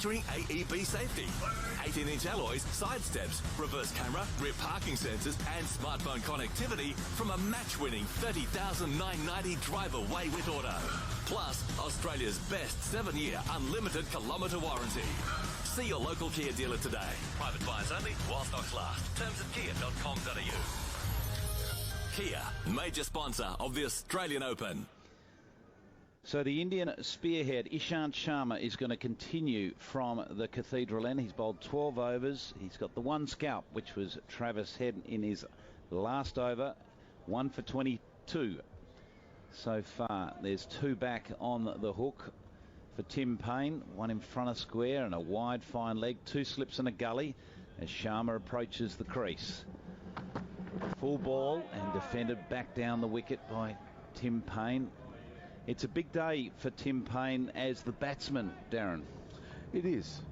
featuring AEB safety, 18-inch alloys, side steps, reverse camera, rear parking sensors and smartphone connectivity from a match-winning $30,990 drive-away with order. Plus, Australia's best 7-year unlimited kilometre warranty. See your local Kia dealer today. Private buyers only while stocks last. Terms at kia.com.au. Kia, major sponsor of the Australian Open. So the Indian spearhead, Ishant Sharma, is going to continue from the Cathedral end. He's bowled 12 overs. He's got the one scalp, which was Travis Head in his last over. 1 for 22 so far. There's 2 back on the hook for Tim Payne. 1 in front of square and a wide fine leg. 2 slips and a gully as Sharma approaches the crease. Full ball and defended back down the wicket by Tim Payne. It's a big day for Tim Payne as the batsman, Darren. It is.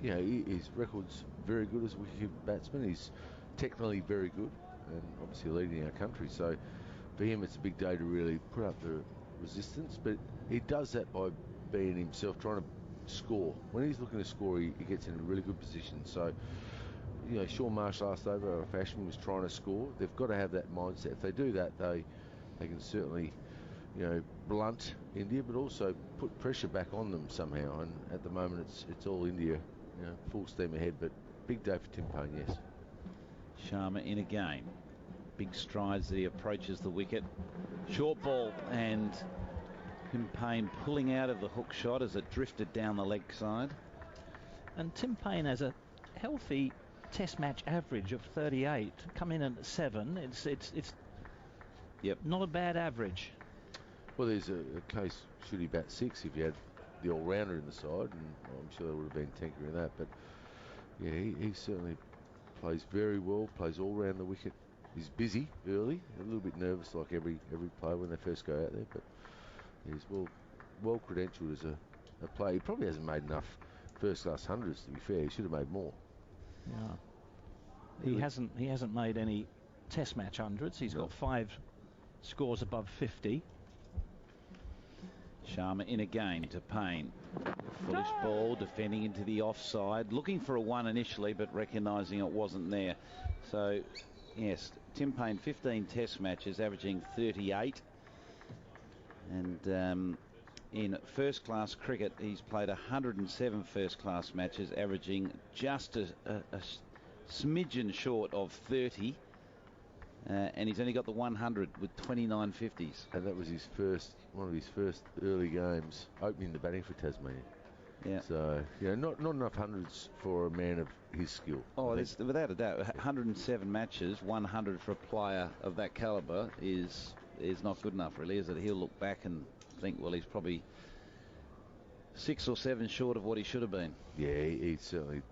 His record's very good as a wicket batsman. He's technically very good and obviously leading our country. So for him, it's a big day to really put up the resistance. But he does that by being himself, trying to score. When he's looking to score, he gets in a really good position. So, Sean Marsh last over, Ashman was trying to score. They've got to have that mindset. If they do that, they can certainly blunt India, but also put pressure back on them somehow. And at the moment, it's all India, full steam ahead. But big day for Tim Payne, yes. Sharma in again. Big strides as he approaches the wicket. Short ball and Tim Payne pulling out of the hook shot as it drifted down the leg side. And Tim Payne has a healthy Test match average of 38. Come in at 7. It's not a bad average. Well, there's a case should he bat 6 if you had the all-rounder in the side, and I'm sure there would have been tinkering that. But yeah, he certainly plays very well, plays all round the wicket. He's busy early, a little bit nervous like every player when they first go out there, but he's well credentialed as a player. He probably hasn't made enough first-class hundreds, to be fair. He should have made more. Yeah, he hasn't made any Test match hundreds. He's got 5 scores above 50. Sharma in again to Payne. Foolish ball, defending into the offside. Looking for a 1 initially, but recognising it wasn't there. So, yes, Tim Payne, 15 Test matches, averaging 38. And in first-class cricket, he's played 107 first-class matches, averaging just a smidgen short of 30. And he's only got the 100 with 29 50s. And that was one of his first early games, opening the batting for Tasmania. Yeah. So, not enough hundreds for a man of his skill. Oh, there's, without a doubt, 107 matches, 100 for a player of that calibre is not good enough, really, is it? He'll look back and think, well, he's probably 6 or 7 short of what he should have been. Yeah, he certainly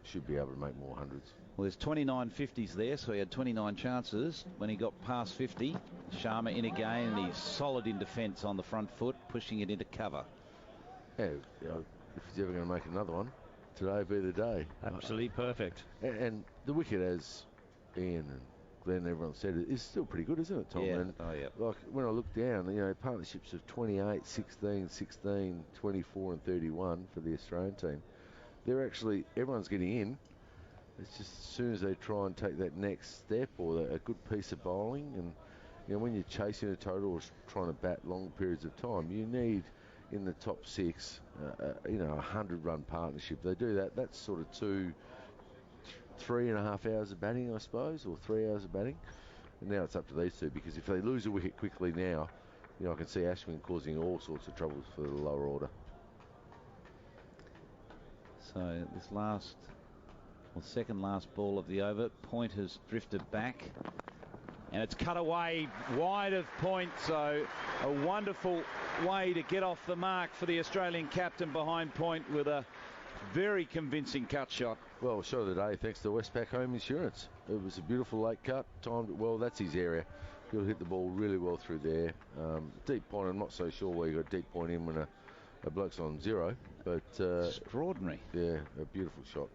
should be able to make more hundreds. Well, there's 29 50s there, so he had 29 chances when he got past 50. Sharma in again, and he's solid in defence on the front foot, pushing it into cover. Yeah, if he's ever going to make another one, today would be the day. Absolutely perfect. And the wicket, as Ian and Glenn, everyone said, is still pretty good, isn't it, Tom? Yeah. And oh, yeah. Like when I look down, partnerships of 28, 16, 16, 24 and 31 for the Australian team. They're actually, everyone's getting in. It's just as soon as they try and take that next step or a good piece of bowling, and when you're chasing a total or trying to bat long periods of time, you need in the top 6 a 100-run partnership. They do that. That's sort of 3.5 hours of batting, I suppose, or 3 hours of batting. And now it's up to these two, because if they lose a wicket quickly now, I can see Ashwin causing all sorts of troubles for the lower order. So this second last ball of the over, Point has drifted back, and it's cut away wide of Point. So a wonderful way to get off the mark for the Australian captain behind Point with a very convincing cut shot. Well, shot of the day, thanks to Westpac Home Insurance. It was a beautiful late cut, timed it well. That's his area. He'll hit the ball really well through there. Deep point, I'm not so sure where you got deep point in when a bloke's on 0, but extraordinary. Yeah, a beautiful shot.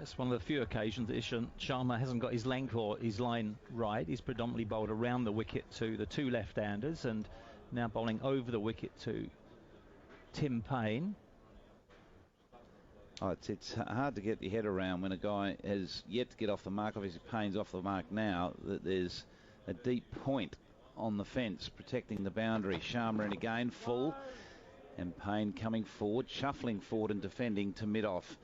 It's one of the few occasions that Sharma hasn't got his length or his line right. He's predominantly bowled around the wicket to the 2 left-handers, and now bowling over the wicket to Tim Payne. Oh, it's hard to get your head around when a guy has yet to get off the mark. Obviously, Payne's off the mark now. That there's a deep point on the fence protecting the boundary. Sharma in again, full. And Payne coming forward, shuffling forward and defending to mid-off.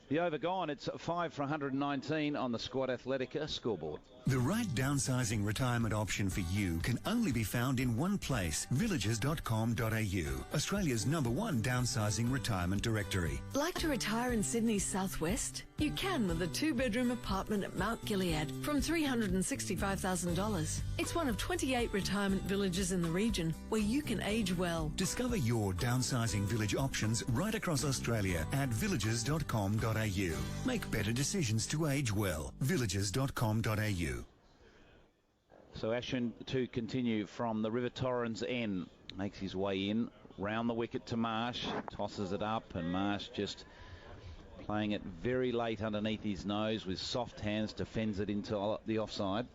The over gone, it's 5 for 119 on the Squad Athletica scoreboard. The right downsizing retirement option for you can only be found in one place, villages.com.au, Australia's #1 downsizing retirement directory. Like to retire in Sydney's southwest? You can with a 2-bedroom apartment at Mount Gilead from $365,000. It's one of 28 retirement villages in the region where you can age well. Discover your downsizing village options right across Australia at villages.com.au. Make better decisions to age well. Villages.com.au. So Ashwin to continue from the River Torrens end. Makes his way in, round the wicket to Marsh. Tosses it up, and Marsh just playing it very late underneath his nose with soft hands, defends it into the offside.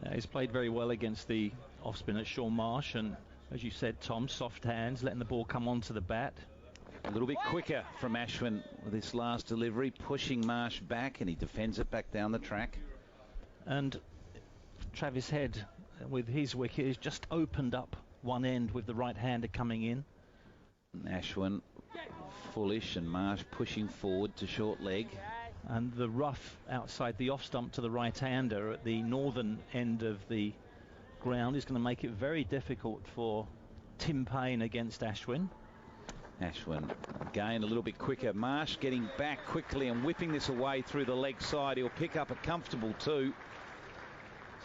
Now, he's played very well against the off-spinner Sean Marsh, and as you said, Tom, soft hands, letting the ball come onto the bat. A little bit quicker from Ashwin with this last delivery, pushing Marsh back, and he defends it back down the track. And Travis Head, with his wicket, has just opened up one end with the right-hander coming in. Ashwin foolish, and Marsh pushing forward to short leg. And the rough outside the off stump to the right-hander at the northern end of the ground is going to make it very difficult for Tim Payne against Ashwin. Ashwin again a little bit quicker. Marsh getting back quickly and whipping this away through the leg side. He'll pick up a comfortable 2.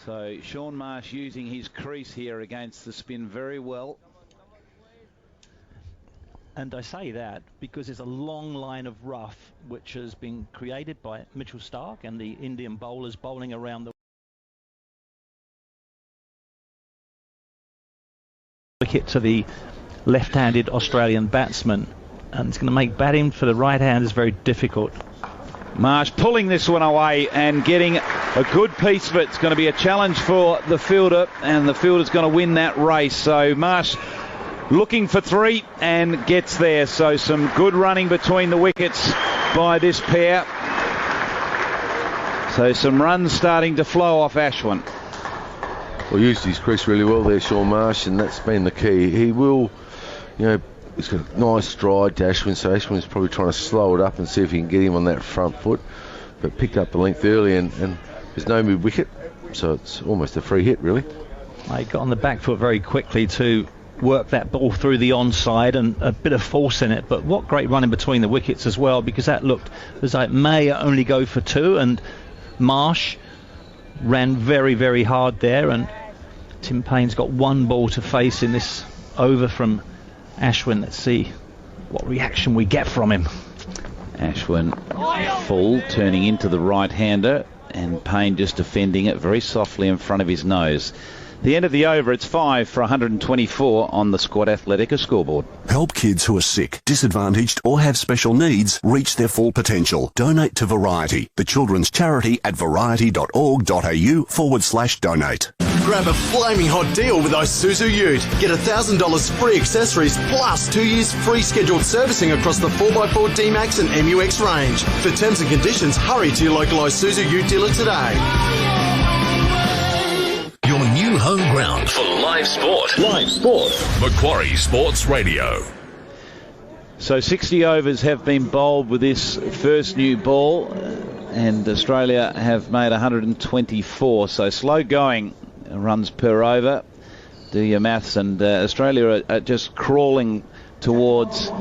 So Sean Marsh using his crease here against the spin very well. And I say that because there's a long line of rough which has been created by Mitchell Starc and the Indian bowlers bowling around the wicket to the left-handed Australian batsman, and it's going to make batting for the right-handers very difficult. Marsh pulling this one away and getting a good piece of it. It's going to be a challenge for the fielder, and the fielder's going to win that race. So Marsh looking for 3 and gets there. So some good running between the wickets by this pair. So some runs starting to flow off Ashwin. Well, used his crease really well there, Sean Marsh, and that's been the key. He will, he's got a nice stride to Ashwin, so Ashwin's probably trying to slow it up and see if he can get him on that front foot, but picked up the length early, and there's no mid wicket, so it's almost a free hit, really. He got on the back foot very quickly to work that ball through the onside, and a bit of force in it, but what great running between the wickets as well, because that looked as though it may only go for 2, and Marsh ran very, very hard there, and Tim Payne's got 1 ball to face in this over from Ashwin. Let's see what reaction we get from him. Ashwin full, turning into the right-hander, and Payne just defending it very softly in front of his nose. The end of the over, it's 5 for 124 on the Squad Athletica scoreboard. Help kids who are sick, disadvantaged or have special needs reach their full potential. Donate to Variety, the children's charity at variety.org.au/donate. Grab a flaming hot deal with Isuzu Ute. Get $1,000 free accessories plus 2 years free scheduled servicing across the 4x4 D-Max and MUX range. For terms and conditions, hurry to your local Isuzu Ute dealer today. Your new home ground for live sport. Live sport. Macquarie Sports Radio. So 60 overs have been bowled with this first new ball, and Australia have made 124. So slow going runs per over. Do your maths, and Australia are just crawling towards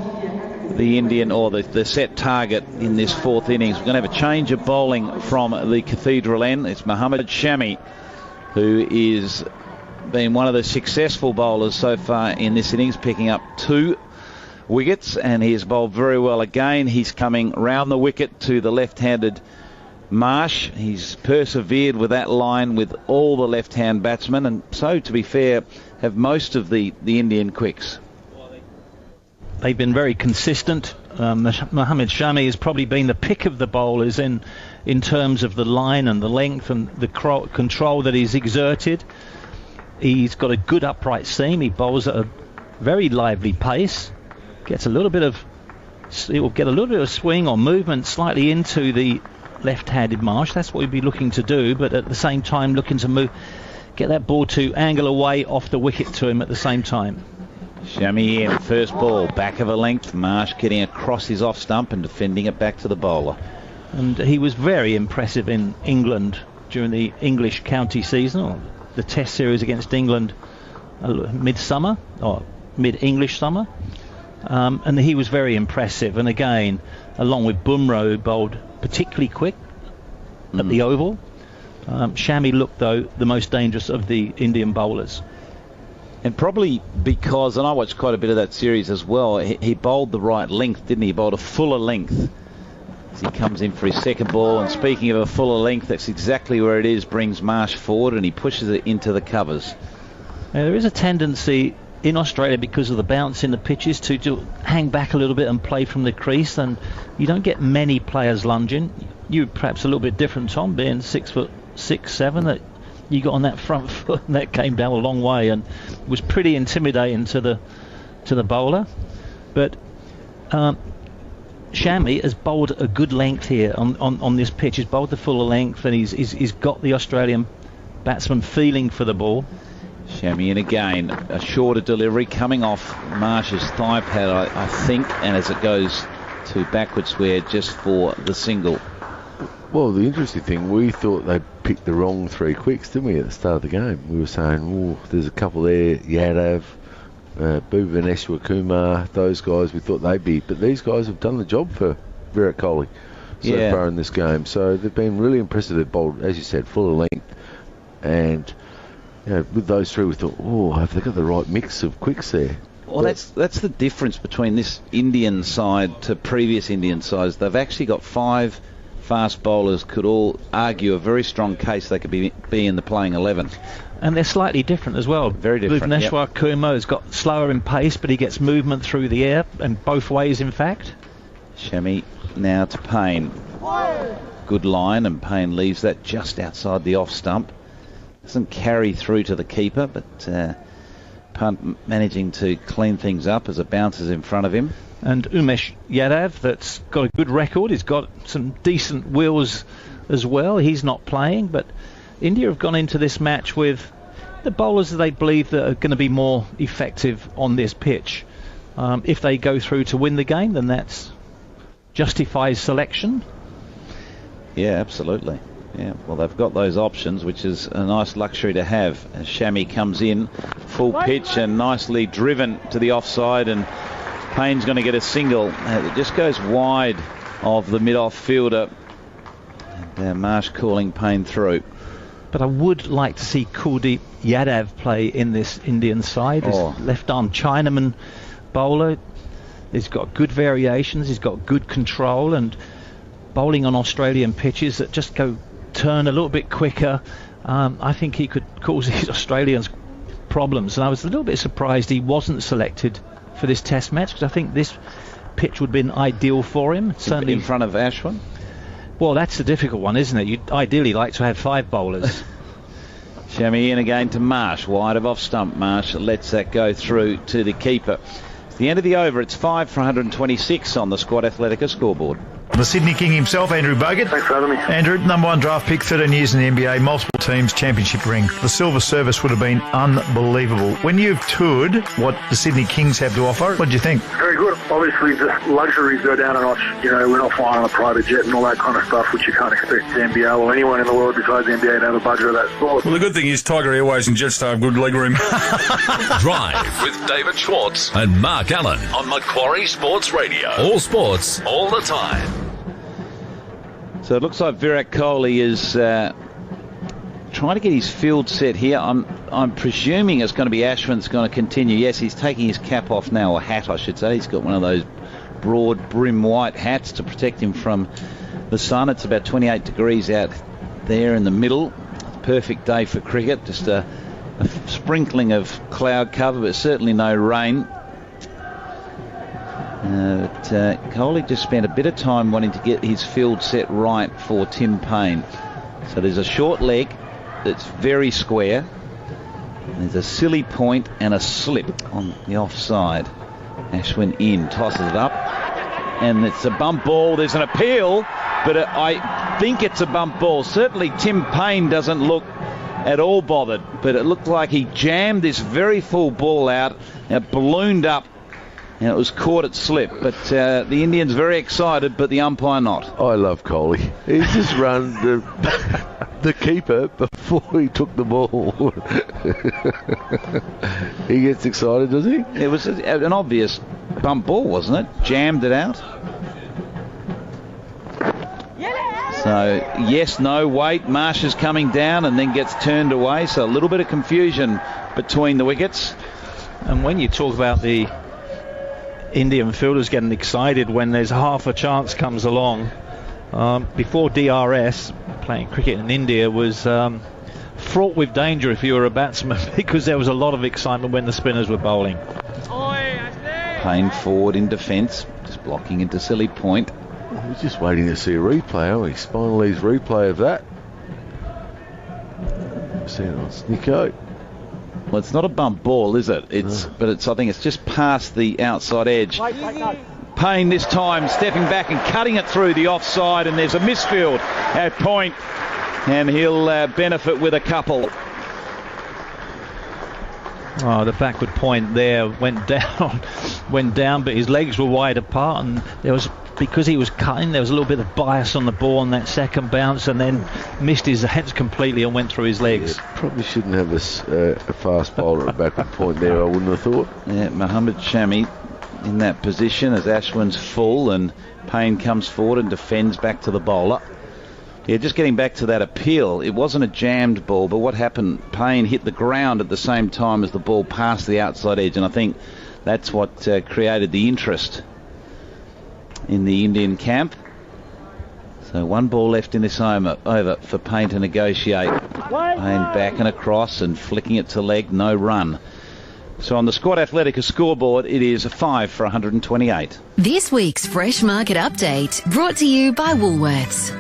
the Indian or the set target in this 4th innings. We're going to have a change of bowling from the Cathedral end. It's Mohammad Shami, who is been one of the successful bowlers so far in this innings, picking up 2 wickets, and he has bowled very well again. He's coming round the wicket to the left-handed Marsh. He's persevered with that line with all the left-hand batsmen, and so, to be fair, have most of the Indian quicks. They've been very consistent. Mohammad Shami has probably been the pick of the bowlers in terms of the line and the length and the control that he's exerted. He's got a good upright seam. He bowls at a very lively pace, gets a little bit of it will get a little bit of swing or movement slightly into the left-handed Marsh. That's what we'd be looking to do, but at the same time looking to get that ball to angle away off the wicket to him at the same time. Shami in, first ball, back of a length. Marsh getting across his off stump and defending it back to the bowler. And he was very impressive in England during the English county season, or the Test series against England mid-summer, or mid-English summer. And he was very impressive. And again, along with Bumrah, who bowled particularly quick at the Oval, Shami looked, though, the most dangerous of the Indian bowlers. And probably because, and I watched quite a bit of that series as well, he bowled the right length, didn't he? He bowled a fuller length as he comes in for his second ball. And speaking of a fuller length, that's exactly where it is, brings Marsh forward, and he pushes it into the covers. Now, there is a tendency in Australia, because of the bounce in the pitches, to hang back a little bit and play from the crease, and you don't get many players lunging. You perhaps a little bit different, Tom, being 6'6", 7", that you got on that front foot, and that came down a long way and was pretty intimidating to the bowler. But Shami has bowled a good length here on this pitch. He's bowled the fuller length, and he's got the Australian batsman feeling for the ball. Shami in again, a shorter delivery coming off Marsh's thigh pad, I think, and as it goes to backward square just for the single. Well, the interesting thing, we thought they picked the wrong 3 quicks, didn't we, at the start of the game? We were saying, there's a couple there, Yadav, Bhuvaneshwar Kumar, those guys, we thought they'd be, but these guys have done the job for Virat Kohli so far in this game. So they've been really impressive. They've bowled, as you said, fuller length, and with those 3 we thought, have they got the right mix of quicks there? Well, that's the difference between this Indian side to previous Indian sides. They've actually got 5 fast bowlers, could all argue a very strong case they could be in the playing 11. And they're slightly different as well. Very different. Bhuvaneshwar Kumar has got slower in pace, but he gets movement through the air, and both ways, in fact. Shami now to Payne. Good line, and Payne leaves that just outside the off stump. Doesn't carry through to the keeper, but Punt managing to clean things up as it bounces in front of him. And Umesh Yadav, that's got a good record. He's got some decent wheels as well. He's not playing, but India have gone into this match with the bowlers that they believe that are going to be more effective on this pitch. If they go through to win the game, then that's justifies selection. Yeah, absolutely. Yeah, well, they've got those options, which is a nice luxury to have. As Shami comes in, full pitch and nicely driven to the offside, and Payne's going to get a single. It just goes wide of the mid-off fielder. And Marsh calling Payne through. But I would like to see Kuldeep Yadav play in this Indian side. This left-arm Chinaman bowler. He's got good variations. He's got good control, and bowling on Australian pitches that just turn a little bit quicker. I think he could cause these Australians problems. And I was a little bit surprised he wasn't selected for this Test match, because I think this pitch would have been ideal for him. Certainly in front of Ashwin. Well, that's the difficult one, isn't it? You'd ideally like to have 5 bowlers. Shami in again to Marsh, wide of off stump. Marsh lets that go through to the keeper. It's the end of the over. It's 5 for 126 on the Squad Athletica scoreboard. The Sydney King himself, Andrew Bogut. Thanks for having me. Andrew, number 1 draft pick, 13 years in the NBA, multiple teams, championship ring. The silver service would have been unbelievable. When you've toured what the Sydney Kings have to offer, what do you think? Very good. Obviously, the luxuries go down a notch. You know, we're not flying on a private jet and all that kind of stuff, which you can't expect the NBL or anyone in the world besides the NBA to have a budget of that sort. Well, the good thing is Tiger Airways and Jetstar have good leg room. Drive with David Schwartz and Mark Allen on Macquarie Sports Radio. All sports, all the time. So it looks like Virat Kohli is trying to get his field set here. I'm presuming it's going to be Ashwin's going to continue. Yes, he's taking his cap off now, or hat I should say. He's got one of those broad brim white hats to protect him from the sun. It's about 28 degrees out there in the middle. Perfect day for cricket. Just a sprinkling of cloud cover, but certainly no rain. Kohli just spent a bit of time wanting to get his field set right for Tim Payne. So there's a short leg that's very square. There's a silly point and a slip on the offside. Ashwin in, tosses it up. and it's a bump ball. There's an appeal, but I think it's a bump ball. Certainly Tim Payne doesn't look at all bothered, but it looked like he jammed this very full ball out. It ballooned up, and it was caught at slip. But the Indians very excited, but the umpire not. I love Kohli. He's just run the keeper before he took the ball. He gets excited, does he? It was an obvious bump ball, wasn't it? Jammed it out. So, yes, no, wait. Marsh is coming down and then gets turned away. So a little bit of confusion between the wickets. And when you talk about the Indian fielders getting excited when there's half a chance comes along, before DRS, playing cricket in India was fraught with danger if you were a batsman because there was a lot of excitement when the spinners were bowling. Payne forward in defence, just blocking into silly point. We're just waiting to see a replay, aren't we? Spinal Lee's replay of that. See it on Snicko. Well, it's not a bump ball, is it? But I think it's just past the outside edge. Payne this time stepping back and cutting it through the offside, and there's a misfield at point, and he'll benefit with a couple. Oh, the backward point there went down, but his legs were wide apart, and because he was cutting, there was a little bit of bias on the ball on that second bounce, and then missed his hands completely and went through his legs. Yeah, probably shouldn't have a fast bowler at backward point there, I wouldn't have thought. Yeah, Mohammad Shami in that position as Ashwin's full, and Payne comes forward and defends back to the bowler. Yeah, just getting back to that appeal, it wasn't a jammed ball, but what happened, Payne hit the ground at the same time as the ball passed the outside edge, and I think that's what created the interest in the Indian camp. So one ball left in this over for Payne to negotiate. Payne back and across and flicking it to leg, no run. So on the Squad Athletica scoreboard, it is a 5 for 128. This week's Fresh Market Update, brought to you by Woolworths.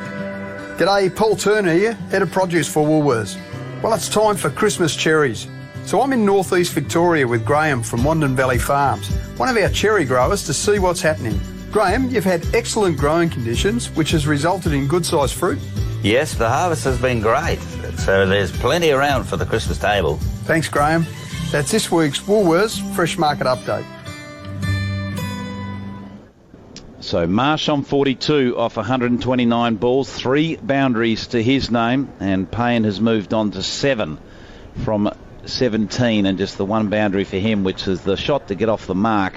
G'day, Paul Turner here, Head of Produce for Woolworths. Well, it's time for Christmas cherries. So I'm in northeast Victoria with Graham from Wandon Valley Farms, one of our cherry growers, to see what's happening. Graham, you've had excellent growing conditions, which has resulted in good-sized fruit. Yes, the harvest has been great, so there's plenty around for the Christmas table. Thanks, Graham. That's this week's Woolworths Fresh Market Update. So Marsh on 42 off 129 balls, 3 boundaries to his name, and Payne has moved on to 7 from 17, and just the 1 boundary for him, which is the shot to get off the mark,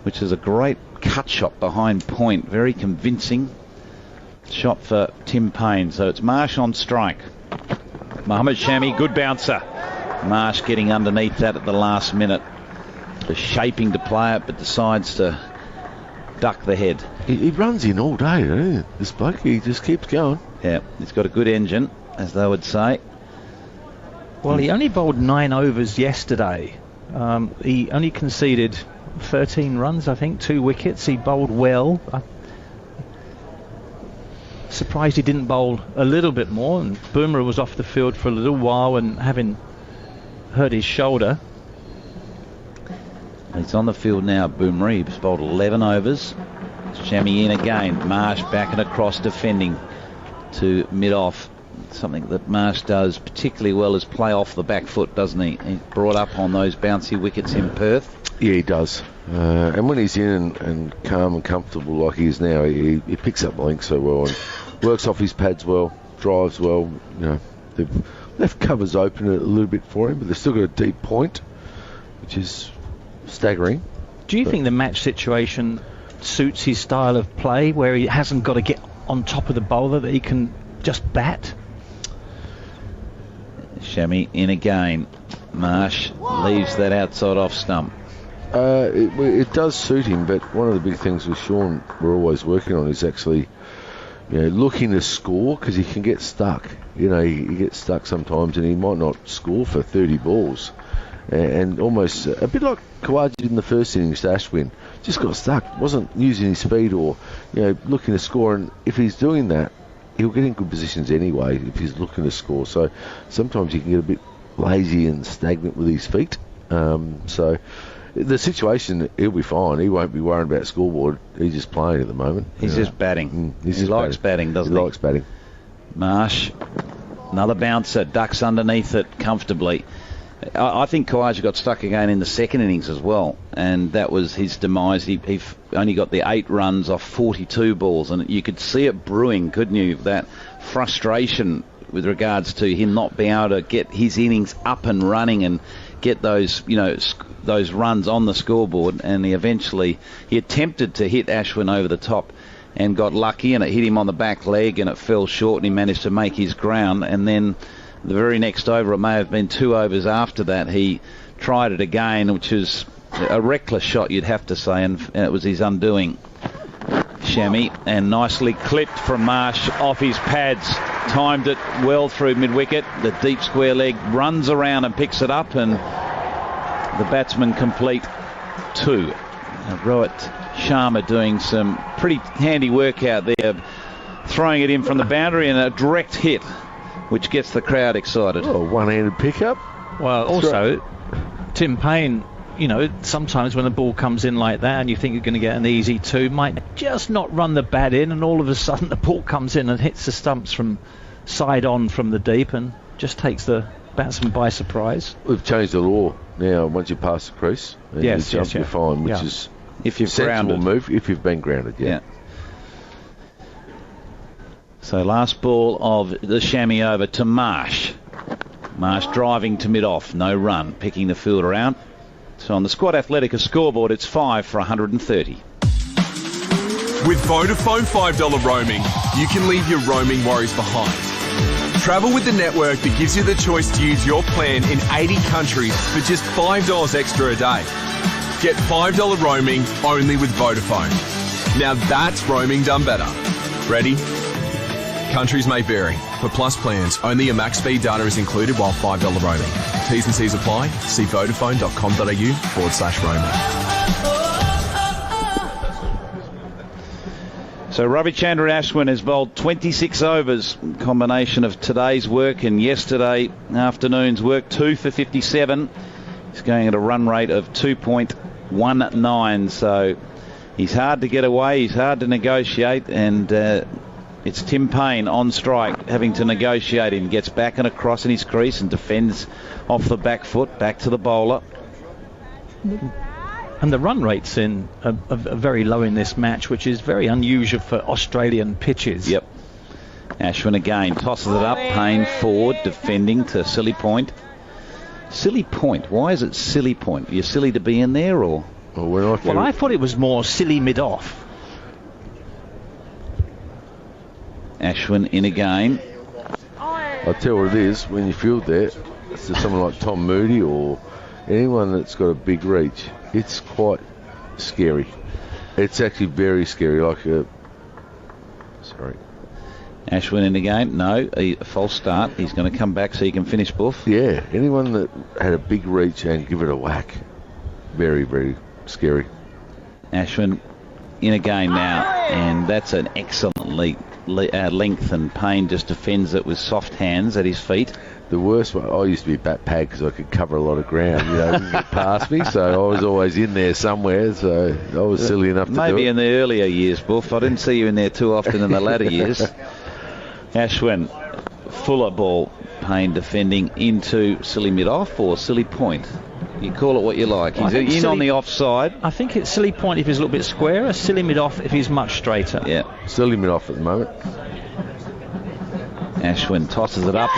which is a great cut shot behind point, very convincing shot for Tim Payne. So it's Marsh on strike. Mohammad Shami, good bouncer. Marsh getting underneath that at the last minute, just shaping to play it, but decides to duck the head. He runs in all day, doesn't he? This bloke, he just keeps going. Yeah, he's got a good engine, as they would say. Well, he only bowled 9 overs yesterday. He only conceded 13 runs, I think, 2 wickets. He bowled well. Surprised he didn't bowl a little bit more, and Boomer was off the field for a little while and having hurt his shoulder. He's on the field now, Boomer. He's bowled 11 overs. Shami in again. Marsh back and across defending to mid-off. Something that Marsh does particularly well is play off the back foot, doesn't he? He's brought up on those bouncy wickets in Perth. Yeah, he does. And when he's in and calm and comfortable like he is now, he picks up the length so well and works off his pads well, drives well. You know, they've left covers open a little bit for him, but they've still got a deep point, which is staggering. Do you think the match situation suits his style of play, where he hasn't got to get on top of the bowler, that he can just bat? Shami in again. Marsh leaves that outside off stump. It does suit him, but one of the big things with Sean we're always working on is actually, you know, looking to score, because he can get stuck. You know, he gets stuck sometimes and he might not score for 30 balls. And almost a bit like Khawaja in the first innings to Ashwin, just got stuck, wasn't using his speed or, you know, looking to score. And if he's doing that, he'll get in good positions anyway if he's looking to score. So sometimes he can get a bit lazy and stagnant with his feet. So the situation, he'll be fine. He won't be worrying about scoreboard. He's just playing at the moment. He's just batting. He likes batting, doesn't he? He likes batting. Marsh, another bouncer, ducks underneath it comfortably. I think Khawaja got stuck again in the second innings as well, and that was his demise. He only got the 8 runs off 42 balls, and you could see it brewing, couldn't you? That frustration with regards to him not being able to get his innings up and running and get those, those runs on the scoreboard. And he attempted to hit Ashwin over the top and got lucky, and it hit him on the back leg, and it fell short, and he managed to make his ground. And then the very next over, it may have been 2 overs after that, he tried it again, which is a reckless shot, you'd have to say, and it was his undoing. Shammy, and nicely clipped from Marsh off his pads, timed it well through mid-wicket. The deep square leg runs around and picks it up, and the batsman complete 2. Rohit Sharma doing some pretty handy work out there, throwing it in from the boundary, and a direct hit, which gets the crowd excited. Oh, one-handed pickup. Well, also, Tim Payne, sometimes when the ball comes in like that and you think you're going to get an easy 2, might just not run the bat in, and all of a sudden the ball comes in and hits the stumps from side on from the deep and just takes the batsman by surprise. We've changed the law now. Once you pass the crease, and you jump, you're fine, which is if you're sensible move if you've been grounded. Yeah. So last ball of the chamois over to Marsh. Marsh driving to mid-off, no run, picking the fielder out. So on the Squad Athletica scoreboard, it's 5 for 130. With Vodafone $5 roaming, you can leave your roaming worries behind. Travel with the network that gives you the choice to use your plan in 80 countries for just $5 extra a day. Get $5 roaming only with Vodafone. Now that's roaming done better. Ready? Countries may vary. For Plus plans, only your max speed data is included while $5 roaming. T's and C's apply. See vodafone.com.au/roaming. So Ravichandran Ashwin has bowled 26 overs, combination of today's work and yesterday afternoon's work, 2 for 57. He's going at a run rate of 2.19, so he's hard to get away, he's hard to negotiate, and it's Tim Payne on strike, having to negotiate him. Gets back and across in his crease and defends off the back foot, back to the bowler. And the run rates are very low in this match, which is very unusual for Australian pitches. Yep. Ashwin again tosses it up. Payne forward, defending to Silly Point. Silly Point. Why is it Silly Point? Are you silly to be in there, or? Well, I thought it was more silly mid-off. Ashwin in again. I'll tell you what it is, when you field there, it's to someone like Tom Moody or anyone that's got a big reach, it's quite scary. It's actually very scary, Ashwin in again. No, a false start. He's going to come back so he can finish Buff. Yeah, anyone that had a big reach and give it a whack, very, very scary. Ashwin in again now, and that's an excellent length, and Payne just defends it with soft hands at his feet. The worst one, I used to be bat pad because I could cover a lot of ground, didn't get past me, so I was always in there somewhere, so I was silly enough to do it. Maybe in the earlier years, Buff. I didn't see you in there too often in the latter years. Ashwin, fuller ball. Payne defending into silly mid-off or silly point. You call it what you like. He's in on the offside. I think it's silly point if he's a little bit squarer, silly mid-off if he's much straighter. Yeah. Silly mid-off at the moment. Ashwin tosses it up,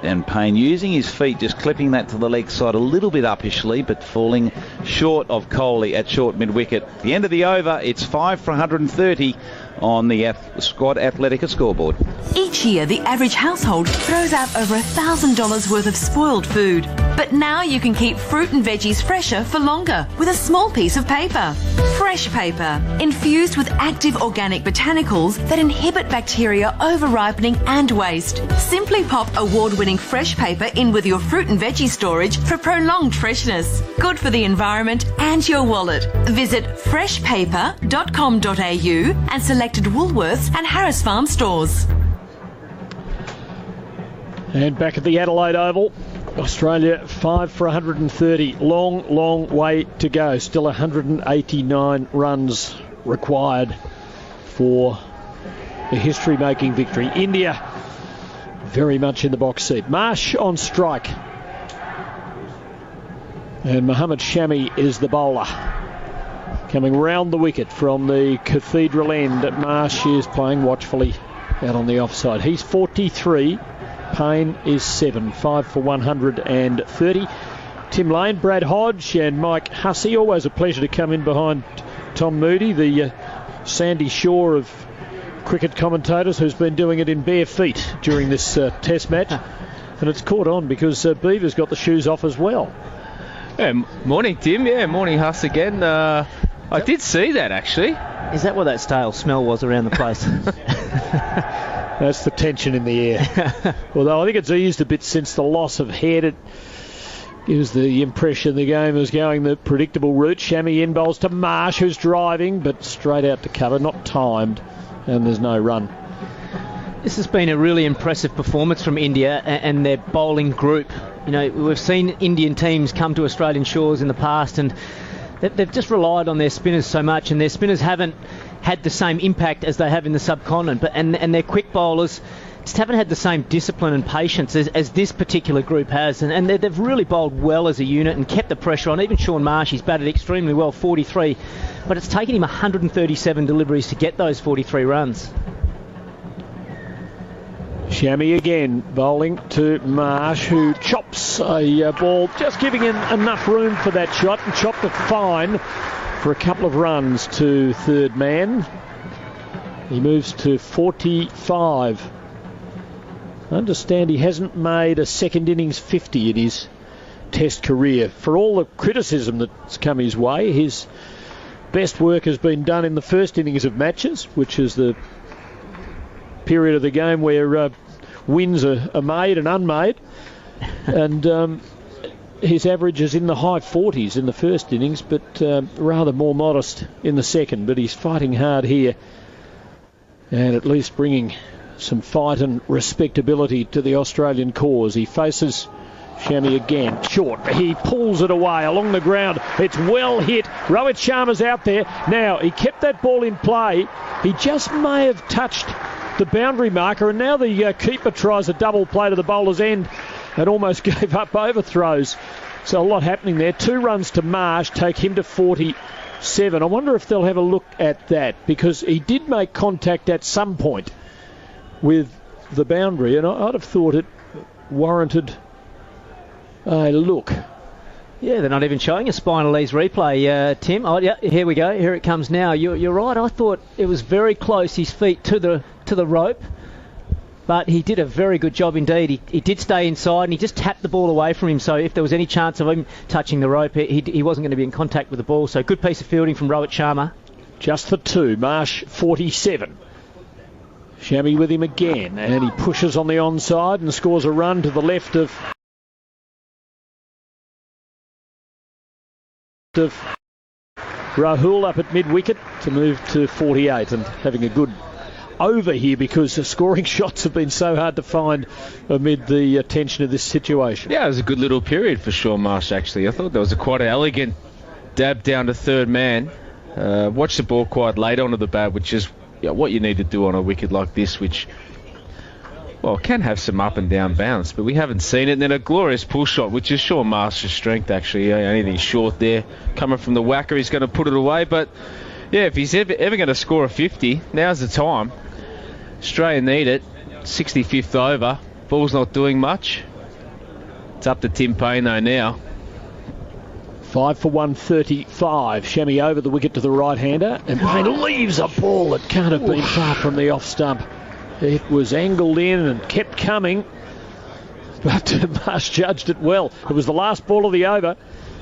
and Payne using his feet, just clipping that to the leg side a little bit uppishly, but falling short of Kohli at short mid-wicket. At the end of the over, it's 5 for 130 on the Squad Athletica scoreboard. Each year, the average household throws out over $1,000 worth of spoiled food. But now you can keep fruit and veggies fresher for longer with a small piece of paper. Fresh paper, infused with active organic botanicals that inhibit bacteria over-ripening and waste. Simply pop award-winning fresh paper in with your fruit and veggie storage for prolonged freshness. Good for the environment and your wallet. Visit freshpaper.com.au and selected Woolworths and Harris Farm stores. And back at the Adelaide Oval, Australia 5 for 130. Long way to go. Still 189 runs required for the history-making victory. India very much in the box seat. Marsh on strike. And Mohammad Shami is the bowler. Coming round the wicket from the Cathedral end. Marsh is playing watchfully out on the offside. He's 43. Payne is 7. 5 for 130. Tim Lane, Brad Hodge and Mike Hussey. Always a pleasure to come in behind Tom Moody, the Sandy Shore of cricket commentators, who's been doing it in bare feet during this test match. And it's caught on because Beaver's got the shoes off as well. Yeah, morning, Tim. Yeah, morning, Huss again. I did see that, actually. Is that what that stale smell was around the place? That's the tension in the air. Although I think it's eased a bit since the loss of head. It gives the impression the game is going the predictable route. Shami in bowls to Marsh, who's driving, but straight out to cover, not timed, and there's no run. This has been a really impressive performance from India and their bowling group. You know, we've seen Indian teams come to Australian shores in the past, and they've just relied on their spinners so much, and their spinners haven't had the same impact as they have in the subcontinent. And their quick bowlers just haven't had the same discipline and patience as this particular group has. And they've really bowled well as a unit and kept the pressure on. Even Shaun Marsh, he's batted extremely well, 43. But it's taken him 137 deliveries to get those 43 runs. Shami again, bowling to Marsh, who chops a ball, just giving him enough room for that shot, and chopped it fine for a couple of runs to third man. He moves to 45. I understand he hasn't made a second innings 50 in his Test career. For all the criticism that's come his way, his best work has been done in the first innings of matches, which is the period of the game where wins are made and unmade, and his average is in the high 40s in the first innings, but rather more modest in the second. But he's fighting hard here and at least bringing some fight and respectability to the Australian cause. He faces Shami again, short. He pulls it away along the ground. It's well hit. Rohit Sharma's out there. Now, he kept that ball in play. He just may have touched the boundary marker, and now the keeper tries a double play to the bowler's end and almost gave up overthrows. So a lot happening there. 2 runs to Marsh take him to 47. I wonder if they'll have a look at that, because he did make contact at some point with the boundary, and I'd have thought it warranted a look. Yeah, they're not even showing a spinal ease replay, Tim. Oh, yeah, here we go. Here it comes now. You're right. I thought it was very close, his feet to the rope, but he did a very good job indeed. He did stay inside, and he just tapped the ball away from him. So if there was any chance of him touching the rope, he wasn't going to be in contact with the ball. So good piece of fielding from Rohit Sharma. Just for 2. Marsh 47. Shami with him again, and he pushes on the onside and scores a run to the left of Rahul up at mid-wicket to move to 48, and having a good over here because the scoring shots have been so hard to find amid the tension of this situation. Yeah, it was a good little period for Shaun Marsh, actually. I thought there was quite an elegant dab down to third man. Watched the ball quite late onto the bat, which is what you need to do on a wicket like this, which, well, can have some up and down bounce, but we haven't seen it. And then a glorious pull shot, which is Shaun Marsh's strength, actually. Anything short there, coming from the whacker, he's going to put it away. But, yeah, if he's ever going to score a 50, now's the time. Australia need it. 65th over. Ball's not doing much. It's up to Tim Payne, though, now. 5 for 135. Shami over the wicket to the right-hander, and Payne leaves a ball that can't have been far from the off stump. It was angled in and kept coming, but Marsh judged it well. It was the last ball of the over,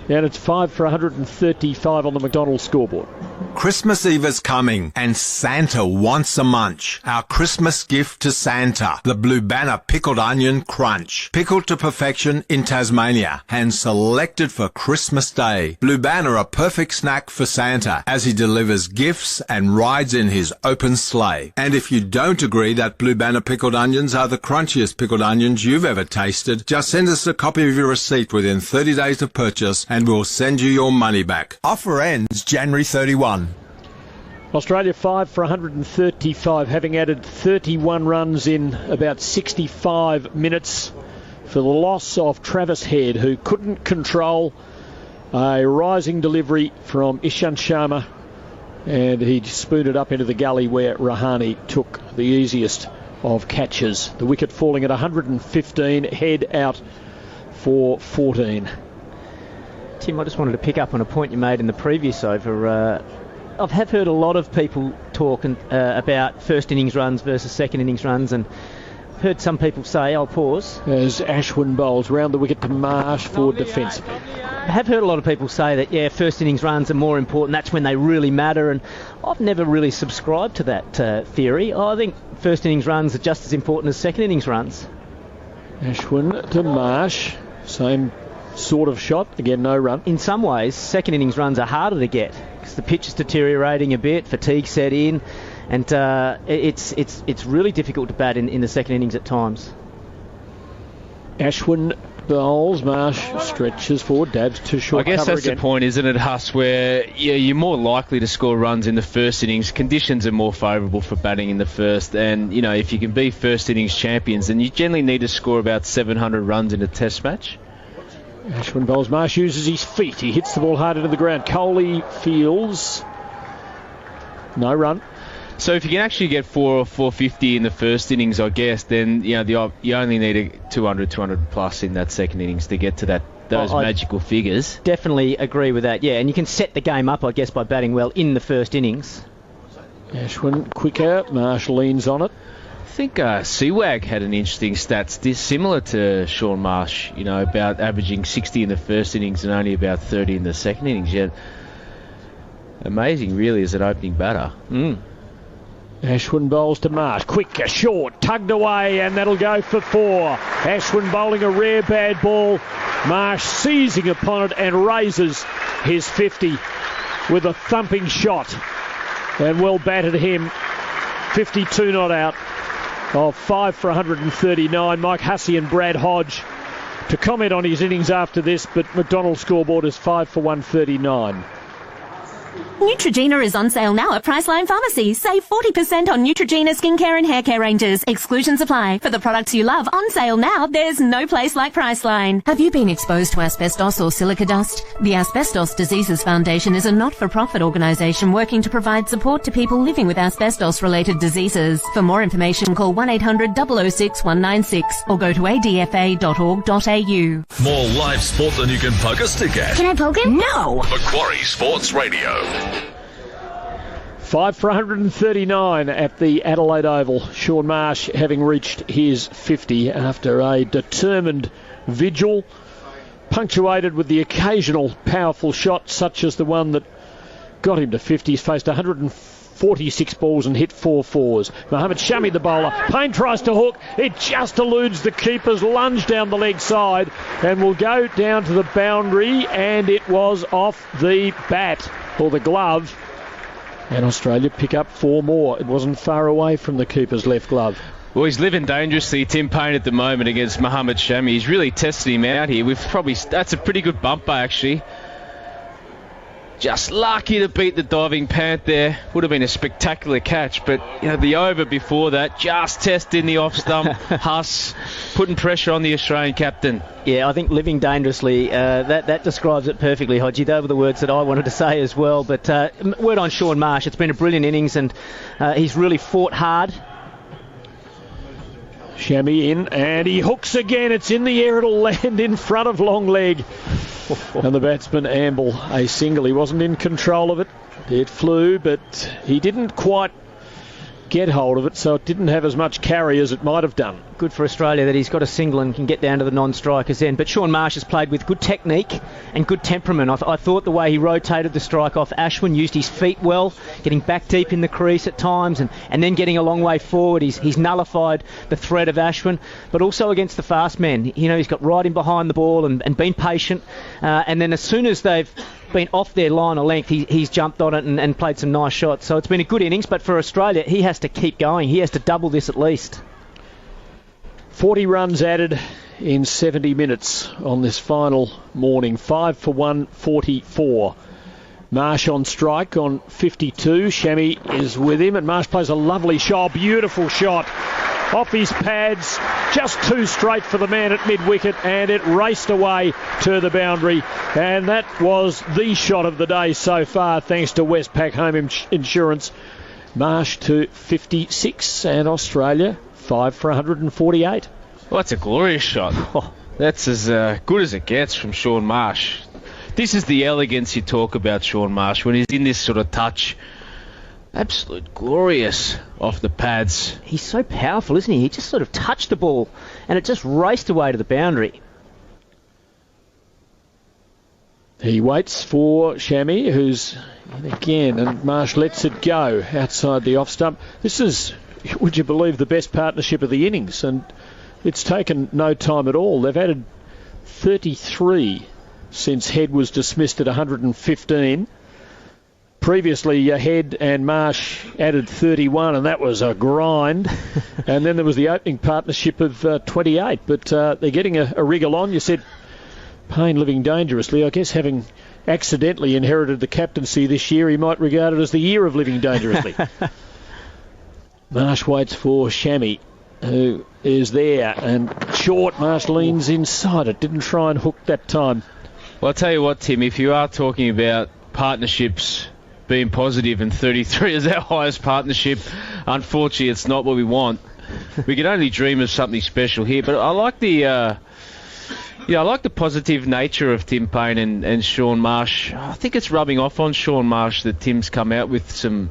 And it's 5 for 135 on the McDonald's scoreboard. Christmas Eve is coming and Santa wants a munch. Our Christmas gift to Santa, the Blue Banner Pickled Onion Crunch. Pickled to perfection in Tasmania and selected for Christmas Day. Blue Banner, a perfect snack for Santa as he delivers gifts and rides in his open sleigh. And if you don't agree that Blue Banner Pickled Onions are the crunchiest pickled onions you've ever tasted, just send us a copy of your receipt within 30 days of purchase and we'll send you your money back. Offer ends January 31. Australia 5 for 135, having added 31 runs in about 65 minutes for the loss of Travis Head, who couldn't control a rising delivery from Ishant Sharma, and he spooned it up into the gully where Rahane took the easiest of catches. The wicket falling at 115, Head out for 14. Tim, I just wanted to pick up on a point you made in the previous over. I have heard a lot of people talk about first innings runs versus second innings runs, and heard some people say, I'll pause. As Ashwin bowls round the wicket to Marsh for defence. I have heard a lot of people say that, first innings runs are more important, that's when they really matter, and I've never really subscribed to that theory. I think first innings runs are just as important as second innings runs. Ashwin to Marsh, same sort of shot, again no run. In some ways, second innings runs are harder to get because the pitch is deteriorating a bit, fatigue set in, and it's really difficult to bat in the second innings at times. Ashwin bowls, Marsh stretches forward, dabs to short. I guess cover that's again. The point, isn't it, Huss, where you're more likely to score runs in the first innings. Conditions are more favourable for batting in the first, and if you can be first innings champions, then you generally need to score about 700 runs in a test match. Ashwin bowls, Marsh uses his feet, he hits the ball hard into the ground. Coley fields, no run. So if you can actually get 4 or 450 in the first innings, I guess, then you only need a 200 plus in that second innings to get to those magical figures. Definitely agree with that, and you can set the game up, I guess, by batting well in the first innings. Ashwin quicker, Marsh leans on it. I think Sewag had an interesting stats similar to Sean Marsh, about averaging 60 in the first innings and only about 30 in the second innings. Yet amazing, really, as an opening batter. Ashwin bowls to Marsh, quick, short, tugged away, and that'll go for 4. Ashwin bowling a rare bad ball, Marsh seizing upon it and raises his 50 with a thumping shot, and well batted him. 52 not out of 5 for 139. Mike Hussey and Brad Hodge to comment on his innings after this, but McDonald's scoreboard is 5 for 139. Neutrogena is on sale now at Priceline Pharmacy. Save 40% on Neutrogena skincare and hair care ranges. Exclusions apply. For the products you love, on sale now, there's no place like Priceline. Have you been exposed to asbestos or silica dust? The Asbestos Diseases Foundation is a not-for-profit organisation working to provide support to people living with asbestos-related diseases. For more information, call 1-800-006-196 or go to adfa.org.au. More live sport than you can poke a stick at. Can I poke him? No! Macquarie Sports Radio. 5 for 139 at the Adelaide Oval. Sean Marsh having reached his 50 after a determined vigil, punctuated with the occasional powerful shot, such as the one that got him to 50. He's faced 146 balls and hit 4 fours. Mohamed Shami, the bowler. Payne tries to hook. It just eludes the keeper's lunge down the leg side and will go down to the boundary, and it was off the bat or the glove. And Australia pick up 4 more. It wasn't far away from the keeper's left glove. Well, he's living dangerously, Tim Payne, at the moment against Mohamed Shami. He's really tested him out here. That's a pretty good bumper, actually. Just lucky to beat the diving pant there. Would have been a spectacular catch, but the over before that, just testing the off stump. Huss putting pressure on the Australian captain. Yeah, I think living dangerously, that describes it perfectly, Hodgie. They were the words that I wanted to say as well. But word on Sean Marsh, it's been a brilliant innings, and he's really fought hard. Shami in, and he hooks again. It's in the air. It'll land in front of long leg. And the batsman amble a single. He wasn't in control of it. It flew, but he didn't quite get hold of it, so it didn't have as much carry as it might have done. Good for Australia that he's got a single and can get down to the non-strikers end. But Shaun Marsh has played with good technique and good temperament. I thought the way he rotated the strike off Ashwin, used his feet well, getting back deep in the crease at times and then getting a long way forward. He's nullified the threat of Ashwin, but also against the fast men. He's got right in behind the ball and been patient. And then as soon as they've been off their line of length, he's jumped on it and played some nice shots. So it's been a good innings, but for Australia, he has to keep going. He has to double this at least. 40 runs added in 70 minutes on this final morning. 5 for 144. Marsh on strike on 52. Shammy is with him, and Marsh plays a lovely shot. Beautiful shot. Off his pads, just too straight for the man at mid-wicket, and it raced away to the boundary. And that was the shot of the day so far, thanks to Westpac Home Insurance. Marsh to 56, and Australia 5 for 148. Well, that's a glorious shot. That's as good as it gets from Shaun Marsh. This is the elegance you talk about, Shaun Marsh, when he's in this sort of touch. Absolute glorious off the pads. He's so powerful, isn't he? He just sort of touched the ball and it just raced away to the boundary. He waits for Shammy, who's in again, and Marsh lets it go outside the off stump. This is, would you believe, the best partnership of the innings, and it's taken no time at all. They've added 33 since Head was dismissed at 115. Previously, Head and Marsh added 31, and that was a grind. And then there was the opening partnership of 28. But they're getting a wriggle on. You said Payne living dangerously. I guess having accidentally inherited the captaincy this year, he might regard it as the year of living dangerously. Marsh waits for Shammy, who is there. And short, Marsh leans inside it. Didn't try and hook that time. Well, I'll tell you what, Tim, if you are talking about partnerships being positive, and 33 is our highest partnership, unfortunately it's not what we want. We can only dream of something special here, but I like the positive nature of Tim Payne and Shaun Marsh. I think it's rubbing off on Shaun Marsh that Tim's come out with some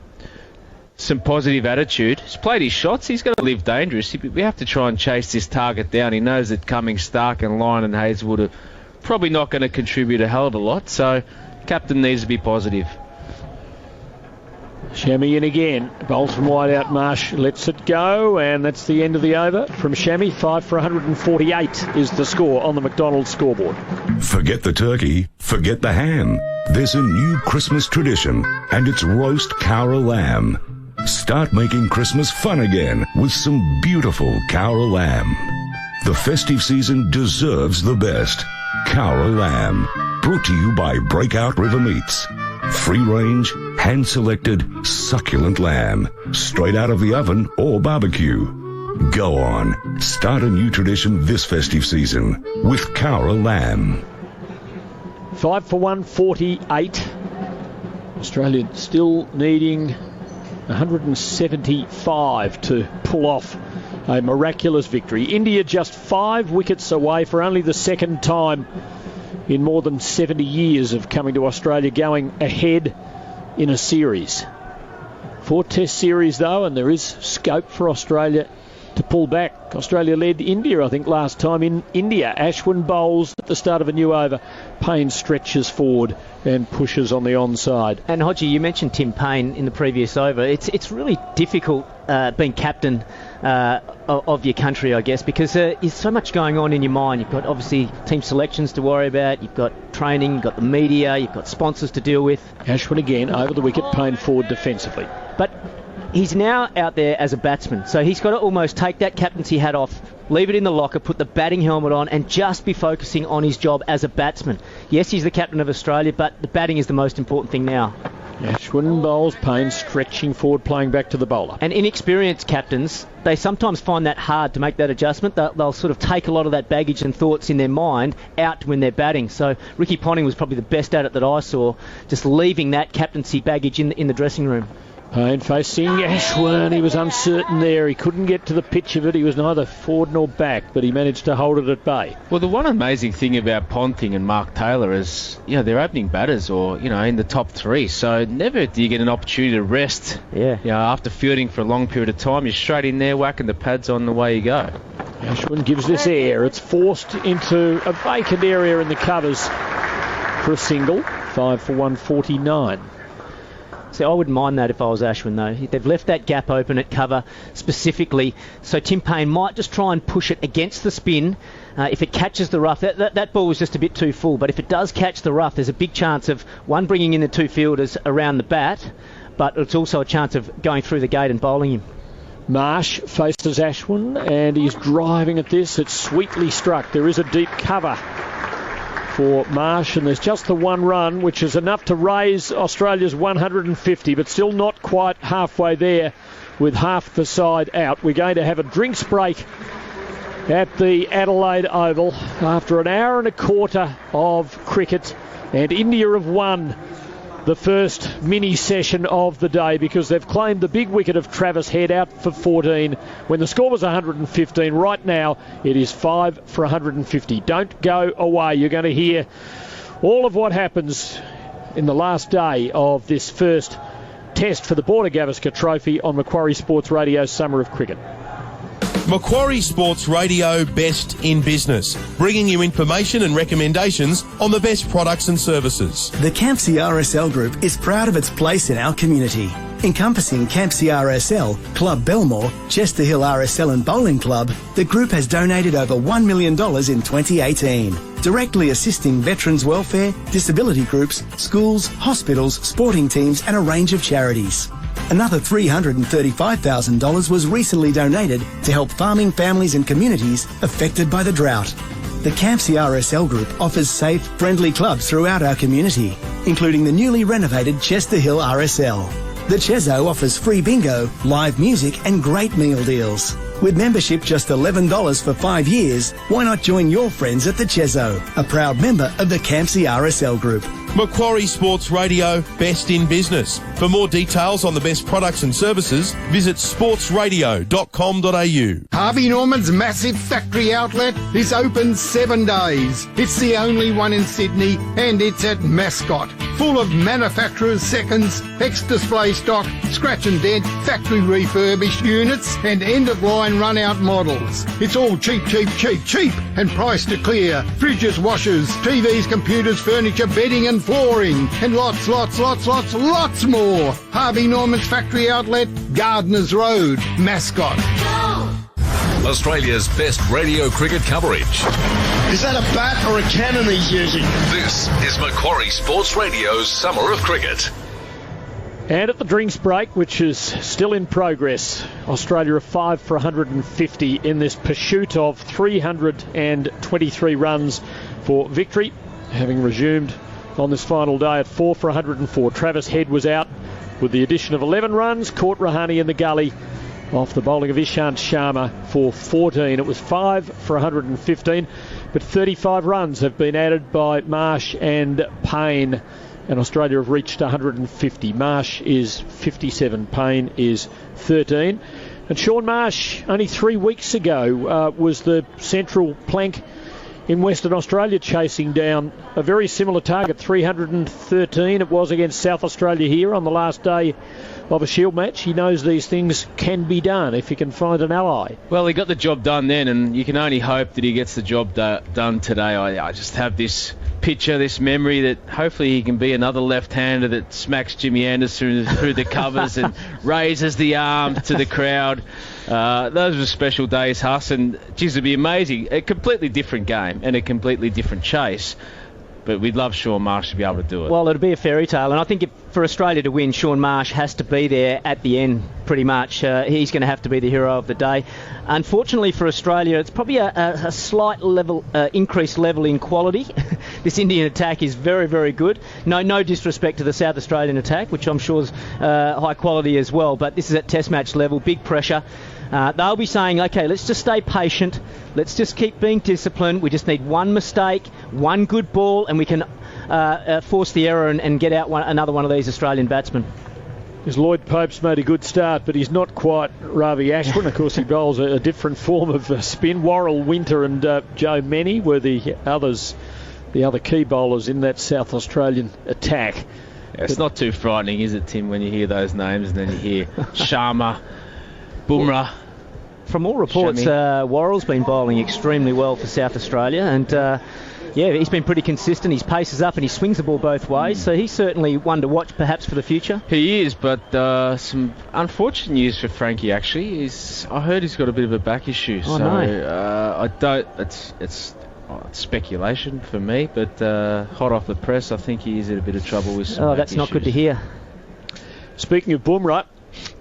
positive attitude. He's played his shots. He's got to live dangerous. We have to try and chase this target down. He knows that Cummings, Stark and Lyon and Hazelwood are probably not going to contribute a hell of a lot, so captain needs to be positive. Shammy in again. Bowls from wide out. Marsh lets it go, and that's the end of the over from Shammy. 5 for 148 is the score on the McDonald's scoreboard. Forget the turkey, forget the ham. There's a new Christmas tradition, and it's roast Cowra lamb. Start making Christmas fun again with some beautiful Cowra lamb. The festive season deserves the best. Cowra lamb. Brought to you by Breakout River Meats. Free range, hand selected, succulent lamb. Straight out of the oven or barbecue. Go on. Start a new tradition this festive season with Cowra lamb. 5 for 148. Australia still needing 175 to pull off a miraculous victory. India just 5 wickets away for only the second time in more than 70 years of coming to Australia, going ahead in a series. 4-test series though, and there is scope for Australia to pull back. Australia led India, I think, last time in India. Ashwin bowls at the start of a new over. Payne stretches forward and pushes on the onside. And Hodgie, you mentioned Tim Payne in the previous over. It's really difficult being captain of your country, I guess, because there's so much going on in your mind. You've got obviously team selections to worry about, you've got training, you've got the media, you've got sponsors to deal with. Ashwin again over the wicket, Payne forward defensively. But he's now out there as a batsman, so he's got to almost take that captaincy hat off, leave it in the locker, put the batting helmet on and just be focusing on his job as a batsman. Yes, he's the captain of Australia, but the batting is the most important thing now. Ashwin bowls, Payne stretching forward, playing back to the bowler. And inexperienced captains, they sometimes find that hard to make that adjustment. They'll sort of take a lot of that baggage and thoughts in their mind out when they're batting. So Ricky Ponting was probably the best at it that I saw, just leaving that captaincy baggage in the dressing room. Payne facing Ashwin. He was uncertain there. He couldn't get to the pitch of it. He was neither forward nor back, but he managed to hold it at bay. Well, the one amazing thing about Ponting and Mark Taylor is, they're opening batters or, in the top three. So never do you get an opportunity to rest. Yeah. After fielding for a long period of time, you're straight in there, whacking the pads on, the way you go. Ashwin gives this air. It's forced into a vacant area in the covers for a single. 5 for 149. See, I wouldn't mind that if I was Ashwin, though. They've left that gap open at cover specifically, so Tim Payne might just try and push it against the spin. If it catches the rough, that ball was just a bit too full, but if it does catch the rough, there's a big chance of, one, bringing in the two fielders around the bat, but it's also a chance of going through the gate and bowling him. Marsh faces Ashwin, and he's driving at this. It's sweetly struck. There is a deep cover for Marsh, and there's just the one run, which is enough to raise Australia's 150, but still not quite halfway there with half the side out. We're going to have a drinks break at the Adelaide Oval after an hour and a quarter of cricket, and India have won the first mini session of the day because they've claimed the big wicket of Travis Head out for 14 when the score was 115. Right now it is 5 for 150. Don't go away. You're going to hear all of what happens in the last day of this first test for the Border Gavaskar Trophy on Macquarie Sports Radio Summer of Cricket. Macquarie Sports Radio, best in business, bringing you information and recommendations on the best products and services. The Campsie RSL Group is proud of its place in our community. Encompassing Campsie RSL, Club Belmore, Chester Hill RSL and Bowling Club, the group has donated over $1 million in 2018, directly assisting veterans welfare, disability groups, schools, hospitals, sporting teams and a range of charities. Another $335,000 was recently donated to help farming families and communities affected by the drought. The Campsie RSL Group offers safe, friendly clubs throughout our community, including the newly renovated Chester Hill RSL. The Chezo offers free bingo, live music and great meal deals. With membership just $11 for 5 years, why not join your friends at the Chezo, a proud member of the Campsie RSL Group. Macquarie Sports Radio, best in business. For more details on the best products and services, visit sportsradio.com.au. Harvey Norman's massive factory outlet is open 7 days. It's the only one in Sydney and it's at Mascot. Full of manufacturers' seconds, ex-display stock, scratch and dent, factory refurbished units and end-of-line run-out models. It's all cheap and priced to clear. Fridges, washers, TVs, computers, furniture, bedding and flooring and lots more. Harvey Norman's factory outlet, Gardners Road, Mascot. Australia's best radio cricket coverage. Is that a bat or a cannon he's using? This is Macquarie Sports Radio's Summer of Cricket. And at the drinks break, which is still in progress, Australia are 5 for 150 in this pursuit of 323 runs for victory, having resumed on this final day at 4 for 104. Travis Head was out with the addition of 11 runs, caught Rahane in the gully off the bowling of Ishant Sharma for 14. It was 5 for 115, but 35 runs have been added by Marsh and Payne, and Australia have reached 150. Marsh is 57, Payne is 13. And Sean Marsh, only 3 weeks ago, was the central plank in Western Australia, chasing down a very similar target, 313. It was against South Australia here on the last day of a Shield match. He knows these things can be done if he can find an ally. Well, he got the job done then, and you can only hope that he gets the job done today. I just have this picture, this memory that hopefully he can be another left-hander that smacks Jimmy Anderson through the covers and raises the arm to the crowd. Those were special days, Huss, and geez, it'd be amazing. A completely different game and a completely different chase. But we'd love Sean Marsh to be able to do it. Well, it'd be a fairy tale, and I think for Australia to win, Sean Marsh has to be there at the end, pretty much. He's going to have to be the hero of the day. Unfortunately for Australia, it's probably a slight increased level in quality. This Indian attack is very, very good. No disrespect to the South Australian attack, which I'm sure is high quality as well, but this is at test match level, big pressure. They'll be saying, okay, let's just stay patient. Let's just keep being disciplined. We just need one mistake, one good ball, and we can force the error and get out another one of these Australian batsmen. Because Lloyd Pope's made a good start, but he's not quite Ravi Ashwin. Of course, he bowls a different form of spin. Worrell, Winter and Joe Meni were the other key bowlers in that South Australian attack. Yeah, it's not too frightening, is it, Tim, when you hear those names and then you hear Sharma, Bumrah. From all reports, Worrell's been bowling extremely well for South Australia, and he's been pretty consistent. His pace is up and he swings the ball both ways, so he's certainly one to watch perhaps for the future. He is, but some unfortunate news for Frankie, actually. I heard he's got a bit of a back issue. Oh, no. I don't... It's speculation for me, but hot off the press, I think he is in a bit of trouble with some back that's not issues. good to hear. Speaking of Bumrah,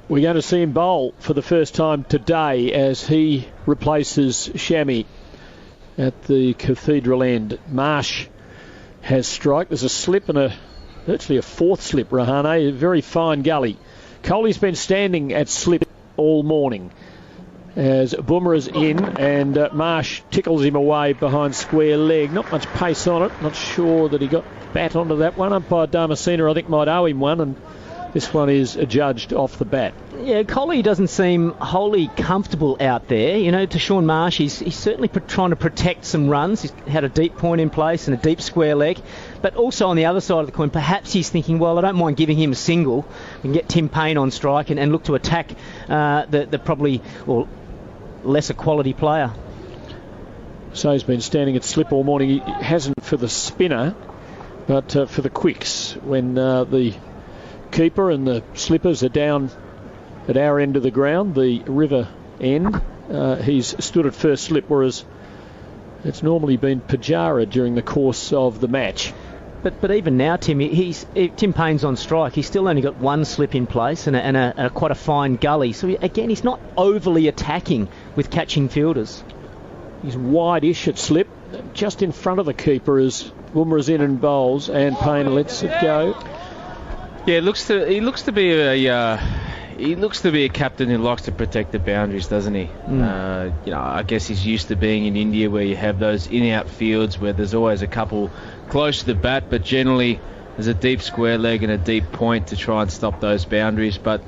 we're going to see him bowl for the first time today as he replaces Shami at the Cathedral end. Marsh has strike. There's a slip and virtually a fourth slip, Rahane. A very fine gully. Kohli's been standing at slip all morning as Bumrah's in, and Marsh tickles him away behind square leg. Not much pace on it. Not sure that he got bat onto that one. Umpire Damascena, I think, might owe him one, and this one is adjudged off the bat. Yeah, Kohli doesn't seem wholly comfortable out there. You know, to Sean Marsh, he's certainly trying to protect some runs. He's had a deep point in place and a deep square leg. But also on the other side of the coin, perhaps he's thinking, well, I don't mind giving him a single. We can get Tim Payne on strike and look to attack the probably lesser quality player. So he's been standing at slip all morning. He hasn't for the spinner, but for the quicks when the keeper and the slippers are down at our end of the ground, the river end. He's stood at first slip, whereas it's normally been Pujara during the course of the match. But even now, Tim, Tim Payne's on strike. He's still only got one slip in place and a quite a fine gully. So again, he's not overly attacking with catching fielders. He's wide-ish at slip, just in front of the keeper as Bumrah's in and bowls, and Payne lets it go. Yeah, he looks to be a captain who likes to protect the boundaries, doesn't he? I guess he's used to being in India where you have those in-out fields where there's always a couple close to the bat, but generally there's a deep square leg and a deep point to try and stop those boundaries. But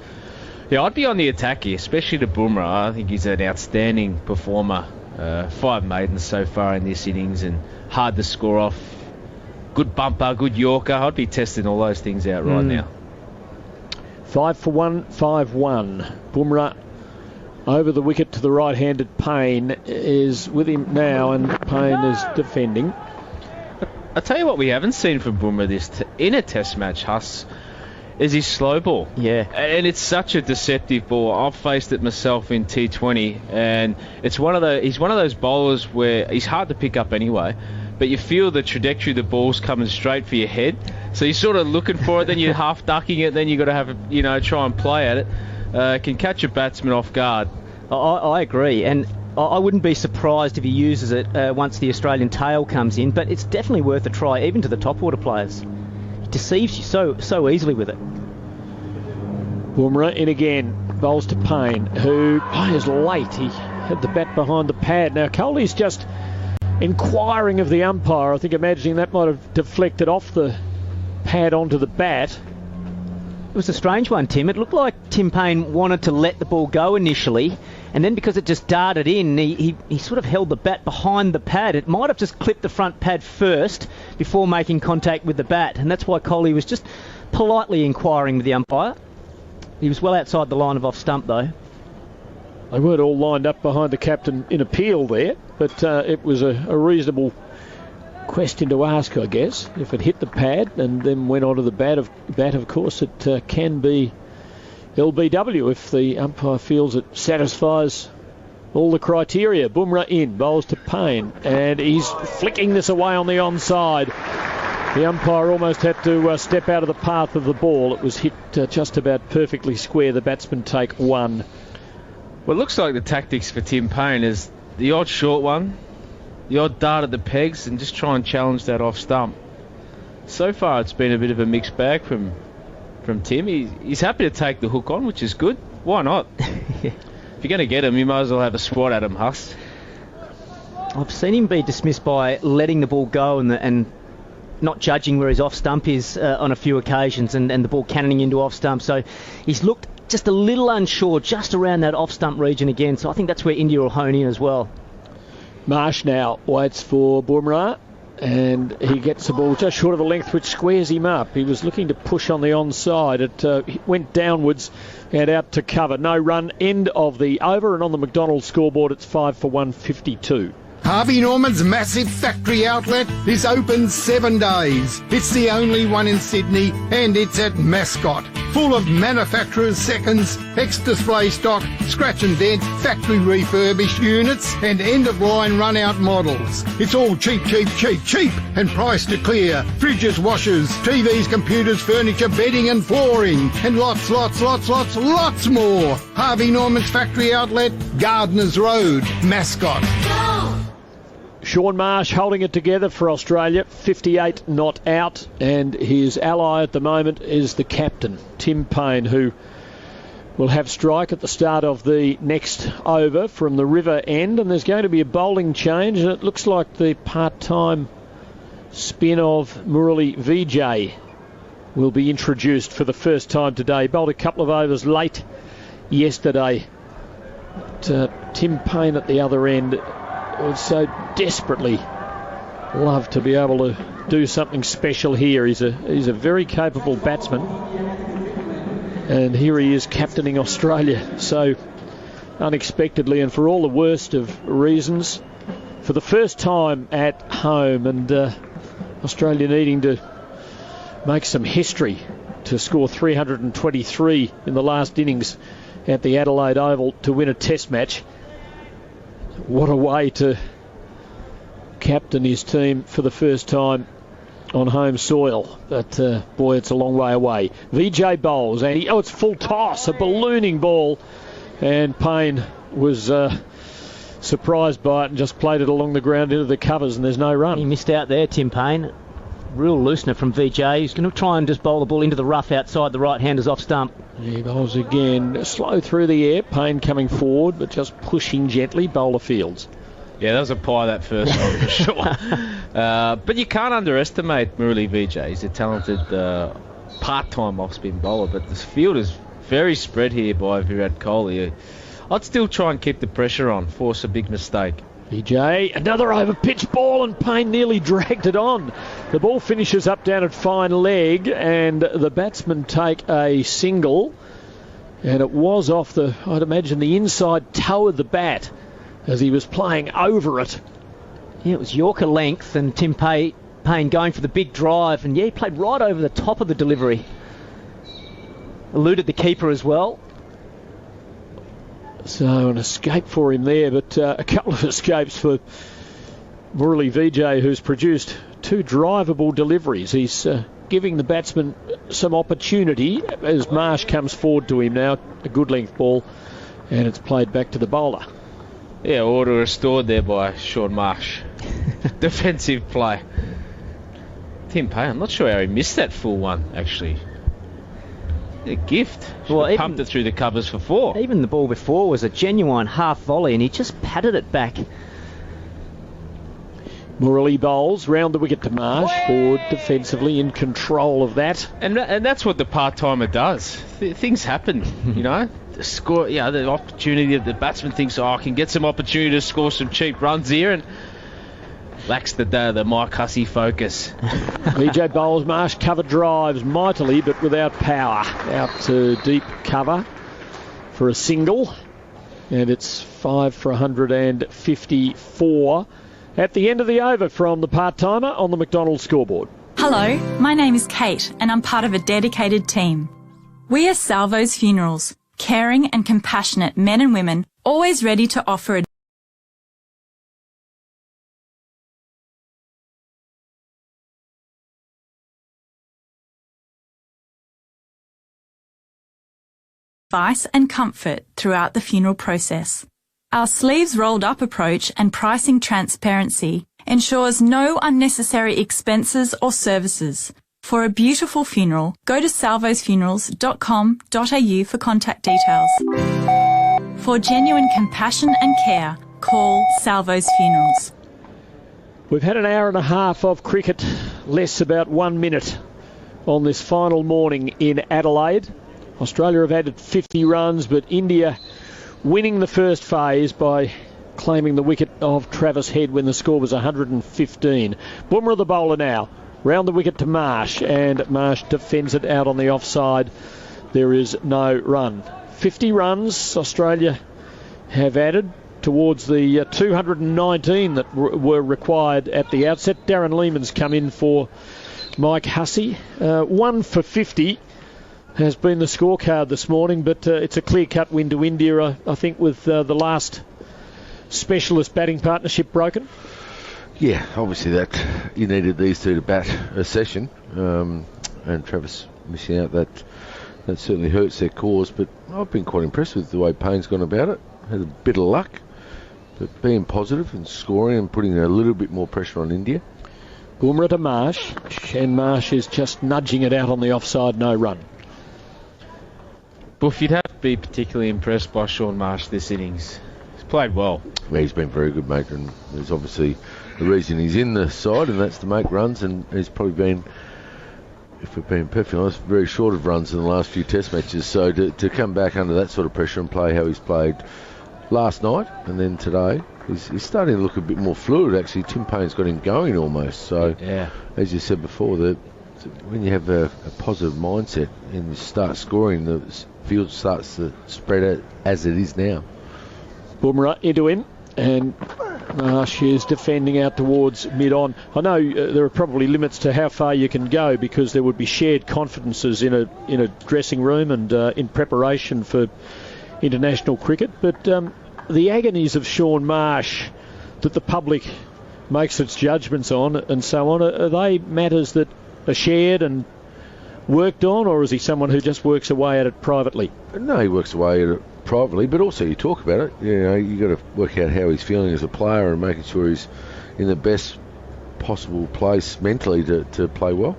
yeah, I'd be on the attack here, especially to Bumrah. I think he's an outstanding performer. 5 maidens so far in this innings and hard to score off. Good bumper, good Yorker. I'd be testing all those things out right now. 5 for 1, 5-1. Bumrah over the wicket to the right-handed. Payne is with him now, and Payne is defending. I'll tell you what we haven't seen from Bumrah in a test match, Huss, is his slow ball. Yeah. And it's such a deceptive ball. I've faced it myself in T20, and he's one of those bowlers where he's hard to pick up anyway, but you feel the trajectory of the ball's coming straight for your head. So you're sort of looking for it, then you're half ducking it, then you've got to have try and play at it. It can catch a batsman off guard. I agree, and I wouldn't be surprised if he uses it once the Australian tail comes in, but it's definitely worth a try, even to the top order players. He deceives you so easily with it. Bumrah in again, bowls to Payne, who is late. He had the bat behind the pad. Now Kohli's just inquiring of the umpire, I think, imagining that might have deflected off the pad onto the bat. It was a strange one, Tim. It looked like Tim Payne wanted to let the ball go initially, and then because it just darted in, he sort of held the bat behind the pad. It might have just clipped the front pad first before making contact with the bat, and that's why Kohli was just politely inquiring with the umpire. He was well outside the line of off stump, though. They weren't all lined up behind the captain in appeal there, but it was a reasonable question to ask, I guess. If it hit the pad and then went onto the bat, of course, it can be LBW if the umpire feels it satisfies all the criteria. Bumrah in, bowls to Payne, and he's flicking this away on the onside. The umpire almost had to step out of the path of the ball. It was hit just about perfectly square. The batsmen take one. Well, it looks like the tactics for Tim Payne is the odd short one, the odd dart at the pegs, and just try and challenge that off stump. So far, it's been a bit of a mixed bag from Tim. He's happy to take the hook on, which is good. Why not? If you're going to get him, you might as well have a swat at him, Huss. I've seen him be dismissed by letting the ball go and not judging where his off stump is on a few occasions, and the ball cannoning into off stump. So he's looked just a little unsure just around that off stump region again. So I think that's where India will hone in as well. Marsh now waits for Bumrah, and he gets the ball just short of the length, which squares him up. He was looking to push on the onside. It went downwards and out to cover. No run, end of the over, and on the McDonald's scoreboard it's 5 for 152. Harvey Norman's massive factory outlet is open 7 days. It's the only one in Sydney, and it's at Mascot. Full of manufacturers' seconds, ex-display stock, scratch and dent, factory refurbished units, and end-of-line run-out models. It's all cheap, cheap, cheap, cheap, and priced to clear. Fridges, washers, TVs, computers, furniture, bedding and flooring, and lots more. Harvey Norman's factory outlet, Gardners Road, Mascot. Sean Marsh holding it together for Australia, 58 not out, and his ally at the moment is the captain, Tim Payne, who will have strike at the start of the next over from the river end, and there's going to be a bowling change, and it looks like the part-time spin of Murali Vijay will be introduced for the first time today. Bowled a couple of overs late yesterday. But, Tim Payne at the other end would so desperately love to be able to do something special here. He's a very capable batsman, and here he is captaining Australia so unexpectedly and for all the worst of reasons, for the first time at home, and Australia needing to make some history to score 323 in the last innings at the Adelaide Oval to win a test match. What a way to captain his team for the first time on home soil. But, boy, it's a long way away. VJ bowls, and it's full toss, a ballooning ball. And Payne was surprised by it and just played it along the ground into the covers, and there's no run. He missed out there, Tim Payne. Real loosener from VJ. He's going to try and just bowl the ball into the rough outside the right-handers off stump. He bowls again. Slow through the air. Payne coming forward, but just pushing gently. Bowler fields. Yeah, that was a pie, that first one, for sure. But you can't underestimate Murali Vijay. He's a talented part-time off-spin bowler, but this field is very spread here by Virat Kohli. I'd still try and keep the pressure on, force a big mistake. VJ, another over-pitch ball, and Payne nearly dragged it on. The ball finishes up down at fine leg, and the batsmen take a single, and it was off I'd imagine, the inside toe of the bat as he was playing over it. Yeah, it was Yorker length, and Tim Payne going for the big drive, and yeah, he played right over the top of the delivery. Eluded the keeper as well. So an escape for him there, but a couple of escapes for Murali Vijay, who's produced 2 drivable deliveries. He's giving the batsman some opportunity as Marsh comes forward to him now. A good length ball, and it's played back to the bowler. Yeah, order restored there by Sean Marsh. Defensive play. Tim Payne, I'm not sure how he missed that full one, actually. A gift. Well, pumped it through the covers for 4. Even the ball before was a genuine half volley, and he just patted it back. Murali bowls round the wicket to Marsh, forward defensively, in control of that. And that's what the part-timer does. Things happen, you know. The score, the opportunity that the batsman thinks, I can get some opportunity to score some cheap runs here, and lacks the Mike Hussey focus. VJ bowls, Marsh cover drives mightily but without power. Out to deep cover for a single, and it's 5 for 154 at the end of the over from the part-timer on the McDonald's scoreboard. Hello, my name is Kate, and I'm part of a dedicated team. We are Salvo's Funerals, caring and compassionate men and women, always ready to offer advice and comfort throughout the funeral process. Our sleeves rolled up approach and pricing transparency ensures no unnecessary expenses or services. For a beautiful funeral, go to salvosfunerals.com.au for contact details. For genuine compassion and care, call Salvo's Funerals. We've had an hour and a half of cricket, less about 1 minute on this final morning in Adelaide. Australia have added 50 runs, but India winning the first phase by claiming the wicket of Travis Head when the score was 115. Bumrah the bowler now, round the wicket to Marsh, and Marsh defends it out on the offside. There is no run. 50 runs Australia have added towards the 219 that were required at the outset. Darren Lehman's come in for Mike Hussey. 1 for 50 has been the scorecard this morning, but it's a clear-cut win to India, I think, with the last specialist batting partnership broken. Yeah, obviously that you needed these two to bat a session, and Travis missing out, that certainly hurts their cause, but I've been quite impressed with the way Payne's gone about it. Had a bit of luck, but being positive and scoring and putting a little bit more pressure on India. Bumrah to Marsh, and Marsh is just nudging it out on the offside, no run. Buff, you'd have to be particularly impressed by Shaun Marsh this innings. He's played well. Yeah, he's been very good, mate, and there's obviously the reason he's in the side, and that's to make runs, and he's probably been, if we're being perfectly honest, very short of runs in the last few test matches, so to come back under that sort of pressure and play how he's played last night and then today, he's starting to look a bit more fluid, actually. Tim Payne's got him going almost, so yeah. As you said before, when you have a positive mindset and you start scoring, the field starts to spread out as it is now. Bumrah into him, and Marsh is defending out towards mid-on. I know there are probably limits to how far you can go, because there would be shared confidences in a dressing room and in preparation for international cricket, but the agonies of Shaun Marsh that the public makes its judgments on and so on, are they matters that are shared and worked on, or is he someone who just works away at it privately? No, he works away at it privately, but also you talk about it. You know, you got to work out how he's feeling as a player and making sure he's in the best possible place mentally to play well.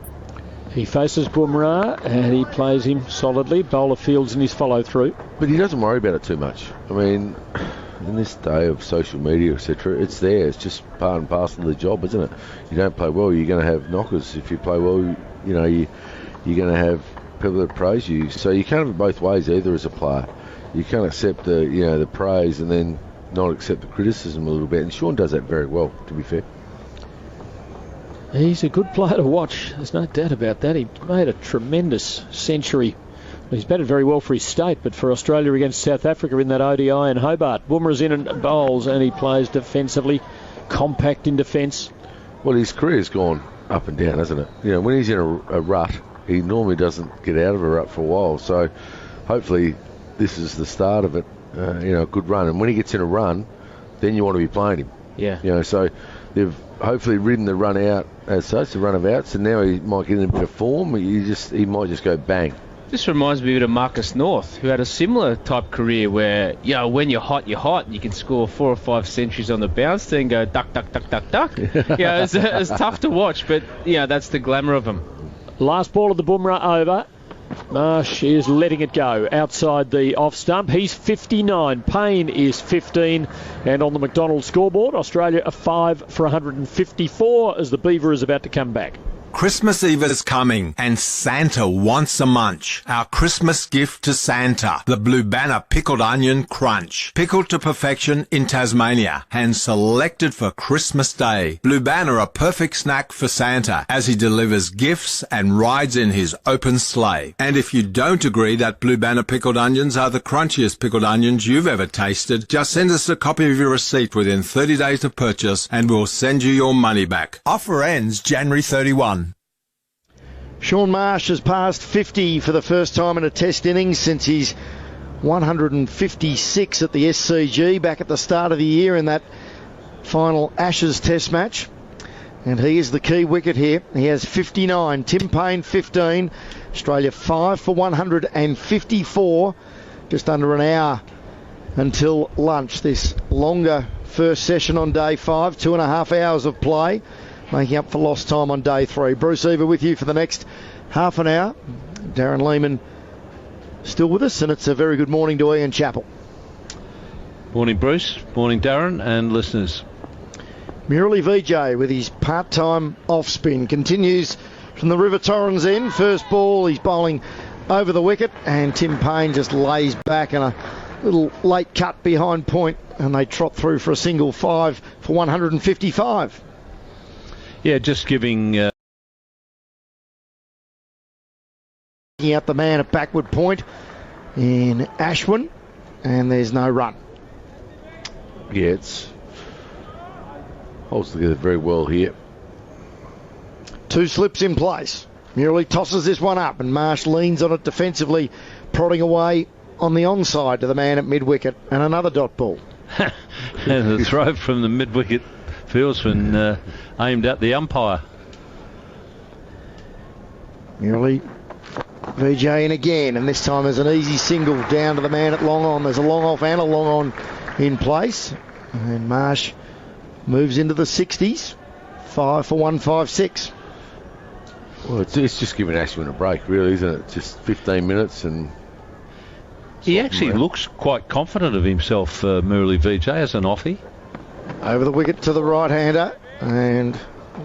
He faces Bumrah and he plays him solidly. Bowler fields in his follow-through. But he doesn't worry about it too much. I mean, in this day of social media, etc., it's there. It's just part and parcel of the job, isn't it? You don't play well, you're going to have knockers. If you play well, you know, you're going to have people that praise you. So you can't have it both ways either as a player. You can't accept the praise and then not accept the criticism a little bit. And Shaun does that very well, to be fair. He's a good player to watch. There's no doubt about that. He made a tremendous century. He's batted very well for his state, but for Australia against South Africa in that ODI in Hobart. Bumrah's in and bowls, and he plays defensively, compact in defence. Well, his career's gone up and down, hasn't it? You know, when he's in a rut, he normally doesn't get out of a rut for a while. So hopefully this is the start of it, a good run. And when he gets in a run, then you want to be playing him. Yeah. You know, so they've hopefully ridden the run out as such, the run of outs, and now he might get in a bit of form. He might just go bang. This reminds me a bit of Marcus North, who had a similar type career where, when you're hot, you can score 4 or 5 centuries on the bounce, then go duck, duck, duck, duck, duck. It's tough to watch, but that's the glamour of him. Last ball of the Bumrah over. Marsh is letting it go outside the off stump. He's 59. Payne is 15. And on the McDonald scoreboard, Australia are 5 for 154 as the Beaver is about to come back. Christmas Eve is coming and Santa wants a munch. Our Christmas gift to Santa, the Blue Banner Pickled Onion Crunch. Pickled to perfection in Tasmania and selected for Christmas Day. Blue Banner, a perfect snack for Santa as he delivers gifts and rides in his open sleigh. And if you don't agree that Blue Banner pickled onions are the crunchiest pickled onions you've ever tasted, just send us a copy of your receipt within 30 days of purchase and we'll send you your money back. Offer ends January 31. Shaun Marsh has passed 50 for the first time in a test innings since his 156 at the SCG back at the start of the year in that final Ashes test match. And he is the key wicket here. He has 59. Tim Payne 15. Australia 5 for 154. Just under an hour until lunch. This longer first session on day 5. 2.5 hours of play, making up for lost time on day 3. Bruce Eva with you for the next half an hour. Darren Lehman still with us, and it's a very good morning to Ian Chappell. Morning, Bruce. Morning, Darren, and listeners. Murali VJ with his part-time off-spin continues from the River Torrens end. First ball, he's bowling over the wicket, and Tim Payne just lays back in a little late cut behind point, and they trot through for a single 5 for 155. Yeah, just giving... out the man at backward point in Ashwin, and there's no run. Yeah, it's holds together very well here. 2 slips in place. Murali tosses this one up, and Marsh leans on it defensively, prodding away on the onside to the man at mid-wicket, and another dot ball. And the throw from the mid-wicket fieldsman aimed at the umpire. Murali VJ in again, and this time there's an easy single down to the man at long on. There's a long off and a long on in place, and Marsh moves into the 60s. 5 for 156. Well, it's just giving Ashwin a break, really, isn't it? Just 15 minutes and... He actually looks quite confident of himself, Murali VJ, as an offie. Over the wicket to the right-hander, and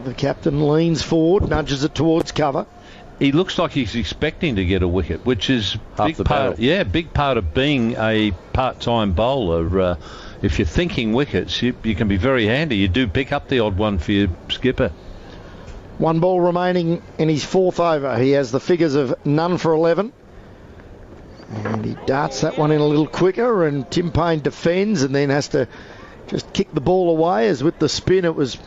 the captain leans forward, nudges it towards cover. He looks like he's expecting to get a wicket, which is big part of being a part-time bowler. If you're thinking wickets, you can be very handy. You do pick up the odd one for your skipper. 1 ball remaining in his 4th over. He has the figures of none for 11. And he darts that one in a little quicker, and Tim Payne defends and then has to just kick the ball away, as with the spin it was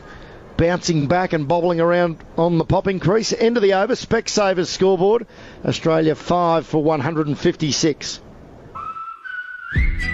bouncing back and bobbling around on the popping crease. End of the over. Specsavers scoreboard. Australia 5 for 156.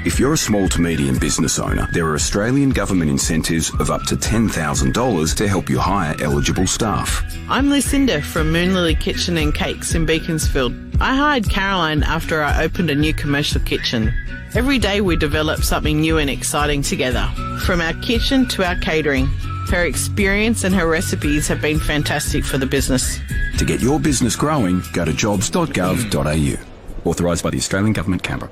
If you're a small to medium business owner, there are Australian government incentives of up to $10,000 to help you hire eligible staff. I'm Lucinda from Moonlily Kitchen and Cakes in Beaconsfield. I hired Caroline after I opened a new commercial kitchen. Every day we develop something new and exciting together, from our kitchen to our catering. Her experience and her recipes have been fantastic for the business. To get your business growing, go to jobs.gov.au. Authorised by the Australian Government, Canberra.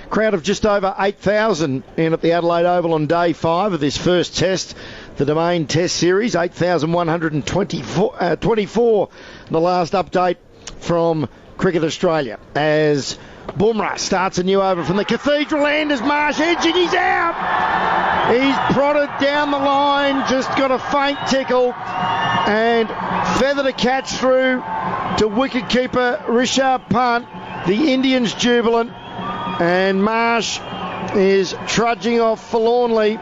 Crowd of just over 8,000 in at the Adelaide Oval on day 5 of this first test, the Domain Test Series. 8,124 the last update from Cricket Australia, as Bumrah starts a new over from the Cathedral end as Marsh edging, he's out! He's prodded down the line, just got a faint tickle, and feathered a catch through to wicketkeeper Rishabh Pant. The Indians jubilant, and Marsh is trudging off forlornly.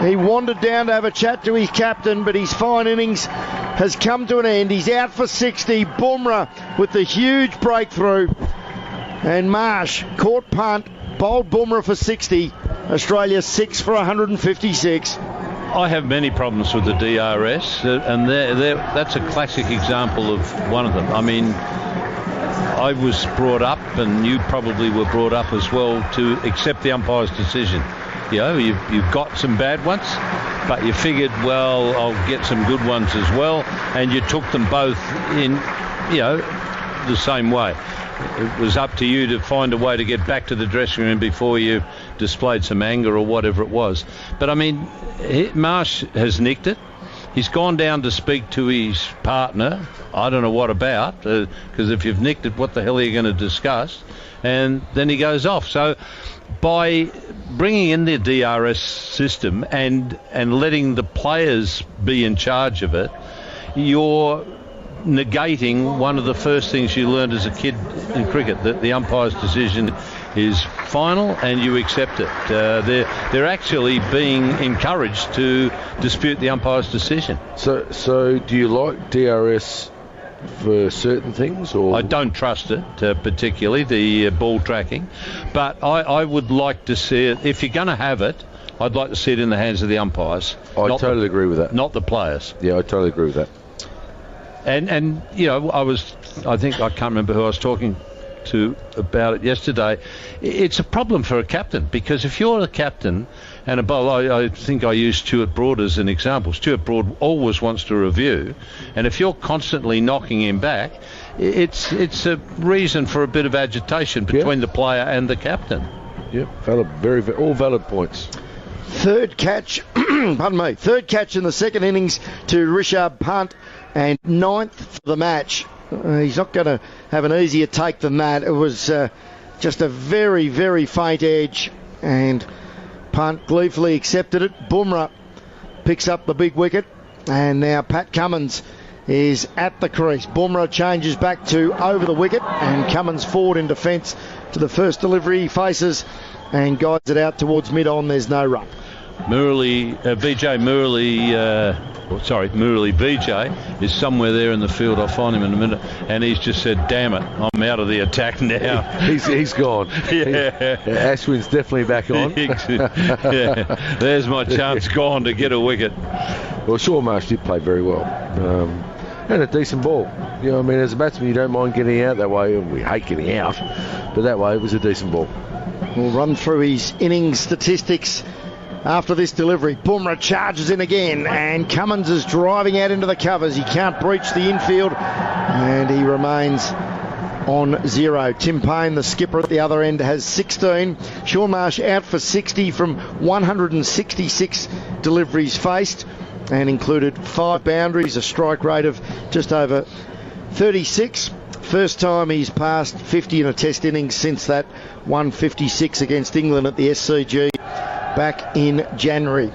He wandered down to have a chat to his captain, but his fine innings has come to an end. He's out for 60. Bumrah with the huge breakthrough, and Marsh caught Punt, bowled Bumrah for 60. Australia 6 for 156. I have many problems with the DRS, and that's a classic example of one of them. I mean, I was brought up, and you probably were brought up as well, to accept the umpire's decision. You know, you've got some bad ones, but you figured, well, I'll get some good ones as well, and you took them both in, the same way. It was up to you to find a way to get back to the dressing room before you displayed some anger or whatever it was. But I mean, Marsh has nicked it. He's gone down to speak to his partner. I don't know what about, because if you've nicked it, what the hell are you going to discuss? And then he goes off. So by bringing in the DRS system and letting the players be in charge of it, you're negating one of the first things you learned as a kid in cricket, that the umpire's decision is final and you accept it. They're actually being encouraged to dispute the umpire's decision. So do you like DRS for certain things, or? I don't trust it particularly, the ball tracking, but I would like to see it. If you're going to have it, I'd like to see it in the hands of the umpires. I totally agree with that. Not the players. Yeah, I totally agree with that. And I think I can't remember who I was talking to about it yesterday. It's a problem for a captain, because if you're a captain and a bowler, I think I used Stuart Broad as an example. Stuart Broad always wants to review, and if you're constantly knocking him back, it's a reason for a bit of agitation between the player and the captain. Yep, valid, all valid points. Third catch pardon me, third catch in the second innings to Rishabh Pant, and 9th for the match. He's not going to have an easier take than that. It was just a very, very faint edge, and Pant gleefully accepted it. Bumrah picks up the big wicket, and now Pat Cummins is at the crease. Bumrah changes back to over the wicket, and Cummins forward in defence to the first delivery he faces and guides it out towards mid-on. There's no run. Murali VJ is somewhere there in the field. I'll find him in a minute, and he's just said, damn it, I'm out of the attack now. he's gone. Yeah. Ashwin's definitely back on. Yeah. There's my chance gone to get a wicket. Well, Shaw Marsh did play very well. And a decent ball. You know, I mean, as a batsman, you don't mind getting out that way. We hate getting out, but that way it was a decent ball. We'll run through his innings statistics after this delivery. Bumrah charges in again, and Cummins is driving out into the covers. He can't breach the infield, and he remains on 0. Tim Payne, the skipper at the other end, has 16. Shaun Marsh out for 60 from 166 deliveries faced, and included 5 boundaries, a strike rate of just over 36. First time he's passed 50 in a test innings since that 156 against England at the SCG back in January.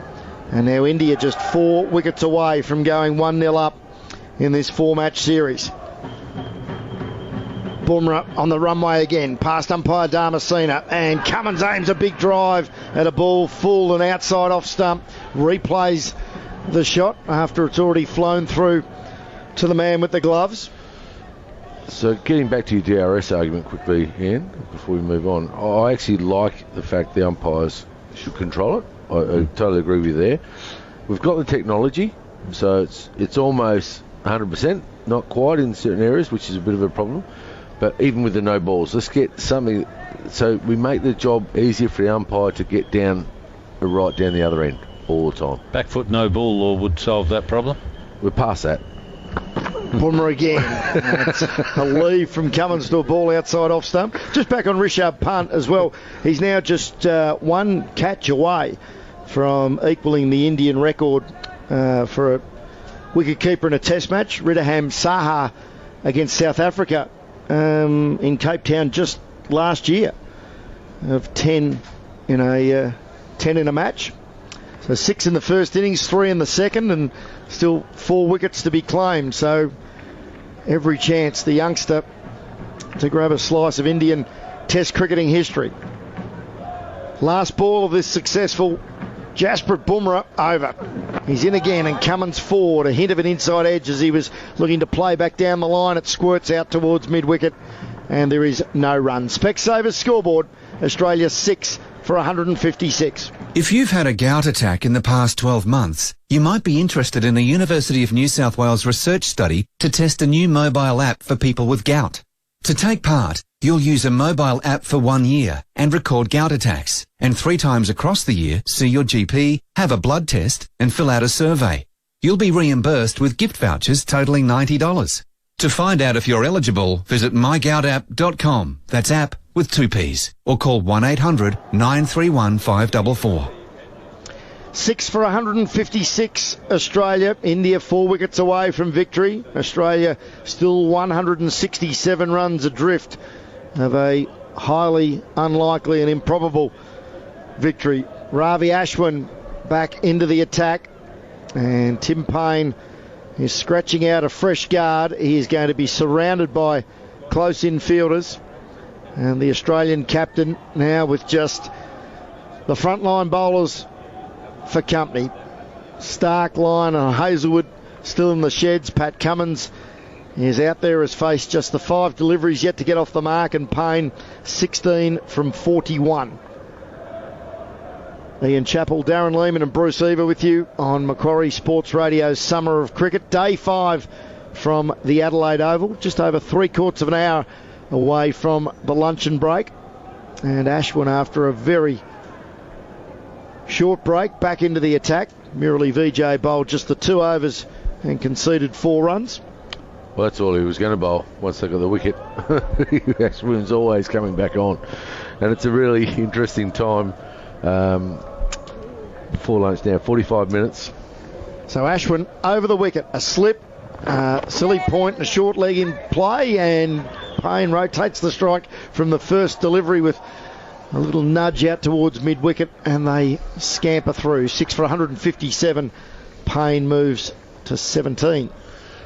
And now India just 4 wickets away from going 1-0 up in this 4-match series. Bumrah on the runway again, past umpire Dharmasena, and Cummins aims a big drive at a ball full and outside off stump, replays the shot after it's already flown through to the man with the gloves. So getting back to your DRS argument quickly, Ian, before we move on, I actually like the fact the umpires should control it. I totally agree with you there. We've got the technology, so it's almost 100%, not quite in certain areas, which is a bit of a problem. But even with the no balls, let's get something so we make the job easier for the umpire to get down, right down the other end all the time. Back foot no ball law would solve that problem. We're past that. Bumrah again. It's a leave from Cummins to a ball outside off stump. Just back on Rishabh Pant as well. He's now just 1 catch away from equaling the Indian record for a wicket-keeper in a test match. Ridham Saha against South Africa in Cape Town just last year of 10 in a match. So 6 in the first innings, 3 in the second, and still 4 wickets to be claimed. So every chance the youngster to grab a slice of Indian Test cricketing history. Last ball of this successful Jasprit Bumrah over. He's in again, and Cummins forward. A hint of an inside edge as he was looking to play back down the line. It squirts out towards mid-wicket, and there is no run. Specsavers scoreboard, Australia 6 for 156. If you've had a gout attack in the past 12 months, you might be interested in a University of New South Wales research study to test a new mobile app for people with gout. To take part, you'll use a mobile app for 1 year and record gout attacks, and 3 times across the year see your GP, have a blood test and fill out a survey. You'll be reimbursed with gift vouchers totaling $90. To find out if you're eligible, visit mygoutapp.com. That's app with 2 P's, or call 1-800-931-544. 6 for 156 Australia. India 4 wickets away from victory. Australia still 167 runs adrift of a highly unlikely and improbable victory. Ravi Ashwin back into the attack, and Tim Payne is scratching out a fresh guard. He is going to be surrounded by close infielders, and the Australian captain now with just the frontline bowlers for company. Stark, Lyon and Hazelwood still in the sheds. Pat Cummins is out there, has faced just the 5 deliveries yet to get off the mark, and Payne 16 from 41. Ian Chappell, Darren Lehman and Bruce Eva with you on Macquarie Sports Radio's Summer of Cricket. Day 5 from the Adelaide Oval, just over 3/4 of an hour away from the luncheon break. And Ashwin, after a very short break, back into the attack. Murali VJ bowled just the 2 overs and conceded 4 runs. Well, that's all he was going to bowl once they got the wicket. Ashwin's always coming back on. And it's a really interesting time. before lunch now, 45 minutes. So Ashwin over the wicket, a slip, silly point and a short leg in play, and Payne rotates the strike from the first delivery with a little nudge out towards mid-wicket, and they scamper through. 6 for 157. Payne moves to 17.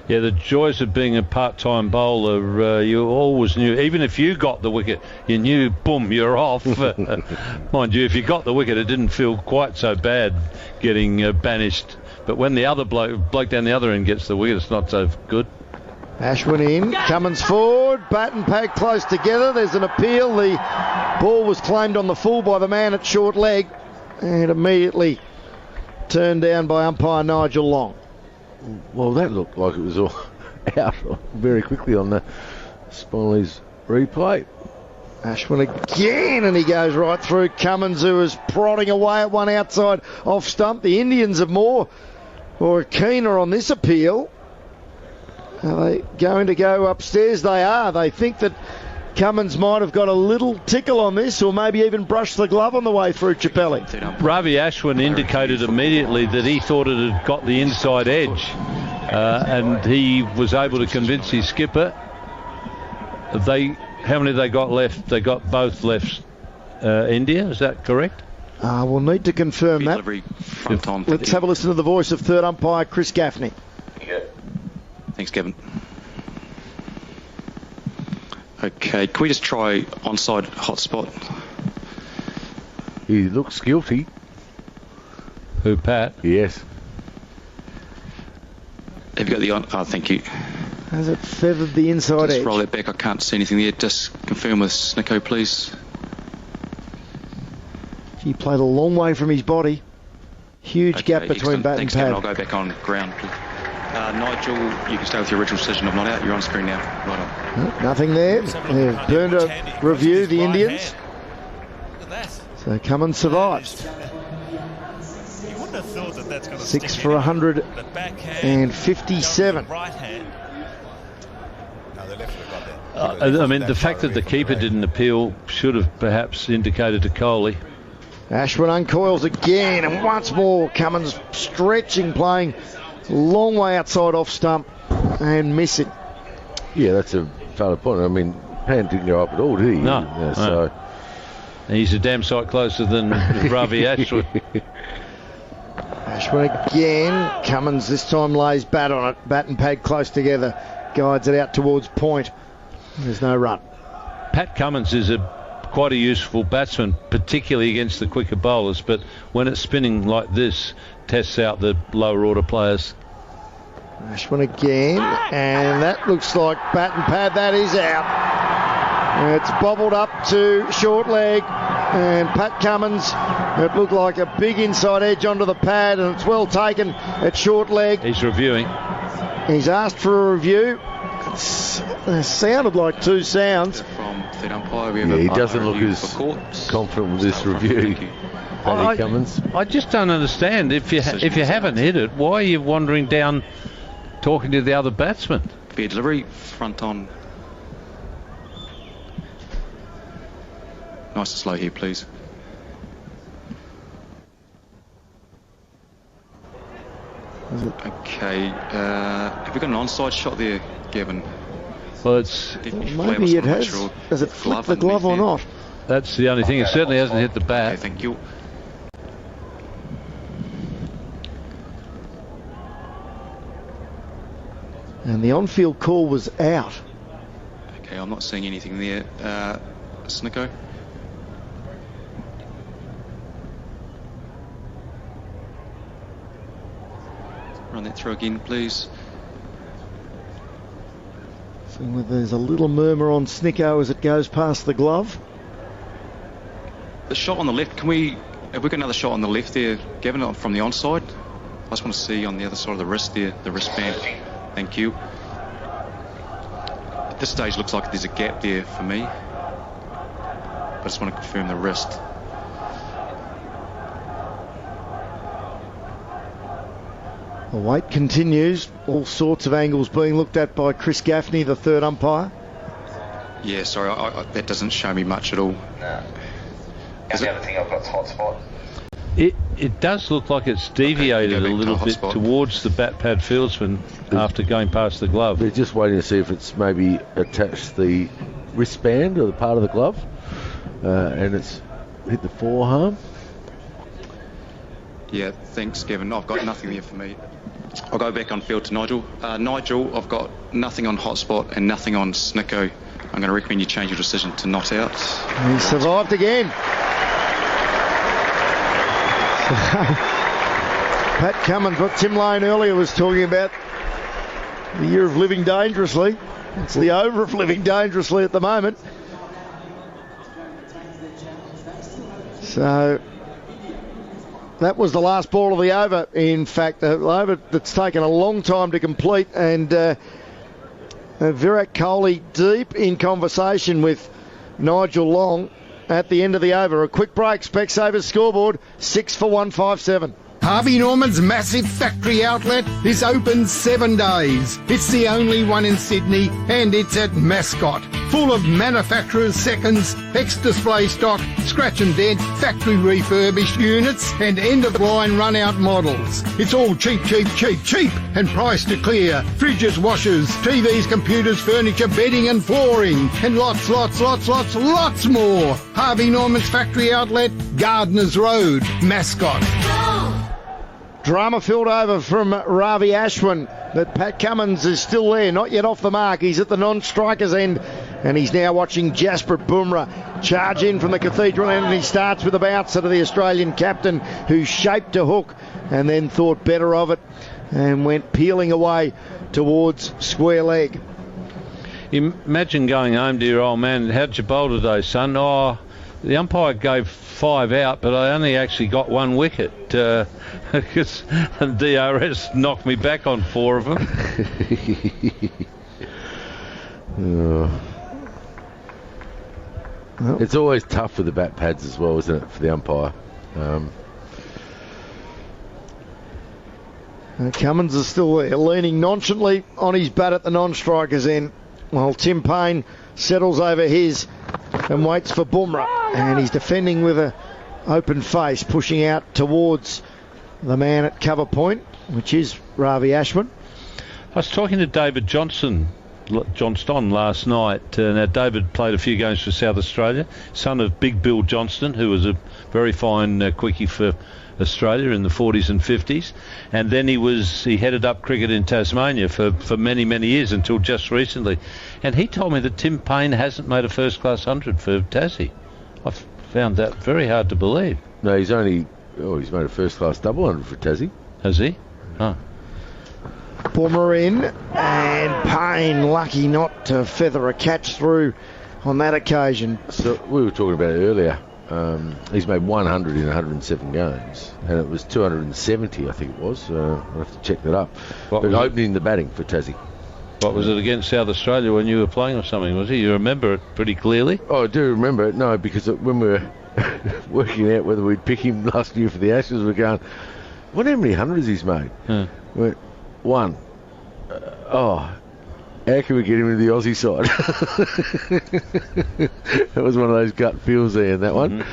Yeah, the joys of being a part-time bowler, you always knew, even if you got the wicket, you knew, boom, you're off. Mind you, if you got the wicket, it didn't feel quite so bad getting banished. But when the other bloke down the other end gets the wicket, it's not so good. Ashwin in, Cummins forward, bat and pad close together. There's an appeal. The ball was claimed on the full by the man at short leg and immediately turned down by umpire Nigel Long. Well, that looked like it was all out very quickly on the Smiley's replay. Ashwin again, and he goes right through Cummins, who is prodding away at one outside off stump. The Indians are more or keener on this appeal. Are they going to go upstairs? They are. They think that Cummins might have got a little tickle on this, or maybe even brushed the glove on the way through Chappelli. Ravi Ashwin indicated immediately that he thought it had got the inside edge, and he was able to convince his skipper. How many they got left? They got both left. India, is that correct? We'll need to confirm that. Let's have a listen to the voice of third umpire Chris Gaffney. Yeah. Thanks, Kevin. Okay, can we just try onside hotspot? He looks guilty. Who, Pat? Yes. Have you got the on? Oh, thank you. Has it feathered the inside edge? Just roll it back. I can't see anything there. Just confirm with Snicko, please. He played a long way from his body. Huge gap between excellent. bat Thanks, and pad. Kevin. I'll go back on ground, please. Nigel, you can stay with your original decision. I'm not out. You're on screen now. Right on. Nothing there. They've burned a review, the Indians. So Cummins survives. 6 for 157. I mean, the fact that the keeper didn't appeal should have perhaps indicated to Kohli. Ashwin uncoils again, and once more Cummins stretching, playing long way outside off stump and missing. Yeah, that's a valid point. I mean, Pan didn't go up at all, did he? No. Yeah, so he's a damn sight closer than Ravi Ashwin. Ashwin again. Cummins this time lays bat on it. Bat and pad close together. Guides it out towards point. There's no run. Pat Cummins is quite a useful batsman, particularly against the quicker bowlers, but when it's spinning like this, tests out the lower order players. Ashwin again, and that looks like bat and pad. That is out. It's bobbled up to short leg, and Pat Cummins, it looked like a big inside edge onto the pad, and it's well taken at short leg. He's reviewing. He's asked for a review. It sounded like two sounds. He doesn't look as confident with this review. Paddy Cummins. I just don't understand. If you haven't hit it, why are you wandering down talking to the other batsman? Fair delivery, front on. Nice and slow here, please. Okay, have we got an onside shot there, Gavin? Well, it's maybe it has. Does it flip the glove or not? That's the only thing. It certainly hasn't hit the bat. Okay, thank you. And the on-field call was out. Okay, I'm not seeing anything there. Snicko? Run that through again, please. Seeing whether there's a little murmur on Snicko as it goes past the glove. The shot on the left, have we got another shot on the left there, Gavin, from the onside? I just want to see on the other side of the wrist there, the wristband. Thank you. At this stage, looks like there's a gap there for me. I just want to confirm the wrist. The wait continues. All sorts of angles being looked at by Chris Gaffney, the third umpire. Yeah, sorry, that doesn't show me much at all. No. The other thing I've got is hotspot. It does look like it's deviated a little bit towards the bat pad fieldsman after going past the glove. They're just waiting to see if it's maybe attached the wristband or the part of the glove, and it's hit the forearm. Yeah, thanks, Kevin. I've got nothing there for me. I'll go back on field to Nigel. Nigel, I've got nothing on hotspot and nothing on Snicko. I'm going to recommend you change your decision to not out. He survived again. Pat Cummins, what Tim Lane earlier was talking about, the year of living dangerously. It's the over of living dangerously at the moment. So that was the last ball of the over. In fact, the over that's taken a long time to complete, and Virat Kohli deep in conversation with Nigel Long at the end of the over. A quick break. Specsavers scoreboard 6 for 157. Harvey Norman's massive factory outlet is open 7 days. It's the only one in Sydney, and it's at Mascot. Full of manufacturers' seconds, ex-display stock, scratch and dent, factory refurbished units, and end-of-line run-out models. It's all cheap, cheap, cheap, cheap, and priced to clear. Fridges, washers, TVs, computers, furniture, bedding and flooring, and lots more. Harvey Norman's factory outlet, Gardners Road, Mascot. Drama-filled over from Ravi Ashwin, but Pat Cummins is still there, not yet off the mark. He's at the non-striker's end, and he's now watching Jasprit Bumrah charge in from the Cathedral end, and he starts with a bouncer to the Australian captain, who shaped a hook and then thought better of it and went peeling away towards square leg. Imagine going home to your old man, how'd you bowl today, son? Oh, the umpire gave 5 out, but I only actually got 1 wicket because DRS knocked me back on 4 of them. It's always tough with the bat pads as well, isn't it, for the umpire? Cummins is still there, leaning nonchalantly on his bat at the non-striker's end, while Tim Payne settles over his and waits for Bumrah, and he's defending with an open face, pushing out towards the man at cover point, which is Ravi Ashwin. I was talking to David Johnston last night. Now, David played a few games for South Australia, son of Big Bill Johnston, who was a very fine quickie for Australia in the 40s and 50s, and then he headed up cricket in Tasmania for many years until just recently, and he told me that Tim Payne hasn't made a first class 100 for Tassie. I found that very hard to believe. No, he's made a first class double 100 for Tassie. Has he? Oh. Bumrah in, and Payne lucky not to feather a catch through on that occasion. So we were talking about it earlier. He's made 100 in 107 games, and it was 270, I think it was. I'll have to check that up. But opening the batting for Tassie. What was it, against South Australia when you were playing or something, was he? You remember it pretty clearly? Oh, I do remember it. No, because when we were working out whether we'd pick him last year for the Ashes, we're going, wonder how many hundreds he's made. We went, 1. How can we get him into the Aussie side? That was one of those gut feels there in that one.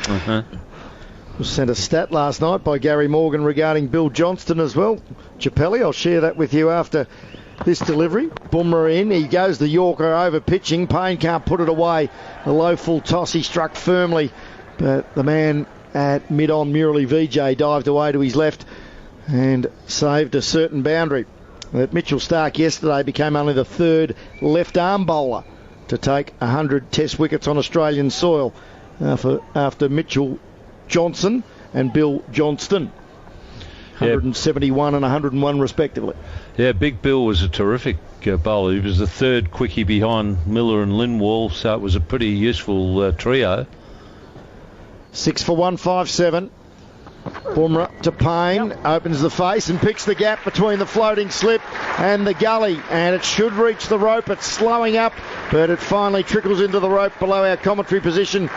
Was sent a stat last night by Gary Morgan regarding Bill Johnston as well. Chappelli, I'll share that with you after this delivery. Bumrah in, he goes the Yorker over pitching. Payne can't put it away. The low full toss he struck firmly, but the man at mid-on, Murali Vijay, dived away to his left and saved a certain boundary. That Mitchell Starc yesterday became only the 3rd left-arm bowler to take 100 Test wickets on Australian soil after Mitchell Johnson and Bill Johnston. 171 and 101 respectively. Yeah, Big Bill was a terrific bowler. He was the 3rd quickie behind Miller and Lindwall, so it was a pretty useful trio. 6 for 157. Bumrah to Payne, opens the face and picks the gap between the floating slip and the gully, and it should reach the rope. It's slowing up, but it finally trickles into the rope below our commentary position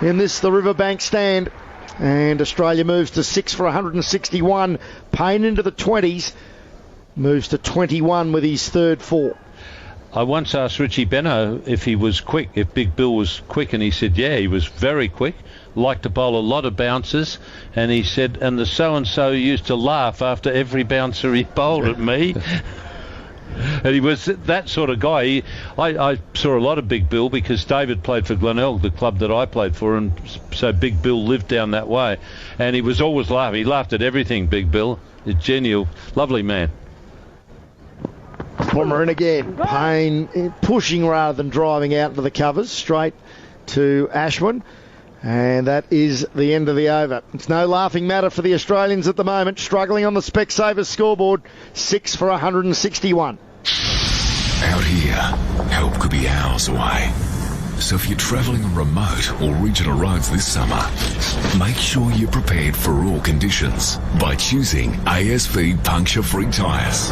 in this, the Riverbank stand, and Australia moves to 6 for 161. Payne into the 20s, moves to 21 with his 3rd 4. I once asked Richie Benno if he was quick, if Big Bill was quick, and he said, yeah, he was very quick. liked to bowl a lot of bouncers, and he said, and the so-and-so used to laugh after every bouncer he bowled at me. And he was that sort of guy. I saw a lot of Big Bill because David played for Glenelg, the club that I played for, and so Big Bill lived down that way. And he was always laughing. He laughed at everything, Big Bill. A genial, lovely man. Bomber in again. Payne pushing rather than driving out into the covers, straight to Ashwin. And that is the end of the over. It's no laughing matter for the Australians at the moment, struggling on the Specsavers scoreboard, 6 for 161. Out here, help could be hours away. So if you're travelling on remote or regional roads this summer, make sure you're prepared for all conditions by choosing ASV puncture-free tyres.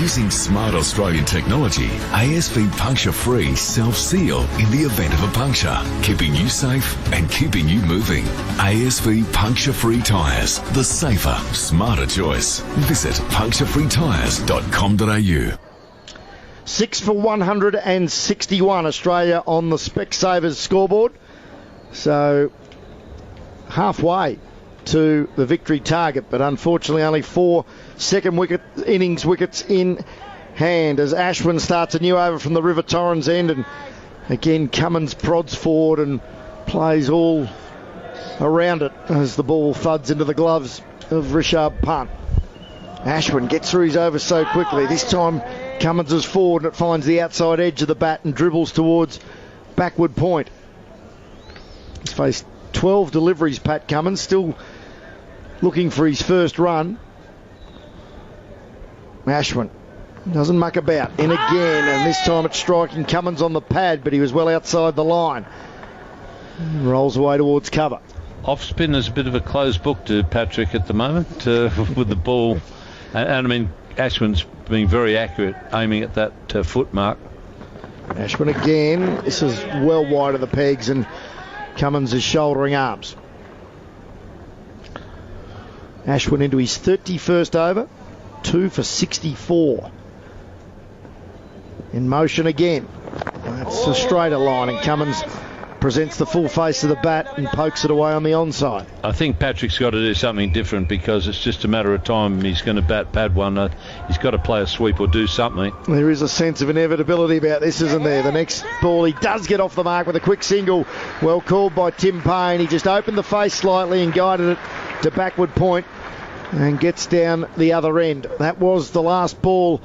Using smart Australian technology, ASV puncture-free self-seal in the event of a puncture, keeping you safe and keeping you moving. ASV puncture-free tyres, the safer, smarter choice. Visit puncturefreetyres.com.au. 6 for 161, Australia on the Specsavers scoreboard. So halfway to the victory target, but unfortunately only 4 second innings wickets in hand as Ashwin starts a new over from the River Torrens end, and again Cummins prods forward and plays all around it as the ball thuds into the gloves of Rishabh Pant. Ashwin gets through his over so quickly. This time Cummins is forward and it finds the outside edge of the bat and dribbles towards backward point. He's faced 12 deliveries, Pat Cummins, still looking for his first run. Ashwin doesn't muck about. In again, and this time it's striking Cummins on the pad, but he was well outside the line. Rolls away towards cover. Off spin is a bit of a closed book to Patrick at the moment with the ball. And I mean, Ashwin's being very accurate, aiming at that foot mark. Ashwin again. This is well wide of the pegs, and Cummins is shouldering arms. Ashwin into his 31st over, 2 for 64. In motion again. That's a straighter line, and Cummins presents the full face of the bat and pokes it away on the onside. I think Patrick's got to do something different because it's just a matter of time he's going to bat pad one. He's got to play a sweep or do something. There is a sense of inevitability about this, isn't there? The next ball, he does get off the mark with a quick single. Well called by Tim Payne. He just opened the face slightly and guided it to backward point and gets down the other end. That was the last ball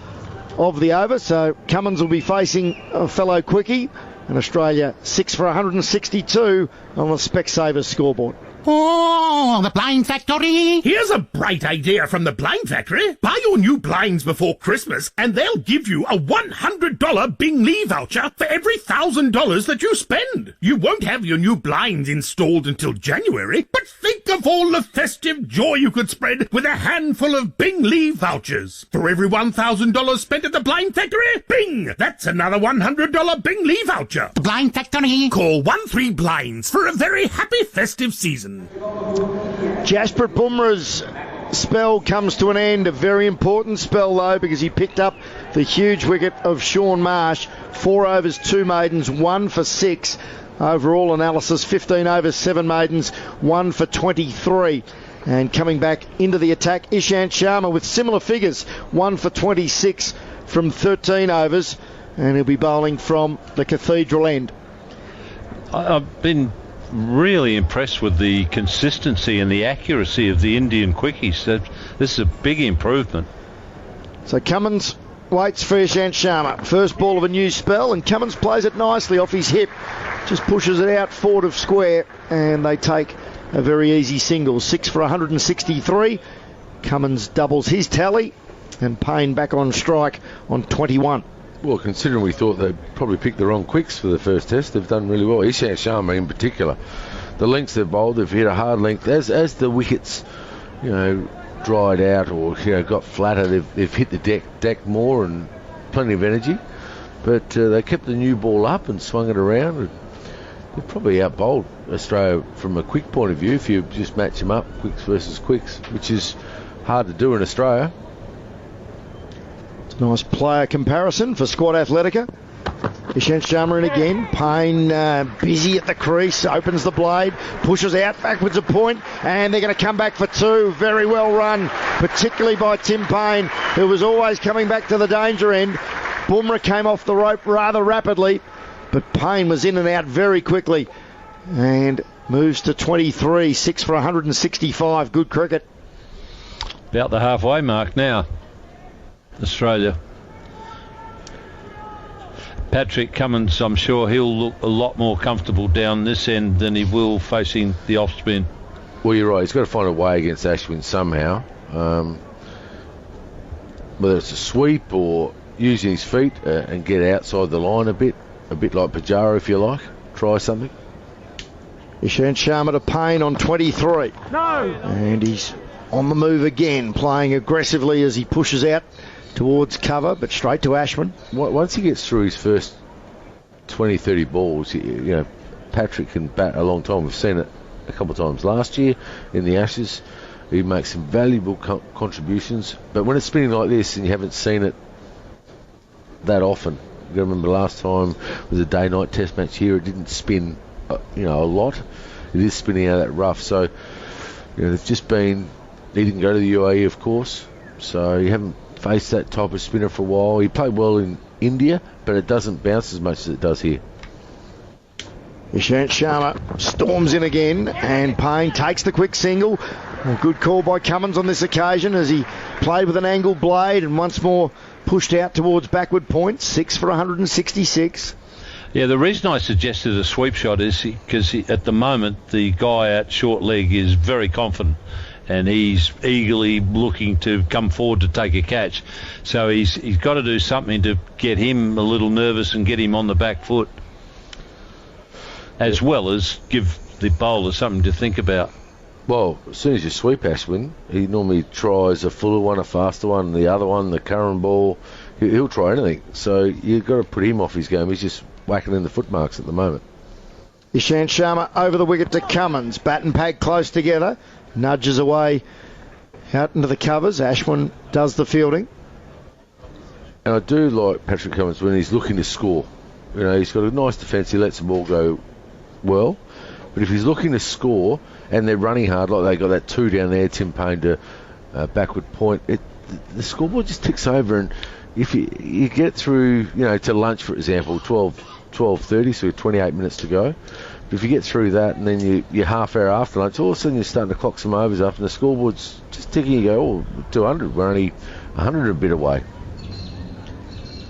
of the over, so Cummins will be facing a fellow quickie. And Australia 6 for 162 on the Specsavers scoreboard. Oh, the Blind Factory! Here's a bright idea from the Blind Factory. Buy your new blinds before Christmas and they'll give you a $100 Bing Lee voucher for every $1,000 that you spend. You won't have your new blinds installed until January, but think of all the festive joy you could spread with a handful of Bing Lee vouchers. For every $1,000 spent at the Blind Factory, Bing! That's another $100 Bing Lee voucher. The Blind Factory. Call 13 Blinds for a very happy festive season. Jasprit Bumrah's spell comes to an end. A very important spell, though, because he picked up the huge wicket of Sean Marsh. 4 overs, 2 maidens, 1 for 6. Overall analysis, 15 overs, 7 maidens, 1 for 23. And coming back into the attack, Ishant Sharma with similar figures, 1 for 26 from 13 overs. And he'll be bowling from the Cathedral end. I've been really impressed with the consistency and the accuracy of the Indian quickies. This is a big improvement. So Cummins waits for Ishant Sharma. First ball of a new spell, and Cummins plays it nicely off his hip. Just pushes it out forward of square, and they take a very easy single. 6 for 163. Cummins doubles his tally, and Payne back on strike on 21. Well, considering we thought they'd probably picked the wrong quicks for the first test, they've done really well. Ishant Sharma in particular, the lengths they've bowled, they've hit a hard length. As the wickets, dried out or got flatter, they've hit the deck more and plenty of energy. But they kept the new ball up and swung it around. They've probably outbowled Australia from a quick point of view if you just match them up, quicks versus quicks, which is hard to do in Australia. Nice player comparison for Squad Athletica. Ishant Sharma in again. Payne busy at the crease, opens the blade, pushes out backwards a point, and they're going to come back for two. Very well run, particularly by Tim Payne, who was always coming back to the danger end. Bumrah came off the rope rather rapidly, but Payne was in and out very quickly and moves to 23, 6 for 165. Good cricket. About the halfway mark now, Australia. Patrick Cummins, I'm sure he'll look a lot more comfortable down this end than he will facing the off spin. Well, you're right. He's got to find a way against Ashwin somehow. Whether it's a sweep or using his feet and get outside the line a bit like Pujara, if you like. Try something. Ishant Sharma to Payne on 23. No! And he's on the move again, playing aggressively as he pushes out towards cover, but straight to Ashwin. Once he gets through his first 20, 30 balls, Patrick can bat a long time. We've seen it a couple of times last year in the Ashes. He makes some valuable contributions, but when it's spinning like this and you haven't seen it that often, you got to remember last time was a day-night test match here. It didn't spin, a lot. It is spinning out of that rough. So, they've just been. He didn't go to the UAE, of course, so you haven't faced that type of spinner for a while. He played well in India, but it doesn't bounce as much as it does here. Ishant Sharma storms in again, and Payne takes the quick single. A good call by Cummins on this occasion as he played with an angled blade and once more pushed out towards backward point. 6 for 166. Yeah, the reason I suggested a sweep shot is because at the moment the guy at short leg is very confident and he's eagerly looking to come forward to take a catch. So he's got to do something to get him a little nervous and get him on the back foot, as well as give the bowler something to think about. Well, as soon as you sweep Ashwin, he normally tries a fuller one, a faster one, the other one, the current ball. He'll try anything. So you've got to put him off his game. He's just whacking in the foot marks at the moment. Ishant Sharma over the wicket to Cummins. Bat and pad close together. Nudges away out into the covers. Ashwin does the fielding. And I do like Patrick Cummins when he's looking to score. He's got a nice defence. He lets the ball go well. But if he's looking to score and they're running hard, like they got that 2 down there, Tim Payne to backward point, the scoreboard just ticks over. And if you get through, to lunch, for example, 12:30, so 28 minutes to go. But if you get through that and then you're half hour after lunch, all of a sudden you're starting to clock some overs up and the scoreboard's just ticking. You go, 200, we're only 100 a bit away.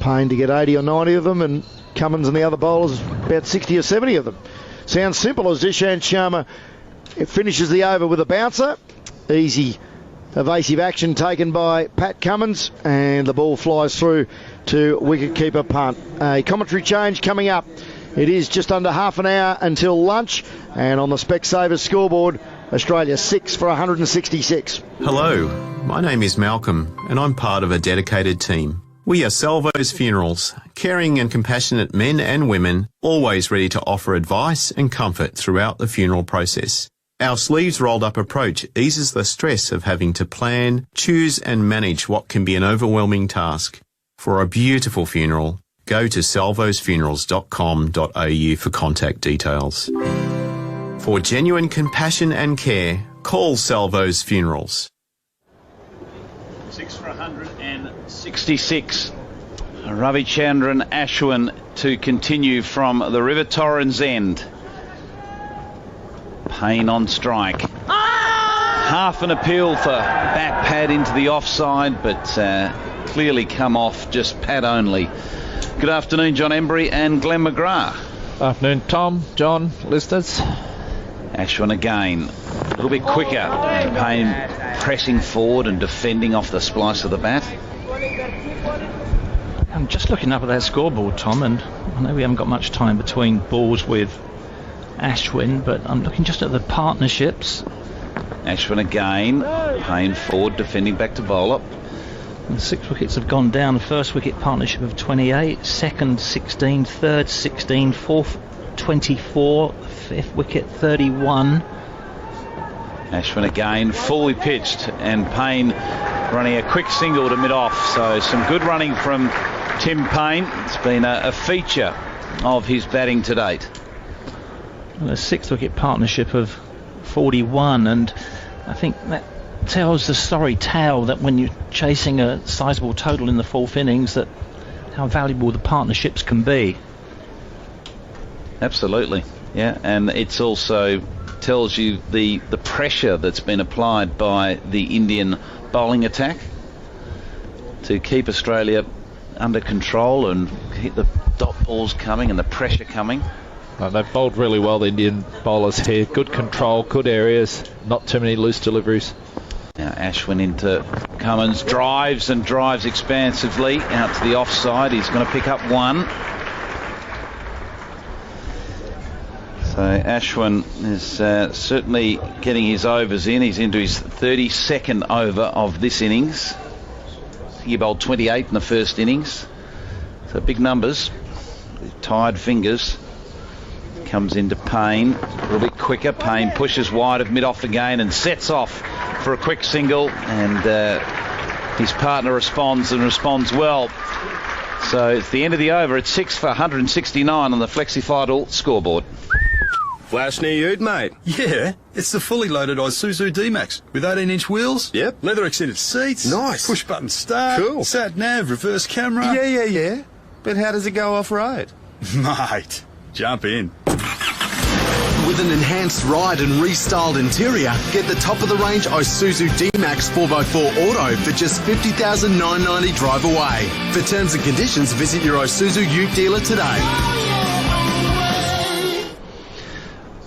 Payne to get 80 or 90 of them, and Cummins and the other bowlers about 60 or 70 of them. Sounds simple as Ishant Sharma finishes the over with a bouncer. Easy, evasive action taken by Pat Cummins, and the ball flies through to wicketkeeper punt. A commentary change coming up. It is just under half an hour until lunch, and on the Specsavers scoreboard, Australia 6 for 166. Hello, my name is Malcolm, and I'm part of a dedicated team. We are Salvo's Funerals, caring and compassionate men and women, always ready to offer advice and comfort throughout the funeral process. Our sleeves rolled up approach eases the stress of having to plan, choose and manage what can be an overwhelming task. For a beautiful funeral, go to salvosfunerals.com.au for contact details. For genuine compassion and care, call Salvo's Funerals. 6 for 166. Ravichandran Ashwin to continue from the River Torrens end. Payne on strike. Half an appeal for bat pad into the offside, but clearly come off just pad only. Good afternoon, John Embry and Glenn McGrath. Afternoon, Tom, John, listeners. Ashwin again, a little bit quicker, and Payne pressing forward and defending off the splice of the bat. I'm just looking up at that scoreboard, Tom, and I know we haven't got much time between balls with Ashwin, but I'm looking just at the partnerships. Ashwin again, Payne forward, defending back to bowler. And 6 wickets have gone down. The first wicket partnership of 28, second 16, third 16, fourth 24, fifth wicket 31. Ashwin again, fully pitched, and Payne running a quick single to mid-off. So some good running from Tim Payne. It's been a feature of his batting to date. Well, a 6-wicket partnership of 41, and I think that tells the sorry tale that when you're chasing a sizable total in the 4th innings, that how valuable the partnerships can be. Absolutely, yeah, and it's also tells you the pressure that's been applied by the Indian bowling attack to keep Australia under control and keep the dot balls coming and the pressure coming. They've bowled really well, the Indian bowlers here. Good control, good areas, not too many loose deliveries. Now Ashwin into Cummins, drives expansively out to the offside. He's going to pick up 1. So Ashwin is certainly getting his overs in. He's into his 32nd over of this innings. He bowled 28 in the first innings. So big numbers. Tired fingers. Comes into Payne. A little bit quicker. Payne pushes wide of mid-off again and sets off for a quick single. And his partner responds and responds well. So it's the end of the over. It's 6 for 169 on the Flexi-Fidal scoreboard. Flash near you, mate. Yeah, it's the fully loaded Isuzu D-Max with 18-inch wheels. Yep. Leather extended seats. Nice. Push-button start. Cool. Sat-nav, reverse camera. Yeah. But how does it go off-road? Mate, jump in. With an enhanced ride and restyled interior, get the top-of-the-range Isuzu D-Max 4x4 Auto for just $50,990 drive away. For terms and conditions, visit your Isuzu Ute dealer today.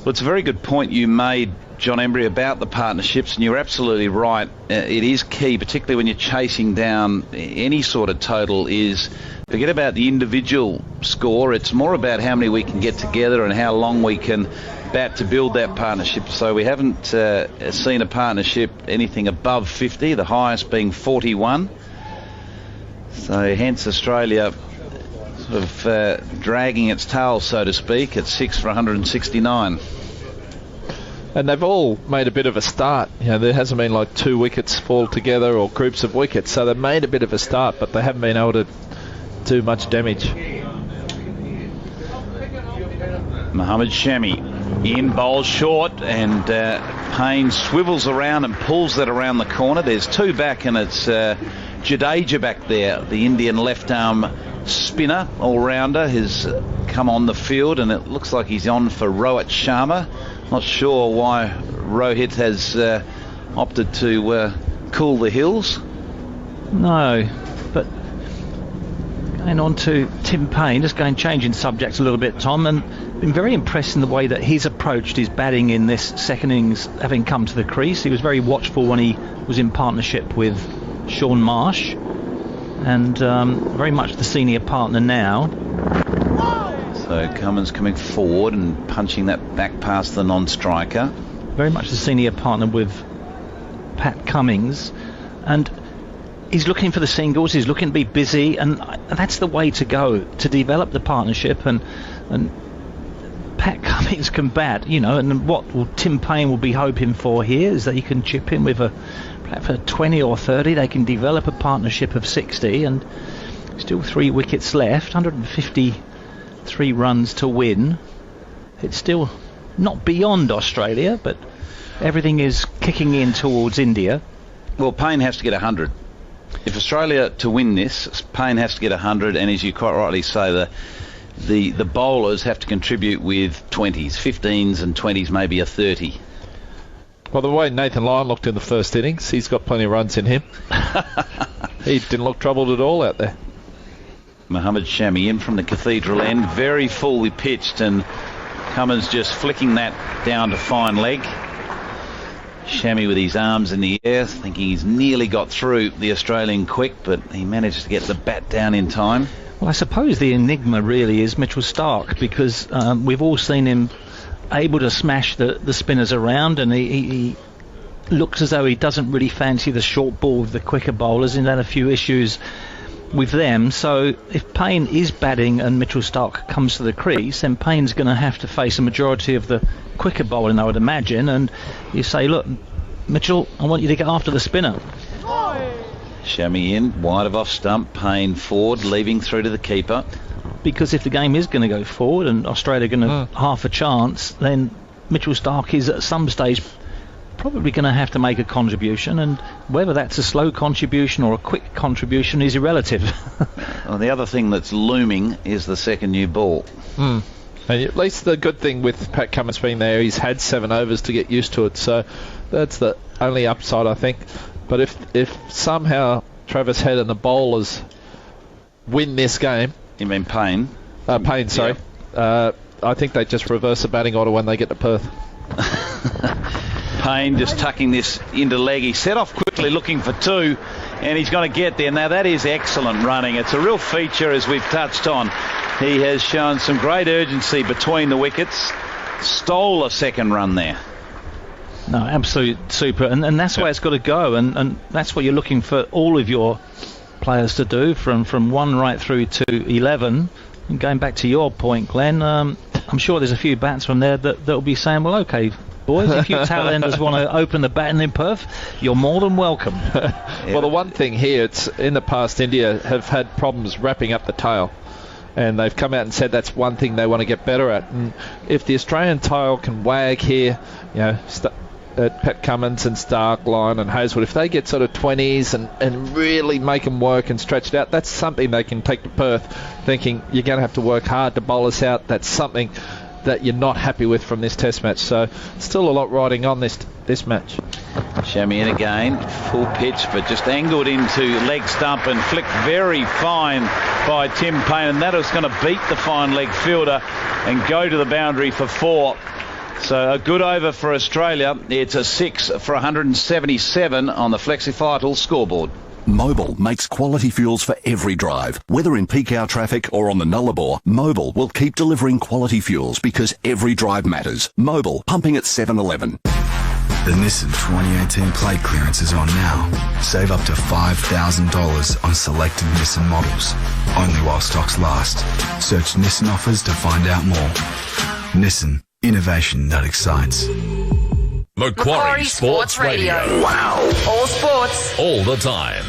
Well, it's a very good point you made, John Embry, about the partnerships, and you're absolutely right. It is key, particularly when you're chasing down any sort of total, is forget about the individual score. It's more about how many we can get together and how long we can bat to build that partnership. So we haven't seen a partnership anything above 50, the highest being 41. So hence Australia sort of dragging its tail, so to speak, at 6 for 169. And they've all made a bit of a start. You know, there hasn't been like 2 wickets fall together or groups of wickets, so they've made a bit of a start, but they haven't been able to do much damage. Mohammad Shami in, bowls short, and Payne swivels around and pulls that around the corner. There's 2 back, and it's Jadeja back there, the Indian left arm spinner, all-rounder, has come on the field, and it looks like he's on for Rohit Sharma. Not sure why Rohit has opted to cool the hills. No, but going on to Tim Payne, just changing subjects a little bit, Tom, and been very impressed in the way that he's approached his batting in this second innings, having come to the crease. He was very watchful when he was in partnership with Shaun Marsh, and very much the senior partner now. So Cummins coming forward and punching that back past the non-striker. Very much the senior partner with Pat Cummins, and he's looking for the singles, he's looking to be busy, and that's the way to go, to develop the partnership. And Pat Cummins can bat, you know, and what Tim Payne will be hoping for here is that he can chip in with for 20 or 30, they can develop a partnership of 60, and still 3 wickets left, 153 runs to win. It's still not beyond Australia, but everything is kicking in towards India. Well, Payne has to get 100. If Australia to win this, Payne has to get 100, and as you quite rightly say, the bowlers have to contribute with 20s, 15s and 20s, maybe a 30. Well, the way Nathan Lyon looked in the first innings, he's got plenty of runs in him. He didn't look troubled at all out there. Mohammad Shami in from the Cathedral end, very fully pitched, and Cummins just flicking that down to fine leg. Shami with his arms in the air, thinking he's nearly got through the Australian quick, but he managed to get the bat down in time. Well, I suppose the enigma really is Mitchell Starc, because we've all seen him able to smash the spinners around, and he looks as though he doesn't really fancy the short ball with the quicker bowlers, and had a few issues with them. So if Payne is batting and Mitchell Starc comes to the crease, then Payne's going to have to face a majority of the quicker bowling, I would imagine, and you say, look, Mitchell, I want you to get after the spinner. Shami in, wide of off stump, Payne forward, leaving through to the keeper. because if the game is going to go forward and Australia are going to half a chance, then Mitchell Starc is at some stage probably going to have to make a contribution, and whether that's a slow contribution or a quick contribution is irrelative. Well, the other thing that's looming is the second new ball. And at least the good thing with Pat Cummins being there, he's had 7 overs to get used to it, so that's the only upside, I think. But if somehow Travis Head and the bowlers win this game... You mean Payne? Payne, sorry. Yeah. I think they just reverse the batting order when they get to Perth. Payne just tucking this into leg. He set off quickly looking for 2, and he's going to get there. Now that is excellent running. It's a real feature, as we've touched on. He has shown some great urgency between the wickets. Stole a second run there. No, absolute super, and that's the way it's got to go, and that's what you're looking for all of your players to do, from 1 right through to 11. And going back to your point, Glenn, I'm sure there's a few batsmen there that'll be saying, well, okay, boys, if you tailenders want to open the batting in Perth, you're more than welcome. Well, the one thing here, it's in the past, India have had problems wrapping up the tail, and they've come out and said that's one thing they want to get better at. And if the Australian tail can wag here, Pat Cummins and Starc, Lyon and Hazlewood, if they get sort of 20s and really make them work and stretch it out, that's something they can take to Perth, thinking you're going to have to work hard to bowl us out. That's something that you're not happy with from this test match. So still a lot riding on this match. Shami in again, full pitch, but just angled into leg stump and flicked very fine by Tim Payne, and that was going to beat the fine leg fielder and go to the boundary for 4. So a good over for Australia. It's a 6 for 177 on the Flexi-Vital scoreboard. Mobil makes quality fuels for every drive. Whether in peak hour traffic or on the Nullarbor, Mobil will keep delivering quality fuels because every drive matters. Mobil, pumping at 7-Eleven. The Nissan 2018 plate clearance is on now. Save up to $5,000 on selected Nissan models. Only while stocks last. Search Nissan offers to find out more. Nissan, innovation that excites. Macquarie Sports Radio. Wow. All sports. All the time.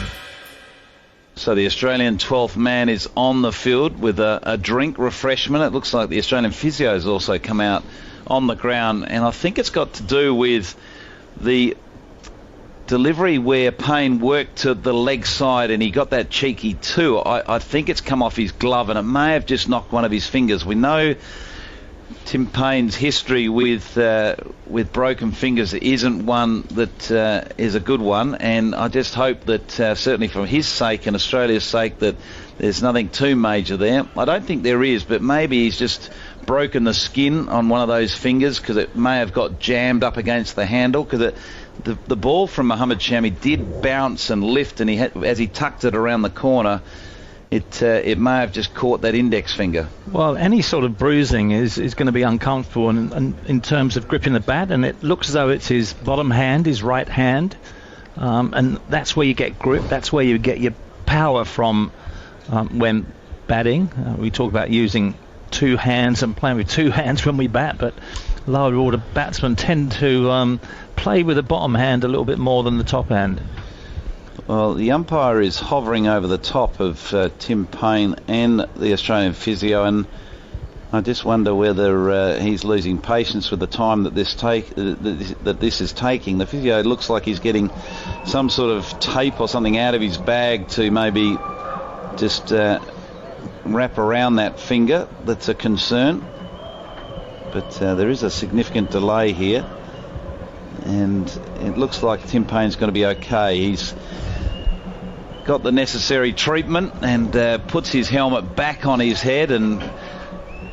So the Australian 12th man is on the field with a drink refreshment. It looks like the Australian physio has also come out on the ground, and I think it's got to do with the delivery where Payne worked to the leg side and he got that cheeky 2. I think it's come off his glove, and it may have just knocked one of his fingers. We know Tim Payne's history with broken fingers isn't one that is a good one, and I just hope that certainly for his sake and Australia's sake that there's nothing too major there. I don't think there is, but maybe he's just broken the skin on one of those fingers because it may have got jammed up against the handle, because the ball from Mohammad Shami did bounce and lift, and as he tucked it around the corner, it may have just caught that index finger. Well, any sort of bruising is going to be uncomfortable and in terms of gripping the bat, and it looks as though it's his bottom hand, his right hand, and that's where you get grip, that's where you get your power from when batting. We talk about using 2 hands and playing with 2 hands when we bat, but lower order batsmen tend to play with the bottom hand a little bit more than the top hand. Well, the umpire is hovering over the top of Tim Payne and the Australian physio, and I just wonder whether he's losing patience with the time that this is taking. The physio looks like he's getting some sort of tape or something out of his bag to maybe just wrap around that finger. That's a concern, but there is a significant delay here, and it looks like Tim Payne's going to be okay. He's got the necessary treatment and puts his helmet back on his head and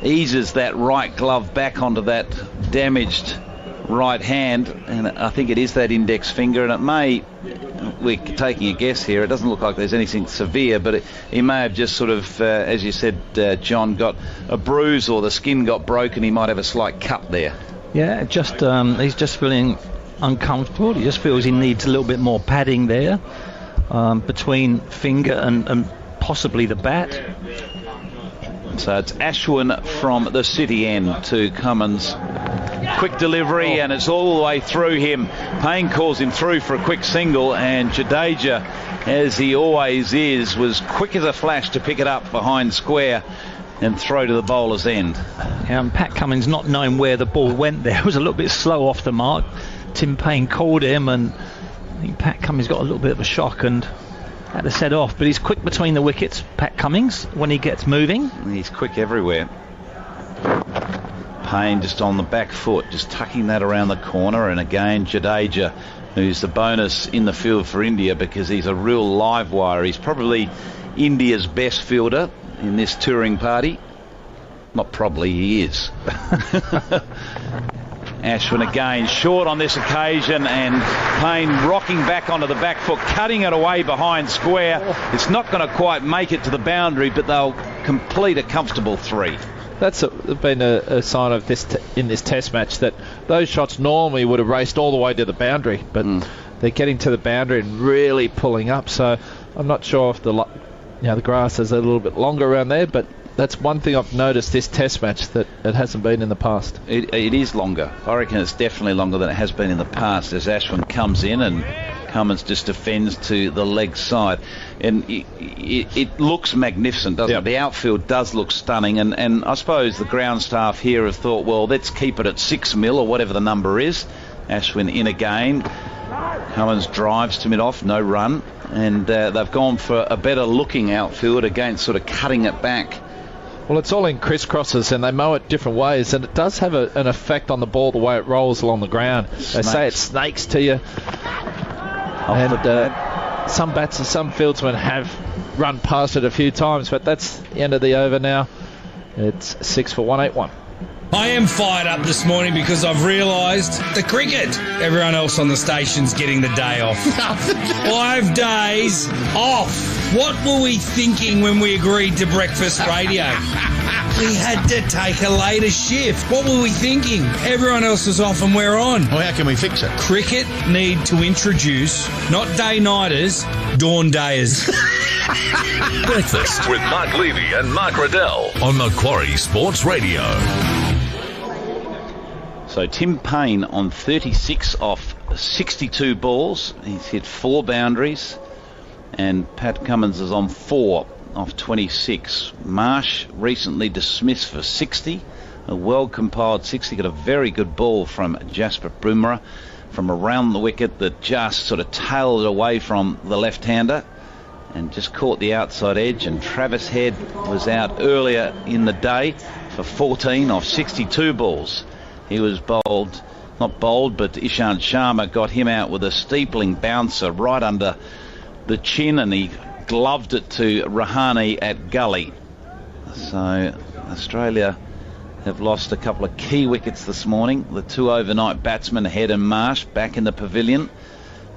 eases that right glove back onto that damaged right hand, and I think it is that index finger, and it may, we're taking a guess here, it doesn't look like there's anything severe, but he may have just sort of, as you said, John, got a bruise or the skin got broken. He might have a slight cut there. Yeah, just he's just feeling uncomfortable. He just feels he needs a little bit more padding there. Between finger and possibly the bat. So it's Ashwin from the city end to Cummins. Quick delivery, and it's all the way through him. Payne calls him through for a quick single, and Jadeja, as he always is, was quick as a flash to pick it up behind square. and throw to the bowler's end. Pat Cummins not knowing where the ball went there, was a little bit slow off the mark. Tim Payne called him, and I think Pat Cummins got a little bit of a shock and had to set off. But he's quick between the wickets, Pat Cummins, when he gets moving. He's quick everywhere. Payne just on the back foot, just tucking that around the corner. And again, Jadeja, who's the bonus in the field for India because he's a real live wire. He's probably India's best fielder in this touring party. Not probably, he is. Ashwin again short on this occasion, and Payne rocking back onto the back foot, cutting it away behind square. It's not going to quite make it to the boundary, but they'll complete a comfortable 3. That's been a sign of this in this test match, that those shots normally would have raced all the way to the boundary, but they're getting to the boundary and really pulling up. So I'm not sure if the grass is a little bit longer around there, but that's one thing I've noticed this test match that it hasn't been in the past. It is longer. I reckon it's definitely longer than it has been in the past, as Ashwin comes in and Cummins just defends to the leg side. And it looks magnificent, doesn't it? The outfield does look stunning, and I suppose the ground staff here have thought, well, let's keep it at 6 mil or whatever the number is. Ashwin in again. Cummins drives to mid-off, no run, and they've gone for a better looking outfield against sort of cutting it back. Well, it's all in crisscrosses, and they mow it different ways, and it does have an effect on the ball the way it rolls along the ground. They say it snakes to you. And some fieldsmen have run past it a few times, but that's the end of the over now. It's 6 for 181. I am fired up this morning because I've realised the cricket. Everyone else on the station's getting the day off. 5 days off. What were we thinking when we agreed to breakfast radio? We had to take a later shift. What were we thinking? Everyone else is off and we're on. Well, how can we fix it? Cricket need to introduce, not day-nighters, dawn-dayers. Breakfast with Mark Levy and Mark Riddell on Macquarie Sports Radio. So Tim Payne on 36 off 62 balls. He's hit 4 boundaries. And Pat Cummins is on 4 off 26. Marsh recently dismissed for 60. A well-compiled 60. Got a very good ball from Jasper Bumrah from around the wicket that just sort of tailed it away from the left-hander and just caught the outside edge. And Travis Head was out earlier in the day for 14 off 62 balls. He was bowled, not bowled, but Ishant Sharma got him out with a steepling bouncer right under the chin, and he gloved it to Rahane at gully. So Australia have lost a couple of key wickets this morning. The 2 overnight batsmen, Head and Marsh, back in the pavilion.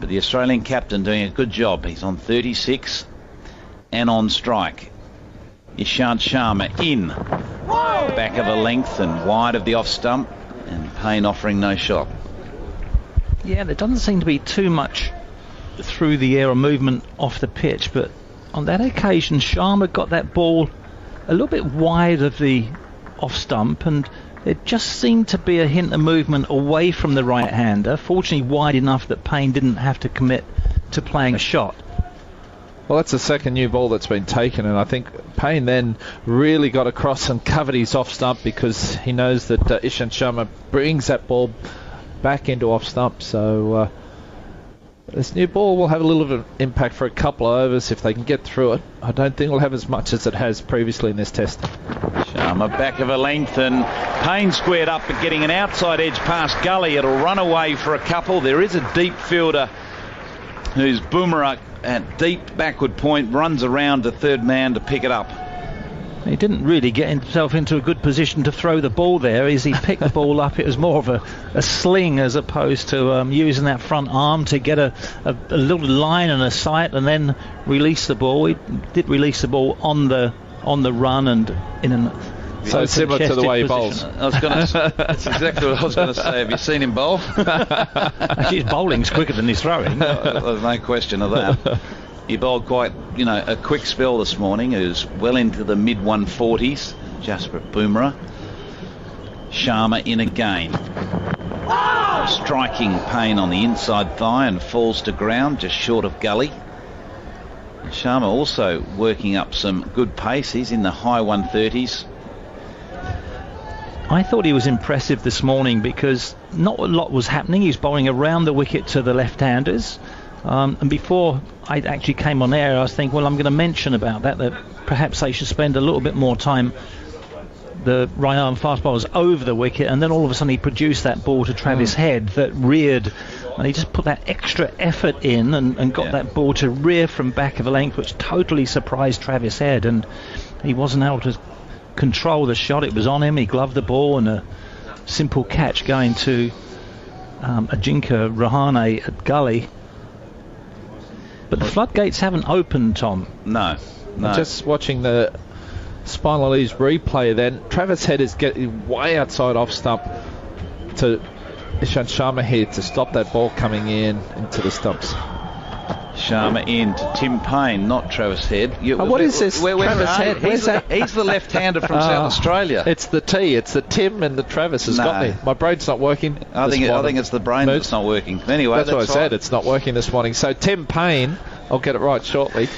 But the Australian captain doing a good job. He's on 36 and on strike. Ishant Sharma in. Back of a length and wide of the off stump. And Payne offering no shot. Yeah, there doesn't seem to be too much through the air or movement off the pitch, but on that occasion Sharma got that ball a little bit wide of the off stump, and there just seemed to be a hint of movement away from the right hander, fortunately wide enough that Payne didn't have to commit to playing a shot. Well, that's the second new ball that's been taken, and I think Payne then really got across and covered his off stump because he knows that Ishant Sharma brings that ball back into off stump. So this new ball will have a little bit of impact for a couple of overs if they can get through it. I don't think it'll have as much as it has previously in this test. Sharma back of a length, and Payne squared up but getting an outside edge past gully. It'll run away for a couple. There is a deep fielder who's Bumrah at deep backward point, runs around to third man to pick it up. He didn't really get himself into a good position to throw the ball there. As he picked the ball up, it was more of a sling as opposed to using that front arm to get a little line and a sight and then release the ball. He did release the ball on the run and in an so similar to the way he bowls. That's exactly what I was going to say. Have you seen him bowl? Actually, his bowling's quicker than his throwing. There's no question of that. He bowled quite, a quick spell this morning. He was well into the mid-140s. Jasper Bumrah. Sharma in again. Striking Payne on the inside thigh and falls to ground just short of gully. Sharma also working up some good pace. He's in the high 130s. I thought he was impressive this morning because not a lot was happening. He was bowling around the wicket to the left-handers. And before I actually came on air, I was thinking, well, I'm going to mention about that perhaps they should spend a little bit more time, the right-arm fast bowlers, over the wicket, and then all of a sudden he produced that ball to Travis Head that reared, and he just put that extra effort in and got that ball to rear from back of the length, which totally surprised Travis Head, and he wasn't able to control the shot. It was on him. He gloved the ball, and a simple catch going to Ajinkya Rahane at gully. But the floodgates haven't opened, Tom. No. Just watching the Spinal Ease replay then, Travis Head is getting way outside off stump to Ishant Sharma here to stop that ball coming into the stumps. Sharma in to Tim Payne, not Travis Head. What is this? Travis Head? He's the left-hander from South Australia. It's the T. It's the Tim and the Travis has got me. My brain's not working. I think it's the brain that's not working. Anyway, that's what I said. It's not working this morning. So Tim Payne, I'll get it right shortly.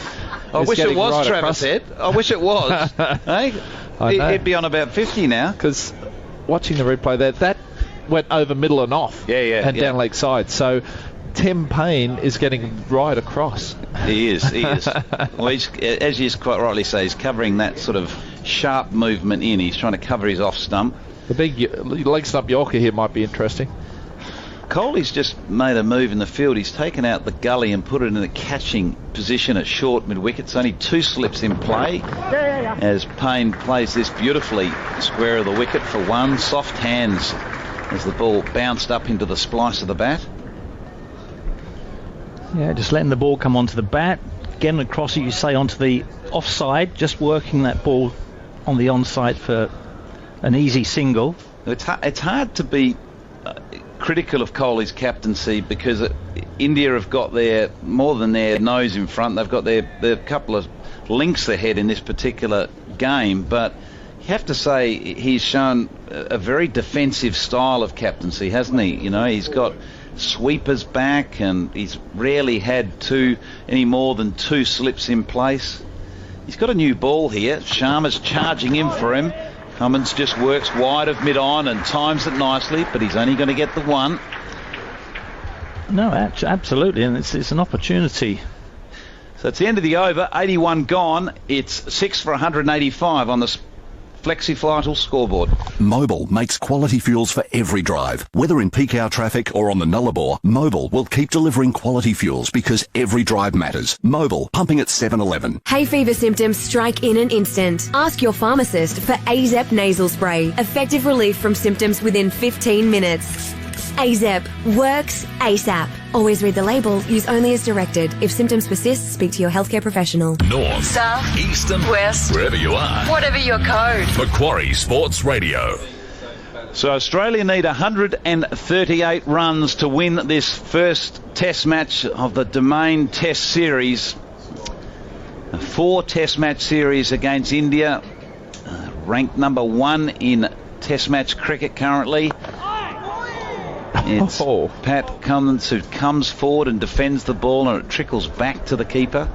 I wish it was Travis Head. I wish it was. Hey, he'd be on about 50 now. Because watching the replay there, that went over middle and off. And down leg side. So Tim Payne is getting right across. He is. Well, as you quite rightly say, he's covering that sort of sharp movement in. He's trying to cover his off stump. The big leg stump Yorker here might be interesting. Coley's just made a move in the field. He's taken out the gully and put it in a catching position at short mid-wicket. Only 2 slips in play as Payne plays this beautifully square of the wicket for 1. Soft hands as the ball bounced up into the splice of the bat. Yeah, just letting the ball come onto the bat, getting across, you say, onto the offside, just working that ball on the onside for an easy single. It's hard to be critical of Kohli's captaincy because India have got more than their nose in front. They've got their couple of links ahead in this particular game, but you have to say he's shown a very defensive style of captaincy, hasn't he? You know, he's got sweepers back and he's rarely had any more than 2 slips in place. He's got a new ball here. Sharma's charging in for him. Cummins just works wide of mid-on and times it nicely, but he's only going to get the 1. No, absolutely, and it's an opportunity. So it's the end of the over, 81 gone. It's 6 for 185 on the FlexiFlytal scoreboard. Mobil makes quality fuels for every drive. Whether in peak hour traffic or on the Nullarbor, Mobil will keep delivering quality fuels because every drive matters. Mobil, pumping at 7-Eleven. Hay fever symptoms strike in an instant. Ask your pharmacist for AZEP nasal spray. Effective relief from symptoms within 15 minutes. AZEP works ASAP. Always read the label. Use only as directed. If symptoms persist, speak to your healthcare professional. North, South, East and West, wherever you are. Whatever your code. Macquarie Sports Radio. So Australia need 138 runs to win this first Test match of the Domain Test Series. A 4 Test match series against India, ranked number 1 in Test match cricket currently. It's Pat Cummins who comes forward and defends the ball, and it trickles back to the keeper.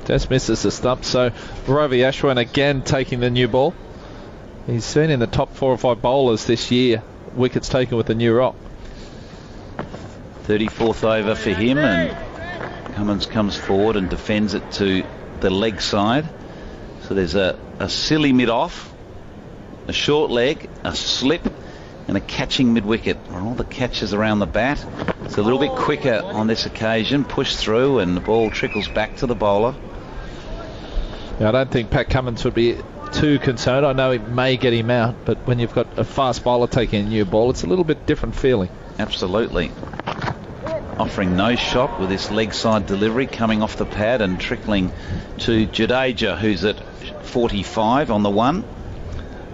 Just misses the stump. So Ravi Ashwin again taking the new ball. He's been in the top 4 or 5 bowlers this year. Wickets taken with the new rock. 34th over for him, and Cummins comes forward and defends it to the leg side. So there's a silly mid-off, a short leg, a slip, and a catching mid-wicket. All the catches around the bat. It's a little bit quicker on this occasion. Push through and the ball trickles back to the bowler. Yeah, I don't think Pat Cummins would be too concerned. I know it may get him out, but when you've got a fast bowler taking a new ball, it's a little bit different feeling. Absolutely. Offering no shot with this leg side delivery coming off the pad and trickling to Jadeja, who's at 45 on the 1.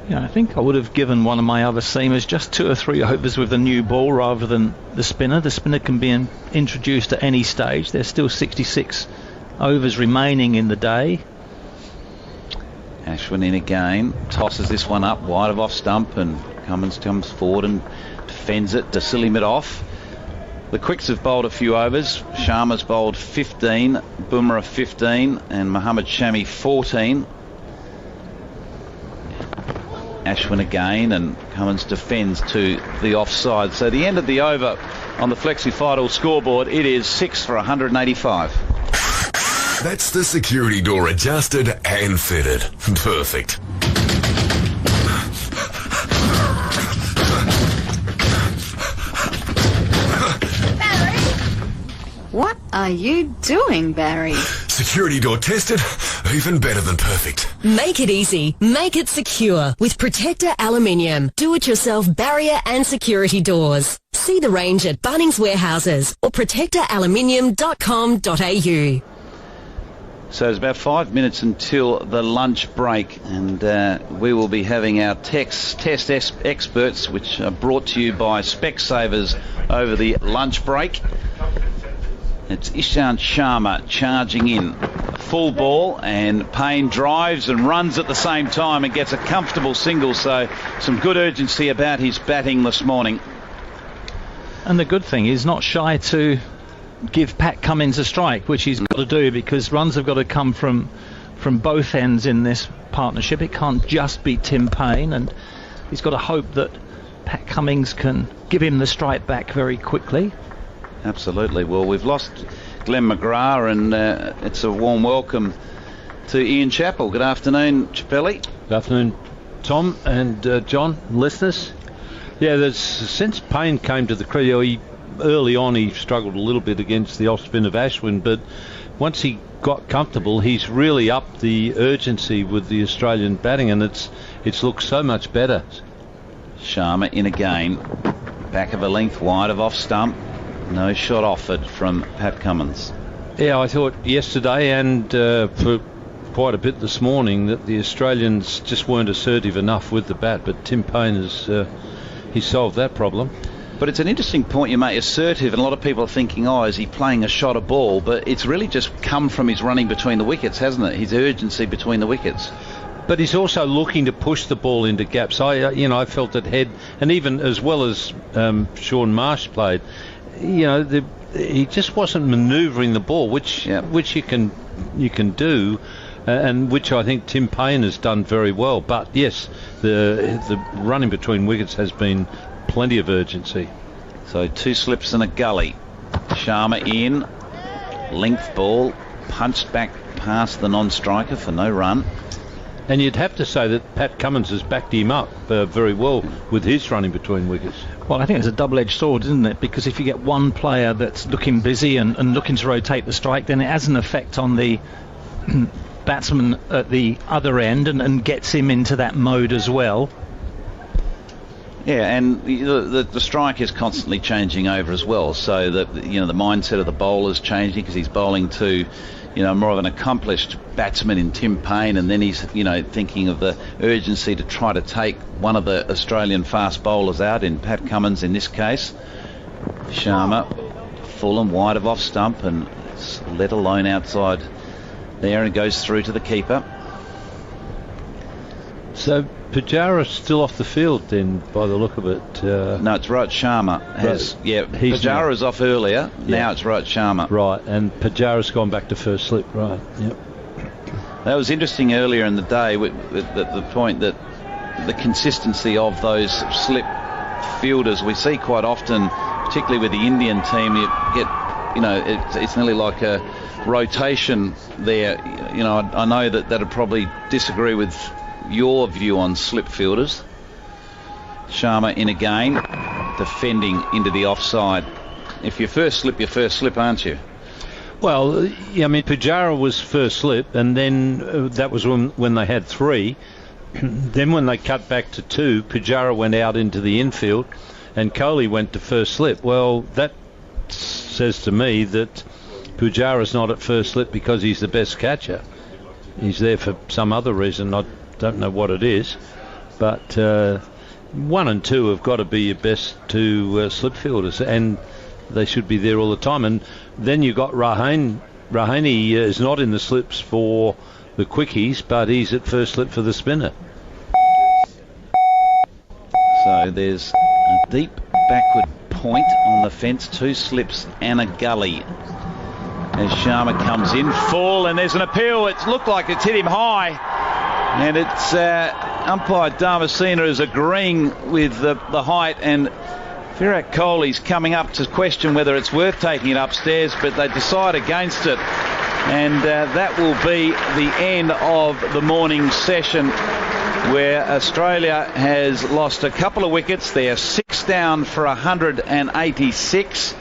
Yeah, I think I would have given one of my other seamers just 2 or 3 overs with the new ball rather than the spinner. The spinner can be introduced at any stage. There's still 66 overs remaining in the day. Ashwin in again, tosses this one up wide of off stump, and Cummins comes forward and defends it. Silly mid off. The Quicks have bowled a few overs. Sharma's bowled 15, Bumrah 15, and Mohammad Shami 14. Ashwin again, and Cummins defends to the offside. So the end of the over on the Flexi Final scoreboard, it is 6 for 185. That's the security door adjusted and fitted. Perfect. What are you doing, Barry? Security door tested, even better than perfect. Make it easy. Make it secure with Protector Aluminium. Do-it-yourself barrier and security doors. See the range at Bunnings Warehouses or protectoraluminium.com.au. So it's about 5 minutes until the lunch break, and we will be having our test experts, which are brought to you by Specsavers over the lunch break. It's Ishant Sharma charging in. Full ball, and Payne drives and runs at the same time and gets a comfortable single, so some good urgency about his batting this morning. And the good thing is not shy to give Pat Cummins a strike, which he's got to do, because runs have got to come from both ends in this partnership. It can't just be Tim Payne, and he's got to hope that Pat Cummins can give him the strike back very quickly. Absolutely. Well, we've lost Glenn McGrath, and it's a warm welcome to Ian Chappell. Good afternoon, Chappelli. Good afternoon, Tom and John, listeners. Yeah, since Payne came to the crew, early on he struggled a little bit against the off-spin of Ashwin, but once he got comfortable, he's really upped the urgency with the Australian batting, and it's looked so much better. Sharma in again, back of a length wide of off stump. No shot offered from Pat Cummins. Yeah, I thought yesterday and for quite a bit this morning that the Australians just weren't assertive enough with the bat, but Tim Payne has he solved that problem. But it's an interesting point you make, assertive, and a lot of people are thinking, is he playing a shot of ball? But it's really just come from his running between the wickets, hasn't it? His urgency between the wickets. But he's also looking to push the ball into gaps. I felt that Head, and even as well as Sean Marsh played, he just wasn't manoeuvring the ball, which you can do, and which I think Tim Payne has done very well. But yes, the running between wickets has been plenty of urgency. So 2 slips and a gully. Sharma in, length ball, punched back past the non-striker for no run. And you'd have to say that Pat Cummins has backed him up very well with his running between wickets. Well, I think it's a double-edged sword, isn't it? Because if you get one player that's looking busy and looking to rotate the strike, then it has an effect on the batsman at the other end and gets him into that mode as well. Yeah, and the strike is constantly changing over as well. So the mindset of the bowler is changing, because he's bowling to more of an accomplished batsman in Tim Payne, and then he's thinking of the urgency to try to take one of the Australian fast bowlers out, in Pat Cummins in this case. Sharma full and wide of off stump, and it's let alone outside there, and goes through to the keeper. So Pujara's still off the field then, by the look of it. No, it's Rohit Sharma. Pujara is off earlier. Now it's Rohit Sharma. Right, and Pujara's gone back to first slip. Right. Yep. That was interesting earlier in the day with the point that the consistency of those slip fielders we see quite often, particularly with the Indian team. You get, it's nearly like a rotation there. I know that'd probably disagree with your view on slip fielders. Sharma in again, defending into the offside. If you first slip, aren't you? Well, Pujara was first slip, and then that was when they had 3. Then when they cut back to 2, Pujara went out into the infield, and Kohli went to first slip. Well, that says to me that Pujara's not at first slip because he's the best catcher. He's there for some other reason. I don't know what it is, but 1 and 2 have got to be your best 2 slip fielders, and they should be there all the time. And then you got Rahane. Rahane is not in the slips for the quickies, but he's at first slip for the spinner. So there's a deep backward point on the fence, 2 slips and a gully. As Sharma comes in full, and there's an appeal. It looked like it's hit him high, and it's umpire Damascena is agreeing with the height, and Virat Kohli's coming up to question whether it's worth taking it upstairs, but they decide against it. And that will be the end of the morning session, where Australia has lost a couple of wickets. They're 6 down for 186.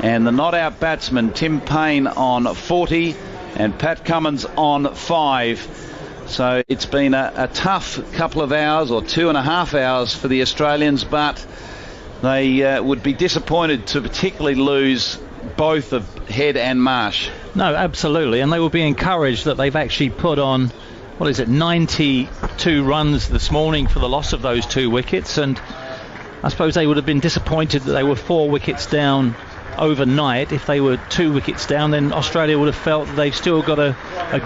And the not-out batsman, Tim Payne, on 40, and Pat Cummins on 5. So it's been a tough couple of hours, or 2.5 hours for the Australians, but they would be disappointed to particularly lose both of Head and Marsh. No, absolutely, and they will be encouraged that they've actually put on, 92 runs this morning for the loss of those 2 wickets, and I suppose they would have been disappointed that they were 4 wickets down overnight. If they were 2 wickets down, then Australia would have felt that they've still got a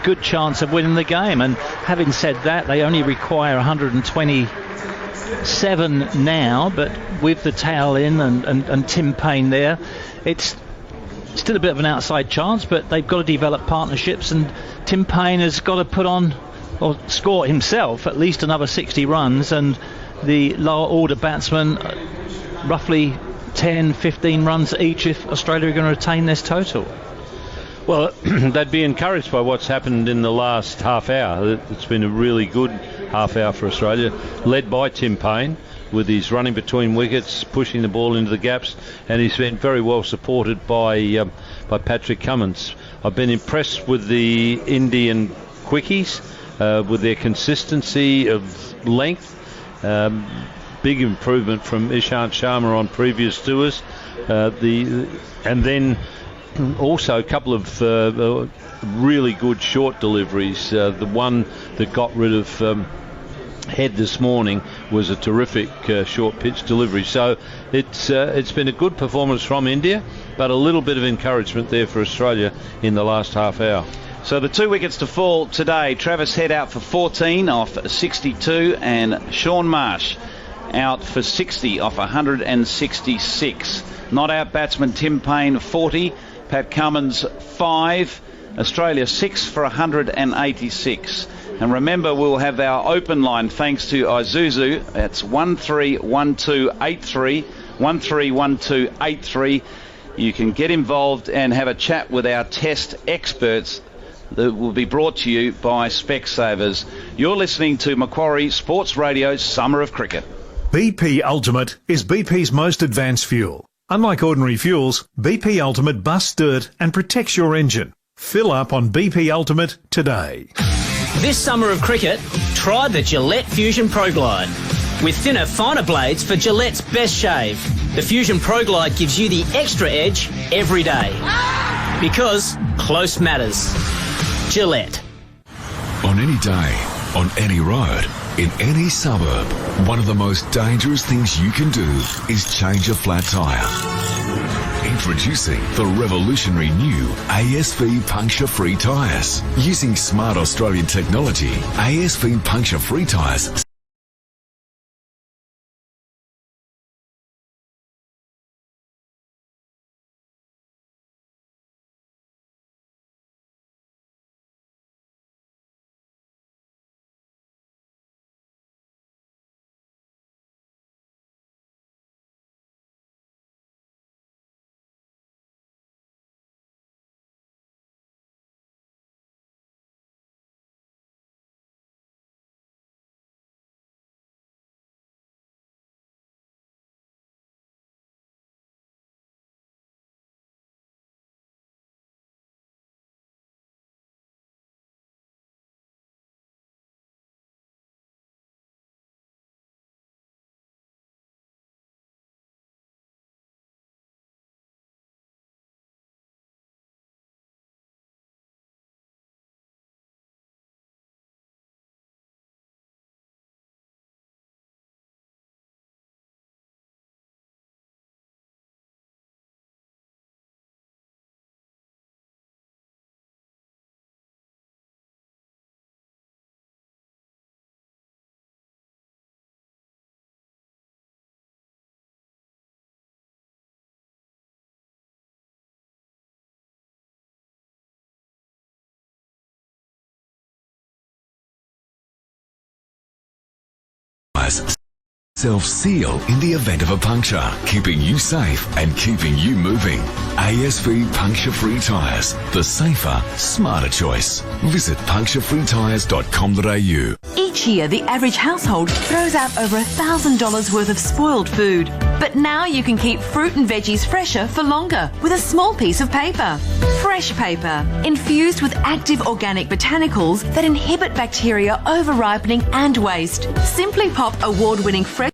good chance of winning the game. And having said that, they only require 127 now, but with the tail in and Tim Payne there, it's still a bit of an outside chance, but they've got to develop partnerships, and Tim Payne has got to put on or score himself at least another 60 runs, and the lower order batsmen roughly 10-15 runs each if Australia are going to retain this total. Well, they'd be encouraged by what's happened in the last half hour. It's been a really good half hour for Australia, led by Tim Payne with his running between wickets, pushing the ball into the gaps, and he's been very well supported by Patrick Cummins. I've been impressed with the Indian quickies, with their consistency of length. Big improvement from Ishant Sharma on previous tours, and then also a couple of really good short deliveries. The one that got rid of Head this morning was a terrific short pitch delivery. So it's been a good performance from India, but a little bit of encouragement there for Australia in the last half hour. So the 2 wickets to fall today: Travis Head out for 14 off 62, and Sean Marsh out for 60 off 166. Not out batsman Tim Payne 40, Pat Cummins 5, Australia 6 for 186. And remember, we'll have our open line thanks to Isuzu. That's 131283, 131283. You can get involved and have a chat with our test experts that will be brought to you by Specsavers. You're listening to Macquarie Sports Radio's Summer of Cricket. BP Ultimate is BP's most advanced fuel. Unlike ordinary fuels, BP Ultimate busts dirt and protects your engine. Fill up on BP Ultimate today. This summer of cricket, try the Gillette Fusion Pro Glide. With thinner, finer blades for Gillette's best shave, the Fusion Pro Glide gives you the extra edge every day. Because close matters. Gillette. On any day, on any road, in any suburb, one of the most dangerous things you can do is change a flat tyre. Introducing the revolutionary new ASV puncture-free tyres. Using smart Australian technology, ASV puncture-free tyres self-seal in the event of a puncture, keeping you safe and keeping you moving. ASV puncture-free tyres, the safer, smarter choice. Visit puncturefreetyres.com.au. Each year, the average household throws out over $1,000 worth of spoiled food. But now you can keep fruit and veggies fresher for longer with a small piece of paper. Fresh paper, infused with active organic botanicals that inhibit bacteria over-ripening and waste. Simply Pop award-winning fresh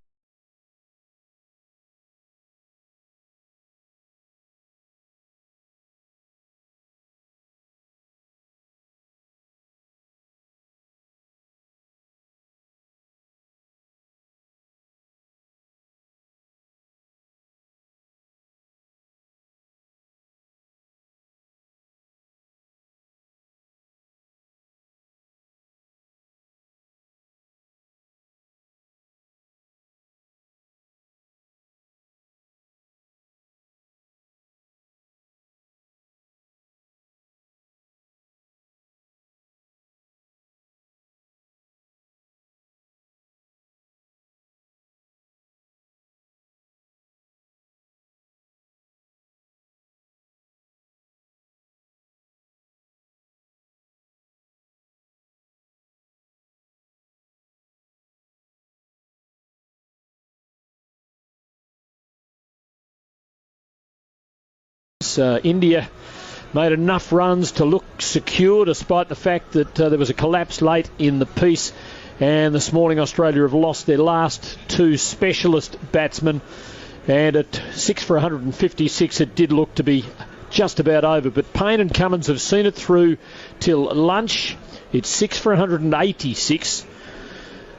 India made enough runs to look secure despite the fact that there was a collapse late in the piece, and this morning Australia have lost their last two specialist batsmen, and at 6 for 156 it did look to be just about over, but Payne and Cummins have seen it through till lunch. It's 6 for 186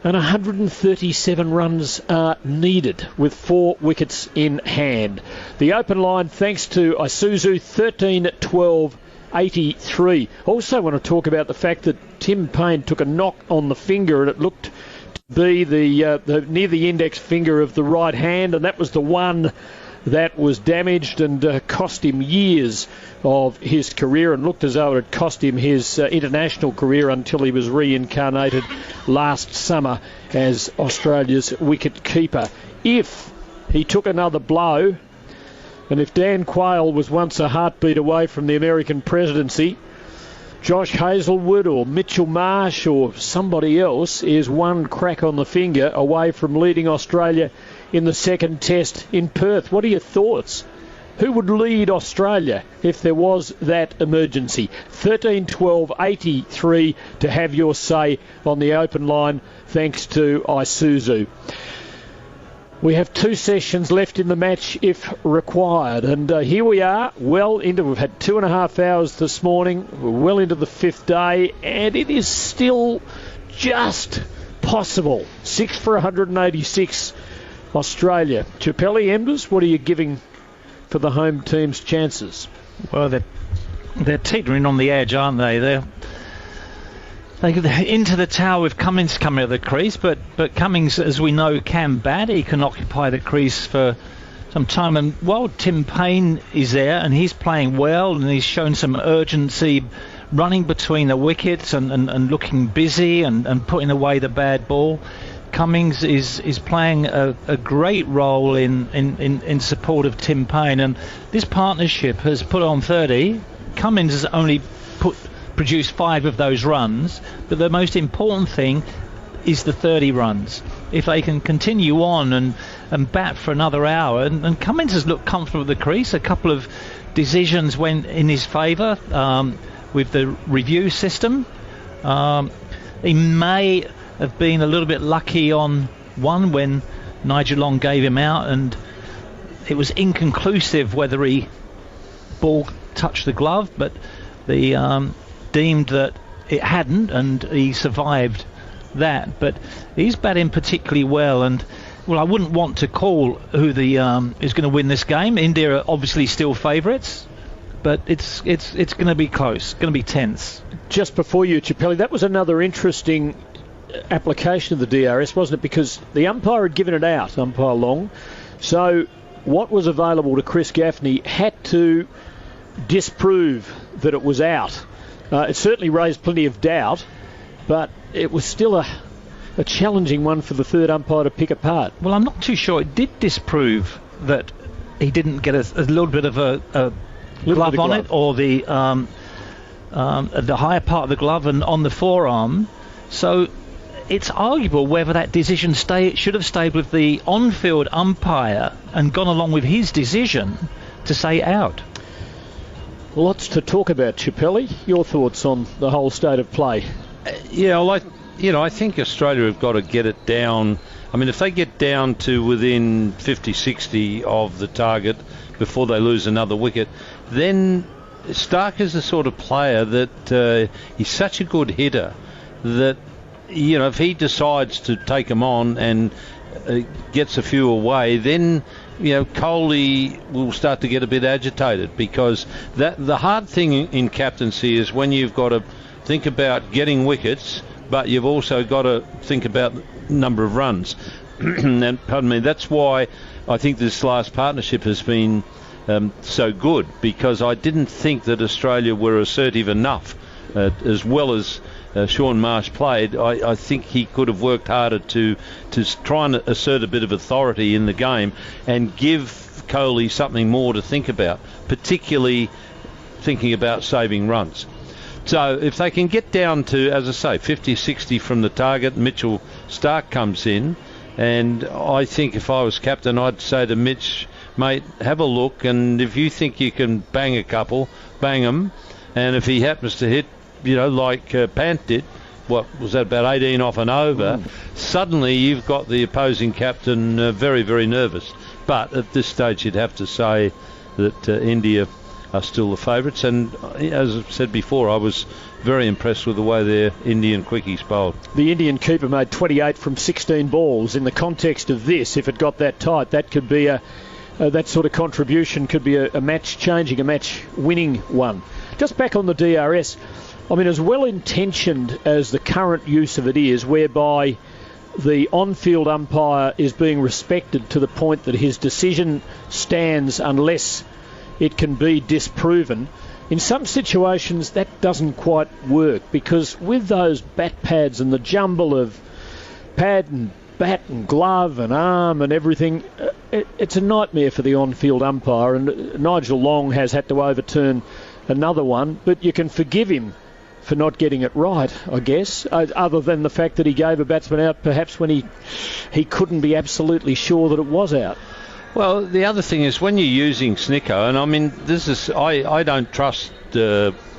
and 137 runs are needed with 4 wickets in hand. The open line, thanks to Isuzu, 13-12-83. Also want to talk about the fact that Tim Payne took a knock on the finger, and it looked to be the near the index finger of the right hand, and that was the one that was damaged and cost him years of his career, and looked as though it had cost him his international career until he was reincarnated last summer as Australia's wicket keeper. If he took another blow, and if Dan Quayle was once a heartbeat away from the American presidency, Josh Hazlewood or Mitchell Marsh or somebody else is one crack on the finger away from leading Australia in the second test in Perth. What are your thoughts? Who would lead Australia if there was that emergency? 13-12-83 to have your say on the open line, thanks to Isuzu. We have 2 sessions left in the match if required, and here we are, we've had 2.5 hours this morning, we're well into the 5th day, and it is still just possible. 6 for 186 Australia. Chappelli, Embers, what are you giving for the home team's chances? Well, they're teetering on the edge, aren't they? They're into the tower with Cummins coming out of the crease, but Cummins, as we know, can bat. He can occupy the crease for some time, and while Tim Payne is there and he's playing well and he's shown some urgency running between the wickets and looking busy and putting away the bad ball, Cummins is playing a great role in support of Tim Payne, and this partnership has put on 30. Cummins has only produced 5 of those runs, but the most important thing is the 30 runs. If they can continue on and bat for another hour, and Cummins has looked comfortable with the crease, a couple of decisions went in his favour with the review system. He may have been a little bit lucky on one when Nigel Long gave him out, and it was inconclusive whether he ball touched the glove, but the deemed that it hadn't, and he survived that. But he's batting particularly well, and I wouldn't want to call who the is going to win this game. India are obviously still favourites, but it's going to be close, going to be tense. Just before you, Chappelli, that was another interesting application of the DRS, wasn't it? Because the umpire had given it out, umpire Long. So what was available to Chris Gaffney had to disprove that it was out. It certainly raised plenty of doubt, but it was still a a challenging one for the third umpire to pick apart. Well, I'm not too sure. It did disprove that he didn't get a little bit of a glove on it, or the higher part of the glove and on the forearm. So it's arguable whether that decision should have stayed with the on-field umpire and gone along with his decision to say out. Lots to talk about, Chappelli. Your thoughts on the whole state of play? I think Australia have got to get it down. I mean, if they get down to within 50-60 of the target before they lose another wicket, then Stark is the sort of player that he's such a good hitter that, if he decides to take them on and gets a few away, then Kohli will start to get a bit agitated, because the hard thing in captaincy is when you've got to think about getting wickets, but you've also got to think about number of runs. And pardon me, that's why I think this last partnership has been so good, because I didn't think that Australia were assertive enough, as well as Sean Marsh played. I think he could have worked harder to try and assert a bit of authority in the game and give Kohli something more to think about, particularly thinking about saving runs. So if they can get down to, as I say, 50-60 from the target, Mitchell Stark comes in, and I think if I was captain, I'd say to Mitch, mate, have a look, and if you think you can bang a couple, bang them, and if he happens to hit, like Pant did, what was that, about 18 off and over, suddenly you've got the opposing captain very, very nervous. But at this stage you'd have to say that India are still the favourites, and as I've said before, I was very impressed with the way their Indian quickies bowled. The Indian keeper made 28 from 16 balls. In the context of this, if it got that tight, that could be that sort of contribution could be a match-changing, a match-winning one. Just back on the DRS, I mean, as well-intentioned as the current use of it is, whereby the on-field umpire is being respected to the point that his decision stands unless it can be disproven, in some situations that doesn't quite work, because with those bat pads and the jumble of pad and bat and glove and arm and everything, it's a nightmare for the on-field umpire, and Nigel Long has had to overturn another one, but you can forgive him for not getting it right, I guess, other than the fact that he gave a batsman out perhaps when he couldn't be absolutely sure that it was out. Well, the other thing is when you're using Snicko, and I mean, I don't trust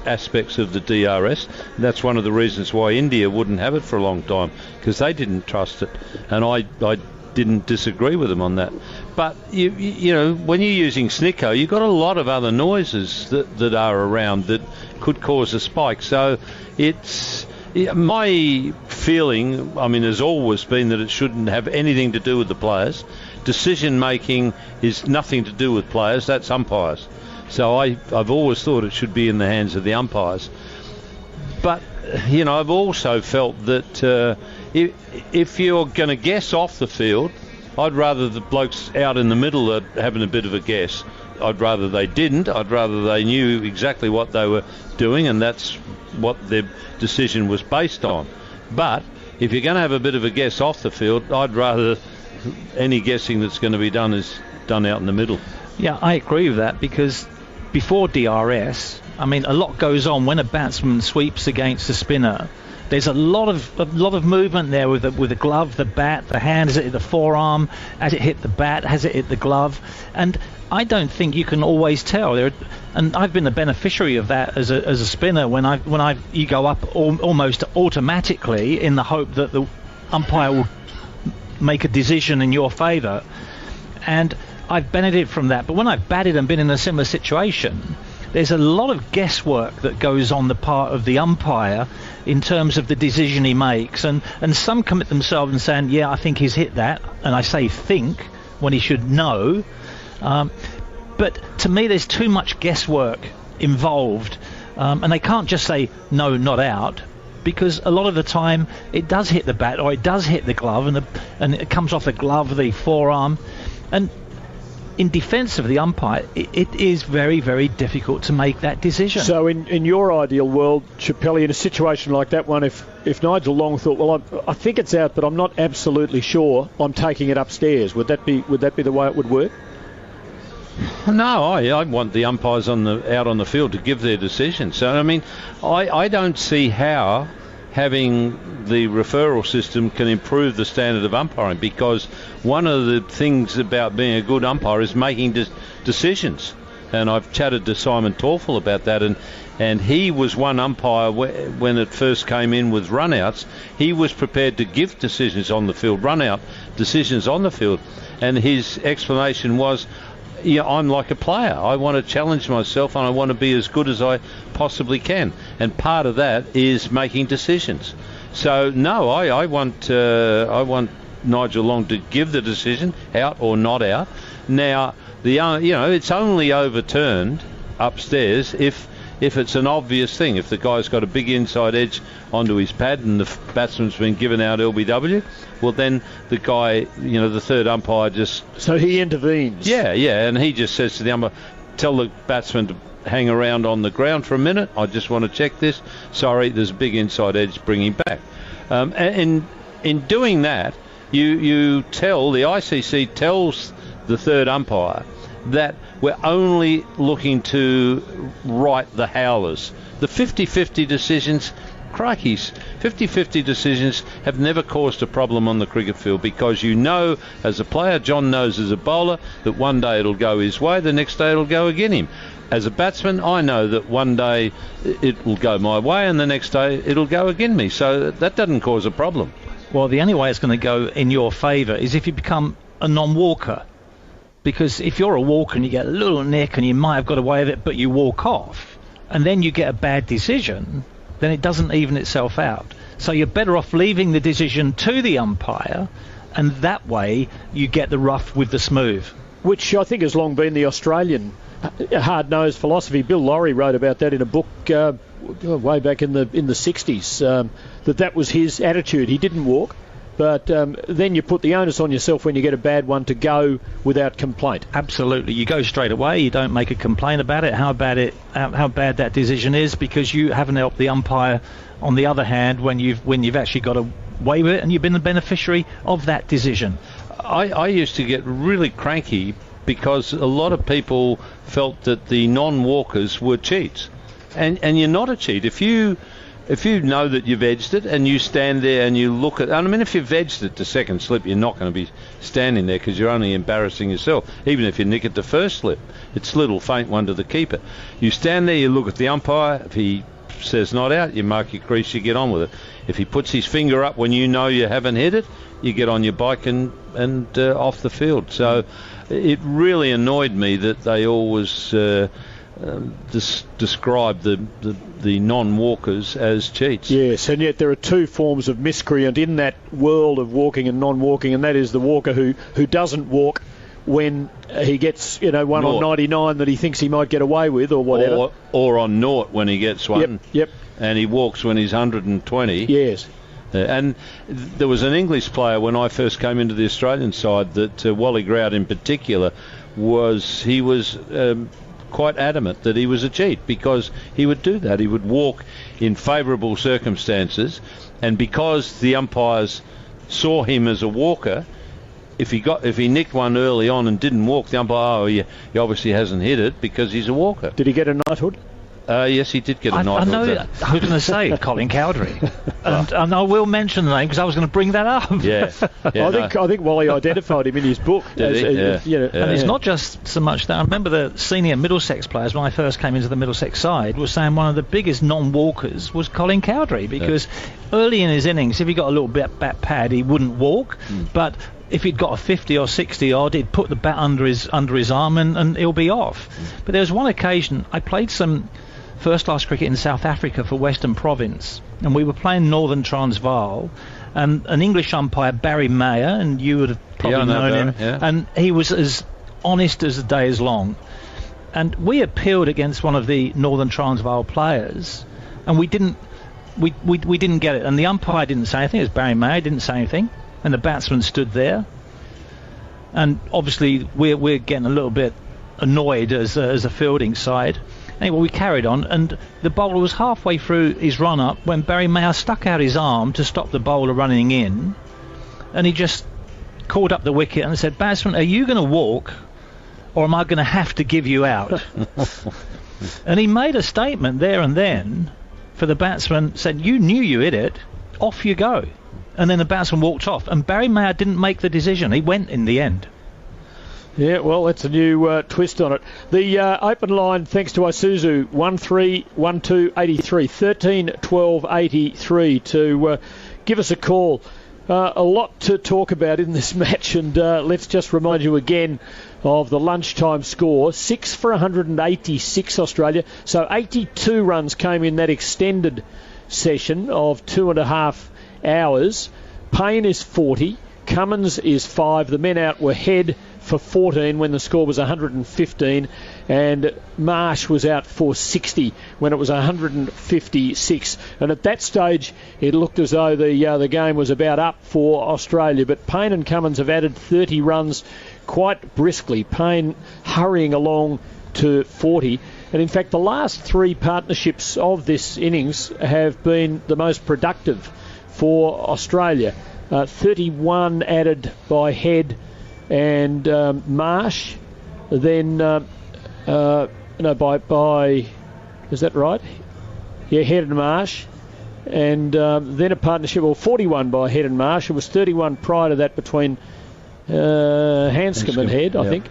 aspects of the DRS. That's one of the reasons why India wouldn't have it for a long time, because they didn't trust it, and I didn't disagree with them on that. But you know, when you're using Snicko, you've got a lot of other noises that are around that could cause a spike. So it's my feeling, I mean, has always been that it shouldn't have anything to do with the players. Decision making is nothing to do with players, that's umpires. So I've always thought it should be in the hands of the umpires. But, you know, I've also felt that if you're going to guess off the field, I'd rather the blokes out in the middle are having a bit of a guess. I'd rather they didn't. I'd rather they knew exactly what they were doing, and that's what their decision was based on. But if you're going to have a bit of a guess off the field, I'd rather any guessing that's going to be done is done out in the middle. Yeah, I agree with that, because before DRS, I mean, a lot goes on when a batsman sweeps against a spinner. There's a lot of movement there with the glove, the bat, the hand. Has it hit the forearm? Has it hit the bat? Has it hit the glove? And I don't think you can always tell. And I've been the beneficiary of that as a spinner when you go up almost automatically in the hope that the umpire will make a decision in your favour. And I've benefited from that. But when I've batted and been in a similar situation, there's a lot of guesswork that goes on the part of the umpire in terms of the decision he makes, and some commit themselves and saying, yeah, I think he's hit that, and I say think when he should know. But to me, there's too much guesswork involved, and they can't just say no, not out, because a lot of the time it does hit the bat or it does hit the glove, and it comes off the glove, the forearm, and in defence of the umpire, it is very, very difficult to make that decision. So in your ideal world, Chappelli, in a situation like that one, if Nigel Long thought, well, I think it's out, but I'm not absolutely sure, I'm taking it upstairs, would that be the way it would work? No, I want the umpires out on the field to give their decision. So, I mean, I don't see how having the referral system can improve the standard of umpiring, because one of the things about being a good umpire is making decisions. And I've chatted to Simon Torfel about that, and he was one umpire when it first came in with runouts. He was prepared to give decisions on the field, run-out decisions on the field, and his explanation was, yeah, I'm like a player. I want to challenge myself and I want to be as good as I possibly can. And part of that is making decisions. So, no, I want Nigel Long to give the decision, out or not out. Now, it's only overturned upstairs if it's an obvious thing. If the guy's got a big inside edge onto his pad and the batsman's been given out LBW, well, then the guy, the third umpire just... So he intervenes? Yeah, and he just says to the umpire, tell the batsman to hang around on the ground for a minute. I just want to check this. Sorry, there's a big inside edge, bring him back. And in doing that, you tell, the ICC tells the third umpire that we're only looking to right the howlers. The 50-50 decisions, crikeys, 50-50 decisions have never caused a problem on the cricket field, because as a player, John knows as a bowler, that one day it'll go his way, the next day it'll go against him. As a batsman, I know that one day it will go my way and the next day it'll go against me. So that doesn't cause a problem. Well, the only way it's going to go in your favour is if you become a non-walker. Because if you're a walker and you get a little nick and you might have got away with it, but you walk off, and then you get a bad decision, then it doesn't even itself out. So you're better off leaving the decision to the umpire, and that way you get the rough with the smooth. Which I think has long been the Australian hard-nosed philosophy. Bill Laurie wrote about that in a book way back in the 60s, that was his attitude. He didn't walk. But then you put the onus on yourself when you get a bad one to go without complaint. Absolutely. You go straight away. You don't make a complaint about it, how bad that decision is, because you haven't helped the umpire, on the other hand, when you've actually got away with it and you've been the beneficiary of that decision. I used to get really cranky because a lot of people felt that the non-walkers were cheats. And you're not a cheat. If you know that you've edged it and you stand there and you look at... I mean, if you've edged it to second slip, you're not going to be standing there because you're only embarrassing yourself. Even if you nick it to first slip, it's a little faint one to the keeper. You stand there, you look at the umpire. If he says not out, you mark your crease, you get on with it. If he puts his finger up when you know you haven't hit it, you get on your bike and off the field. So it really annoyed me that they always... describe the non-walkers as cheats. Yes, and yet there are two forms of miscreant in that world of walking and non-walking, and that is the walker who doesn't walk when he gets one on 99 that he thinks he might get away with or whatever. Or on naught when he gets one. Yep. And he walks when he's 120. Yes. And there was an English player when I first came into the Australian side that Wally Grout in particular was quite adamant that he was a cheat, because he would do that. He would walk in favourable circumstances, and because the umpires saw him as a walker, if he nicked one early on and didn't walk, the umpire, he obviously hasn't hit it because he's a walker. Did he get a knighthood? Yes, he did get a knighthood. I was going to say Colin Cowdery, and I will mention the name because I was going to bring that up. Yeah, I think Wally identified him in his book. Did he? And it's not just so much that. I remember the senior Middlesex players when I first came into the Middlesex side was saying one of the biggest non-walkers was Colin Cowdery, because early in his innings, if he got a little bit bat pad, he wouldn't walk, but if he'd got a 50 or 60 odd, he'd put the bat under his arm and he'll be off. But there was one occasion I played some first-class cricket in South Africa for Western Province, and we were playing Northern Transvaal, and an English umpire, Barry Mayer, and you would have probably known him, and he was as honest as the day is long. And we appealed against one of the Northern Transvaal players, and we didn't get it, and the umpire didn't say anything. It was Barry Mayer, didn't say anything, and the batsman stood there. And obviously we're getting a little bit annoyed as a fielding side. Anyway, we carried on, and the bowler was halfway through his run-up when Barry Mayer stuck out his arm to stop the bowler running in, and he just called up the wicket and said, "Batsman, are you going to walk, or am I going to have to give you out?" And he made a statement there and then for the batsman, said, "You knew you hit it, off you go." And then the batsman walked off, and Barry Mayer didn't make the decision. He went in the end. Yeah, well, that's a new twist on it. The open line, thanks to Isuzu, 131283, 131283 to give us a call. A lot to talk about in this match, and let's just remind you again of the lunchtime score. 6 for 186 Australia, so 82 runs came in that extended session of 2.5 hours. Payne is 40, Cummins is 5, the men out were Head for 14 when the score was 115, and Marsh was out for 60 when it was 156. And at that stage it looked as though the game was about up for Australia, but Payne and Cummins have added 30 runs quite briskly, Payne hurrying along to 40. And in fact the last three partnerships of this innings have been the most productive for Australia. 31 added by Head and Marsh, then by is that right? Yeah, Head and Marsh, and then a partnership, or 41 by Head and Marsh. It was 31 prior to that between Hanscom and Head, I think,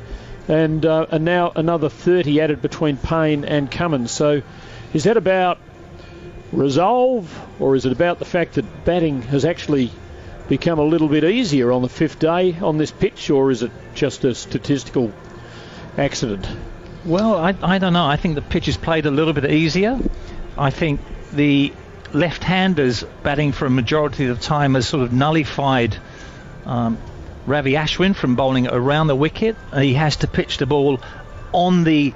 and now another 30 added between Payne and Cummins. So is that about resolve, or is it about the fact that batting has actually become a little bit easier on the fifth day on this pitch, or is it just a statistical accident? Well, I don't know. I think the pitch is played a little bit easier. I think the left-handers batting for a majority of the time has sort of nullified Ravi Ashwin from bowling around the wicket. He has to pitch the ball on the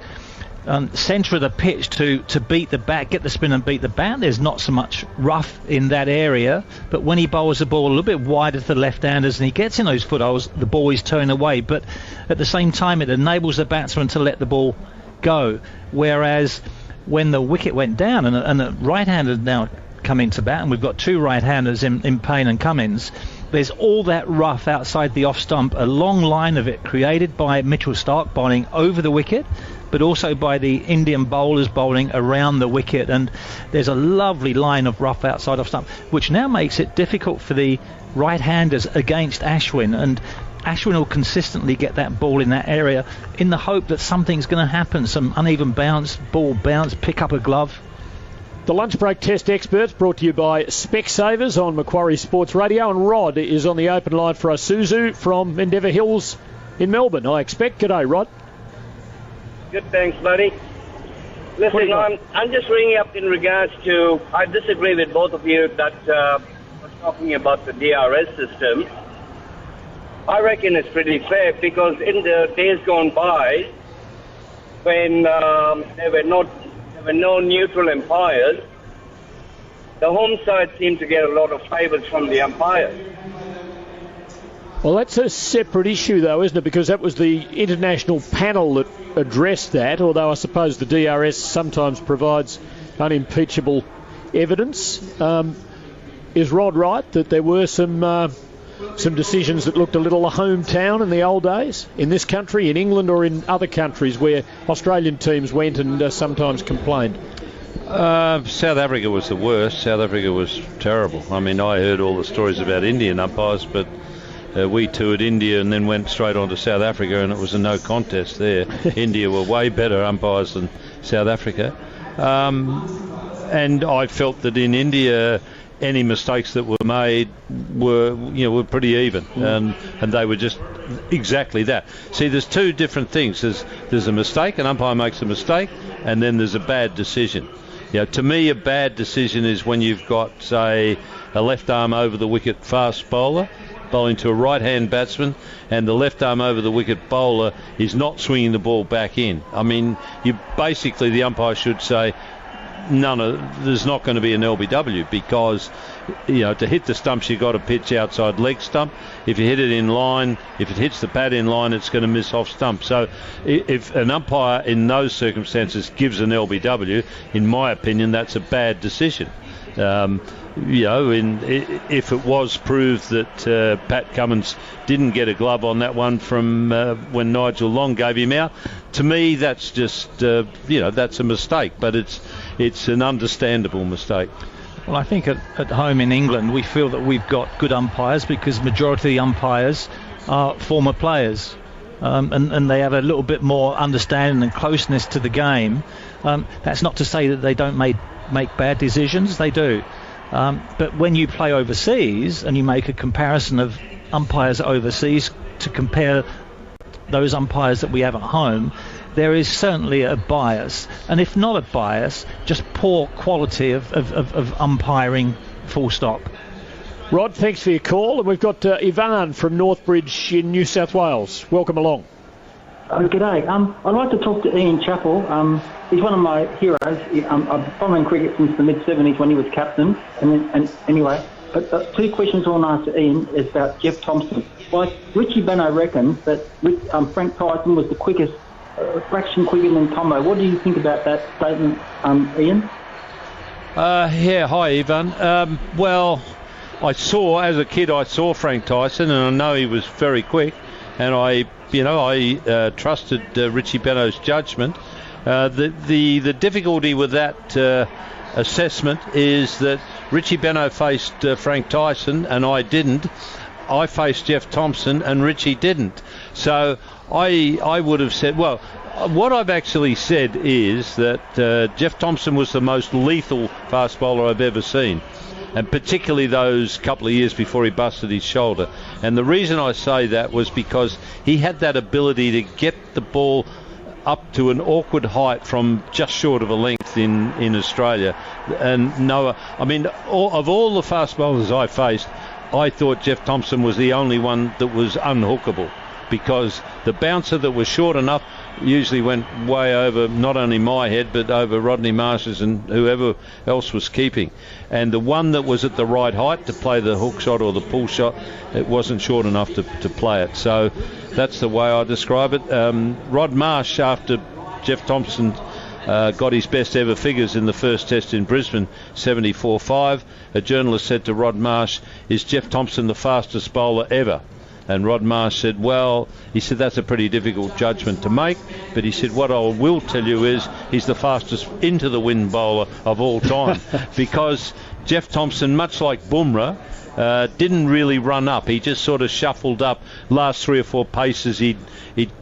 centre of the pitch to beat the bat, get the spin and beat the bat. There's not so much rough in that area, but when he bowls the ball a little bit wider to the left-handers and he gets in those footholes, the ball is turned away. But at the same time, it enables the batsman to let the ball go. Whereas when the wicket went down and the right-handers now come into bat, and we've got two right-handers in Payne and Cummins, there's all that rough outside the off stump, a long line of it created by Mitchell Starc bowling over the wicket, but also by the Indian bowlers bowling around the wicket, and there's a lovely line of rough outside off stump, which now makes it difficult for the right-handers against Ashwin, and Ashwin will consistently get that ball in that area in the hope that something's going to happen, some uneven bounce, ball bounce, pick up a glove. The Lunch Break Test Experts brought to you by Specsavers on Macquarie Sports Radio, and Rod is on the open line for Isuzu from Endeavour Hills in Melbourne, I expect. G'day, Rod. Good, thanks, buddy. Listen, I'm just ringing up in regards to, I disagree with both of you that was talking about the DRS system. I reckon it's pretty fair, because in the days gone by, when there were no neutral umpires, the home side seemed to get a lot of favours from the umpires. Well, that's a separate issue, though, isn't it? Because that was the international panel that addressed that, although I suppose the DRS sometimes provides unimpeachable evidence. Is Rod right that there were some decisions that looked a little hometown in the old days, in this country, in England, or in other countries where Australian teams went and sometimes complained? South Africa was the worst. South Africa was terrible. I mean, I heard all the stories about Indian umpires, but we toured India and then went straight on to South Africa, and it was a no contest there. India were way better umpires than South Africa. And I felt that in India, any mistakes that were made were pretty even, and they were just exactly that. See, there's two different things. There's a mistake, an umpire makes a mistake, and then there's a bad decision. To me, a bad decision is when you've got, say, a left arm over the wicket fast bowler bowling to a right-hand batsman, and the left arm over the wicket bowler is not swinging the ball back in. I mean, the umpire should say, there's not going to be an LBW because, to hit the stumps you've got to pitch outside leg stump. If you hit it in line, if it hits the pad in line, it's going to miss off stump. So if an umpire in those circumstances gives an LBW, in my opinion, that's a bad decision. If it was proved that Pat Cummins didn't get a glove on that one from when Nigel Long gave him out, to me that's just that's a mistake, but it's an understandable mistake. Well, I think at home in England we feel that we've got good umpires because majority of the umpires are former players, and they have a little bit more understanding and closeness to the game. That's not to say that they don't make bad decisions, they do. But when you play overseas and you make a comparison of umpires overseas to compare those umpires that we have at home, there is certainly a bias, and if not a bias, just poor quality of umpiring, full stop. Rod, thanks for your call, and we've got Ivan from Northbridge in New South Wales. Welcome along. G'day. I'd like to talk to Ian Chappell. He's one of my heroes. I've following cricket since the mid-70s when he was captain. And anyway, but two questions I want to ask to Ian is about Jeff Thompson. Like Richie Benaud reckons that Frank Tyson was the quickest, fraction quicker than Tombo. What do you think about that statement, Ian? Hi, Ivan. Well, as a kid, I saw Frank Tyson, and I know he was very quick, and I trusted Richie Benaud's judgment. The difficulty with that assessment is that Richie Benaud faced Frank Tyson and I didn't. I faced Jeff Thompson and Richie didn't. So I would have said, well, what I've actually said is that Jeff Thompson was the most lethal fast bowler I've ever seen, and particularly those couple of years before he busted his shoulder. And the reason I say that was because he had that ability to get the ball up to an awkward height from just short of a length in Australia. And Noah, of all the fast bowlers I faced, I thought Jeff Thompson was the only one that was unhookable, because the bouncer that was short enough usually went way over not only my head but over Rodney Marsh's and whoever else was keeping, and the one that was at the right height to play the hook shot or the pull shot, it wasn't short enough to play it. So that's the way I describe it. Rod Marsh, after Jeff Thompson got his best ever figures in the first test in Brisbane, 74.5, a journalist said to Rod Marsh, "Is Jeff Thompson the fastest bowler ever?" And Rod Marsh said, well, he said, that's a pretty difficult judgment to make, but he said, what I will tell you is he's the fastest into the wind bowler of all time, because Jeff Thompson, much like Bumrah, didn't really run up. He just sort of shuffled up. Last 3 or 4 paces, he'd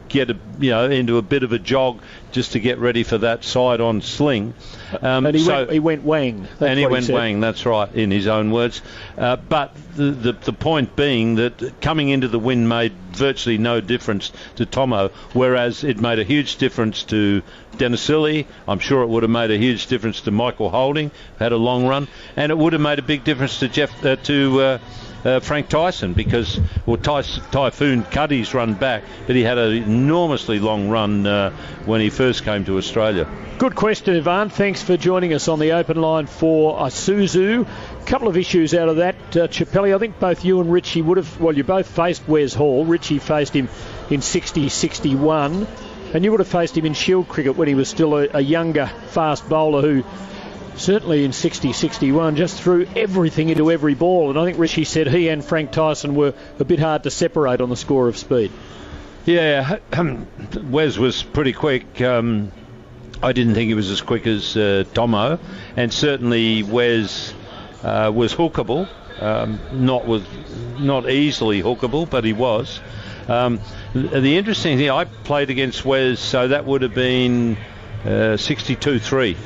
get into a bit of a jog just to get ready for that side-on sling. And he went wang. Wang, that's right, in his own words. But the point being that coming into the wind made virtually no difference to Tomo, whereas it made a huge difference to Denisili. I'm sure it would have made a huge difference to Michael Holding, had a long run, and it would have made a big difference to Frank Tyson, because Typhoon cut his run back, but he had an enormously long run when he first came to Australia. Good question, Ivan. Thanks for joining us on the open line for Isuzu. A couple of issues out of that. Chappelli, I think both you and Richie would have, well, you both faced Wes Hall. Richie faced him in 60-61, and you would have faced him in Shield cricket when he was still a younger fast bowler who certainly in 60-61 just threw everything into every ball. And I think Richie said he and Frank Tyson were a bit hard to separate on the score of speed. Yeah, Wes was pretty quick. I didn't think he was as quick as Tomo, and certainly Wes was hookable, not easily hookable, but he was. The interesting thing, I played against Wes, so that would have been 62-3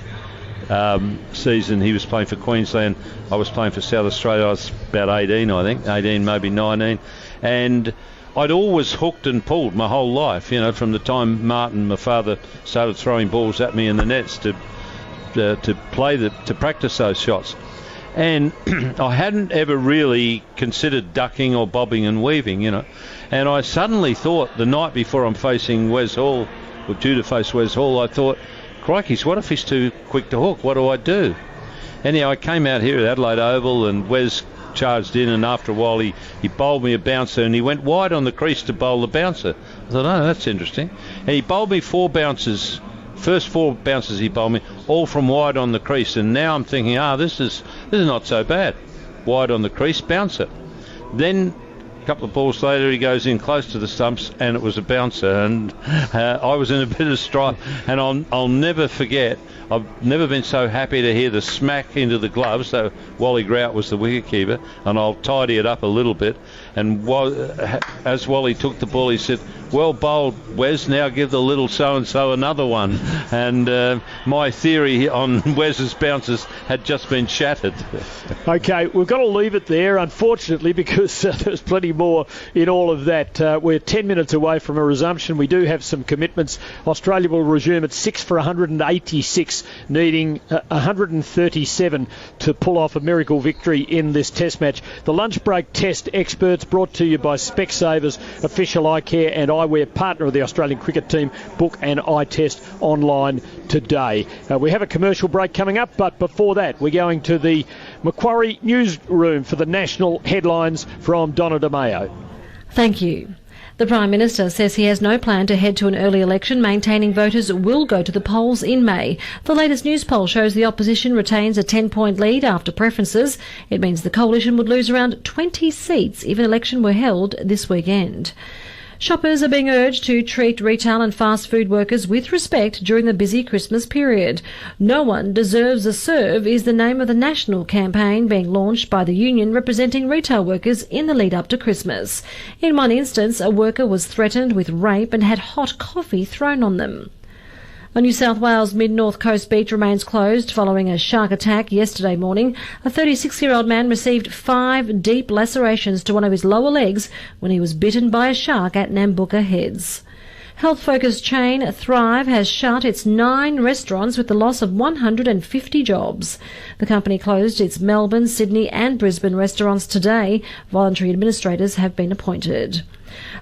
season. He was playing for Queensland, I was playing for South Australia. I was about 18, I think, 18, maybe 19, and I'd always hooked and pulled my whole life, from the time Martin, my father, started throwing balls at me in the nets to practice those shots. And I hadn't ever really considered ducking or bobbing and weaving, And I suddenly thought, the night before I'm facing Wes Hall, or due to face Wes Hall, I thought, crikey, what if he's too quick to hook? What do I do? Anyhow, I came out here at Adelaide Oval and Wes charged in, and after a while he bowled me a bouncer and he went wide on the crease to bowl the bouncer. I thought, oh, that's interesting. And he bowled me 4 bounces. First 4 bounces he bowled me, all from wide on the crease. And now I'm thinking, this is not so bad. Wide on the crease, bouncer. Then a couple of balls later he goes in close to the stumps and it was a bouncer. And I was in a bit of strife. And I'll never forget, I've never been so happy to hear the smack into the gloves. So Wally Grout was the wicketkeeper, and I'll tidy it up a little bit. And as Wally took the ball, he said, "Well bowled, Wes. Now give the little so-and-so another one." And my theory on Wes's bounces had just been shattered. Okay, we've got to leave it there, unfortunately, because there's plenty more in all of that. We're 10 minutes away from a resumption. We do have some commitments. Australia will resume at 6 for 186, needing 137 to pull off a miracle victory in this test match. The lunch break test experts brought to you by Specsavers, official eye care and eyewear partner of the Australian cricket team. Book an eye test online today. We have a commercial break coming up, but before that we're going to the Macquarie newsroom for the national headlines from Donna DeMayo. Thank you. The Prime Minister says he has no plan to head to an early election, maintaining voters will go to the polls in May. The latest news poll shows the opposition retains a 10-point lead after preferences. It means the coalition would lose around 20 seats if an election were held this weekend. Shoppers are being urged to treat retail and fast food workers with respect during the busy Christmas period. No one deserves a serve is the name of the national campaign being launched by the union representing retail workers in the lead up to Christmas. In one instance, a worker was threatened with rape and had hot coffee thrown on them. A New South Wales mid-north coast beach remains closed following a shark attack yesterday morning. A 36-year-old man received 5 deep lacerations to one of his lower legs when he was bitten by a shark at Nambucca Heads. Health-focused chain Thrive has shut its 9 restaurants with the loss of 150 jobs. The company closed its Melbourne, Sydney and Brisbane restaurants today. Voluntary administrators have been appointed.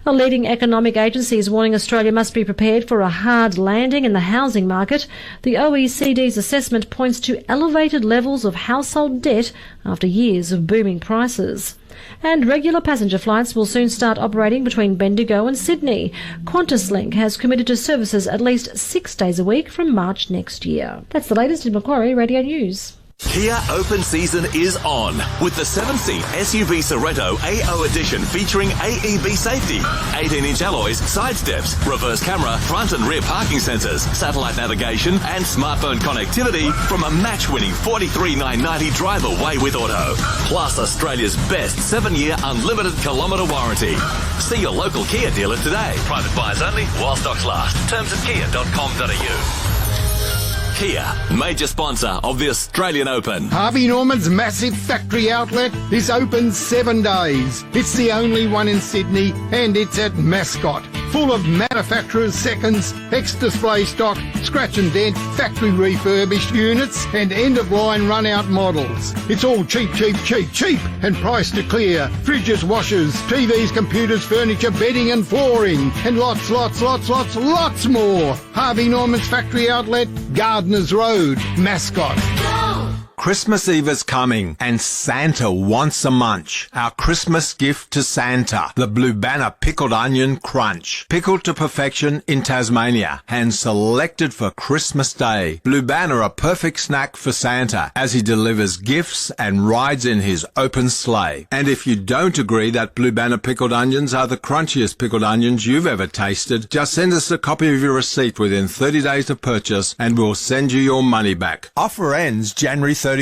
A leading economic agency is warning Australia must be prepared for a hard landing in the housing market. The OECD's assessment points to elevated levels of household debt after years of booming prices. And regular passenger flights will soon start operating between Bendigo and Sydney. QantasLink has committed to services at least 6 days a week from March next year. That's the latest in Macquarie Radio News. Kia open season is on with the 7-seat SUV Sorento AO Edition featuring AEB safety, 18-inch alloys, side steps, reverse camera, front and rear parking sensors, satellite navigation and smartphone connectivity from a match-winning $43,990 drive away with auto. Plus Australia's best 7-year unlimited kilometre warranty. See your local Kia dealer today. Private buyers only while stocks last. Terms at kia.com.au. Kia, major sponsor of the Australian Open. Harvey Norman's massive factory outlet is open 7 days. It's the only one in Sydney and it's at Mascot. Full of manufacturers' seconds, ex-display stock, scratch and dent, factory refurbished units and end-of-line run-out models. It's all cheap, cheap, cheap, cheap and priced to clear. Fridges, washers, TVs, computers, furniture, bedding and flooring and lots more. Harvey Norman's factory outlet, Gardeners Road, Mascot. Christmas Eve is coming and Santa wants a munch. Our Christmas gift to Santa, the Blue Banner Pickled Onion Crunch. Pickled to perfection in Tasmania and selected for Christmas Day. Blue Banner a perfect snack for Santa as he delivers gifts and rides in his open sleigh. And if you don't agree that Blue Banner pickled onions are the crunchiest pickled onions you've ever tasted, just send us a copy of your receipt within 30 days of purchase and we'll send you your money back. Offer ends January 31.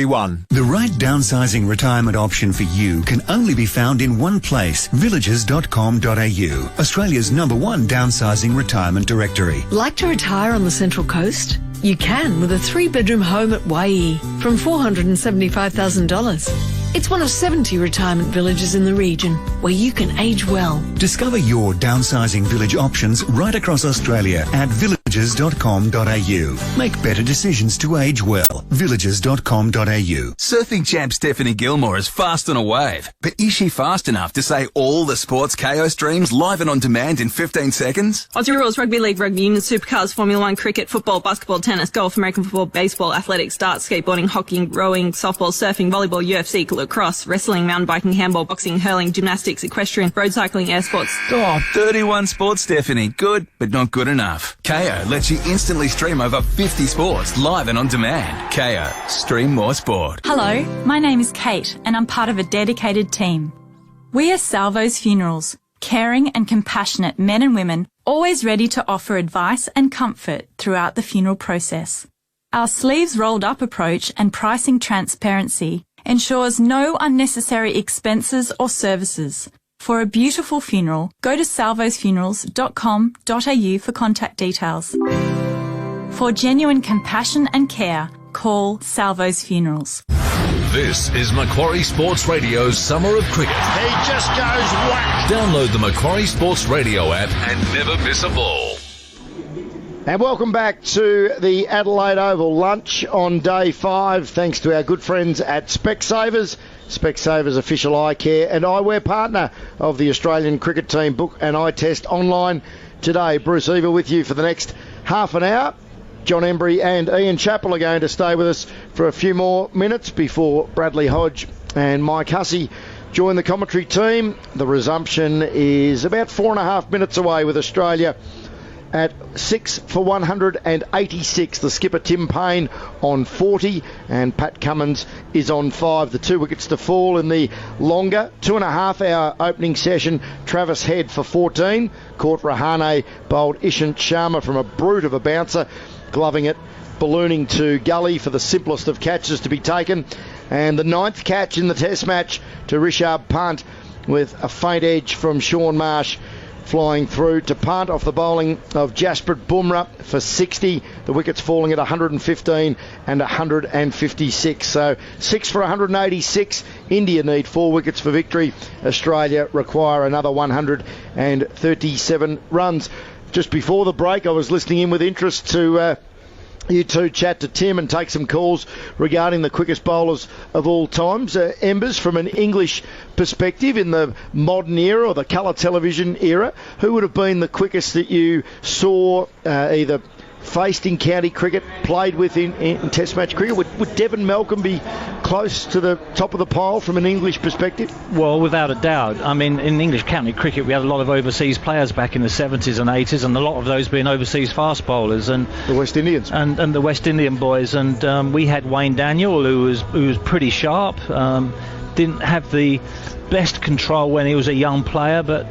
The right downsizing retirement option for you can only be found in one place, villages.com.au, Australia's #1 downsizing retirement directory. Like to retire on the Central Coast? You can with a 3-bedroom home at Waihee from $475,000. It's one of 70 retirement villages in the region where you can age well. Discover your downsizing village options right across Australia at villages.com.au. Villagers.com.au. Make better decisions to age well. Villagers.com.au. Surfing champ Stephanie Gilmore is fast on a wave. But is she fast enough to say all the sports KO streams live and on demand in 15 seconds? Aussie Rules, Rugby League, Rugby Union, Supercars, Formula 1, Cricket, Football, Basketball, Tennis, Golf, American Football, Baseball, Athletics, Darts, Skateboarding, Hockey, Rowing, Softball, Surfing, Volleyball, UFC, Lacrosse, Wrestling, Mountain Biking, Handball, Boxing, Hurling, Gymnastics, Equestrian, Road Cycling, Air Sports. Oh, 31 sports, Stephanie. Good, but not good enough. KO lets you instantly stream over 50 sports live and on demand. KO. Stream more sport. Hello, my name is Kate and I'm part of a dedicated team. We are Salvo's Funerals, caring and compassionate men and women, always ready to offer advice and comfort throughout the funeral process. Our sleeves rolled up approach and pricing transparency ensures no unnecessary expenses or services. For a beautiful funeral, go to salvosfunerals.com.au for contact details. For genuine compassion and care, call Salvo's Funerals. This is Macquarie Sports Radio's Summer of Cricket. He just goes whack. Download the Macquarie Sports Radio app and never miss a ball. And welcome back to the Adelaide Oval lunch on day 5, thanks to our good friends at Specsavers. Specsavers official eye care and eyewear partner of the Australian cricket team. Book an eye test online today. Bruce Eva with you for the next half an hour. John Embry and Ian Chappell are going to stay with us for a few more minutes before Bradley Hodge and Mike Hussey join the commentary team. The resumption is about 4.5 minutes away with Australia at 6 for 186. The skipper Tim Payne on 40 and Pat Cummins is on 5. The 2 wickets to fall in the longer 2.5 hour opening session. Travis Head for 14. Caught Rahane, bowled Ishant Sharma from a brute of a bouncer, gloving it, ballooning to gully for the simplest of catches to be taken. And the 9th catch in the test match to Rishabh Pant with a faint edge from Sean Marsh, flying through to Pant off the bowling of Jasprit Bumrah for 60. The wickets falling at 115 and 156. So 6 for 186. India need 4 wickets for victory. Australia require another 137 runs. Just before the break, I was listening in with interest to you two chat to Tim and take some calls regarding the quickest bowlers of all times. Embers, from an English perspective in the modern era or the colour television era, who would have been the quickest that you saw either faced in county cricket, played with in test match cricket? Would Devon Malcolm be close to the top of the pile from an English perspective? Well, without a doubt. I mean, in English county cricket, we had a lot of overseas players back in the 70s and 80s, and a lot of those being overseas fast bowlers. And the West Indians. And the West Indian boys. And we had Wayne Daniel, who was pretty sharp. Didn't have the best control when he was a young player, but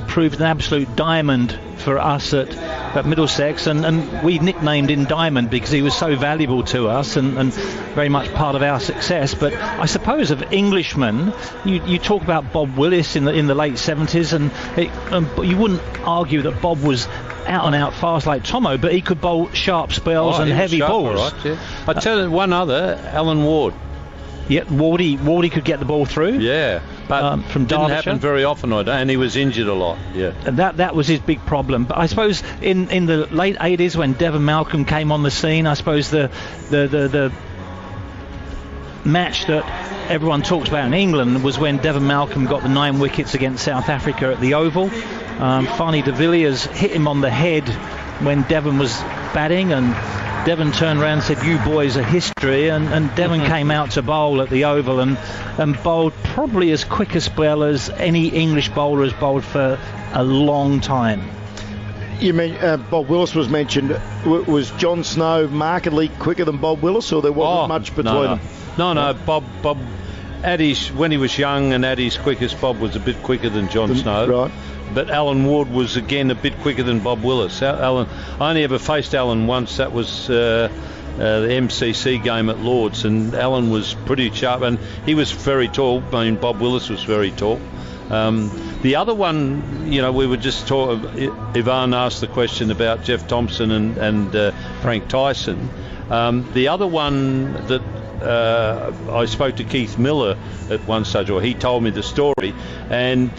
proved an absolute diamond for us at Middlesex, and we nicknamed him Diamond because he was so valuable to us and very much part of our success. But I suppose of Englishmen, you talk about Bob Willis in the late 70s, and you wouldn't argue that Bob was out and out fast like Tomo, but he could bowl sharp spells and heavy balls. Right, yeah. I tell you one other, Alan Ward. Yeah, Wardy could get the ball through. Yeah, but from didn't Derbyshire. happen very often, and he was injured a lot. Yeah, and that was his big problem. But I suppose in the late 80s when Devon Malcolm came on the scene, I suppose the match that everyone talks about in England was when Devon Malcolm got the 9 wickets against South Africa at the Oval. Farney de Villiers hit him on the head when Devon was batting, and Devon turned around and said, "You boys are history," and Devon came out to bowl at the Oval and bowled probably as quick a spell as any English bowler has bowled for a long time. You mean Bob Willis was mentioned. Was John Snow markedly quicker than Bob Willis, or there wasn't much between them? No. Bob when he was young and at his quickest, Bob was a bit quicker than John Snow. Right. But Alan Ward was again a bit quicker than Bob Willis. I only ever faced Alan once. That was the MCC game at Lord's, and Alan was pretty sharp, and he was very tall. I mean, Bob Willis was very tall. The other one, we were just talking. Ivan asked the question about Jeff Thompson and Frank Tyson. The other one that I spoke to Keith Miller at one stage, or he told me the story, and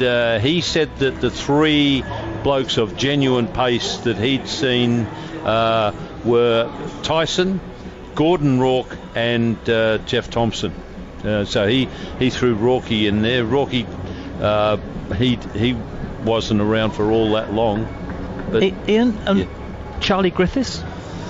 he said that the 3 blokes of genuine pace that he'd seen were Tyson, Gordon Rourke and Jeff Thompson. So he threw Rourke in there. Rourke, he wasn't around for all that long. But Ian, Charlie Griffiths,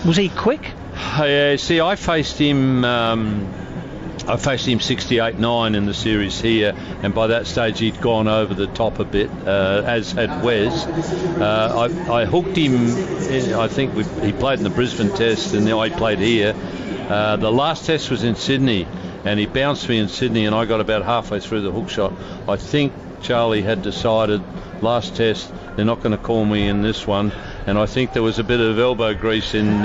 was he quick? Yeah, see, I faced him 68-9 in the series here, and by that stage he'd gone over the top a bit, as had Wes. I hooked him, I think he played in the Brisbane test, and then I played here. The last test was in Sydney, and he bounced me in Sydney, and I got about halfway through the hook shot. I think Charlie had decided last test they're not going to call me in this one, and I think there was a bit of elbow grease in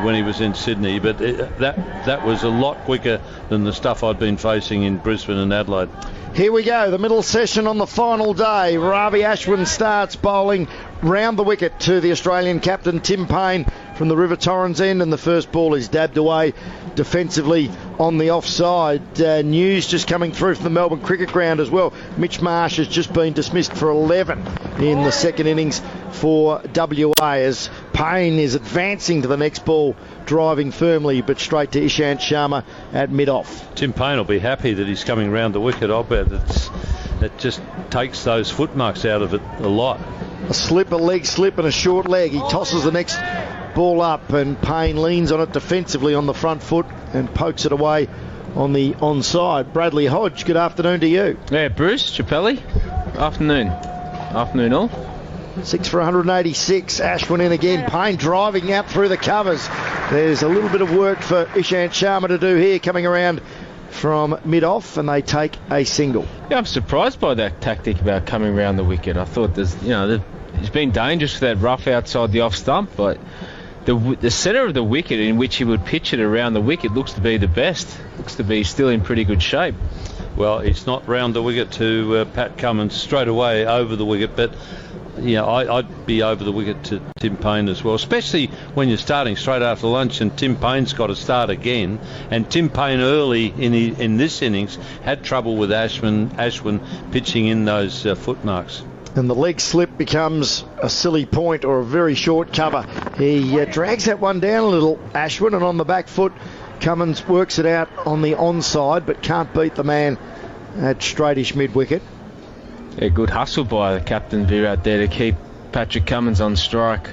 when he was in Sydney, but that was a lot quicker than the stuff I'd been facing in Brisbane and Adelaide. Here we go, the middle session on the final day. Ravi Ashwin starts bowling round the wicket to the Australian captain Tim Payne from the River Torrens end, and the first ball is dabbed away defensively on the offside. News just coming through from the Melbourne Cricket Ground as well. Mitch Marsh has just been dismissed for 11 in the second innings for WA as Payne is advancing to the next ball, driving firmly but straight to Ishant Sharma at mid-off. Tim Payne will be happy that he's coming round the wicket. I'll bet it just takes those footmarks out of it a lot. A slip, a leg slip and a short leg. He tosses the next ball up and Payne leans on it defensively on the front foot and pokes it away on the onside. Bradley Hodge, good afternoon to you. Yeah, Bruce, Chappelli. Afternoon. Afternoon all. 6 for 186. Ashwin in again. Payne driving out through the covers. There's a little bit of work for Ishant Sharma to do here, coming around from mid-off, and they take a single. Yeah, I'm surprised by that tactic about coming around the wicket. I thought it's been dangerous for that rough outside the off stump, but the centre of the wicket in which he would pitch it around the wicket looks to be the best. Looks to be still in pretty good shape. Well, it's not round the wicket to Pat Cummins straight away over the wicket, but I'd be over the wicket to Tim Payne as well, especially when you're starting straight after lunch and Tim Payne's got to start again. And Tim Payne early in this innings had trouble with Ashwin pitching in those footmarks. And the leg slip becomes a silly point or a very short cover. He drags that one down a little, Ashwin, and on the back foot, Cummins works it out on the onside, but can't beat the man at straightish mid-wicket. Yeah, good hustle by the captain Virat there to keep Patrick Cummins on strike.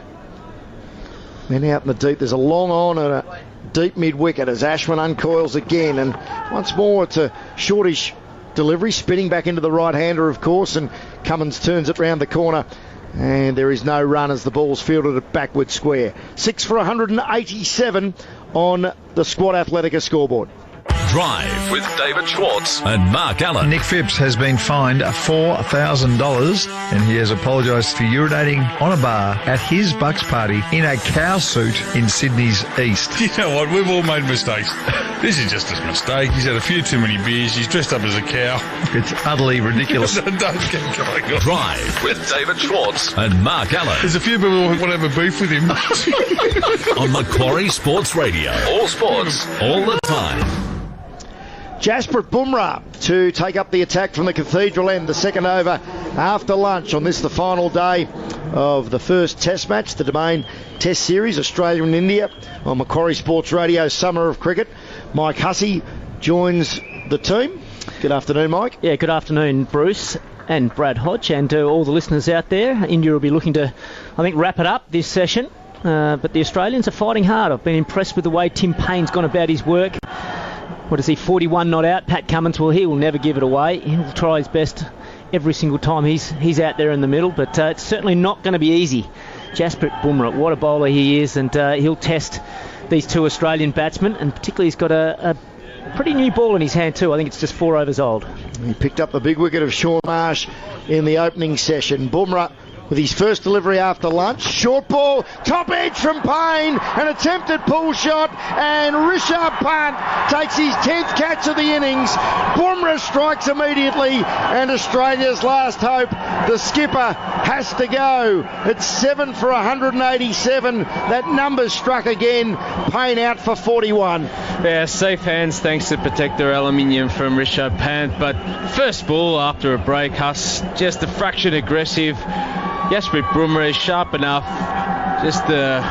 Then out in the deep, there's a long on and a deep mid-wicket as Ashwin uncoils again, and once more it's a shortish delivery, spinning back into the right-hander, of course, and Cummins turns it round the corner, and there is no run as the ball's fielded at backward square. 6 for 187 on the Squad Athletica scoreboard. Drive with David Schwartz and Mark Allen. Nick Phipps has been fined $4,000 and he has apologised for urinating on a bar at his Bucks party in a cow suit in Sydney's east. You know what? We've all made mistakes. This is just a mistake. He's had a few too many beers. He's dressed up as a cow. It's utterly ridiculous. Don't get going on. Drive with David Schwartz and Mark Allen. There's a few people who want to have a beef with him. On Macquarie Sports Radio. All sports, all the time. Jasprit Bumrah to take up the attack from the Cathedral end, the second over after lunch on this, the final day of the first Test match, the Domain Test Series, Australia and India, on Macquarie Sports Radio Summer of Cricket. Mike Hussey joins the team. Good afternoon, Mike. Yeah, good afternoon, Bruce and Brad Hodge, and all the listeners out there. India will be looking to, I think, wrap it up this session, but the Australians are fighting hard. I've been impressed with the way Tim Payne's gone about his work. What is he, 41 not out? Pat Cummins, well, he will never give it away. He'll try his best every single time he's out there in the middle, but it's certainly not going to be easy. Jasprit Bumrah, what a bowler he is, and he'll test these two Australian batsmen, and particularly he's got a pretty new ball in his hand too. I think it's just 4 overs old. He picked up the big wicket of Shaun Marsh in the opening session. Bumrah with his first delivery after lunch. Short ball, top edge from Payne, an attempted pull shot, and Rishabh Pant takes his 10th catch of the innings. Bumrah strikes immediately, and Australia's last hope, the skipper, has to go. It's 7 for 187. That number's struck again. Payne out for 41. Yeah, safe hands thanks to Protector Aluminium from Rishabh Pant, but first ball after a break, Huss just a fraction aggressive. Jasprit Bumrah is sharp enough just a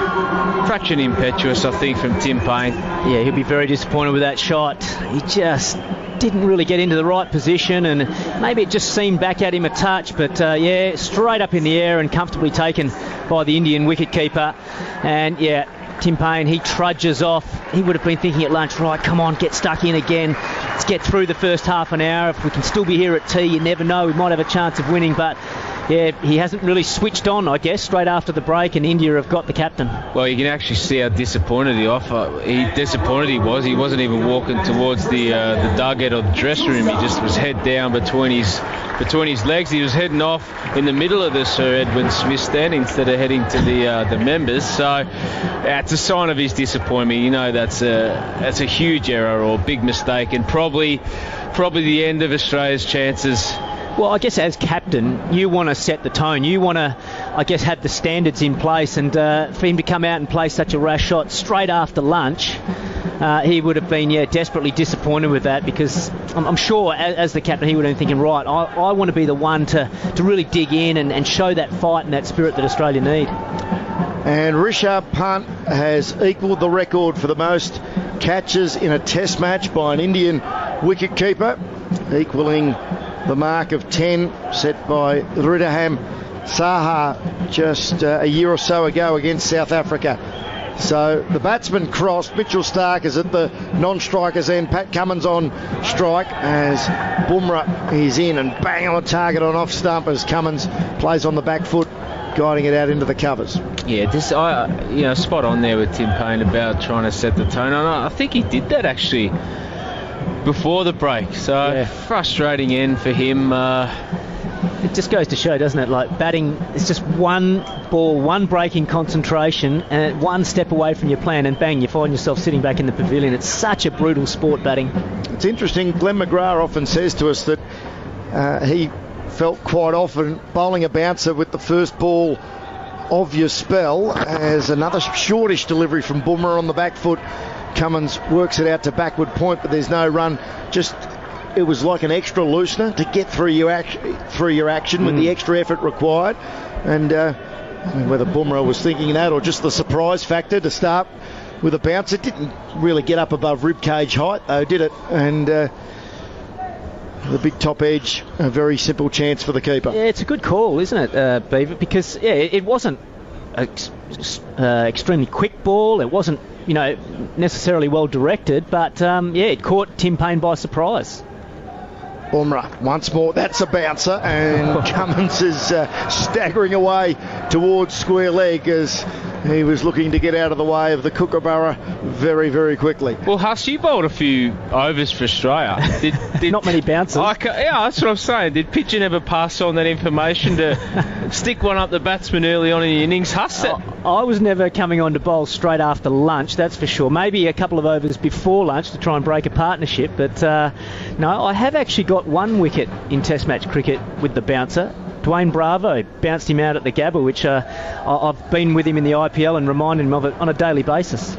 fraction impetuous, I think, from Tim Payne. Yeah, he'll be very disappointed with that shot. He just didn't really get into the right position, and maybe it just seemed back at him a touch, but yeah, straight up in the air and comfortably taken by the Indian wicketkeeper. And yeah, Tim Payne, he trudges off. He would have been thinking at lunch, right, come on, get stuck in again. Let's get through the first half an hour. If we can still be here at tea, you never know, we might have a chance of winning. But yeah, he hasn't really switched on, I guess, straight after the break, and India have got the captain. Well, you can actually see how disappointed he was. He wasn't even walking towards the dugout or the dressing room. He just was head down between his legs. He was heading off in the middle of the Sir Edwin Smith stand instead of heading to the members. So it's a sign of his disappointment. You know, that's a huge error or big mistake, and probably the end of Australia's chances. Well, I guess as captain, you want to set the tone. You want to, I guess, have the standards in place. And for him to come out and play such a rash shot straight after lunch, he would have been, desperately disappointed with that, because I'm sure as the captain, he would have been thinking, right, I want to be the one to really dig in and show that fight and that spirit that Australia need. And Rishabh Pant has equalled the record for the most catches in a test match by an Indian wicketkeeper, equalling the mark of 10 set by Hridayam Saha just a year or so ago against South Africa. So the batsman crossed. Mitchell Stark is at the non-strikers end. Pat Cummins on strike as Bumrah is in and bang on target on off stump as Cummins plays on the back foot, guiding it out into the covers. Yeah, spot on there with Tim Payne about trying to set the tone. And I think he did that actually before the break. So frustrating end for him. It just goes to show, doesn't it? Like batting, it's just one ball, one break in concentration, and one step away from your plan, and bang, you find yourself sitting back in the pavilion. It's such a brutal sport, batting. It's interesting. Glenn McGrath often says to us that he felt quite often bowling a bouncer with the first ball of your spell, as another shortish delivery from Bumrah on the back foot. Cummins works it out to backward point, but there's no run. It was like an extra loosener to get through your action with the extra effort required. And whether Bumrah was thinking that or just the surprise factor to start with a bounce, it didn't really get up above ribcage height, though, did it? And the big top edge, a very simple chance for the keeper. Yeah, it's a good call, isn't it, Beaver? Because it wasn't extremely quick ball. It wasn't, necessarily well directed, but it caught Tim Payne by surprise. Bumrah once more, that's a bouncer, and Cummins is staggering away towards square leg as he was looking to get out of the way of the Kookaburra very, very quickly. Well, Huss, you bowled a few overs for Australia. Did not many bounces. Yeah, that's what I'm saying. Did Pitcher never pass on that information to stick one up the batsman early on in the innings? Huss, I was never coming on to bowl straight after lunch, that's for sure. Maybe a couple of overs before lunch to try and break a partnership, but no, I have actually got one wicket in Test match cricket with the bouncer. Dwayne Bravo bounced him out at the Gabba, which I've been with him in the IPL and reminded him of it on a daily basis.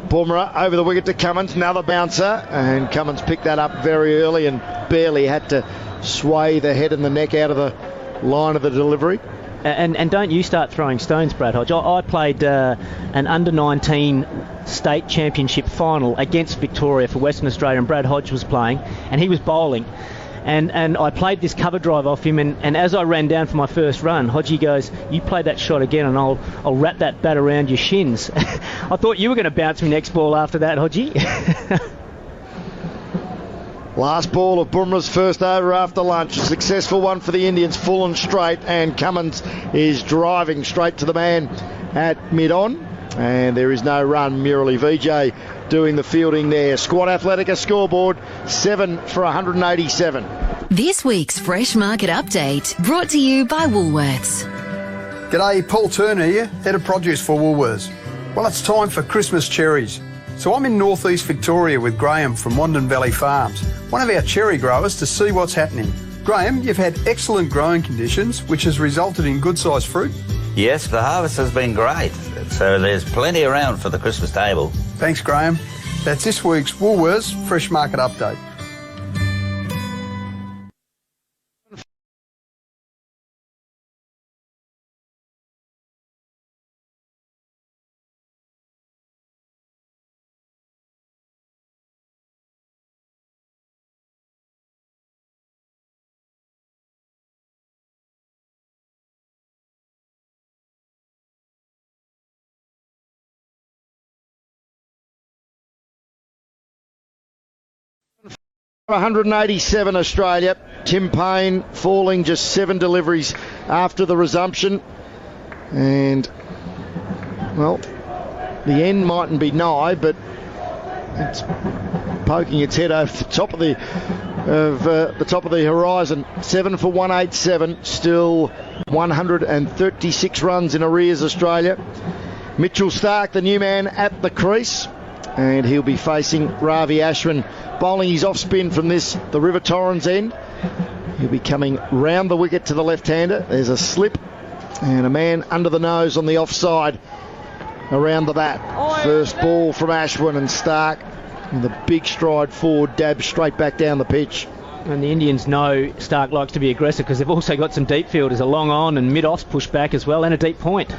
Bumrah over the wicket to Cummins, another bouncer, and Cummins picked that up very early and barely had to sway the head and the neck out of the line of the delivery. And don't you start throwing stones, Brad Hodge. I played an under-19 state championship final against Victoria for Western Australia, and Brad Hodge was playing, and he was bowling. And I played this cover drive off him, and as I ran down for my first run, Hodgie goes, "You play that shot again and I'll wrap that bat around your shins." I thought you were going to bounce me next ball after that, Hodgie. Last ball of Bumrah's first over after lunch. A successful one for the Indians, full and straight, and Cummins is driving straight to the man at mid-on. And there is no run. Murali Vijay doing the fielding there. Squad Athletica scoreboard, 7 for 187. This week's Fresh Market Update brought to you by Woolworths. G'day, Paul Turner here, Head of Produce for Woolworths. Well, it's time for Christmas cherries. So I'm in northeast Victoria with Graham from Wandon Valley Farms, one of our cherry growers, to see what's happening. Graham, you've had excellent growing conditions, which has resulted in good-sized fruit. Yes, the harvest has been great, so there's plenty around for the Christmas table. Thanks, Graham. That's this week's Woolworths Fresh Market Update. 187 Australia. Tim Payne falling just 7 deliveries after the resumption. And, well, the end mightn't be nigh, but it's poking its head over the top of the horizon. 7 for 187, still 136 runs in arrears, Australia. Mitchell Starc, the new man at the crease, and he'll be facing Ravi Ashwin, bowling his off spin from the River Torrens end. He'll be coming round the wicket to the left-hander. There's a slip and a man under the nose on the offside around the bat. First ball from Ashwin, and Starc with a big stride forward, dab straight back down the pitch. And the Indians know Starc likes to be aggressive because they've also got some deep fielders, a long on and mid-offs push back as well, and a deep point.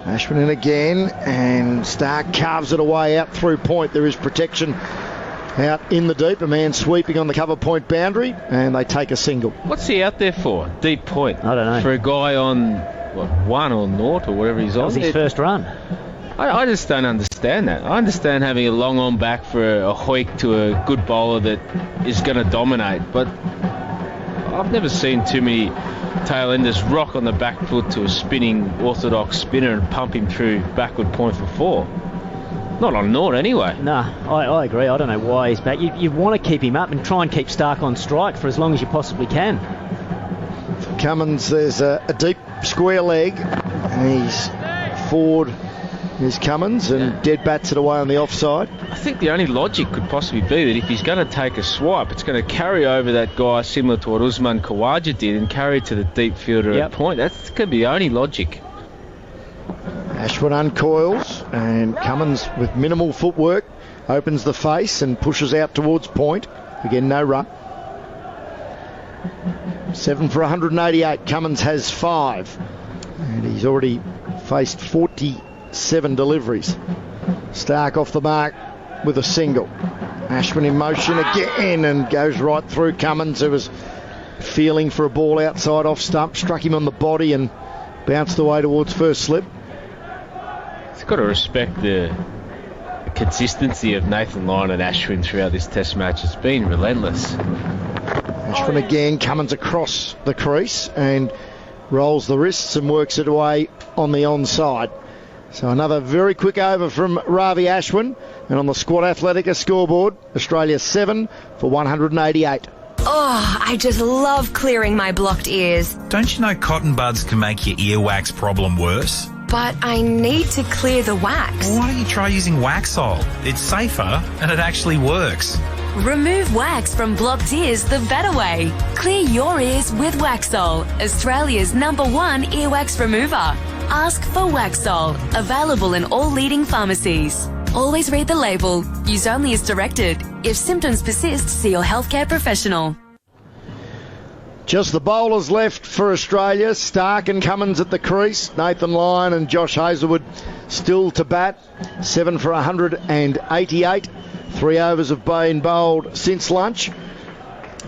Ashwin in again, and Starc carves it away out through point. There is protection out in the deep, a man sweeping on the cover point boundary, and they take a single. What's he out there for? Deep point? I don't know. For a guy on, what, 1 or 0 or whatever he's on? That was his first run. I just don't understand that. I understand having a long on back for a hoik to a good bowler that is going to dominate, but I've never seen too many tail enders rock on the back foot to a spinning orthodox spinner and pump him through backward point for 4. Not on Nord anyway. Nah, I agree. I don't know why he's back. You want to keep him up and try and keep Starc on strike for as long as you possibly can. For Cummins, there's a deep square leg, and he's forward. There's Cummins, and dead bats it away on the offside. I think the only logic could possibly be that if he's going to take a swipe, it's going to carry over that guy similar to what Usman Khawaja did and carry it to the deep fielder at point. That's going to be the only logic. Ashwin uncoils, and Cummins, with minimal footwork, opens the face and pushes out towards point. Again, no run. 7 for 188. Cummins has 5, and he's already faced 47 deliveries. Starc off the mark with a single. Ashwin in motion again and goes right through Cummins, who was feeling for a ball outside off stump, struck him on the body and bounced away towards first slip. He's got to respect the consistency of Nathan Lyon and Ashwin throughout this test match. It's been relentless. Ashwin again, Cummins across the crease and rolls the wrists and works it away on the onside. So another very quick over from Ravi Ashwin, and on the Squad Athletica scoreboard, Australia 7 for 188. Oh, I just love clearing my blocked ears. Don't you know cotton buds can make your earwax problem worse? But I need to clear the wax. Well, why don't you try using Waxol? It's safer and it actually works. Remove wax from blocked ears the better way. Clear your ears with Waxol, Australia's #1 earwax remover. Ask for Waxol, available in all leading pharmacies. Always read the label. Use only as directed. If symptoms persist, see your healthcare professional. Just the bowlers left for Australia. Starc and Cummins at the crease. Nathan Lyon and Josh Hazlewood still to bat. 7 for 188. 3 overs have been bowled since lunch.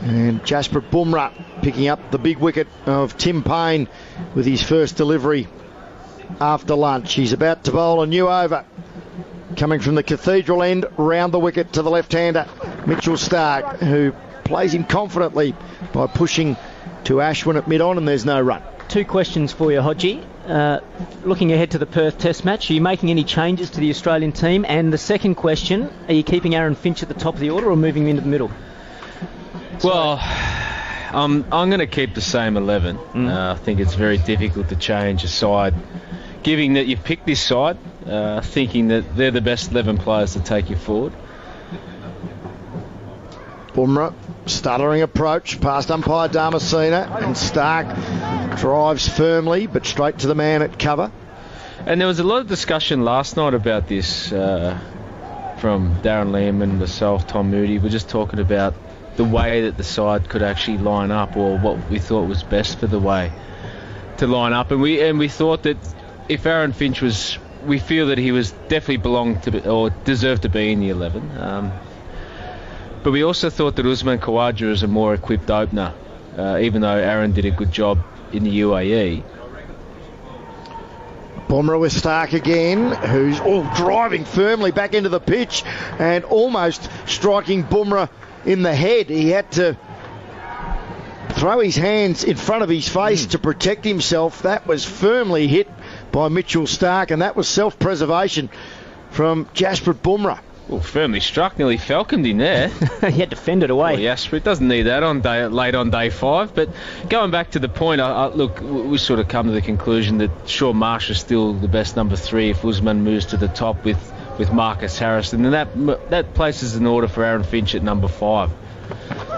And Jasprit Bumrah picking up the big wicket of Tim Payne with his first delivery after lunch. He's about to bowl a new over. Coming from the Cathedral end, round the wicket to the left-hander, Mitchell Starc, who plays him confidently by pushing to Ashwin at mid-on, and there's no run. 2 questions for you, Hodgie. Looking ahead to the Perth Test match, are you making any changes to the Australian team? And the second question, are you keeping Aaron Finch at the top of the order or moving him into the middle? Well, I'm going to keep the same 11. I think it's very difficult to change a side, given that you've picked this side, thinking that they're the best 11 players to take you forward. Bumrah, stuttering approach past umpire Damascena, and Starc drives firmly but straight to the man at cover. And there was a lot of discussion last night about this from Darren Lehman, myself, Tom Moody. We're just talking about the way that the side could actually line up, or what we thought was best for the way to line up. And we thought that if Aaron Finch was, we feel that he was definitely belonged to be, or deserved to be in the 11. But we also thought that Usman Khawaja is a more equipped opener, even though Aaron did a good job in the UAE. Bumrah with Starc again, who's driving firmly back into the pitch and almost striking Bumrah in the head. He had to throw his hands in front of his face to protect himself. That was firmly hit by Mitchell Starc, and that was self-preservation from Jasprit Bumrah. Well, firmly struck, nearly falconed in there. He had to fend it away. Well, Jasprit doesn't need that late on day 5. But going back to the point, look, we sort of come to the conclusion that Shaun Marsh is still the best number 3 if Usman moves to the top with Marcus Harrison. And that places an order for Aaron Finch at number 5.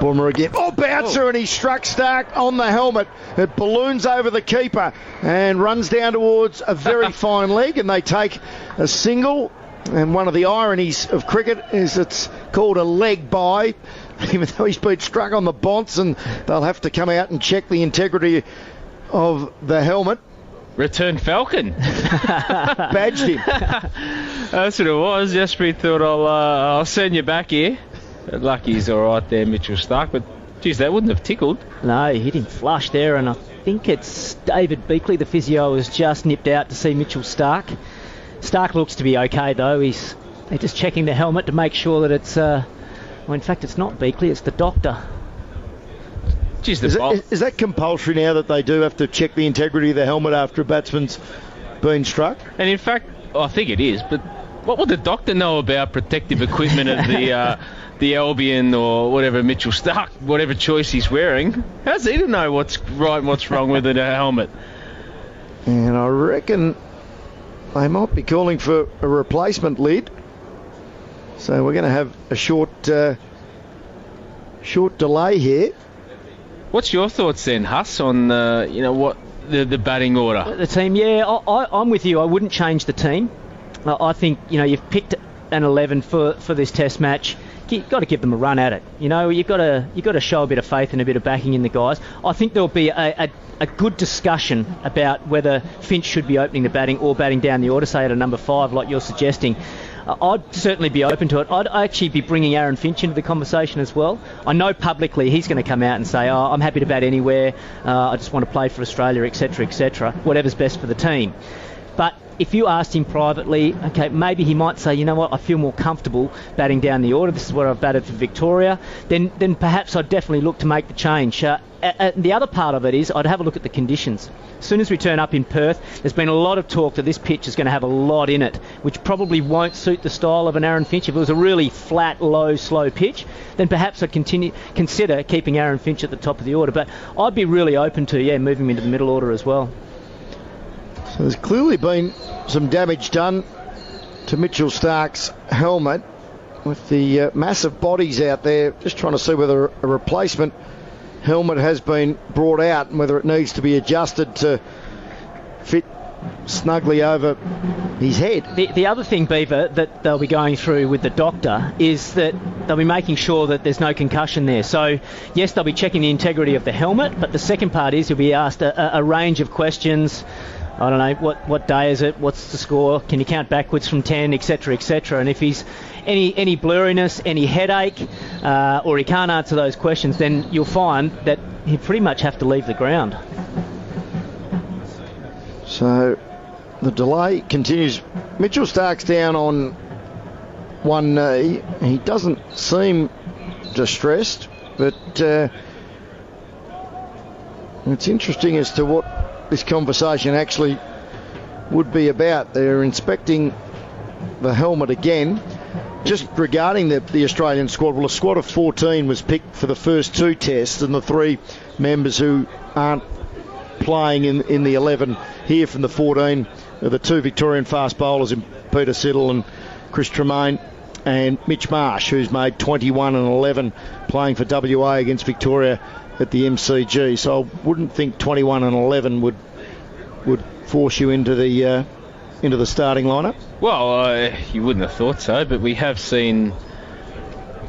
Bumrah again. Oh, bouncer, and he struck Starc on the helmet. It balloons over the keeper and runs down towards a very fine leg, and they take a single. And one of the ironies of cricket is it's called a leg by, even though he's been struck on the bonce, and they'll have to come out and check the integrity of the helmet. Return Falcon. Badged him. That's what it was. Jasprit thought, I'll send you back here. Lucky he's all right there, Mitchell Starc, but geez, that wouldn't have tickled. No, he hit him flush there, and I think it's David Beakley, the physio, has just nipped out to see Mitchell Starc. Starc looks to be okay, though. They're just checking the helmet to make sure that it's... well, in fact, it's not Beakley, it's the doctor. Geez, is that compulsory now that they do have to check the integrity of the helmet after a batsman's been struck? And in fact, I think it is, but what would the doctor know about protective equipment of the Albion or whatever Mitchell Starc, whatever choice he's wearing? How's he to know what's right and what's wrong with a helmet? And I reckon they might be calling for a replacement lid. So we're going to have a short delay here. What's your thoughts then, Huss, on what the batting order? The team, yeah, I'm with you. I wouldn't change the team. I think you've picked an 11 for this Test match. You've got to give them a run at it. You've got to show a bit of faith and a bit of backing in the guys. I think there'll be a good discussion about whether Finch should be opening the batting or batting down the order, say at a number 5, like you're suggesting. I'd certainly be open to it. I'd actually be bringing Aaron Finch into the conversation as well. I know publicly he's going to come out and say, I'm happy to bat anywhere, I just want to play for Australia, etc., etc., whatever's best for the team. But if you asked him privately, okay, maybe he might say, you know what, I feel more comfortable batting down the order. This is where I've batted for Victoria. Then perhaps I'd definitely look to make the change. The other part of it is I'd have a look at the conditions. As soon as we turn up in Perth, there's been a lot of talk that this pitch is going to have a lot in it, which probably won't suit the style of an Aaron Finch. If it was a really flat, low, slow pitch, then perhaps I'd consider keeping Aaron Finch at the top of the order. But I'd be really open to, moving him into the middle order as well. So there's clearly been some damage done to Mitchell Starc's helmet with the massive bodies out there. Just trying to see whether a replacement helmet has been brought out and whether it needs to be adjusted to fit snugly over his head. The other thing, Beaver, that they'll be going through with the doctor is that they'll be making sure that there's no concussion there. So, yes, they'll be checking the integrity of the helmet, but the second part is he'll be asked a range of questions. I don't know, what day is it, what's the score, can you count backwards from 10, etc., etc. And if he's any blurriness, any headache, or he can't answer those questions, then you'll find that he'll pretty much have to leave the ground. So the delay continues. Mitchell Starc's down on one knee. He doesn't seem distressed, but it's interesting as to what this conversation actually would be about. They're inspecting the helmet again. Just regarding the Australian squad, well, a squad of 14 was picked for the first 2 tests, and the 3 members who aren't playing in the 11 here from the 14 are the 2 Victorian fast bowlers in Peter Siddle and Chris Tremaine, and Mitch Marsh, who's made 21 and 11 playing for WA against Victoria at the MCG. So I wouldn't think 21 and 11 would force you into the starting lineup. Well, you wouldn't have thought so, but we have seen.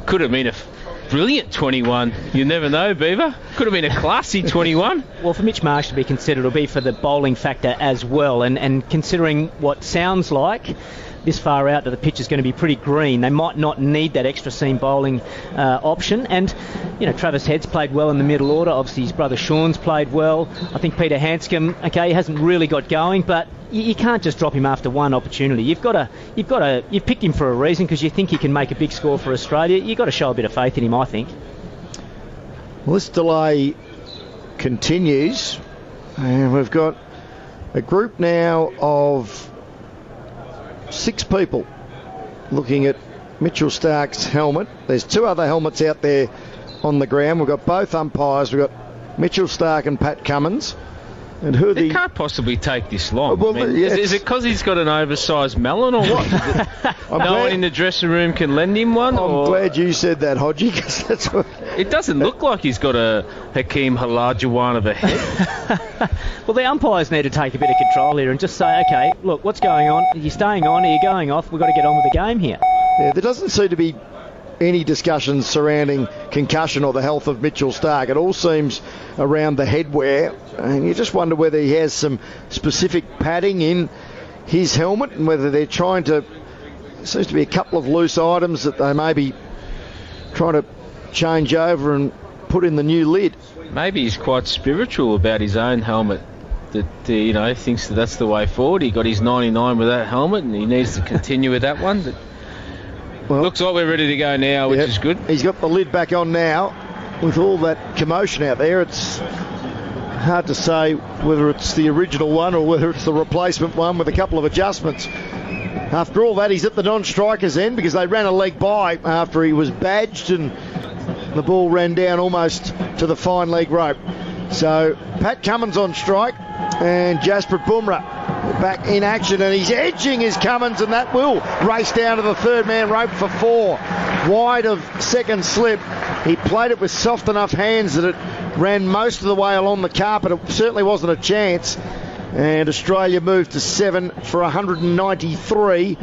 Could have been a brilliant 21. You never know, Beaver. Could have been a classy 21. Well, for Mitch Marsh to be considered, it'll be for the bowling factor as well, and considering what sounds like this far out that the pitch is going to be pretty green. They might not need that extra seam bowling option. And, Travis Head's played well in the middle order. Obviously, his brother Sean's played well. I think Peter Hanscom, he hasn't really got going, but you can't just drop him after one opportunity. You've picked him for a reason because you think he can make a big score for Australia. You've got to show a bit of faith in him, I think. Well, this delay continues, and we've got a group now of 6 people looking at Mitchell Starc's helmet. There's 2 other helmets out there on the ground. We've got both umpires. We've got Mitchell Starc and Pat Cummins. And who it can't possibly take this long. Well, is it because he's got an oversized melon or what? No one in the dressing room can lend him one? I'm glad you said that, Hodgie, because that's what... It doesn't look like he's got a Hakeem Olajuwon of a head. Well, the umpires need to take a bit of control here and just say, OK, look, what's going on? Are you staying on? Are you going off? We've got to get on with the game here. Yeah, there doesn't seem to be any discussions surrounding concussion or the health of Mitchell Starc. It all seems around the headwear, and you just wonder whether he has some specific padding in his helmet and whether they're trying to... There seems to be a couple of loose items that they may be trying to change over and put in the new lid. Maybe he's quite spiritual about his own helmet, that thinks that that's the way forward. He got his 99 with that helmet and he needs to continue with that one. Well, looks like we're ready to go now, which is good. He's got the lid back on now. With all that commotion out there, it's hard to say whether it's the original one or whether it's the replacement one with a couple of adjustments. After all that, he's at the non-strikers end because they ran a leg by after he was badged and the ball ran down almost to the fine leg rope. So Pat Cummins on strike and Jasprit Bumrah back in action, and he's edging his Cummins, and that will race down to the third man rope for 4. Wide of second slip. He played it with soft enough hands that it ran most of the way along the carpet. It certainly wasn't a chance. And Australia moved to 7 for 193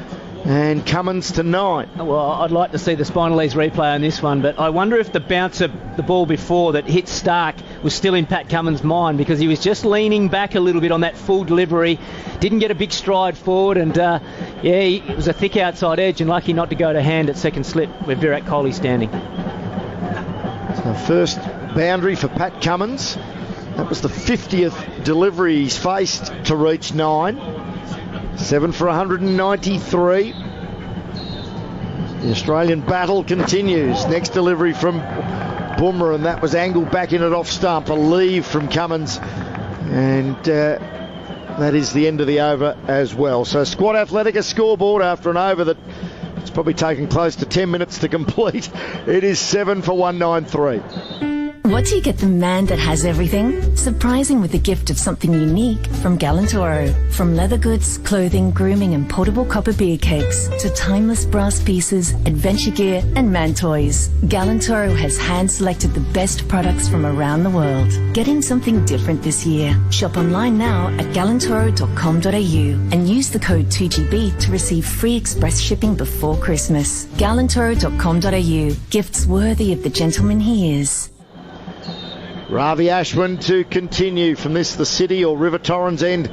and Cummins to 9. Well, I'd like to see the Spinalese replay on this one, but I wonder if the bounce of the ball before that hit Starc was still in Pat Cummins' mind, because he was just leaning back a little bit on that full delivery, didn't get a big stride forward, and it was a thick outside edge and lucky not to go to hand at second slip where Virat Kohli's standing. So first boundary for Pat Cummins. That was the 50th delivery he's faced to reach 9. 7 for 193. The Australian battle continues. Next delivery from Bumrah, and that was angled back in at off stump. A leave from Cummins, and that is the end of the over as well. So Squad Athletica scoreboard after an over that it's probably taken close to 10 minutes to complete. It is 7 for 193. What do you get the man that has everything? Surprising with the gift of something unique from Galantoro. From leather goods, clothing, grooming and portable copper beer kegs to timeless brass pieces, adventure gear and man toys. Galantoro has hand-selected the best products from around the world. Getting something different this year. Shop online now at galantoro.com.au and use the code 2GB to receive free express shipping before Christmas. galantoro.com.au. Gifts worthy of the gentleman he is. Ravi Ashwin to continue from this, the City or River Torrens end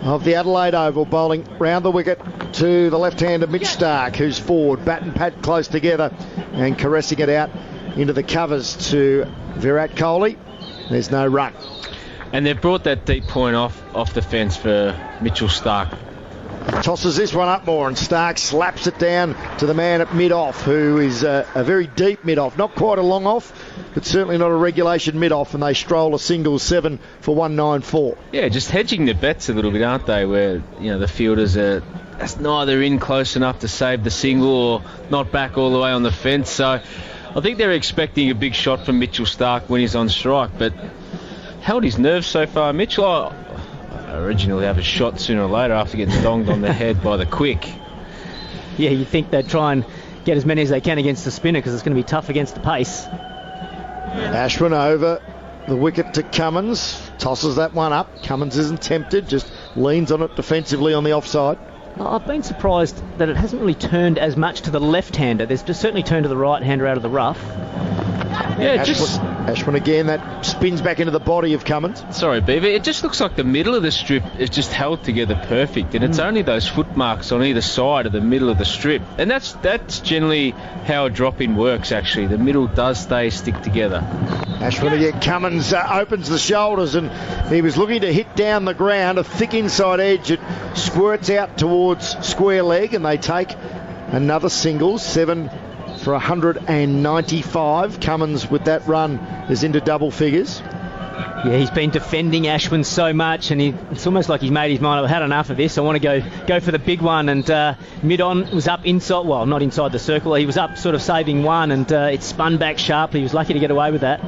of the Adelaide Oval, bowling round the wicket to the left-hander Mitch Starc, who's forward, bat and pad close together and caressing it out into the covers to Virat Kohli. There's no run. And they've brought that deep point off the fence for Mitchell Starc. Tosses this one up more, and Starc slaps it down to the man at mid-off, who is a very deep mid-off. Not quite a long off, but certainly not a regulation mid-off, and they stroll a single 7 for 194. Yeah, just hedging the bets a little bit, aren't they, where the fielders that's neither in close enough to save the single or not back all the way on the fence. So I think they're expecting a big shot from Mitchell Starc when he's on strike, but held his nerves so far. Mitchell originally have a shot sooner or later after getting donged on the head by the quick. Yeah, you'd think they'd try and get as many as they can against the spinner because it's going to be tough against the pace. Ashwin over the wicket to Cummins, tosses that one up. Cummins isn't tempted, just leans on it defensively on the offside. I've been surprised that it hasn't really turned as much to the left-hander. There's just certainly turned to the right-hander out of the rough. Yeah, Ashwin again, that spins back into the body of Cummins. Sorry, Beaver. It just looks like the middle of the strip is just held together perfect, and it's only those foot marks on either side of the middle of the strip. And that's generally how a drop-in works, actually. The middle does stick together. Ashwin again, Cummins opens the shoulders, and he was looking to hit down the ground. A thick inside edge. It squirts out towards square leg, and they take another single. 7 for 195. Cummins with that run is into double figures. Yeah, he's been defending Ashwin so much, and it's almost like he's made his mind. I've had enough of this. I want to go for the big one. And mid-on was up inside, well, not inside the circle. He was up sort of saving one, and it spun back sharply. He was lucky to get away with that.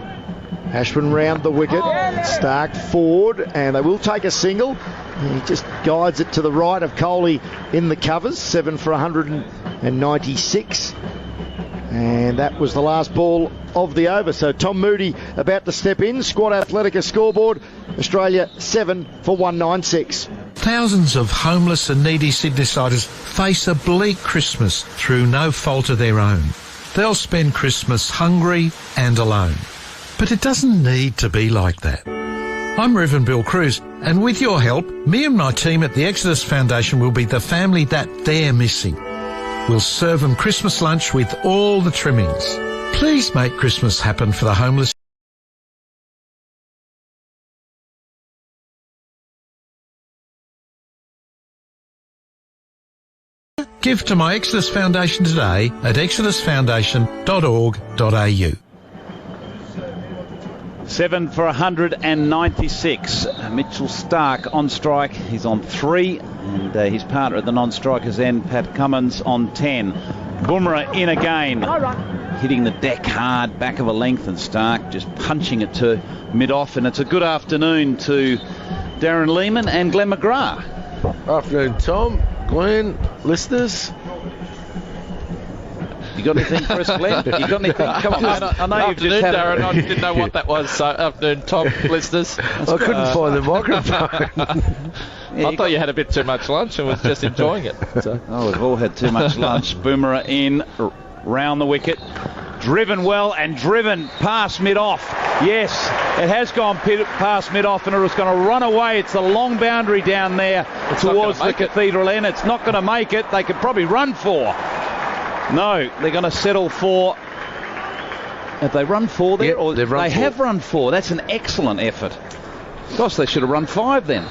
Ashwin round the wicket. Stark forward, and they will take a single. He just guides it to the right of Coley in the covers. 7 for 196. And that was the last ball of the over. So Tom Moody about to step in. Squad Athletica scoreboard. Australia 7 for 196. Thousands of homeless and needy Sydneysiders face a bleak Christmas through no fault of their own. They'll spend Christmas hungry and alone. But it doesn't need to be like that. I'm Reverend Bill Cruz, and with your help, me and my team at the Exodus Foundation will be the family that they're missing. We'll serve them Christmas lunch with all the trimmings. Please make Christmas happen for the homeless. Give to my Exodus Foundation today at exodusfoundation.org.au. 7 for 196. Mitchell Stark on strike. He's on 3, and his partner at the non-strikers end, Pat Cummins, on 10. Bumrah in again, hitting the deck hard, back of a length, and Stark just punching it to mid-off. And it's a good afternoon to Darren Lehman and Glenn McGrath. Afternoon, Tom, Glenn, listeners. You got anything for us, Glenn? You got anything? Come on, I know you've just had Darren, I didn't know what that was. So, afternoon, Tom, listeners. I couldn't find the microphone. I thought you had a bit too much lunch and was just enjoying it. So. Oh, we've all had too much lunch. Boomerang in, round the wicket. Driven well and driven past mid-off. Yes, it has gone past mid-off, and it was going to run away. It's the long boundary down there towards the Cathedral end. It's not going to make it. They could probably run 4. No, they're going to settle for. Have they run 4 there? Yep, or they've run they 4. Have run 4. That's an excellent effort. Gosh, they should have run 5 then.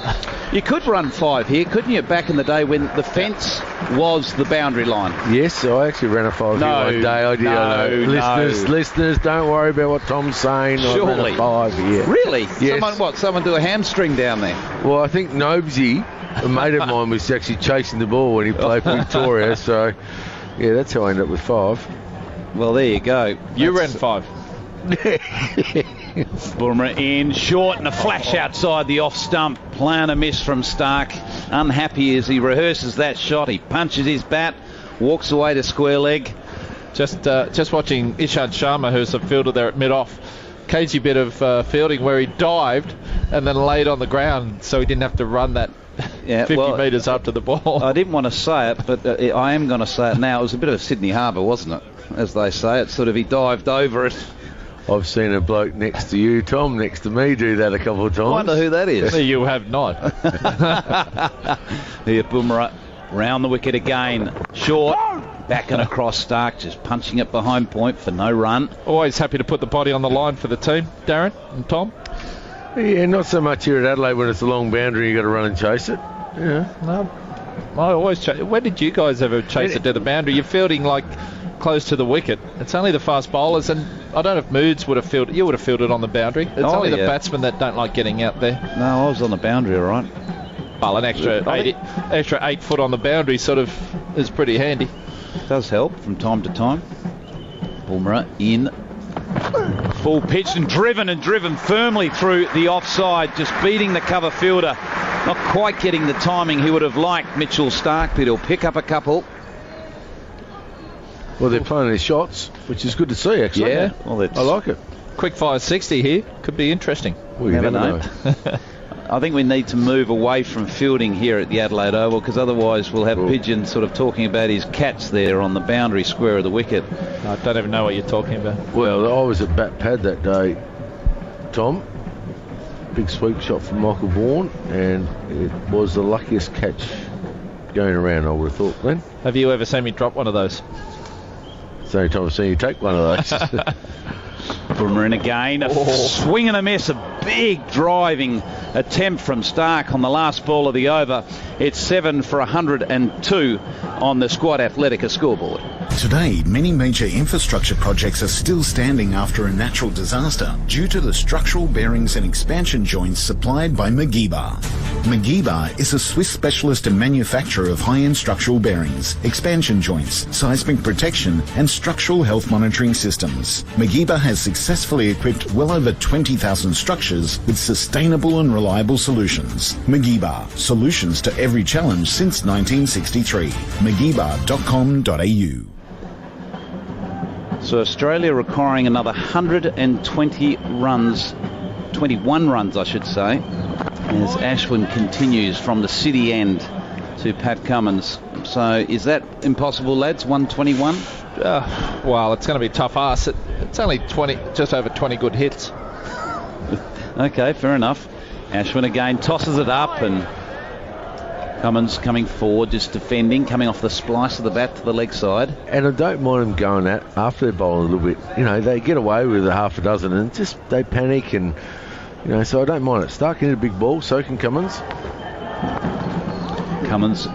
You could run 5 here, couldn't you? Back in the day when the fence was the boundary line. Yes, I actually ran a 5 here one day. I did. Listeners, don't worry about what Tom's saying. Surely. I ran a 5 here. Really? Yes. Someone do a hamstring down there? Well, I think Nobesy, a mate of mine, was actually chasing the ball when he played for Victoria. So, yeah, that's how I ended up with 5. Well, there you go. You ran 5. Boomerang in short and a flash outside the off stump. Playing a miss from Stark. Unhappy as he rehearses that shot. He punches his bat, walks away to square leg. Just watching Ishant Sharma, who's a fielder there at mid-off. Cagey bit of fielding where he dived and then laid on the ground so he didn't have to run that 50 metres up to the ball. I didn't want to say it, but I am going to say it now. It was a bit of Sydney Harbour, wasn't it? As they say, it's sort of he dived over it. I've seen a bloke next to you, Tom, next to me, do that a couple of times. I wonder who that is. You have not. Here, Boomerang round the wicket again. Short, back and across Stark, just punching it behind point for no run. Always happy to put the body on the line for the team, Darren and Tom. Yeah, not so much here at Adelaide when it's a long boundary, you got to run and chase it. Yeah. No, I always chase. When did you guys ever chase it to the boundary? You're fielding like close to the wicket. It's only the fast bowlers, and I don't know if Moods would have fielded. You would have fielded on the boundary. It's only the batsmen that don't like getting out there. No, I was on the boundary, all right. Well, an extra 8 foot on the boundary sort of is pretty handy. It does help from time to time. Boomerang in. Full pitch and driven firmly through the offside, just beating the cover fielder. Not quite getting the timing he would have liked, Mitchell Stark, but he'll pick up a couple. Well, they're playing their shots, which is good to see, actually. Yeah, well, I like it. Quick fire 60 here. Could be interesting. Well, you never know. I think we need to move away from fielding here at the Adelaide Oval, because otherwise we'll have Pigeon sort of talking about his catch there on the boundary square of the wicket. I don't even know what you're talking about. Well, I was at bat pad that day, Tom. Big sweep shot from Michael Vaughan, and it was the luckiest catch going around, I would have thought, Glenn. Have you ever seen me drop one of those? It's the only time I've seen you take one of those. Boomer in again, a swing and a miss, a big driving attempt from Stark on the last ball of the over. It's 7 for 102 on the Squad Athletica scoreboard. Today, many major infrastructure projects are still standing after a natural disaster due to the structural bearings and expansion joints supplied by Magiba. Magiba is a Swiss specialist and manufacturer of high-end structural bearings, expansion joints, seismic protection and structural health monitoring systems. Magiba has successfully equipped well over 20,000 structures with sustainable and reliable solutions. Magiba, solutions to every challenge since 1963. Magiba.com.au. So Australia requiring another 120 runs, 21 runs I should say, as Ashwin continues from the city end to Pat Cummins. So is that impossible, lads? 121? Well, it's going to be a tough ask. It's only 20, just over 20 good hits. Okay, fair enough. Ashwin again tosses it up, and Cummins coming forward, just defending, coming off the splice of the bat to the leg side. And I don't mind them going that after they're bowling a little bit. You know, they get away with a half a dozen and just they panic, and you know, so I don't mind it. Stark into a big ball, so can Cummins. Cummins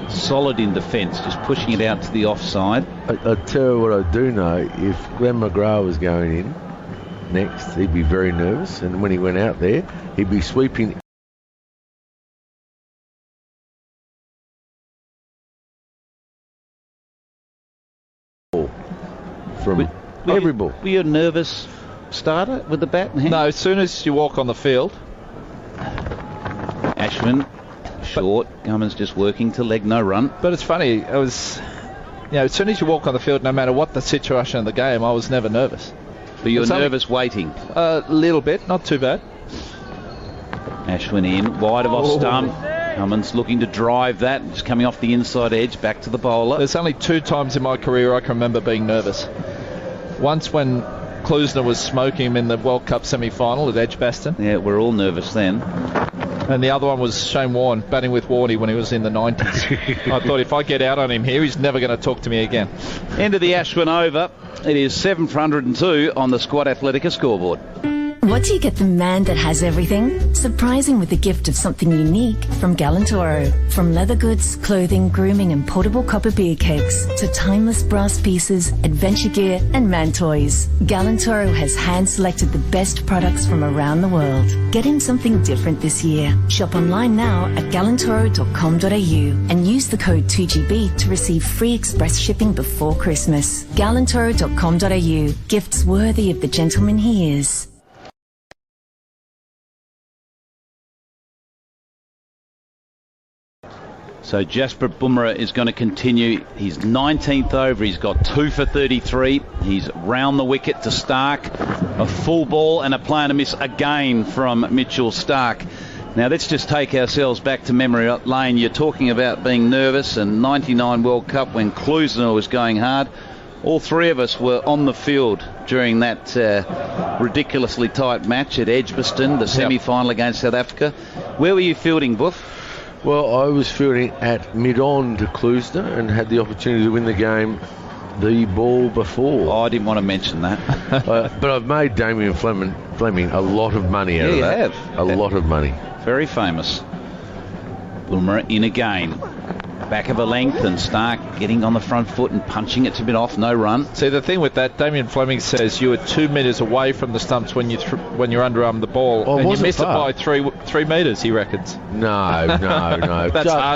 solid in defence, just pushing it out to the offside. I tell you what I do know, if Glenn McGrath was going in next, he'd be very nervous, and when he went out there, he'd be sweeping from every ball. Were you a nervous starter with the bat in hand? No, as soon as you walk on the field. Ashwin short, Cummins just working to leg, no run. But it's funny, I was, you know, as soon as you walk on the field, no matter what the situation of the game, I was never nervous. But you were nervous waiting? A little bit, not too bad. Ashwin in, wide of off stump. Cummins looking to drive that, just coming off the inside edge, back to the bowler. There's only 2 times in my career I can remember being nervous. Once when Klusner was smoking him in the World Cup semi-final at Edgbaston. Yeah, we're all nervous then. And the other one was Shane Warne, batting with Warney when he was in the 90s. I thought if I get out on him here, he's never going to talk to me again. End of the Ashwin over. It is 7 for 102 on the Squad Athletica scoreboard. What do you get the man that has everything? Surprising with the gift of something unique from Galantoro. From leather goods, clothing, grooming and portable copper beer kegs to timeless brass pieces, adventure gear and man toys. Galantoro has hand-selected the best products from around the world. Get him something different this year. Shop online now at galantoro.com.au and use the code 2GB to receive free express shipping before Christmas. galantoro.com.au. Gifts worthy of the gentleman he is. So Jasprit Bumrah is going to continue his 19th over. He's got 2 for 33. He's round the wicket to Stark. A full ball and a play and a miss again from Mitchell Stark. Now let's just take ourselves back to memory lane. You're talking about being nervous, and 99 World Cup when Klusner was going hard. All 3 of us were on the field during that ridiculously tight match at Edgbaston, the semi-final against South Africa. Where were you fielding, Buff? Well, I was fielding at mid-on to Klusner and had the opportunity to win the game the ball before. Oh, I didn't want to mention that. But I've made Damien Fleming a lot of money out of that. You have. A lot of money. Very famous. Bumrah in again. Back of a length, and Stark getting on the front foot and punching it a bit off, no run. See, the thing with that, Damien Fleming says you were 2 metres away from the stumps when you underarmed the ball, and you missed it by 3 metres, he reckons. No.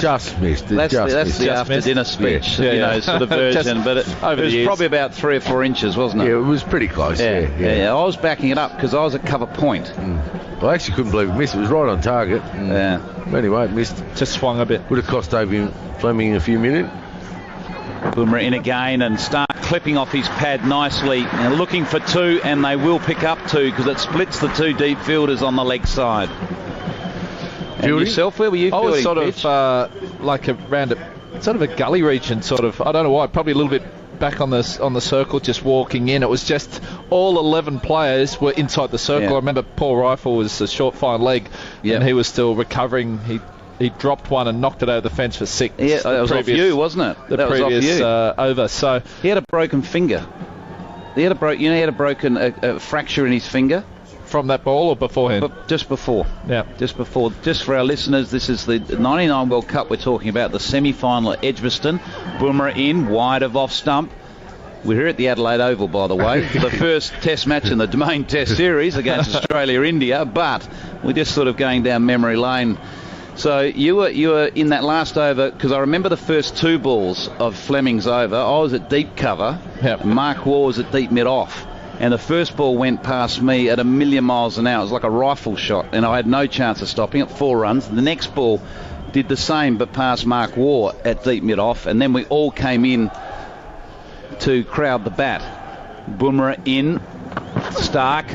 just missed it. That's the after-dinner speech, sort of version, but it was probably about 3 or 4 inches, wasn't it? Yeah, it was pretty close. Yeah. I was backing it up because I was at cover point. Well, I actually couldn't believe it missed. It was right on target. Yeah. Anyway, it missed. Just swung a bit. Would have cost Damien Fleming a few minutes. Bumrah in again, and Stark clipping off his pad nicely and looking for 2, and they will pick up 2 because it splits the 2 deep fielders on the leg side. And yourself, where were you fielding? I was sort of like around sort of a gully region, sort of. I don't know why, probably a little bit back on the circle, just walking in. It was just all 11 players were inside the circle. I remember Paul Rifle was a short fine leg, and he was still recovering. He dropped one and knocked it over the fence for 6. Yeah, that was off you, wasn't it? The previous over. So he had a broken finger. He had a broken a fracture in his finger. From that ball or beforehand? Just before. Yeah. Just before. Just for our listeners, this is the 99 World Cup we're talking about, the semi-final at Edgbaston. Boomerang in, wide of off stump. We're here at the Adelaide Oval, by the way, for the first test match in the main test series against Australia-India, but we're just sort of going down memory lane. So you were in that last over, because I remember the first 2 balls of Fleming's over. I was at deep cover. Yep. Mark Waugh was at deep mid-off. And the first ball went past me at 1,000,000 miles an hour. It was like a rifle shot, and I had no chance of stopping it. 4 runs. The next ball did the same, but past Mark Waugh at deep mid-off, and then we all came in to crowd the bat. Boomerang in. Stark.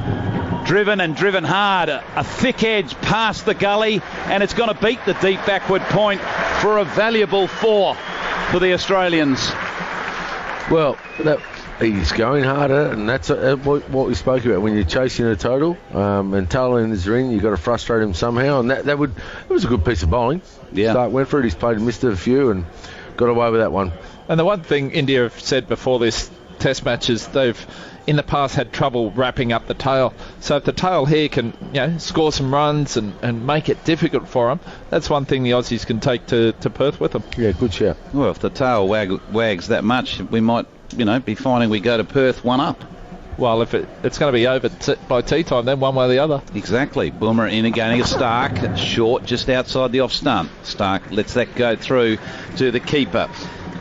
Driven hard. A thick edge past the gully, and it's going to beat the deep backward point for a valuable 4 for the Australians. Well, he's going harder, and that's what we spoke about when you're chasing a total and tailing his ring. You've got to frustrate him somehow, and it was a good piece of bowling. Yeah. Stark went for it. He's played and missed a few and got away with that one. And the one thing India have said before this test match is they've in the past had trouble wrapping up the tail. So if the tail here can score some runs and make it difficult for them, that's one thing the Aussies can take to Perth with them. Yeah, good shout. Well, if the tail wags that much, we might be finding we go to Perth 1 up. Well, if it's going to be over by tea time, then one way or the other. Exactly. Boomerang in again. Stark short, just outside the off stump. Stark lets that go through to the keeper.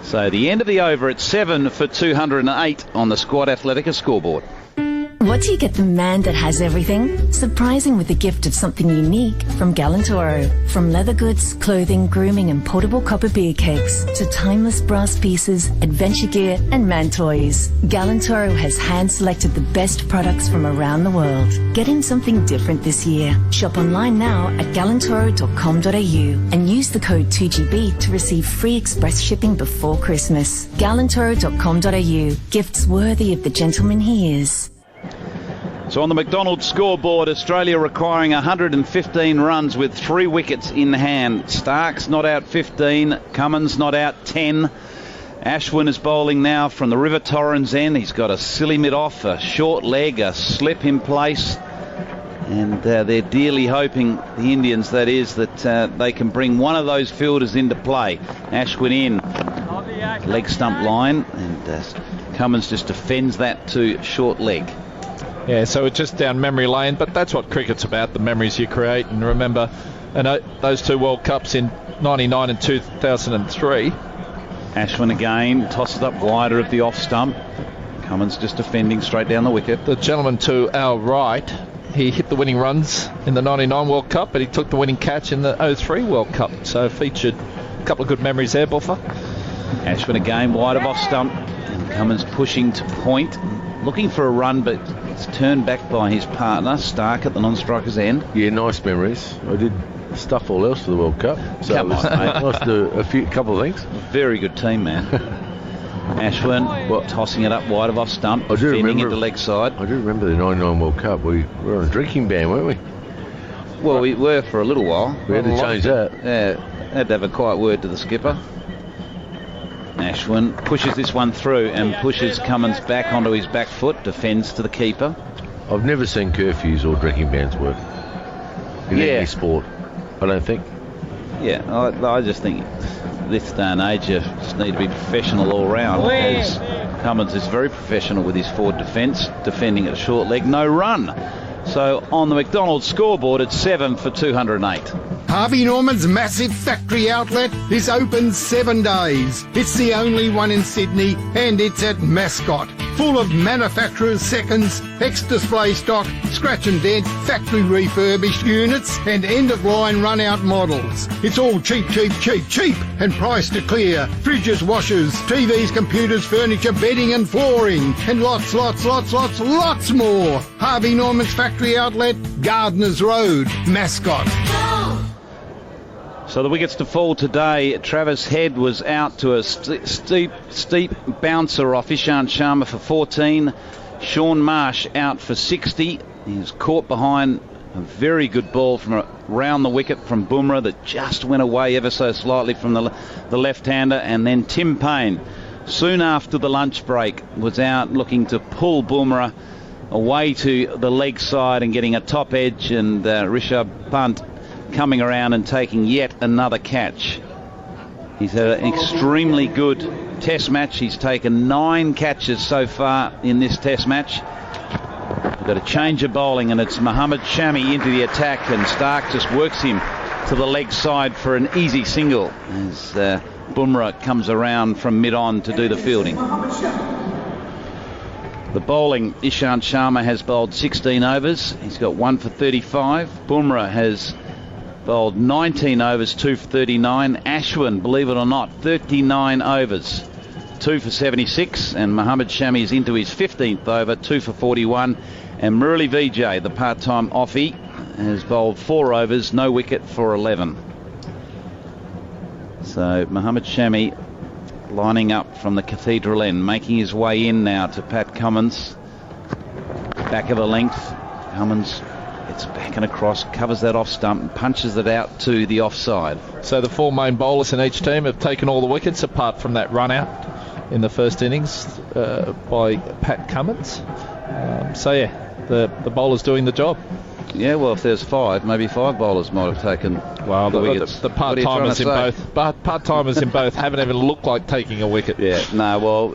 So the end of the over at 7 for 208 on the Squad Athletica scoreboard. What do you get the man that has everything? Surprising with the gift of something unique from Galantoro. From leather goods, clothing, grooming and portable copper beer kegs to timeless brass pieces, adventure gear and man toys. Galantoro has hand-selected the best products from around the world. Get him something different this year. Shop online now at galantoro.com.au and use the code 2GB to receive free express shipping before Christmas. galantoro.com.au. Gifts worthy of the gentleman he is. So on the McDonald's scoreboard, Australia requiring 115 runs with 3 wickets in hand. Stark's not out 15, Cummins not out 10. Ashwin is bowling now from the River Torrens end. He's got a silly mid-off, a short leg, a slip in place. And they're dearly hoping, the Indians that is, that they can bring one of those fielders into play. Ashwin in, leg stump line, and Cummins just defends that to short leg. Yeah, so it's just down memory lane, but that's what cricket's about, the memories you create. And remember, those 2 World Cups in 99 and 2003. Ashwin again, tosses up wider of the off stump. Cummins just defending straight down the wicket. The gentleman to our right, he hit the winning runs in the 99 World Cup, but he took the winning catch in the 03 World Cup. So featured a couple of good memories there, Buffer. Ashwin again, wide of off stump. And Cummins pushing to point. Looking for a run, but it's turned back by his partner, Stark, at the non-striker's end. Yeah, nice memories. I did stuff all else for the World Cup. So Come on, mate. Nice to do a couple of things. Very good team, man. Ashwin tossing it up wide of off stump, defending into leg side. I do remember the 99 World Cup. We were on a drinking ban, weren't we? Well, we were for a little while. We had to change that. Yeah, had to have a quiet word to the skipper. Ashwin pushes this one through and pushes Cummins back onto his back foot, defends to the keeper. I've never seen curfews or drinking bans work in any sport, I don't think. Yeah, I just think this day and age you just need to be professional all round. As Cummins is very professional with his forward defence, defending at a short leg, no run. So on the McDonald's scoreboard, it's 7 for 208. Harvey Norman's massive factory outlet is open 7 days. It's the only one in Sydney, and it's at Mascot. Full of manufacturers' seconds, ex-display stock, scratch and dent, factory refurbished units, and end-of-line run-out models. It's all cheap, and priced to clear. Fridges, washers, TVs, computers, furniture, bedding and flooring, and lots more. Harvey Norman's factory outlet, Gardners Road, Mascot. So the wickets to fall today. Travis Head was out to a steep bouncer off Ishant Sharma for 14. Sean Marsh out for 60. He was caught behind a very good ball from around the wicket from Bumrah that just went away ever so slightly from the left-hander. And then Tim Payne, soon after the lunch break, was out looking to pull Bumrah away to the leg side and getting a top edge, and Rishabh Pant coming around and taking yet another catch. He's had an extremely good test match. He's taken 9 catches so far in this test match. We've got a change of bowling, and it's Mohammad Shami into the attack, and Stark just works him to the leg side for an easy single as Bumrah comes around from mid-on to do the fielding. The bowling, Ishant Sharma has bowled 16 overs. He's got 1 for 35. Bumrah has bowled 19 overs, 2 for 39. Ashwin, believe it or not, 39 overs, 2 for 76. And Mohammad Shami is into his 15th over, 2 for 41. And Murali Vijay, the part-time offie, has bowled 4 overs, no wicket for 11. So Mohammad Shami lining up from the Cathedral end, making his way in now to Pat Cummins. Back of a length. Cummins gets back and across, covers that off stump and punches it out to the offside. So the 4 main bowlers in each team have taken all the wickets apart from that run out in the first innings by Pat Cummins. The bowler's doing the job. Yeah, well, if there's 5, maybe 5 bowlers might have taken the wickets. The part-timers in both haven't even looked like taking a wicket. Yeah, no, well,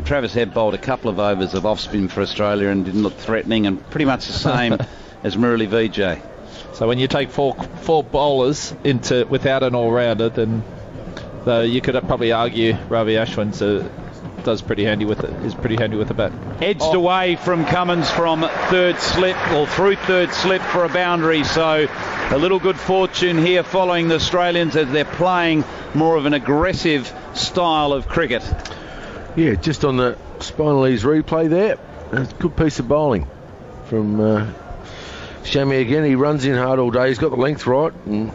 Travis Head bowled a couple of overs of off-spin for Australia and didn't look threatening, and pretty much the same as Murali Vijay. So when you take four bowlers into without an all-rounder, then you could probably argue Ravi Ashwin does pretty handy with it. Is pretty handy with the bat. Edged away from Cummins from third slip, or through third slip for a boundary. So a little good fortune here following the Australians as they're playing more of an aggressive style of cricket. Yeah, just on the Spinalese replay there, a good piece of bowling from Shami again. He runs in hard all day. He's got the length right, and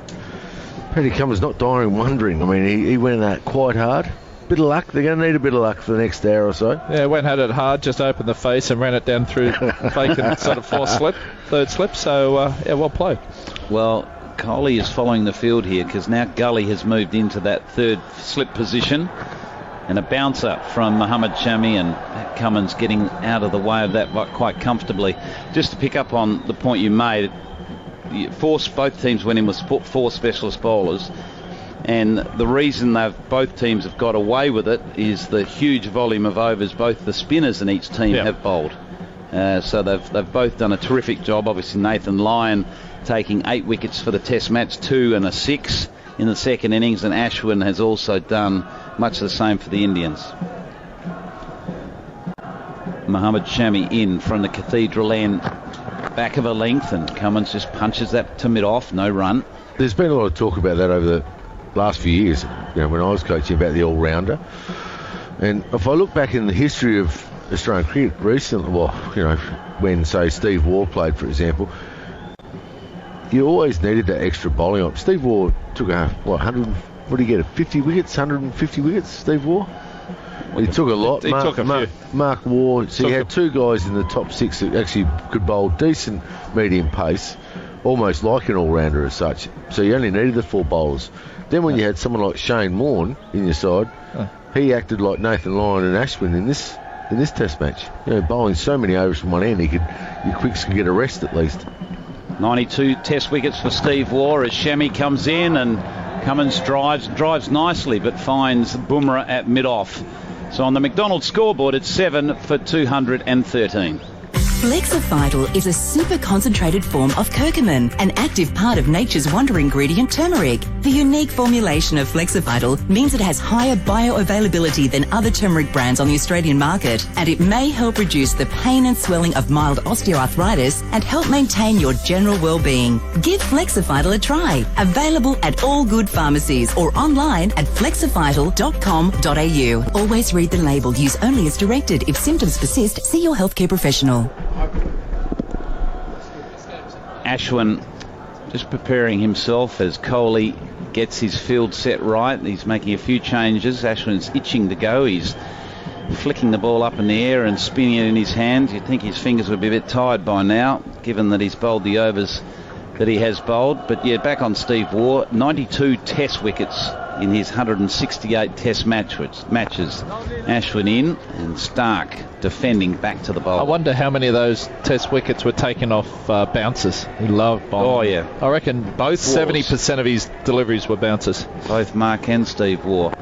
Paddy Cummins not dying and wondering. I mean, he went that quite hard. Bit of luck. They're going to need a bit of luck for the next hour or so. Yeah, went at it hard, just opened the face and ran it down through vacant sort of third slip. So, well played. Well, Kohli is following the field here because now Gully has moved into that third slip position. And a bouncer from Mohammad Shami, and Cummins getting out of the way of that quite comfortably. Just to pick up on the point you made, both teams went in with 4 specialist bowlers. And the reason both teams have got away with it is the huge volume of overs both the spinners in each team have bowled. So they've both done a terrific job. Obviously Nathan Lyon taking 8 wickets for the test match, 2 and a 6 in the second innings, and Ashwin has also done much the same for the Indians. Mohammad Shami in from the Cathedral end, back of a length, and Cummins just punches that to mid-off, no run. There's been a lot of talk about that over the last few years, when I was coaching, about the all-rounder. And if I look back in the history of Australian cricket recently, when, say, Steve Waugh played, for example, you always needed that extra bowling up. Steve Waugh took 50 wickets, 150 wickets, Steve Waugh? He took a lot. He took a few. Mark Waugh, so he had 2 guys in the top 6 that actually could bowl decent medium pace, almost like an all-rounder as such. So you only needed the 4 bowlers. Then when you had someone like Shane Warne in your side, he acted like Nathan Lyon and Ashwin in this test match. Bowling so many overs from one end, your quicks could get a rest at least. 92 test wickets for Steve Waugh as Shami comes in, and Cummins drives nicely but finds Bumrah at mid-off. So on the McDonald's scoreboard, it's 7 for 213. Flexivital is a super concentrated form of curcumin, an active part of nature's wonder ingredient turmeric. The unique formulation of Flexivital means it has higher bioavailability than other turmeric brands on the Australian market, and it may help reduce the pain and swelling of mild osteoarthritis and help maintain your general well-being. Give Flexivital a try. Available at all good pharmacies or online at flexivital.com.au. Always read the label. Use only as directed. If symptoms persist, see your healthcare professional. Ashwin just preparing himself as Kohli gets his field set right. He's making a few changes. Ashwin's itching to go. He's flicking the ball up in the air and spinning it in his hands. You'd think his fingers would be a bit tired by now, given that he's bowled the overs that he has bowled. But yeah, back on Steve Waugh, 92 test wickets in his 168 test matches. Ashwin in and Stark defending back to the bowl. I wonder how many of those test wickets were taken off bounces. He loved bowling. Oh yeah, I reckon both 70% of his deliveries were bounces. Both Mark and Steve Waugh.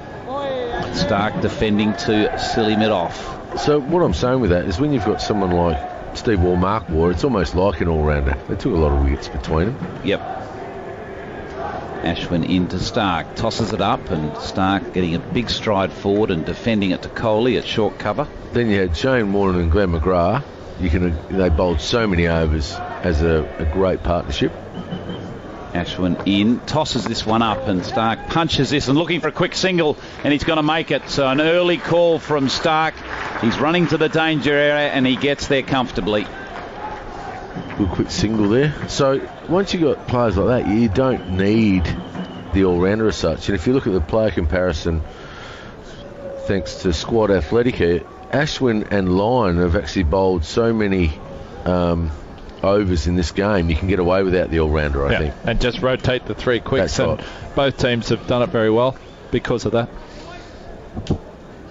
Stark defending to silly mid off. So what I'm saying with that is when you've got someone like Steve Waugh, Mark Waugh, it's almost like an all-rounder. They took a lot of wickets between them. Yep. Ashwin into Stark, tosses it up, and Stark getting a big stride forward and defending it to Kohli at short cover. Then you had Shane Warne and Glenn McGrath. They bowled so many overs as a great partnership. Ashwin in, tosses this one up, and Stark punches this and looking for a quick single, and he's going to make it. So an early call from Stark. He's running to the danger area and he gets there comfortably. Good quick single there. So once you've got players like that, you don't need the all-rounder as such. And if you look at the player comparison, thanks to Squad Athletica, Ashwin and Lyon have actually bowled so many overs in this game, you can get away without the all-rounder, I think. And just rotate the three quicks. That's and right. Both teams have done it very well because of that.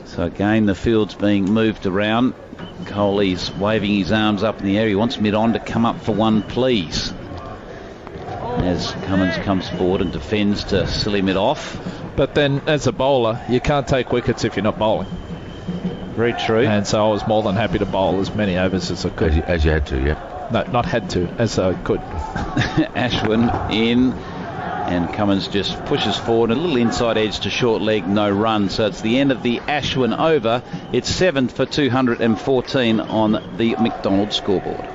So again, the field's being moved around. Kohli's waving his arms up in the air. He wants mid-on to come up for one, please. As Cummins comes forward and defends to silly mid-off. But then, as a bowler, you can't take wickets if you're not bowling. Very true. And so I was more than happy to bowl as many overs as I could. As you had to, yeah. No, not had to, as I could. Ashwin in, and Cummins just pushes forward, a little inside edge to short leg, no run. So it's the end of the Ashwin over. It's 7 for 214 on the McDonald scoreboard.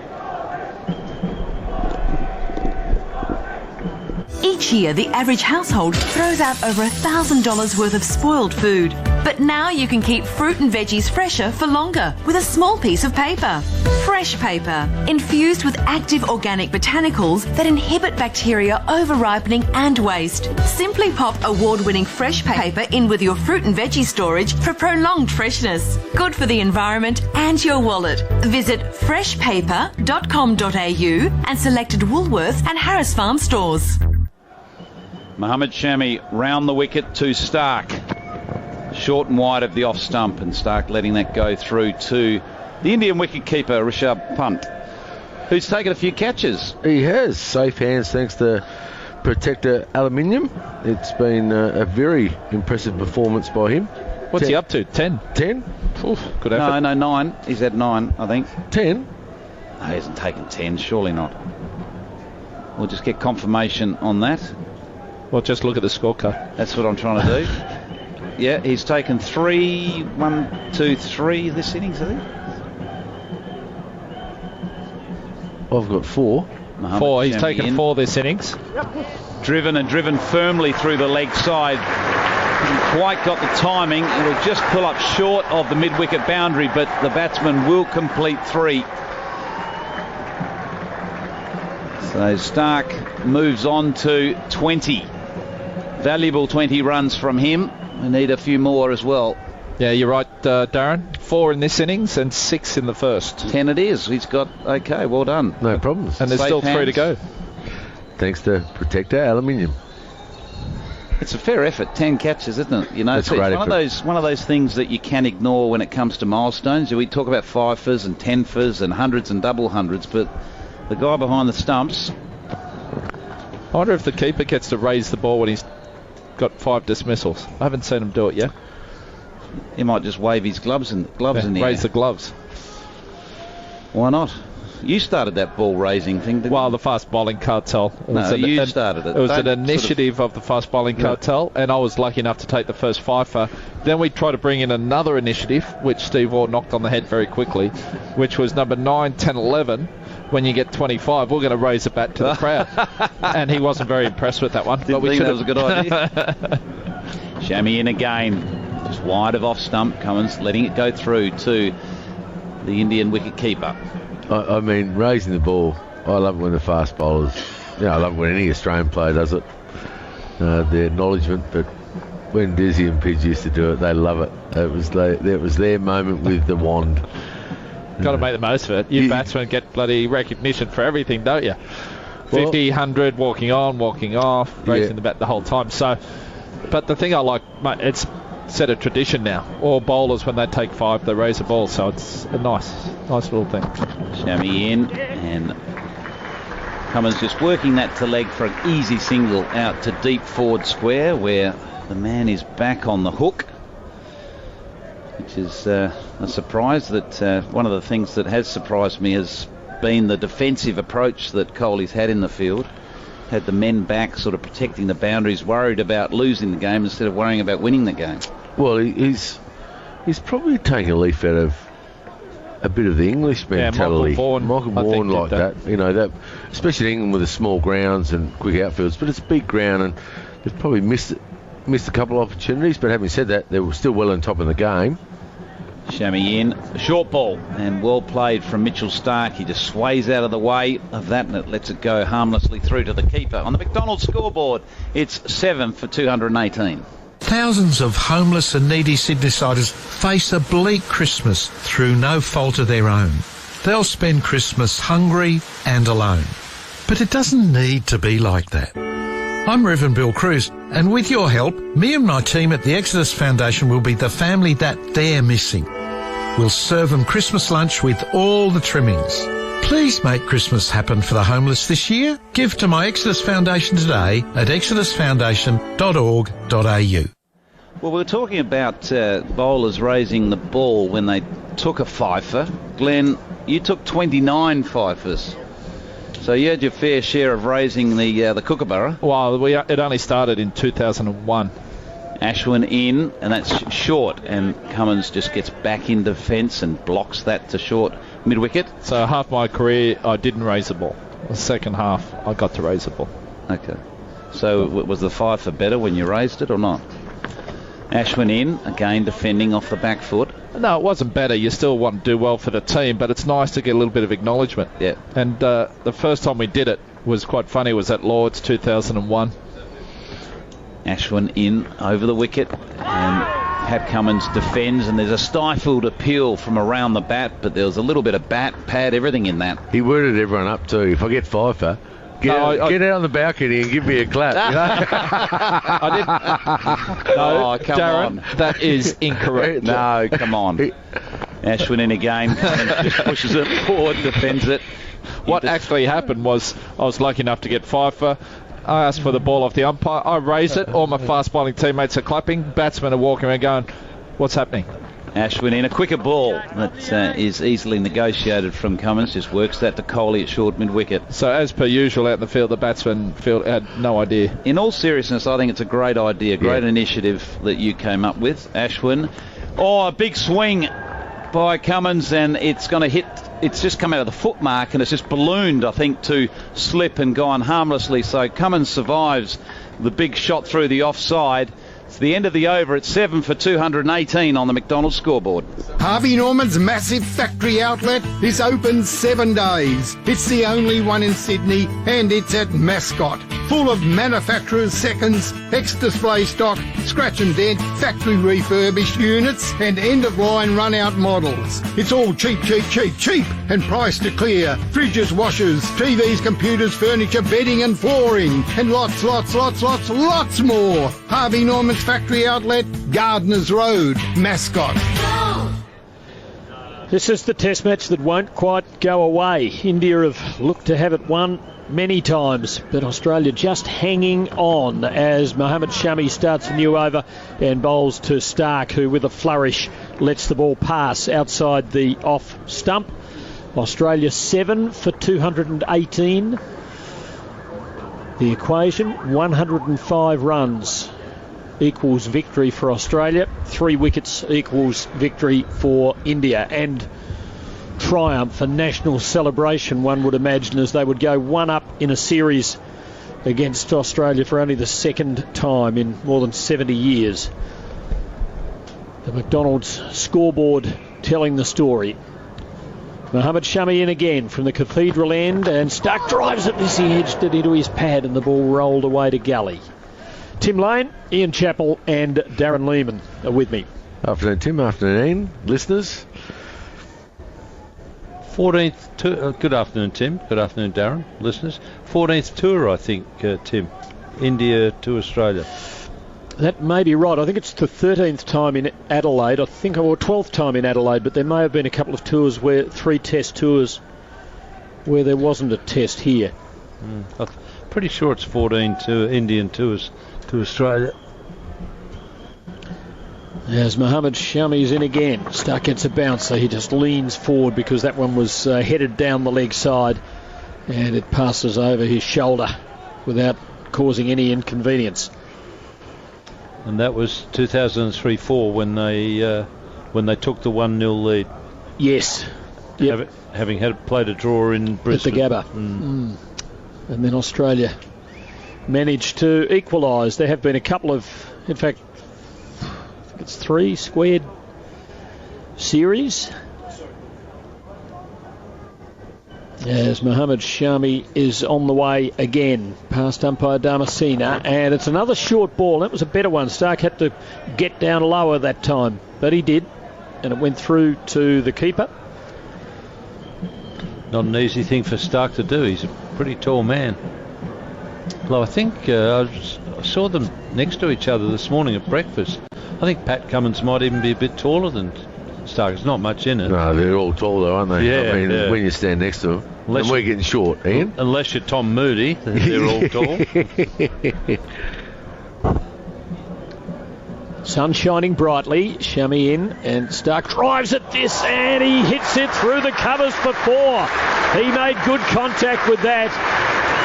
Each year, the average household throws out over $1,000 worth of spoiled food. But now you can keep fruit and veggies fresher for longer with a small piece of paper. Fresh paper, infused with active organic botanicals that inhibit bacteria over-ripening and waste. Simply pop award-winning fresh paper in with your fruit and veggie storage for prolonged freshness. Good for the environment and your wallet. Visit freshpaper.com.au and selected Woolworths and Harris Farm stores. Mohammad Shami round the wicket to Stark. Short and wide of the off stump, and Stark letting that go through to the Indian wicketkeeper Rishabh Pant, who's taken a few catches. He has. Safe hands thanks to Protector Aluminium. It's been a very impressive performance by him. What's he up to? 10? 10? Oof, good effort. No, 9. He's at 9, I think. 10? No, he hasn't taken 10, surely not. We'll just get confirmation on that. Well, just look at the scorecard. That's what I'm trying to do. Yeah, he's taken 3, 1, 2, 3 this innings, I think. I've got 4. Mohammad 4. He's Shami taken in. 4 this innings. Driven firmly through the leg side. Hasn't quite got the timing. It'll just pull up short of the mid-wicket boundary, but the batsman will complete 3. So Stark moves on to 20. Valuable 20 runs from him. We need a few more as well. Yeah, you're right, Darren. 4 in this innings and 6 in the first. 10 it is. He's got, okay, well done. No problems. And there's Safe still 3 to hands. go. Thanks to Protector Aluminium. It's a fair effort, 10 catches, isn't it? You know, That's it's great one of those things that you can ignore when it comes to milestones. We talk about 5-fers and 10-fers and hundreds and double hundreds, but the guy behind the stumps. I wonder if the keeper gets to raise the ball when he's got 5 dismissals. I haven't seen him do it yet. He might just wave his gloves in the raise air. the gloves. Why not? You started that ball raising thing, didn't Well, you? the fast bowling cartel. You started it. It was an Don't initiative of the fast bowling cartel, and I was lucky enough to take the first 5-fer. Then we tried to bring in another initiative, which Steve Waugh knocked on the head very quickly, which was number 9, 10, 11. When you get 25, we're going to raise the bat to the crowd. And he wasn't very impressed with that one. Didn't think that was a good idea. Shami in again. Just wide of off stump. Cummins letting it go through to the Indian wicket-keeper. I mean, raising the ball, I love it when the fast bowlers, I love it when any Australian player does it. the acknowledgement, but when Dizzy and Pidge used to do it, they love it. It was their moment with the wand. Got to make the most of it. You batsmen get bloody recognition for everything, don't you? 50, 100, walking on, walking off, raising the bat the whole time. So, but the thing I like, mate, it's set a tradition now. All bowlers, when they take 5, they raise a ball. So it's a nice little thing. Shammy in, and Cummins just working that to leg for an easy single out to deep forward square, where the man is back on the hook, which is a surprise. That one of the things that has surprised me has been the defensive approach that Kohli's had in the field. Had the men back, sort of protecting the boundaries, worried about losing the game instead of worrying about winning the game. Well, he's probably taking a leaf out of a bit of the English mentality. Michael Vaughan like that. You know, that, especially in England with the small grounds and quick outfields, but it's big ground, and they've probably missed a couple of opportunities. But having said that, they were still well on top of the game. Shammy in, a short ball, and well played from Mitchell Stark. He just sways out of the way of that, and it lets it go harmlessly through to the keeper. On the McDonald's scoreboard, it's 7 for 218. Thousands of homeless and needy Sydneysiders face a bleak Christmas through no fault of their own. They'll spend Christmas hungry and alone. But it doesn't need to be like that. I'm Reverend Bill Cruz, and with your help, me and my team at the Exodus Foundation will be the family that they're missing. We'll serve them Christmas lunch with all the trimmings. Please make Christmas happen for the homeless this year. Give to my Exodus Foundation today at exodusfoundation.org.au. Well, we were talking about bowlers raising the ball when they took a fifer. Glenn, you took 29 fifers. So you had your fair share of raising the kookaburra. Well, it only started in 2001. Ashwin in, and that's short, and Cummins just gets back in defence and blocks that to short mid-wicket. So half my career, I didn't raise the ball. The second half, I got to raise the ball. Okay. So was the fifer better when you raised it or not? Ashwin in, again defending off the back foot. No, it wasn't better. You still want to do well for the team, but it's nice to get a little bit of acknowledgement. Yeah. And the first time we did it was quite funny. It was at Lord's 2001. Ashwin in over the wicket, and Pat Cummins defends, and there's a stifled appeal from around the bat, but there was a little bit of bat, pad, everything in that. He worded everyone up too. If I get fifer, get out on the balcony and give me a clap. You know? I didn't. No, come Darren, on. That is incorrect. No, come on. Ashwin in again, just pushes it forward, defends it. What actually happened was I was lucky enough to get fifer. I asked for the ball off the umpire. I raised it. All my fast bowling teammates are clapping. Batsmen are walking around going, what's happening? Ashwin in, a quicker ball that is easily negotiated from Cummins. Just works that to Kohli at short mid-wicket. So as per usual out in the field, the batsman had no idea. In all seriousness, I think it's a great idea, great initiative that you came up with, Ashwin. Oh, a big swing by Cummins, and it's going to hit. It's just come out of the foot mark, and it's just ballooned, I think, to slip and gone harmlessly. So Cummins survives the big shot through the offside. It's the end of the over. It's 7 for 218 on the McDonald's scoreboard. Harvey Norman's massive factory outlet is open 7 days. It's the only one in Sydney, and it's at Mascot. Full of manufacturers' seconds, ex-display stock, scratch and dent, factory refurbished units, and end-of-line run-out models. It's all cheap, and priced to clear. Fridges, washers, TVs, computers, furniture, bedding and flooring, and lots more. Harvey Norman's factory outlet, Gardeners Road, Mascot. This is the test match that won't quite go away. India have looked to have it won many times, but Australia just hanging on as Mohammad Shami starts a new over and bowls to Stark, who with a flourish lets the ball pass outside the off stump. Australia 7 for 218. The equation, 105 runs equals victory for Australia. 3 wickets equals victory for India. And triumph and national celebration, one would imagine, as they would go 1 up in a series against Australia for only the second time in more than 70 years. The McDonald's scoreboard telling the story. Mohammad Shami in again from the cathedral end, and Stark drives it as he edged it into his pad, and the ball rolled away to gully. Tim Lane, Ian Chappell and Darren Lehman are with me. Afternoon, Tim. Afternoon, Ian. Listeners. 14th tour. Good afternoon, Tim. Good afternoon, Darren. Listeners. 14th tour, I think, Tim. India to Australia. That may be right. I think it's the 13th time in Adelaide. I think, or 12th time in Adelaide, but there may have been a couple of tours 3 test tours where there wasn't a test here. I'm pretty sure it's 14 Indian tours to Australia. As Mohammed Shami's in again. Stark gets a bounce, so he just leans forward because that one was headed down the leg side and it passes over his shoulder without causing any inconvenience. And that was 2003-4 when they took the 1-0 lead. Yes. Yep. Having played a draw in Brisbane. At the Gabba. And then Australia managed to equalise. There have been a couple of, in fact, I think it's 3 squared series. As Mohammed Shami is on the way again, past umpire Damasina, and it's another short ball. That was a better one. Stark had to get down lower that time, but he did, and it went through to the keeper. Not an easy thing for Stark to do. He's a pretty tall man. Well, I think I saw them next to each other this morning at breakfast. I think Pat Cummins might even be a bit taller than Stark. There's not much in it. No, they're all tall though, aren't they? Yeah, I mean, when you stand next to them. And we're getting short, Ian. Unless you're Tom Moody, they're all tall. Sun shining brightly. Shami in, and Stark drives at this, and he hits it through the covers for 4. He made good contact with that.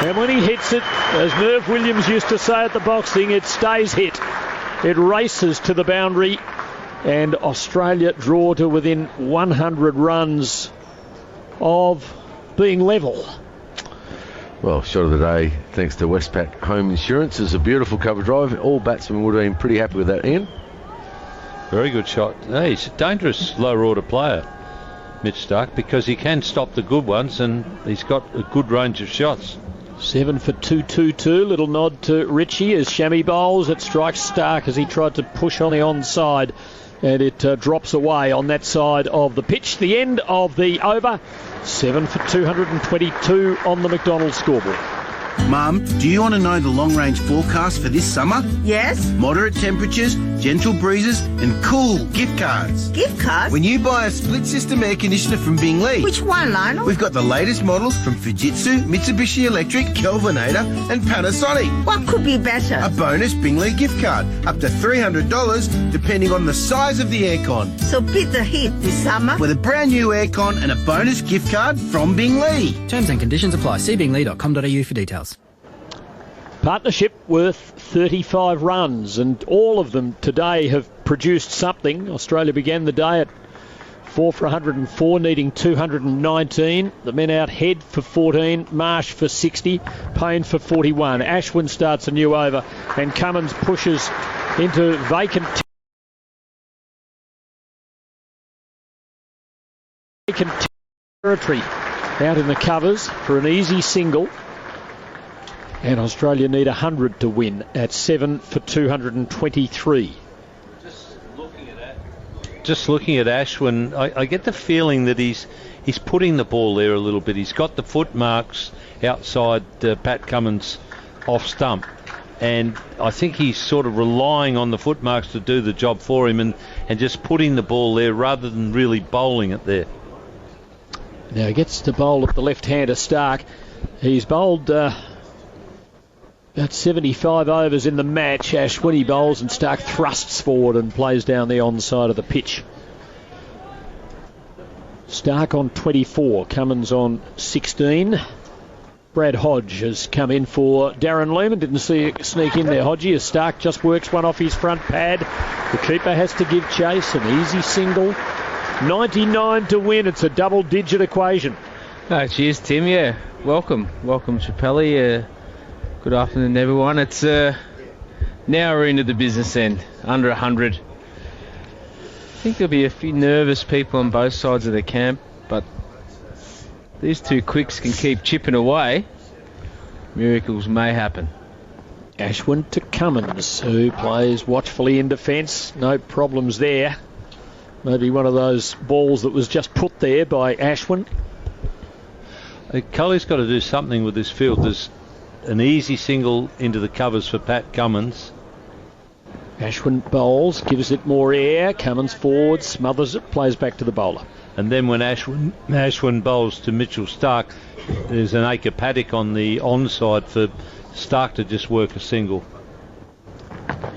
And when he hits it, as Merv Williams used to say at the boxing, it stays hit. It races to the boundary, and Australia draw to within 100 runs of being level. Well, shot of the day, thanks to Westpac Home Insurance. It's a beautiful cover drive. All batsmen would have been pretty happy with that, Ian. Very good shot. Hey, he's a dangerous lower order player, Mitch Stark, because he can stop the good ones, and he's got a good range of shots. 7 for 2-2-2. Little nod to Richie as Shami bowls. It strikes Stark as he tried to push on the onside, and it drops away on that side of the pitch. The end of the over. 7 for 222 on the McDonald's scoreboard. Mum, do you want to know the long-range forecast for this summer? Yes. Moderate temperatures, gentle breezes and cool gift cards. Gift cards? When you buy a split-system air conditioner from Bingley. Which one, Lionel? We've got the latest models from Fujitsu, Mitsubishi Electric, Kelvinator and Panasonic. What could be better? A bonus Bingley gift card, up to $300 depending on the size of the aircon. So beat the heat this summer. With a brand new aircon and a bonus gift card from Bingley. Terms and conditions apply. See bingley.com.au for details. Partnership worth 35 runs, and all of them today have produced something. Australia began the day at 4 for 104, needing 219. The men out head for 14, Marsh for 60, Payne for 41. Ashwin starts a new over, and Cummins pushes into vacant territory out in the covers for an easy single. And Australia need 100 to win at 7 for 223. Just looking at Ashwin, I get the feeling that he's putting the ball there a little bit. He's got the foot marks outside Pat Cummins off stump, and I think he's sort of relying on the foot marks to do the job for him, and just putting the ball there rather than really bowling it there. Now he gets to bowl at the left-hander Stark. He's bowled about 75 overs in the match. Ashwin bowls and Stark thrusts forward and plays down the onside of the pitch. Stark on 24, Cummins on 16. Brad Hodge has come in for Darren Lehman. Didn't see it sneak in there, Hodgie, as Stark just works one off his front pad. The keeper has to give chase. An easy single. 99 to win. It's a double-digit equation. Oh, cheers, Tim. Yeah, welcome, Chappelli. Good afternoon, everyone. It's now we're into the business end, under 100. I think there'll be a few nervous people on both sides of the camp, but these two quicks can keep chipping away. Miracles may happen. Ashwin to Cummins, who plays watchfully in defence. No problems there. Maybe one of those balls that was just put there by Ashwin. Cully's got to do something with this field. There's an easy single into the covers for Pat Cummins. Ashwin bowls, gives it more air. Cummins forward, smothers it, plays back to the bowler. And then when Ashwin bowls to Mitchell Stark, there's an acre paddock on the onside for Stark to just work a single.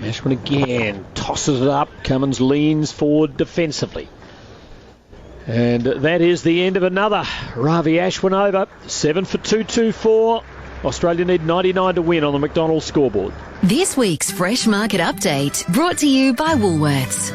Ashwin again, tosses it up. Cummins leans forward defensively. And that is the end of another Ravi Ashwin over. 7 for 224. Australia need 99 to win on the McDonald's scoreboard. This week's Fresh Market Update, brought to you by Woolworths.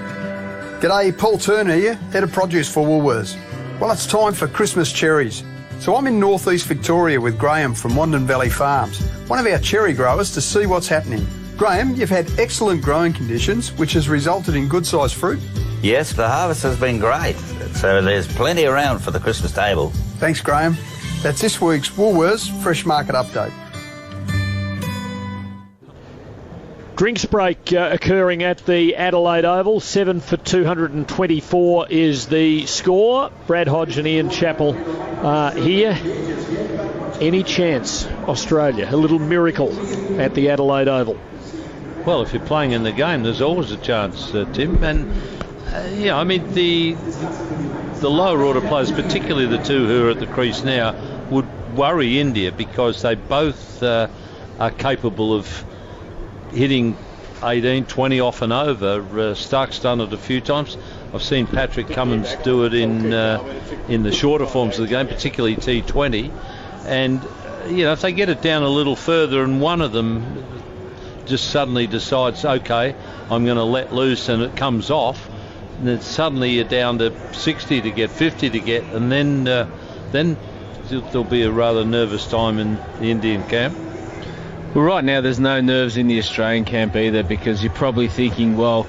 G'day, Paul Turner here, Head of Produce for Woolworths. Well, it's time for Christmas cherries. So I'm in northeast Victoria with Graham from Wandon Valley Farms, one of our cherry growers, to see what's happening. Graham, you've had excellent growing conditions, which has resulted in good-sized fruit. Yes, the harvest has been great, so there's plenty around for the Christmas table. Thanks, Graham. That's this week's Woolworths Fresh Market Update. Drinks break occurring at the Adelaide Oval. 7 for 224 is the score. Brad Hodge and Ian Chappell are here. Any chance, Australia? A little miracle at the Adelaide Oval. Well, if you're playing in the game, there's always a chance, Tim. And, I mean, the lower order players, particularly the two who are at the crease now, would worry India because they both are capable of hitting 18, 20 off and over. Stark's done it a few times. I've seen Patrick Cummins do it in the shorter forms of the game, particularly T20. And, if they get it down a little further and one of them just suddenly decides, okay, I'm going to let loose, and it comes off, and then suddenly you're down to 60 to get, 50 to get, and then there'll be a rather nervous time in the Indian camp. Well, right now there's no nerves in the Australian camp either, because you're probably thinking, well,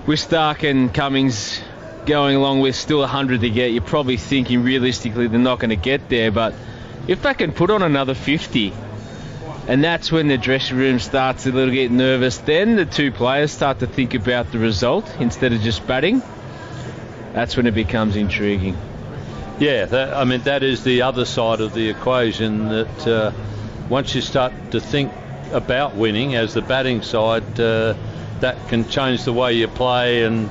with Stark and Cummins going along with still 100 to get, you're probably thinking realistically they're not going to get there. But if they can put on another 50, and that's when the dressing room starts a little bit nervous, then the two players start to think about the result instead of just batting. That's when it becomes intriguing. Yeah, that is the other side of the equation, that once you start to think about winning as the batting side, that can change the way you play and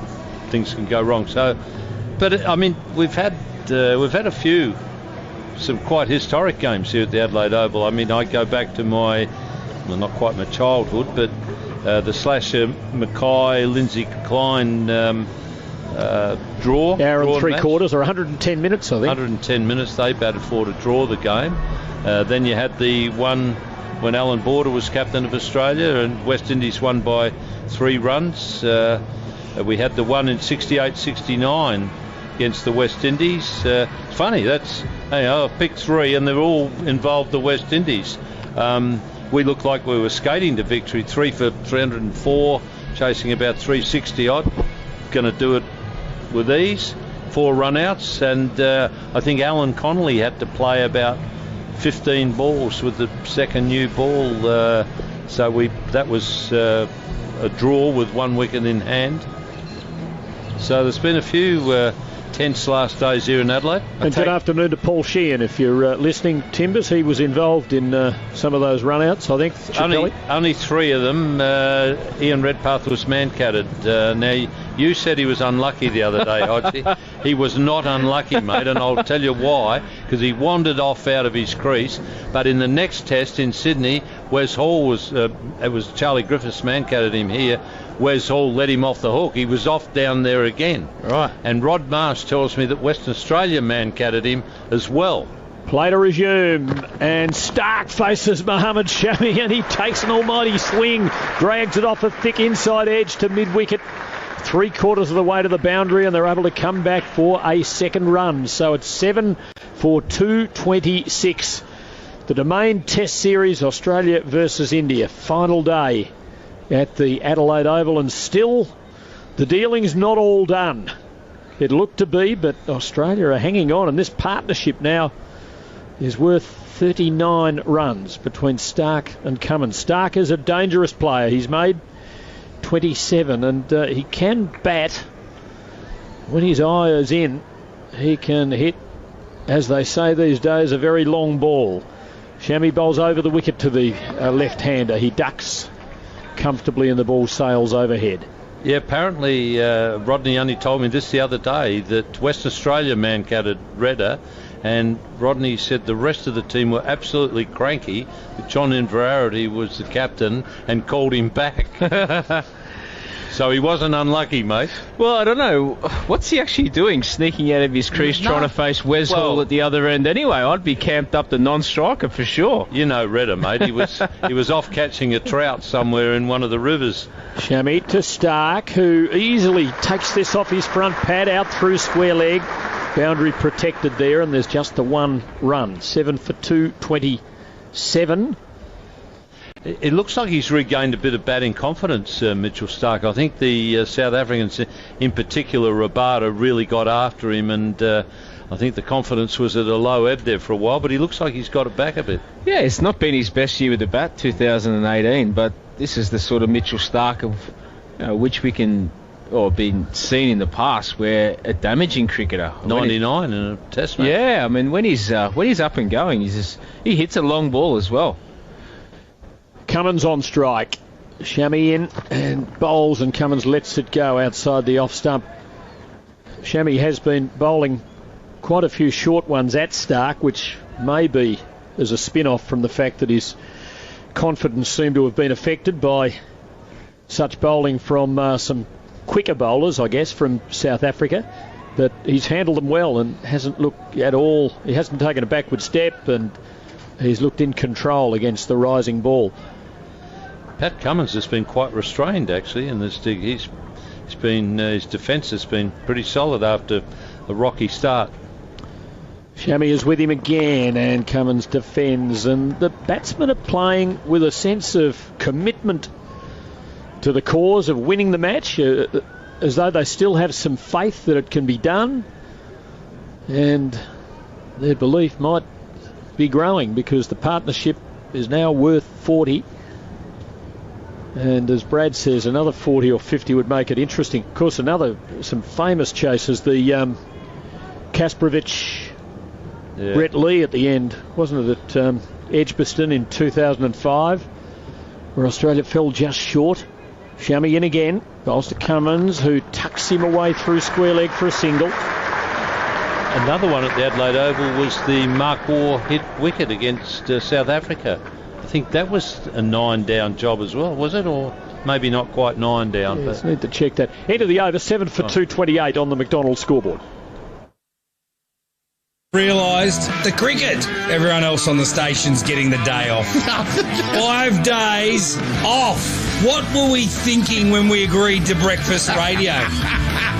things can go wrong. So, but we've had a few some quite historic games here at the Adelaide Oval. I mean, I go back to not quite my childhood, but the Slasher Mackay Lindsay Klein draw. Hour and three quarters, or 110 minutes, I think. 110 minutes they batted for to draw the game. Then you had the one when Alan Border was captain of Australia and West Indies won by 3 runs. We had the one in 68-69 against the West Indies. It's funny, I picked 3 and they're all involved the West Indies. We looked like we were skating to victory. 3 for 304, chasing about 360 odd. Going to do it with ease. 4 run-outs, and I think Alan Connolly had to play about 15 balls with the second new ball. That was a draw with 1 wicket in hand. So there's been a few tense last days here in Adelaide. And good afternoon to Paul Sheehan, if you're listening, Timbers. He was involved in some of those run-outs, I think. Only 3 of them. Ian Redpath was man-catted. Now, you said he was unlucky the other day, Hodgie. He was not unlucky, mate, and I'll tell you why. Because he wandered off out of his crease. But in the next test in Sydney, Wes Hall was... it was Charlie Griffiths man-catted him here. Wes Hall let him off the hook. He was off down there again. Right. And Rod Marsh tells me that Western Australia man-catted him as well. Play to resume, and Stark faces Mohammed Shami, and he takes an almighty swing, drags it off a thick inside edge to mid-wicket. 3/4 of the way to the boundary, and they're able to come back for a second run. So it's 7 for 226. The Domain Test Series, Australia versus India. Final day at the Adelaide Oval, and still the dealing's not all done. It looked to be, but Australia are hanging on, and this partnership now is worth 39 runs between Stark and Cummins. Stark is a dangerous player. He's made 27, and he can bat. When his eye is in, he can hit, as they say these days, a very long ball. Shammy bowls over the wicket to the left-hander. He ducks comfortably and the ball sails overhead. Yeah, apparently Rodney only told me this the other day that West Australia man-counted Redder, and Rodney said the rest of the team were absolutely cranky that John Inverarity was the captain and called him back. So he wasn't unlucky, mate. Well, I don't know. What's he actually doing, sneaking out of his crease, trying to face Wes Hall at the other end anyway? I'd be camped up the non-striker for sure. You know Redder, mate. He was off catching a trout somewhere in one of the rivers. Shammy to Stark, who easily takes this off his front pad out through square leg. Boundary protected there, and there's just the one run. 7 for 227. It looks like he's regained a bit of batting confidence, Mitchell Stark. I think the South Africans, in particular Rabada, really got after him, and I think the confidence was at a low ebb there for a while, but he looks like he's got it back a bit. Yeah, it's not been his best year with the bat, 2018, but this is the sort of Mitchell Stark of which we can, or been seen in the past, where a damaging cricketer. 99 in a test match. Yeah, I mean, when he's up and going, he hits a long ball as well. Cummins on strike. Shammy in and bowls, and Cummins lets it go outside the off stump. Shammy has been bowling quite a few short ones at Stark, which may be as a spin-off from the fact that his confidence seemed to have been affected by such bowling from some quicker bowlers, I guess, from South Africa. But he's handled them well and hasn't looked at all. He hasn't taken a backward step, and he's looked in control against the rising ball. Pat Cummins has been quite restrained, actually, in this dig. His defence has been pretty solid after a rocky start. Shammy is with him again, and Cummins defends, and the batsmen are playing with a sense of commitment to the cause of winning the match, as though they still have some faith that it can be done, and their belief might be growing because the partnership is now worth 40. And as Brad says, another 40 or 50 would make it interesting. Of course, some famous chases. The Kasparovich, Brett Lee at the end, wasn't it, at Edgbaston in 2005, where Australia fell just short. Shammy in again, bowls to Cummins, who tucks him away through square leg for a single. Another one at the Adelaide Oval was the Mark Waugh hit wicket against South Africa. I think that was a 9-down job as well, was it? Or maybe not quite 9 down. Yes, need to check that. End of the over, 7 for 228 on the McDonald's scoreboard. Realised the cricket. Everyone else on the station's getting the day off. 5 days off. What were we thinking when we agreed to breakfast radio?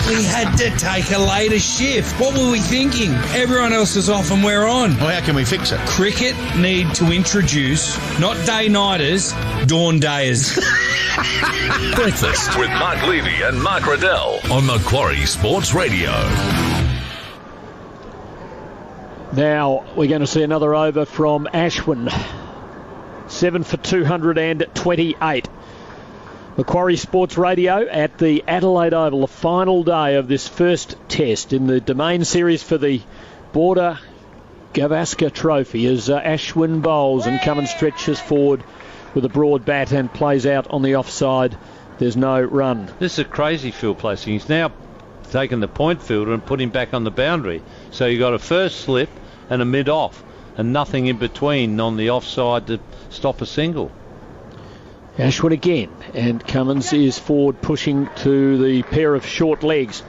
We had to take a later shift. What were we thinking? Everyone else is off and we're on. Well, how can we fix it? Cricket need to introduce, not day-nighters, dawn-dayers. Breakfast with Mark Levy and Mark Riddell on Macquarie Sports Radio. Now we're going to see another over from Ashwin. 7 for 228. Macquarie Sports Radio at the Adelaide Oval, the final day of this first test in the Domain Series for the Border Gavaskar Trophy, as Ashwin bowls and Cummins stretches forward with a broad bat and plays out on the offside. There's no run. This is a crazy field placing. He's now taken the point fielder and put him back on the boundary. So you've got a first slip and a mid-off and nothing in between on the offside to stop a single. Ashwin again, and Cummins is forward pushing to the pair of short legs.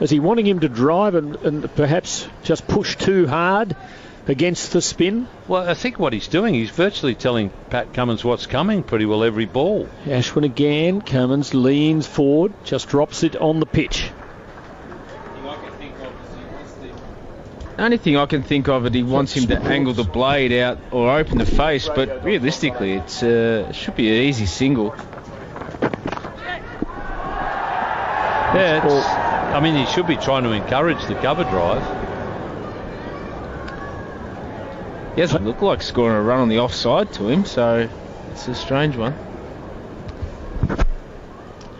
Is he wanting him to drive and perhaps just push too hard against the spin? Well, I think what he's doing, he's virtually telling Pat Cummins what's coming pretty well every ball. Ashwin again, Cummins leans forward, just drops it on the pitch. The only thing I can think of is he wants him to angle the blade out or open the face, but realistically it should be an easy single. Yeah, I mean, he should be trying to encourage the cover drive. He doesn't look like scoring a run on the offside to him, so it's a strange one.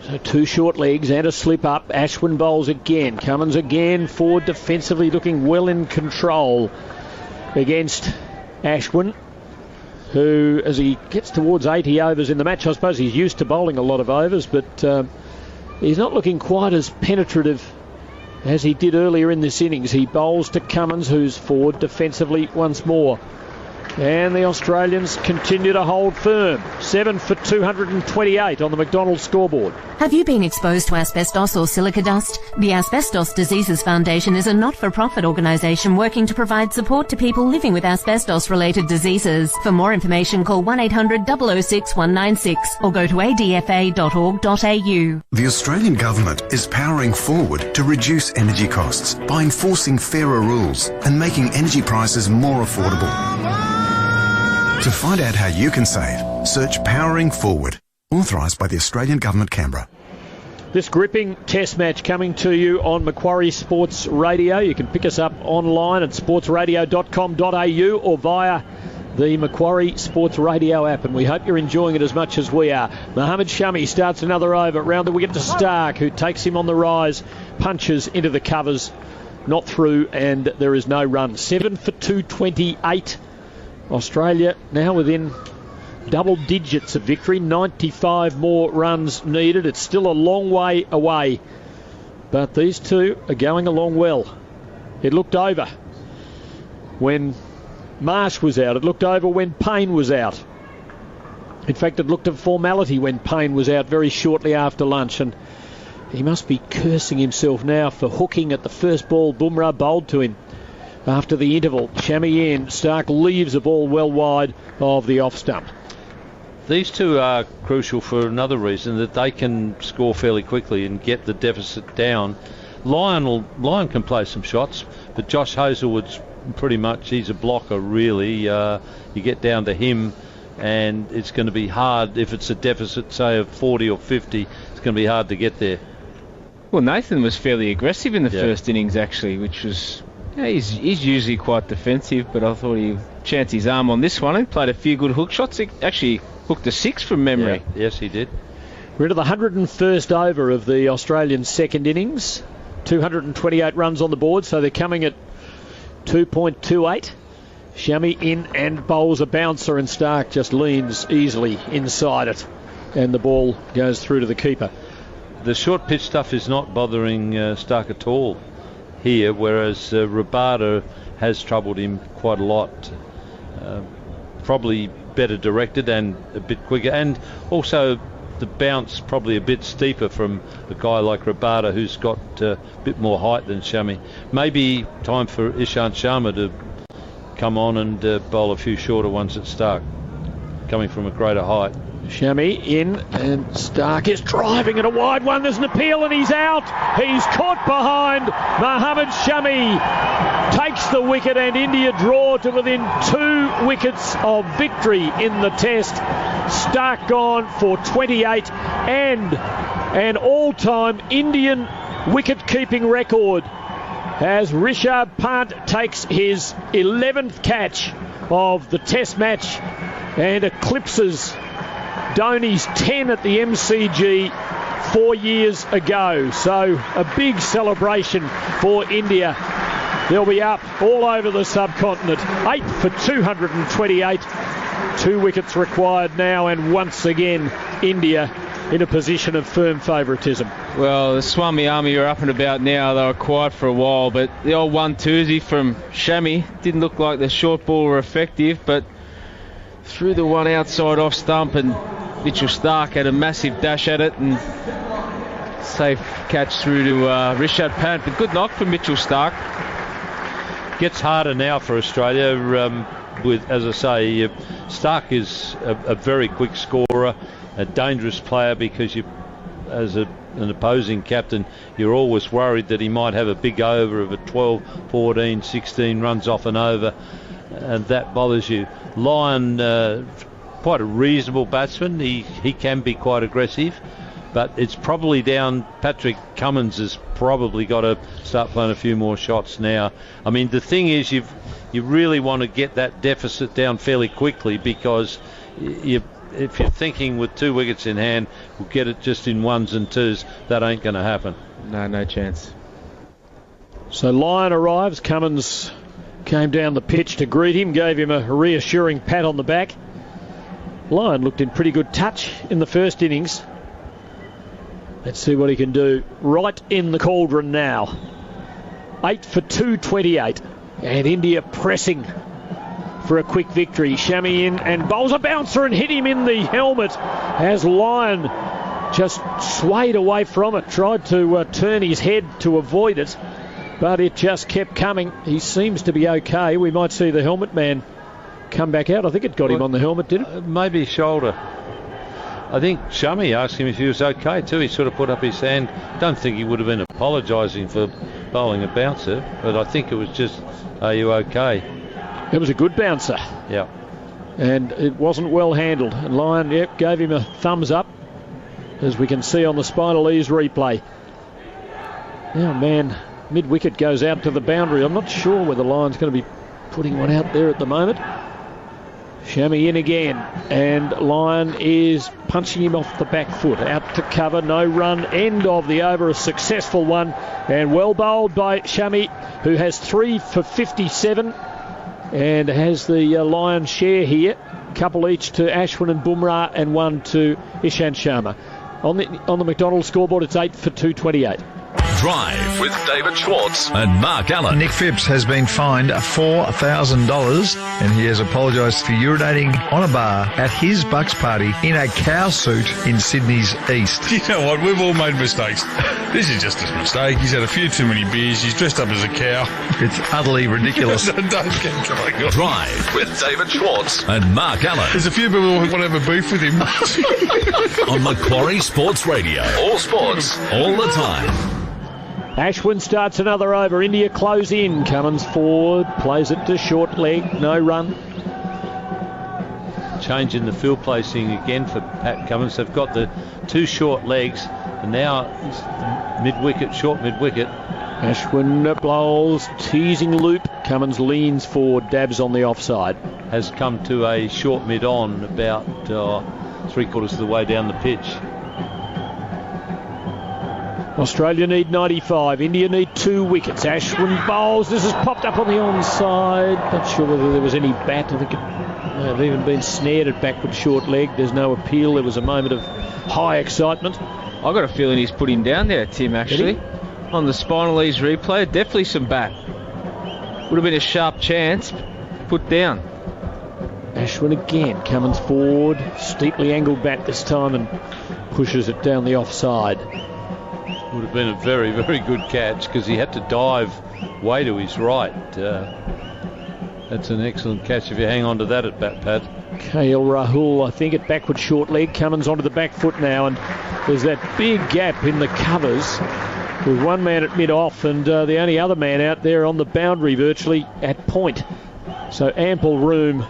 So 2 short legs and a slip up. Ashwin bowls again. Cummins again forward defensively, looking well in control against Ashwin, who, as he gets towards 80 overs in the match, I suppose he's used to bowling a lot of overs, but he's not looking quite as penetrative as he did earlier in this innings. He bowls to Cummins, who's forward defensively once more. And the Australians continue to hold firm. 7 for 228 on the McDonald's scoreboard. Have you been exposed to asbestos or silica dust? The Asbestos Diseases Foundation is a not-for-profit organisation working to provide support to people living with asbestos-related diseases. For more information, call 1-800-006-196 or go to adfa.org.au. The Australian Government is powering forward to reduce energy costs by enforcing fairer rules and making energy prices more affordable. To find out how you can save, search Powering Forward, authorised by the Australian Government, Canberra. This gripping test match coming to you on Macquarie Sports Radio. You can pick us up online at sportsradio.com.au or via the Macquarie Sports Radio app, and we hope you're enjoying it as much as we are. Mohammad Shami starts another over, round the wicket to Stark, who takes him on the rise, punches into the covers, not through, and there is no run. 7 for 228. Australia now within double digits of victory. 95 more runs needed. It's still a long way away, but these two are going along well. It looked over when Marsh was out. It looked over when Payne was out. In fact, it looked a formality when Payne was out very shortly after lunch, and he must be cursing himself now for hooking at the first ball Bumrah bowled to him. After the interval, Shami in, Stark leaves the ball well wide of the off stump. These two are crucial for another reason, that they can score fairly quickly and get the deficit down. Lyon can play some shots, but Josh Hazlewood's pretty much, he's a blocker really. You get down to him and it's going to be hard. If it's a deficit, say, of 40 or 50, it's going to be hard to get there. Well, Nathan was fairly aggressive in the first innings actually, which was... Yeah, he's usually quite defensive, but I thought he'd chance his arm on this one. He played a few good hook shots. He actually hooked a 6 from memory. Yeah, yes, he did. We're into the 101st over of the Australian second innings. 228 runs on the board, so they're coming at 2.28. Shami in and bowls a bouncer, and Stark just leans easily inside it, and the ball goes through to the keeper. The short pitch stuff is not bothering Stark at all here, whereas Rabada has troubled him quite a lot. Probably better directed and a bit quicker, and also the bounce probably a bit steeper from a guy like Rabada, who's got a bit more height than Shami. Maybe time for Ishant Sharma to come on and bowl a few shorter ones at Stark, coming from a greater height. Shami in, and Stark is driving at a wide one. There's an appeal and he's out. He's caught behind. Mohammad Shami takes the wicket, and India draw to within 2 wickets of victory in the test. Stark gone for 28 and an all-time Indian wicket-keeping record as Rishabh Pant takes his 11th catch of the test match and eclipses Dhoni's 10 at the MCG 4 years ago. So a big celebration for India. They'll be up all over the subcontinent. 8 for 228. 2 wickets required now, and once again India in a position of firm favouritism. Well, the Swami Army are up and about now. They were quiet for a while, but the old 1-2 from Shami didn't look like the short ball were effective, but threw the one outside off stump, and Mitchell Stark had a massive dash at it, and safe catch through to Rishabh Pant. But good knock from Mitchell Stark. Gets harder now for Australia. With, as I say, Stark is a very quick scorer, a dangerous player, because you, as an opposing captain, you're always worried that he might have a big over of a 12, 14, 16 runs off and over, and that bothers you. Lyon, quite a reasonable batsman. He can be quite aggressive, But it's probably down. Patrick Cummins has probably got to start playing a few more shots now. I mean, the thing is, you really want to get that deficit down fairly quickly, because if you're thinking with 2 wickets in hand, we'll get it just in 1s and 2s, that ain't going to happen. No chance. So Lyon arrives. Cummins came down the pitch to greet him, gave him a reassuring pat on the back. Lyon looked in pretty good touch in the first innings. Let's see what he can do right in the cauldron now. 8 for 228. And India pressing for a quick victory. Shami in and bowls a bouncer and hit him in the helmet as Lyon just swayed away from it. Tried to turn his head to avoid it, but it just kept coming. He seems to be okay. We might see the helmet man come back out. I think it got him on the helmet, did it? Maybe shoulder. I think Shami asked him if he was okay too. He sort of put up his hand. Don't think he would have been apologising for bowling a bouncer, but I think it was just, are you okay? It was a good bouncer. Yeah. And it wasn't well handled. And Lyon, gave him a thumbs up, as we can see on the Spinal Ease replay. Now, man, mid-wicket goes out to the boundary. I'm not sure whether Lyon's going to be putting one out there at the moment. Shami in again, and Lyon is punching him off the back foot. Out to cover, no run, end of the over, a successful one, and well bowled by Shami, who has 3 for 57 and has the Lion's share here. Couple each to Ashwin and Bumrah and 1 to Ishant Sharma. On the McDonald's scoreboard, it's 8 for 228. Drive with David Schwartz and Mark Allen. Nick Phipps has been fined $4,000 and he has apologised for urinating on a bar at his Bucks party in a cow suit in Sydney's east. You know what? We've all made mistakes. This is just a mistake. He's had a few too many beers. He's dressed up as a cow. It's utterly ridiculous. Don't get going. Drive with David Schwartz and Mark Allen. There's a few people who want to have a beef with him. On Macquarie Sports Radio. All sports, all the time. Ashwin starts another over. India close in. Cummins forward, plays it to short leg, no run. Change in the field placing again for Pat Cummins. They've got the 2 short legs, and now mid-wicket, short mid-wicket. Ashwin bowls, teasing loop. Cummins leans forward, dabs on the offside. Has come to a short mid-on about 3/4 of the way down the pitch. Australia need 95. India need 2 wickets. Ashwin bowls. This has popped up on the onside. Not sure whether there was any bat. I think it may have even been snared at backward short leg. There's no appeal. There was a moment of high excitement. I got a feeling he's put him down there, Tim, actually. On the Spinal Ease replay, definitely some bat. Would have been a sharp chance. Put down. Ashwin again. Cummins forward. Steeply angled bat this time and pushes it down the offside. Would have been a very, very good catch because he had to dive way to his right. That's an excellent catch if you hang on to that at bat pad. KL Rahul, I think, at backward short leg. Cummins onto the back foot now, and there's that big gap in the covers with one man at mid-off and the only other man out there on the boundary virtually at point. So ample room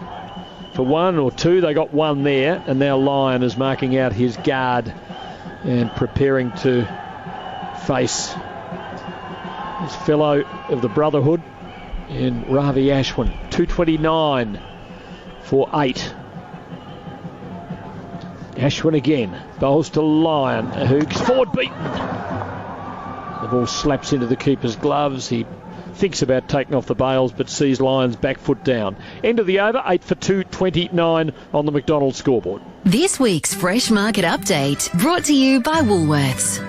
for 1 or 2. They got 1 there, and now Lyon is marking out his guard and preparing to face his fellow of the Brotherhood in Ravi Ashwin. 229 for 8. Ashwin again bowls to Lyon, who's forward beaten. The ball slaps into the keeper's gloves. He thinks about taking off the bails but sees Lyon's back foot down. End of the over, 8 for 229 on the McDonald's scoreboard. This week's Fresh Market Update brought to you by Woolworths.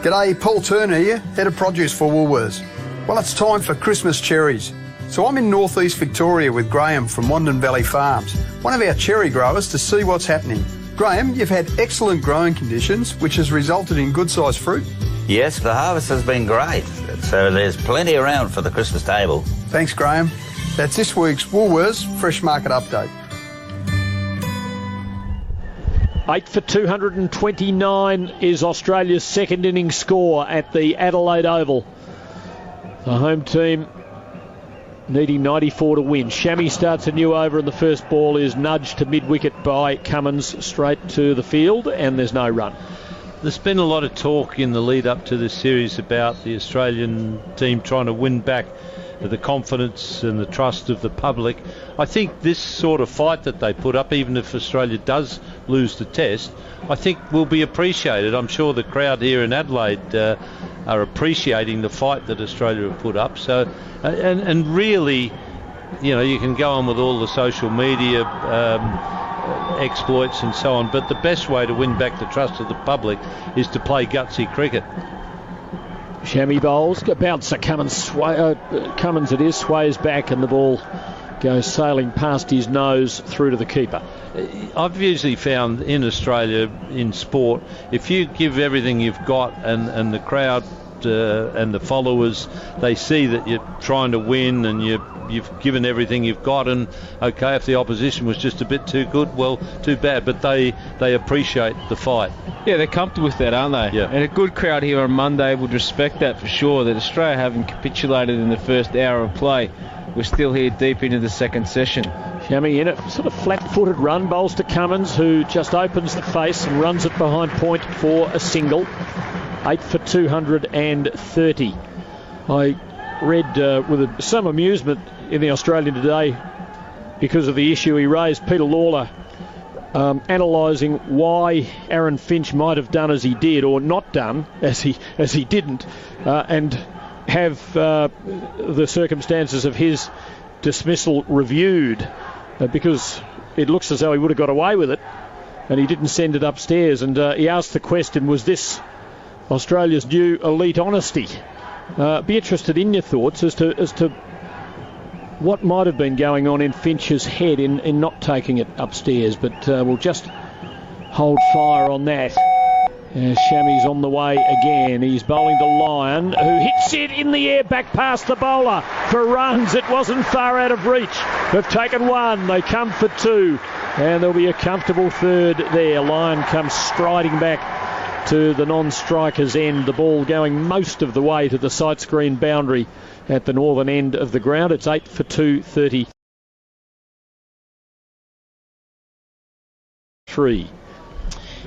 G'day, Paul Turner here, Head of Produce for Woolworths. Well, it's time for Christmas cherries. So I'm in northeast Victoria with Graham from Wandin Valley Farms, one of our cherry growers, to see what's happening. Graham, you've had excellent growing conditions, which has resulted in good-sized fruit. Yes, the harvest has been great, so there's plenty around for the Christmas table. Thanks, Graham. That's this week's Woolworths Fresh Market Update. 8 for 229 is Australia's second innings score at the Adelaide Oval. The home team needing 94 to win. Shami starts a new over and the first ball is nudged to mid-wicket by Cummins straight to the field and there's no run. There's been a lot of talk in the lead up to this series about the Australian team trying to win back the confidence and the trust of the public. I think this sort of fight that they put up, even if Australia does lose the test, I think will be appreciated. I'm sure the crowd here in Adelaide are appreciating the fight that Australia have put up. So, and really, you know, you can go on with all the social media exploits and so on, but the best way to win back the trust of the public is to play gutsy cricket. Shammy bowls, bouncer Cummins it is, sways back and the ball goes sailing past his nose through to the keeper. I've usually found in Australia in sport, if you give everything you've got and the crowd and the followers, they see that you're trying to win and you've given everything you've got, and okay, if the opposition was just a bit too good, well, too bad, but they appreciate the fight. Yeah, they're comfortable with that, aren't they? Yeah. And a good crowd here on Monday would respect that for sure, that Australia haven't capitulated in the first hour of play. We're still here deep into the second session. Shammy in it, sort of flat-footed run, bowls to Cummins, who just opens the face and runs it behind point for a single. 8 for 230. I read with some amusement in the Australian today, because of the issue he raised, Peter Lawler analysing why Aaron Finch might have done as he did, or not done as he didn't, and have the circumstances of his dismissal reviewed, because it looks as though he would have got away with it and he didn't send it upstairs. And he asked the question, was this Australia's new elite honesty? Be interested in your thoughts as to what might have been going on in Finch's head in not taking it upstairs, but we'll just hold fire on that. Shammy's on the way again. He's bowling to Lyon, who hits it in the air back past the bowler for runs. It wasn't far out of reach. They've taken one. They come for two. And there'll be a comfortable third there. Lyon comes striding back to the non-striker's end. The ball going most of the way to the side screen boundary at the northern end of the ground. It's 8 for 233.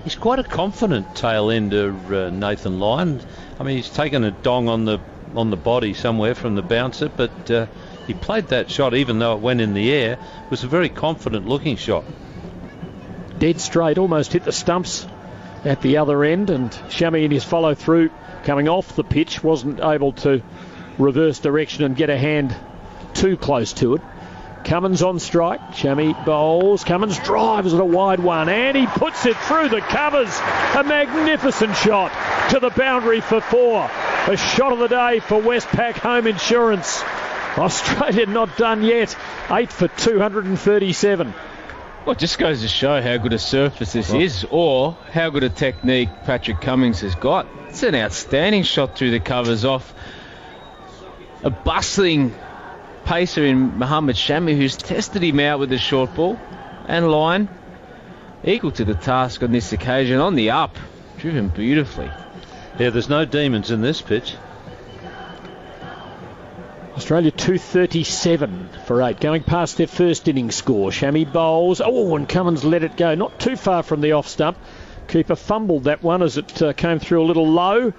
He's quite a confident tail ender, Nathan Lyon. I mean, he's taken a dong on the body somewhere from the bouncer, but he played that shot, even though it went in the air. It was a very confident looking shot. Dead straight, almost hit the stumps at the other end, and Shammy in his follow through coming off the pitch wasn't able to reverse direction and get a hand too close to it. Cummins on strike. Shammy bowls. Cummins drives at a wide one, and he puts it through the covers. A magnificent shot to the boundary for four. A shot of the day for Westpac Home Insurance. Australia not done yet. 8 for 237. Well, it just goes to show how good a surface this is, or how good a technique Patrick Cummins has got. It's an outstanding shot through the covers off a bustling pacer in Mohamed Shami, who's tested him out with the short ball, and Lyon equal to the task on this occasion, on the up, driven beautifully. Yeah, there's no demons in this pitch. Australia 237 for 8, going past their first innings score. Shami bowls, and Cummins let it go, not too far from the off stump. Keeper fumbled that one as it came through a little low,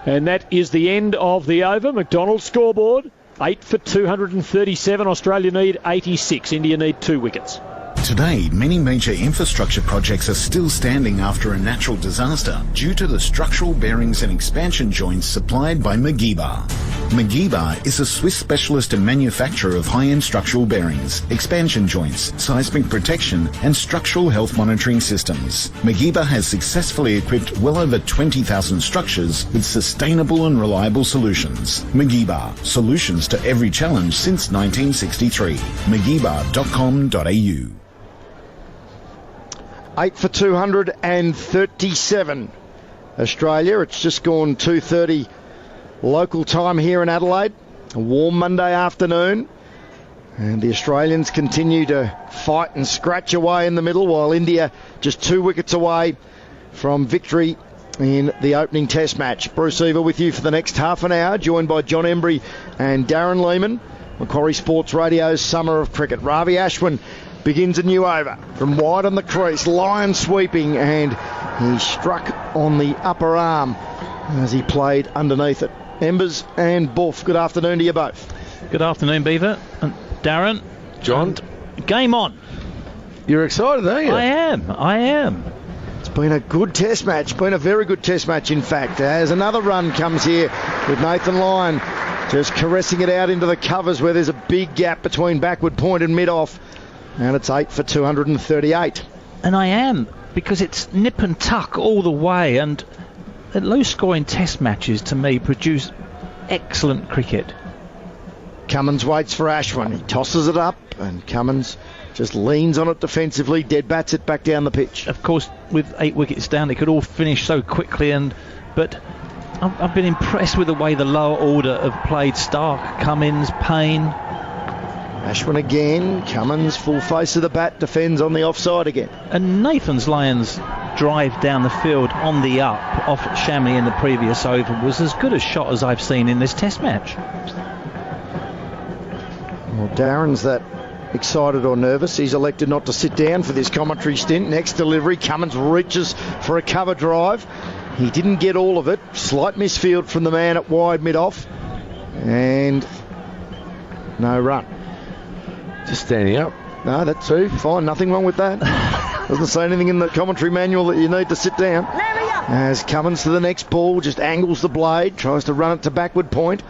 and that is the end of the over. McDonald's scoreboard, 8 for 237. Australia need 86. India need 2 wickets. Today, many major infrastructure projects are still standing after a natural disaster due to the structural bearings and expansion joints supplied by Magiba. Magiba is a Swiss specialist and manufacturer of high-end structural bearings, expansion joints, seismic protection and structural health monitoring systems. Magiba has successfully equipped well over 20,000 structures with sustainable and reliable solutions. Magiba, solutions to every challenge since 1963. Magiba.com.au. 8 for 237. Australia, it's just gone 2:30 local time here in Adelaide. A warm Monday afternoon. And the Australians continue to fight and scratch away in the middle, while India just 2 wickets away from victory in the opening test match. Bruce Eva with you for the next half an hour, joined by John Embry and Darren Lehman. Macquarie Sports Radio's Summer of Cricket. Ravi Ashwin begins a new over from wide on the crease. Lyon sweeping, and He struck on the upper arm as he played underneath it. Embers and Buff, good afternoon to you both. Good afternoon, Beaver. And Darren. John. Game on. You're excited, are you? I am. It's been a good test match, been a very good test match, in fact, as another run comes here with Nathan Lyon just caressing it out into the covers where there's a big gap between backward point and mid-off, and it's 8 for 238. And I am, because it's nip and tuck all the way, and the low-scoring test matches, to me, produce excellent cricket. Cummins waits for Ashwin. He tosses it up, and Cummins just leans on it defensively, dead bats it back down the pitch. Of course, with 8 wickets down, they could all finish so quickly, but I've been impressed with the way the lower order have played. Stark, Cummins, Payne. Ashwin again. Cummins, full face of the bat, defends on the offside again. And Nathan Lyon's drive down the field on the up off Shamley in the previous over was as good a shot as I've seen in this test match. Well, Darren's that excited or nervous. He's elected not to sit down for this commentary stint. Next delivery, Cummins reaches for a cover drive. He didn't get all of it. Slight misfield from the man at wide mid-off. And no run. Just standing up. No, that's fine. Nothing wrong with that. Doesn't say anything in the commentary manual that you need to sit down. As Cummins to the next ball, just angles the blade, tries to run it to backward point.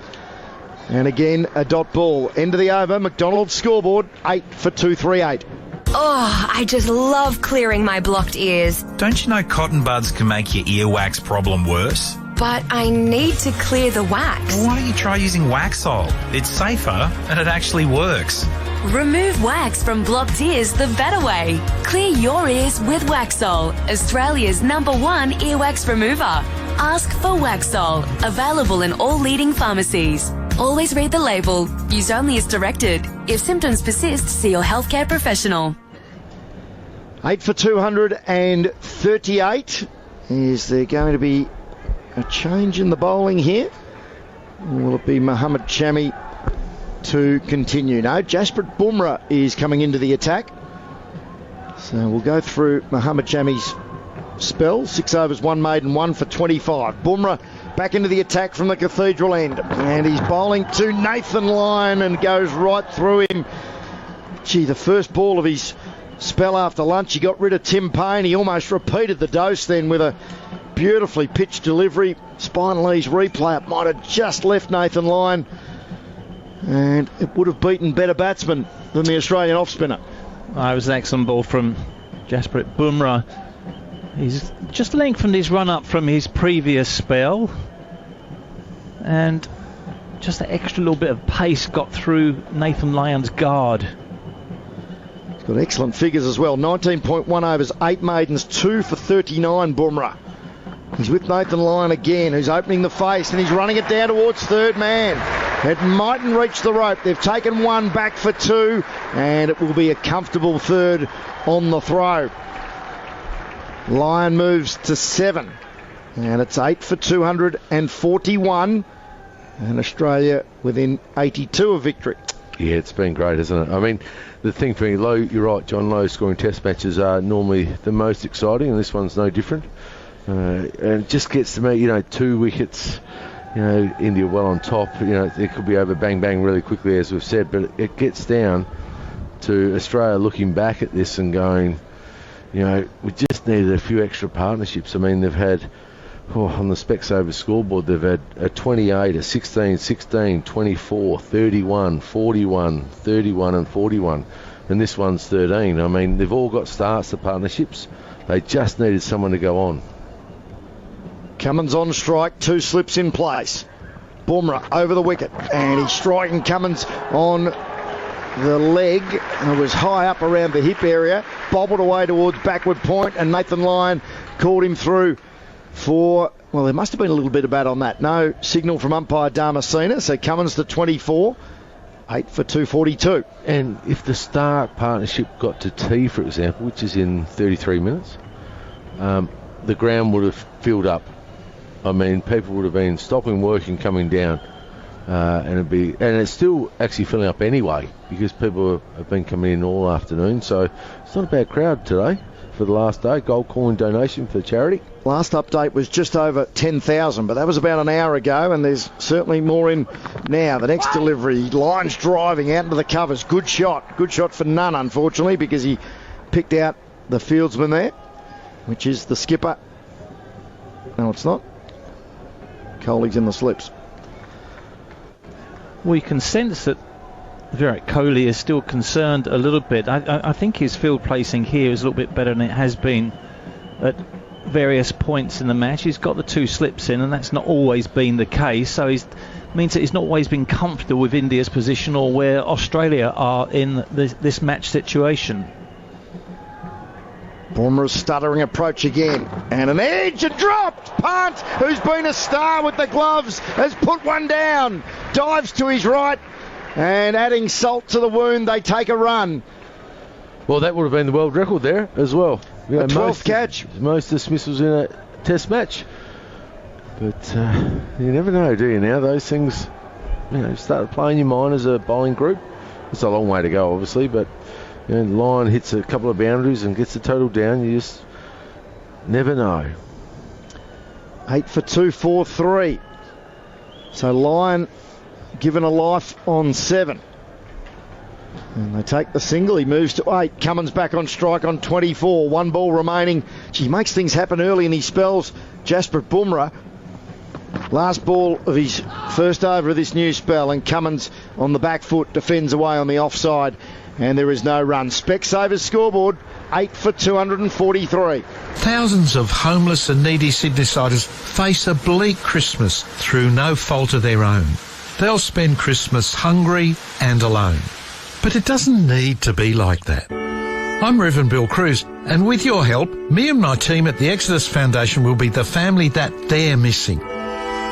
And again, a dot ball. End of the over. McDonald's scoreboard, 8 for 238. Oh, I just love clearing my blocked ears. Don't you know cotton buds can make your earwax problem worse? But I need to clear the wax. Well, why don't you try using Waxol? It's safer and it actually works. Remove wax from blocked ears the better way. Clear your ears with Waxol, Australia's #1 earwax remover. Ask for Waxol, available in all leading pharmacies. Always read the label. Use only as directed. If symptoms persist, see your healthcare professional. 8 for 238. Is there going to be a change in the bowling here? Will it be Mohammad Shami to continue? No, Jasprit Bumrah is coming into the attack. So we'll go through Mohammad Shami's spell. 6 overs, 1 maiden, 1 for 25. Bumrah back into the attack from the Cathedral end. And he's bowling to Nathan Lyon and goes right through him. Gee, the first ball of his spell after lunch, he got rid of Tim Payne. He almost repeated the dose then with a beautifully pitched delivery. Spinalese replay, it might have just left Nathan Lyon. And it would have beaten better batsmen than the Australian off-spinner. It was an excellent ball from Jasprit Bumrah. He's just lengthened his run up from his previous spell, and just an extra little bit of pace got through Nathan Lyon's guard. He's got excellent figures as well. 19.1 overs, 8 maidens, 2 for 39, Bumrah. He's with Nathan Lyon again, who's opening the face, and he's running it down towards third man. It mightn't reach the rope. They've taken 1 back for 2, and it will be a comfortable third on the throw. Lyon moves to 7, and it's 8 for 241, and Australia within 82 of victory. Yeah, it's been great, isn't it? I mean, the thing for me, you're right, John, low-scoring test matches are normally the most exciting, and this one's no different. And it just gets to me, 2 wickets, India well on top. It could be over bang bang really quickly, as we've said, but it gets down to Australia looking back at this and going, we just needed a few extra partnerships. I mean, they've had, on the Specsavers scoreboard, they've had a 28, a 16, 16, 24, 31, 41, 31 and 41. And this one's 13. I mean, they've all got starts, the partnerships. They just needed someone to go on. Cummins on strike, 2 slips in place. Bumrah over the wicket, and he's striking Cummins on the leg. It was high up around the hip area, bobbled away towards backward point, and Nathan Lyon called him through for, well, there must have been a little bit of bat on that. No signal from umpire Damascena, so Cummins to 24, 8 for 242. And if the Stark partnership got to T, for example, which is in 33 minutes, the ground would have filled up. I mean, people would have been stopping work and coming down, and it's still actually filling up anyway because people have been coming in all afternoon. So it's not a bad crowd today for the last day. Gold coin donation for charity. Last update was just over 10,000, but that was about an hour ago, and there's certainly more in now. The next delivery, Lyons driving out into the covers. Good shot for none, unfortunately, because he picked out the fieldsman there, which is the skipper. No, it's not. Coley's in the slips. We can sense that Virat Kohli is still concerned a little bit. I think his field placing here is a little bit better than it has been at various points in the match. He's got the 2 slips in, and that's not always been the case, so it means that he's not always been comfortable with India's position or where Australia are in this match situation. Bumrah's stuttering approach again, and an edge and dropped. Pant, who's been a star with the gloves, has put one down, dives to his right, and adding salt to the wound, they take a run. Well, that would have been the world record there as well. A 12th catch. Most dismissals in a test match. But you never know, do you, now? Those things, start playing your mind as a bowling group. It's a long way to go, obviously, but Lyon hits a couple of boundaries and gets the total down. You just never know. 8 for 243. So Lyon given a life on 7. And they take the single. He moves to 8. Cummins back on strike on 24. 1 ball remaining. He makes things happen early in his spells. Jasprit Bumrah. Last ball of his first over of this new spell, and Cummins on the back foot defends away on the offside, and there is no run. Specsavers scoreboard, 8 for 243. Thousands of homeless and needy Sydneysiders face a bleak Christmas through no fault of their own. They'll spend Christmas hungry and alone. But it doesn't need to be like that. I'm Reverend Bill Cruz, and with your help, me and my team at the Exodus Foundation will be the family that they're missing.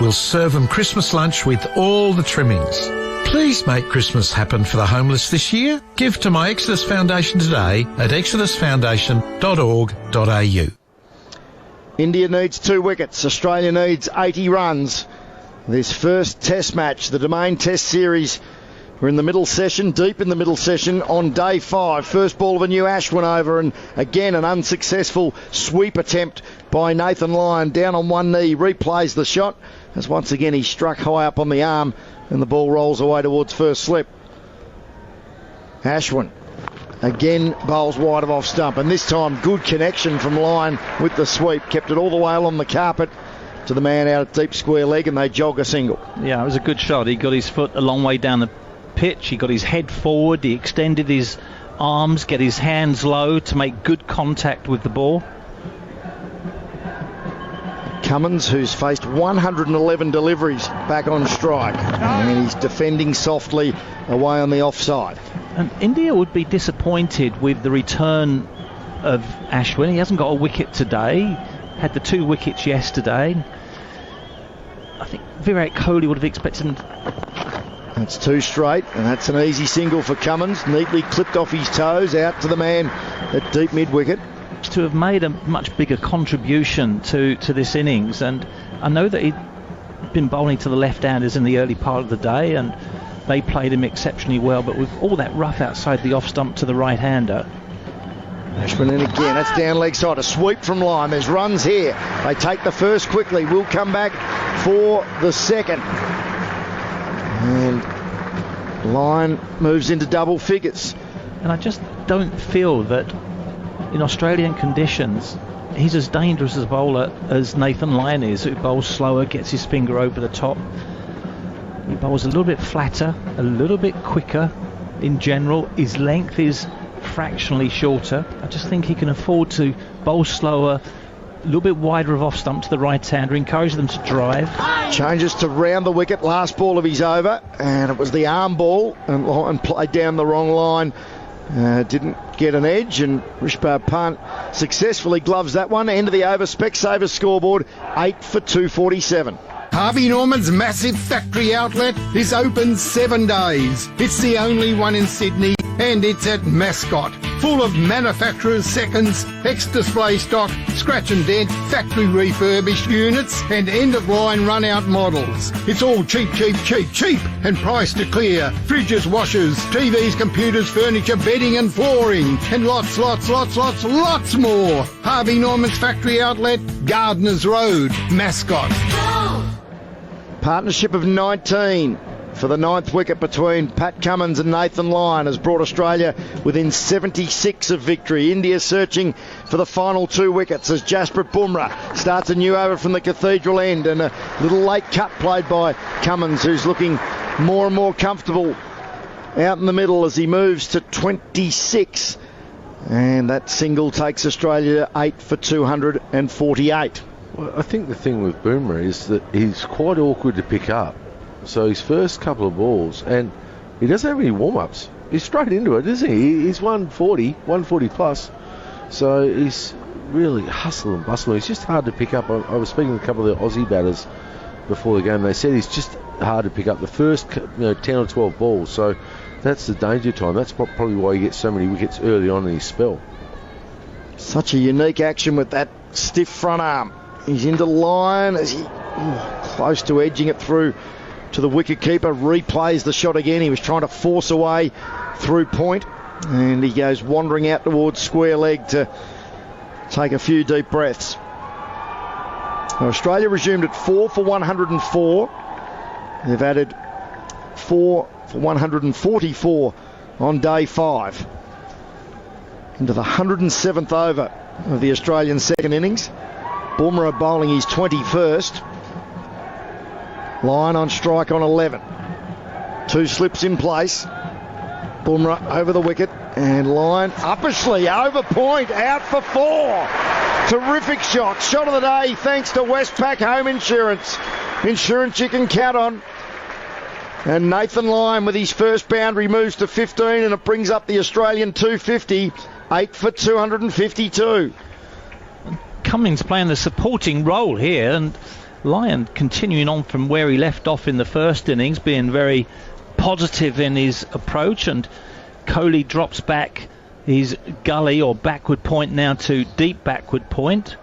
We'll serve them Christmas lunch with all the trimmings. Please make Christmas happen for the homeless this year. Give to my Exodus Foundation today at exodusfoundation.org.au. India needs 2 wickets. Australia needs 80 runs. This first test match, the Domain Test Series, we're in the middle session, deep in the middle session on day 5. First ball of a new Ashwin over, and again an unsuccessful sweep attempt by Nathan Lyon. Down on one knee, replays the shot, as once again he struck high up on the arm, and the ball rolls away towards first slip. Ashwin again bowls wide of off stump, and this time good connection from Lyon with the sweep. Kept it all the way along the carpet to the man out at deep square leg, and they jog a single. Yeah, it was a good shot. He got his foot a long way down the pitch. He got his head forward. He extended his arms, get his hands low to make good contact with the ball. Cummins, who's faced 111 deliveries, back on strike, and he's defending softly away on the offside. And India would be disappointed with the return of Ashwin. He hasn't got a wicket today. Had the 2 wickets yesterday. I think Virat Kohli would have expected him. That's 2 straight, and that's an easy single for Cummins. Neatly clipped off his toes, out to the man at deep mid-wicket. To have made a much bigger contribution to this innings, and I know that he'd been bowling to the left-handers in the early part of the day, and they played him exceptionally well, but with all that rough outside the off-stump to the right-hander. Ashwin in again, that's down leg side, a sweep from Lyon. There's runs here. They take the first quickly, will come back for the second. And Lyon moves into double figures. And I just don't feel that in Australian conditions he's as dangerous a bowler as Nathan Lyon is, who bowls slower, gets his finger over the top. He bowls a little bit flatter, a little bit quicker in general. His length is fractionally shorter. I just think he can afford to bowl slower, a little bit wider of off stump to the right-hander, encourage them to drive. Changes to round the wicket, last ball of his over, and it was the arm ball, and Lyon played down the wrong line. Didn't get an edge, and Rishabh Pant successfully gloves that one. End of the over. Specsavers scoreboard, 8 for 247. Harvey Norman's massive factory outlet is open 7 days. It's the only one in Sydney, and it's at Mascot. full of manufacturers' seconds, ex-display stock, scratch and dent, factory refurbished units and end-of-line run-out models. It's all cheap, cheap, cheap, cheap and priced to clear. Fridges, washers, TVs, computers, furniture, bedding and flooring and lots more. Harvey Norman's Factory Outlet, Gardeners Road, Mascot. Partnership of 19 for the 9th wicket between Pat Cummins and Nathan Lyon has brought Australia within 76 of victory. India searching for the final 2 wickets as Jasprit Bumrah starts a new over from the cathedral end, and a little late cut played by Cummins, who's looking more and more comfortable out in the middle as he moves to 26. And that single takes Australia 8 for 248. Well, I think the thing with Bumrah is that he's quite awkward to pick up. So his first couple of balls, and he doesn't have any warm-ups. He's straight into it, isn't he? He's 140 plus. So he's really hustle and bustle. He's just hard to pick up. I was speaking to a couple of the Aussie batters before the game. They said he's just hard to pick up the first 10 or 12 balls. So that's the danger time. That's probably why he gets so many wickets early on in his spell. Such a unique action with that stiff front arm. He's into line as he close to edging it through to the wicketkeeper. Replays the shot again. He was trying to force away through point, and he goes wandering out towards square leg to take a few deep breaths. Now, Australia resumed at 4 for 104. They've added 4 for 144 on day 5. Into the 107th over of the Australian second innings. Bumrah bowling his 21st. Lyon on strike on 11. 2 slips in place. Bumrah over the wicket, and Lyon uppishly over point, out for 4. Terrific shot. Shot of the day thanks to Westpac Home Insurance. Insurance you can count on. And Nathan Lyon with his first boundary moves to 15, and it brings up the Australian 250. 8 for 252. Cummins playing the supporting role here, and Lyon continuing on from where he left off in the first innings, being very positive in his approach, and Kohli drops back his gully or backward point now to deep backward point.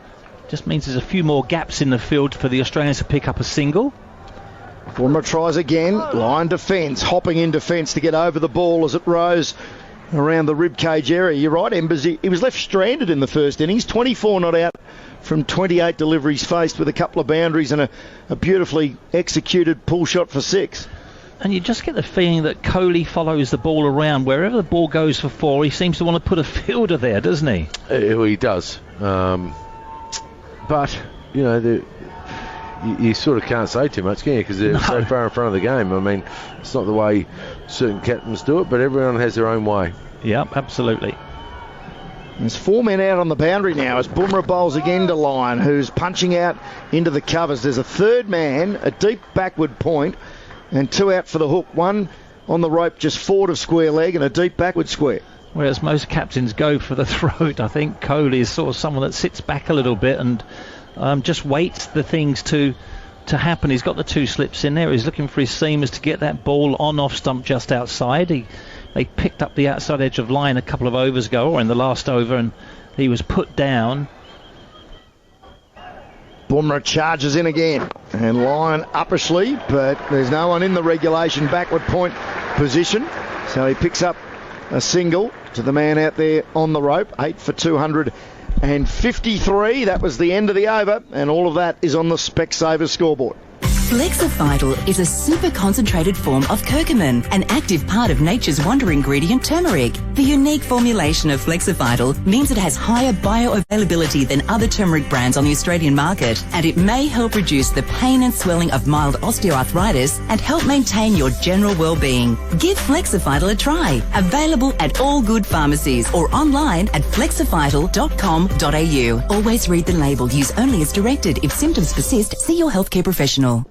Just means there's a few more gaps in the field for the Australians to pick up a single. Bumrah tries again. Lyon defends, hopping in defence to get over the ball as it rose around the ribcage area. You're right, Embers. He was left stranded in the first innings. 24 not out from 28 deliveries faced, with a couple of boundaries and a beautifully executed pull shot for 6. And you just get the feeling that Kohli follows the ball around. Wherever the ball goes for 4, he seems to want to put a fielder there, doesn't he? He does. But, you sort of can't say too much, can you? Because they're so far in front of the game. I mean, it's not the way certain captains do it, but everyone has their own way. Yep, absolutely. There's 4 men out on the boundary now as Bumrah bowls again to Lyon, who's punching out into the covers. There's a third man, a deep backward point, and 2 out for the hook. 1 on the rope just forward of square leg, and a deep backward square. Whereas most captains go for the throat, I think Kohli is sort of someone that sits back a little bit and just waits the things to happen. He's got the 2 slips in there. He's looking for his seamers to get that ball on off stump just outside. They picked up the outside edge of line a couple of overs ago, or in the last over, and he was put down. Bumrah charges in again, and Lyon uppishly, but there's no one in the regulation backward point position, so he picks up a single to the man out there on the rope. 8 for 253. That was the end of the over, and all of that is on the Specsavers scoreboard. Flexivital is a super concentrated form of curcumin, an active part of nature's wonder ingredient turmeric. The unique formulation of Flexivital means it has higher bioavailability than other turmeric brands on the Australian market, and it may help reduce the pain and swelling of mild osteoarthritis and help maintain your general well-being. Give Flexivital a try. Available at all good pharmacies or online at flexivital.com.au. Always read the label. Use only as directed. If symptoms persist, see your healthcare professional.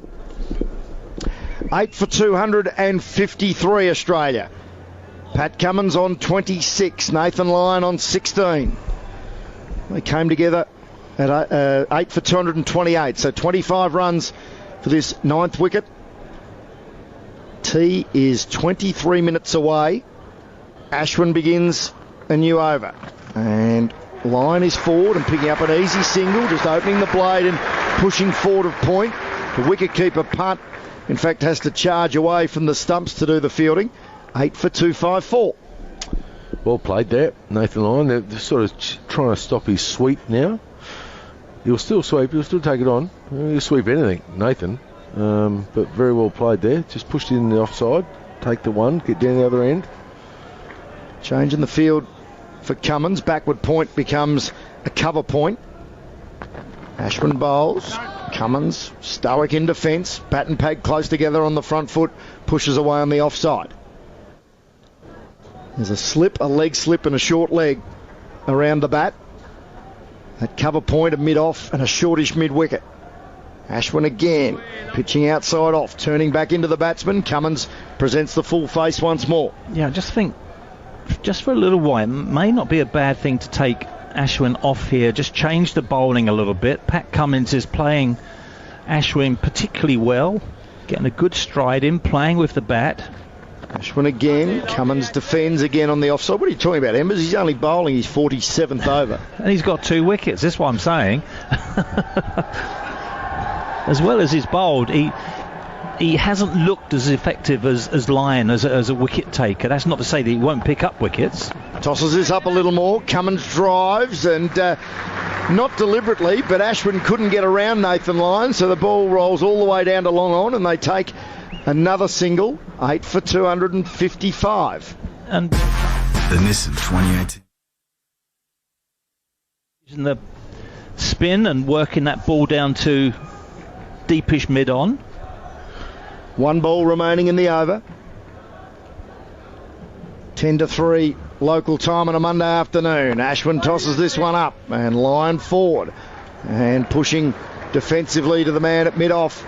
8 for 253 Australia. Pat Cummins on 26, Nathan Lyon on 16. They came together at 8 for 228, so 25 runs for this 9th wicket. Tea is 23 minutes away. Ashwin begins a new over. And Lyon is forward and picking up an easy single, just opening the blade and pushing forward of point. The wicketkeeper punt, in fact, has to charge away from the stumps to do the fielding. 8 for 254. Well played there, Nathan Lyon. They're sort of trying to stop his sweep now. He'll still sweep, he'll still take it on. He'll sweep anything, Nathan. But very well played there. Just pushed it in the offside, take the one, get down the other end. Changing the field for Cummins. Backward point becomes a cover point. Ashwin bowls. Cummins stoic in defence. Bat and peg close together on the front foot. Pushes away on the offside. There's a slip, a leg slip and a short leg around the bat. That cover point, a mid-off and a shortish mid-wicket. Ashwin again, pitching outside off, turning back into the batsman. Cummins presents the full face once more. Yeah, I just think, just for a little while, it may not be a bad thing to take Ashwin off here. Just change the bowling a little bit. Pat Cummins is playing Ashwin particularly well, getting a good stride in, playing with the bat. Ashwin again. Cummins defends again on the offside. What are you talking about, Embers? He's only bowling his 47th over. And he's got 2 wickets, that's what I'm saying. As well as he's bowled, he hasn't looked as effective as Lyon as a wicket taker. That's not to say that he won't pick up wickets. Tosses this up a little more. Cummins drives and not deliberately, but Ashwin couldn't get around Nathan Lyon, so the ball rolls all the way down to long on and they take another single. 8 for 255. And the Nissan 2018. Using the spin and working that ball down to deepish mid-on. 1 ball remaining in the over. 10 to 3 local time on a Monday afternoon. Ashwin tosses this one up and Lyon forward and pushing defensively to the man at mid-off.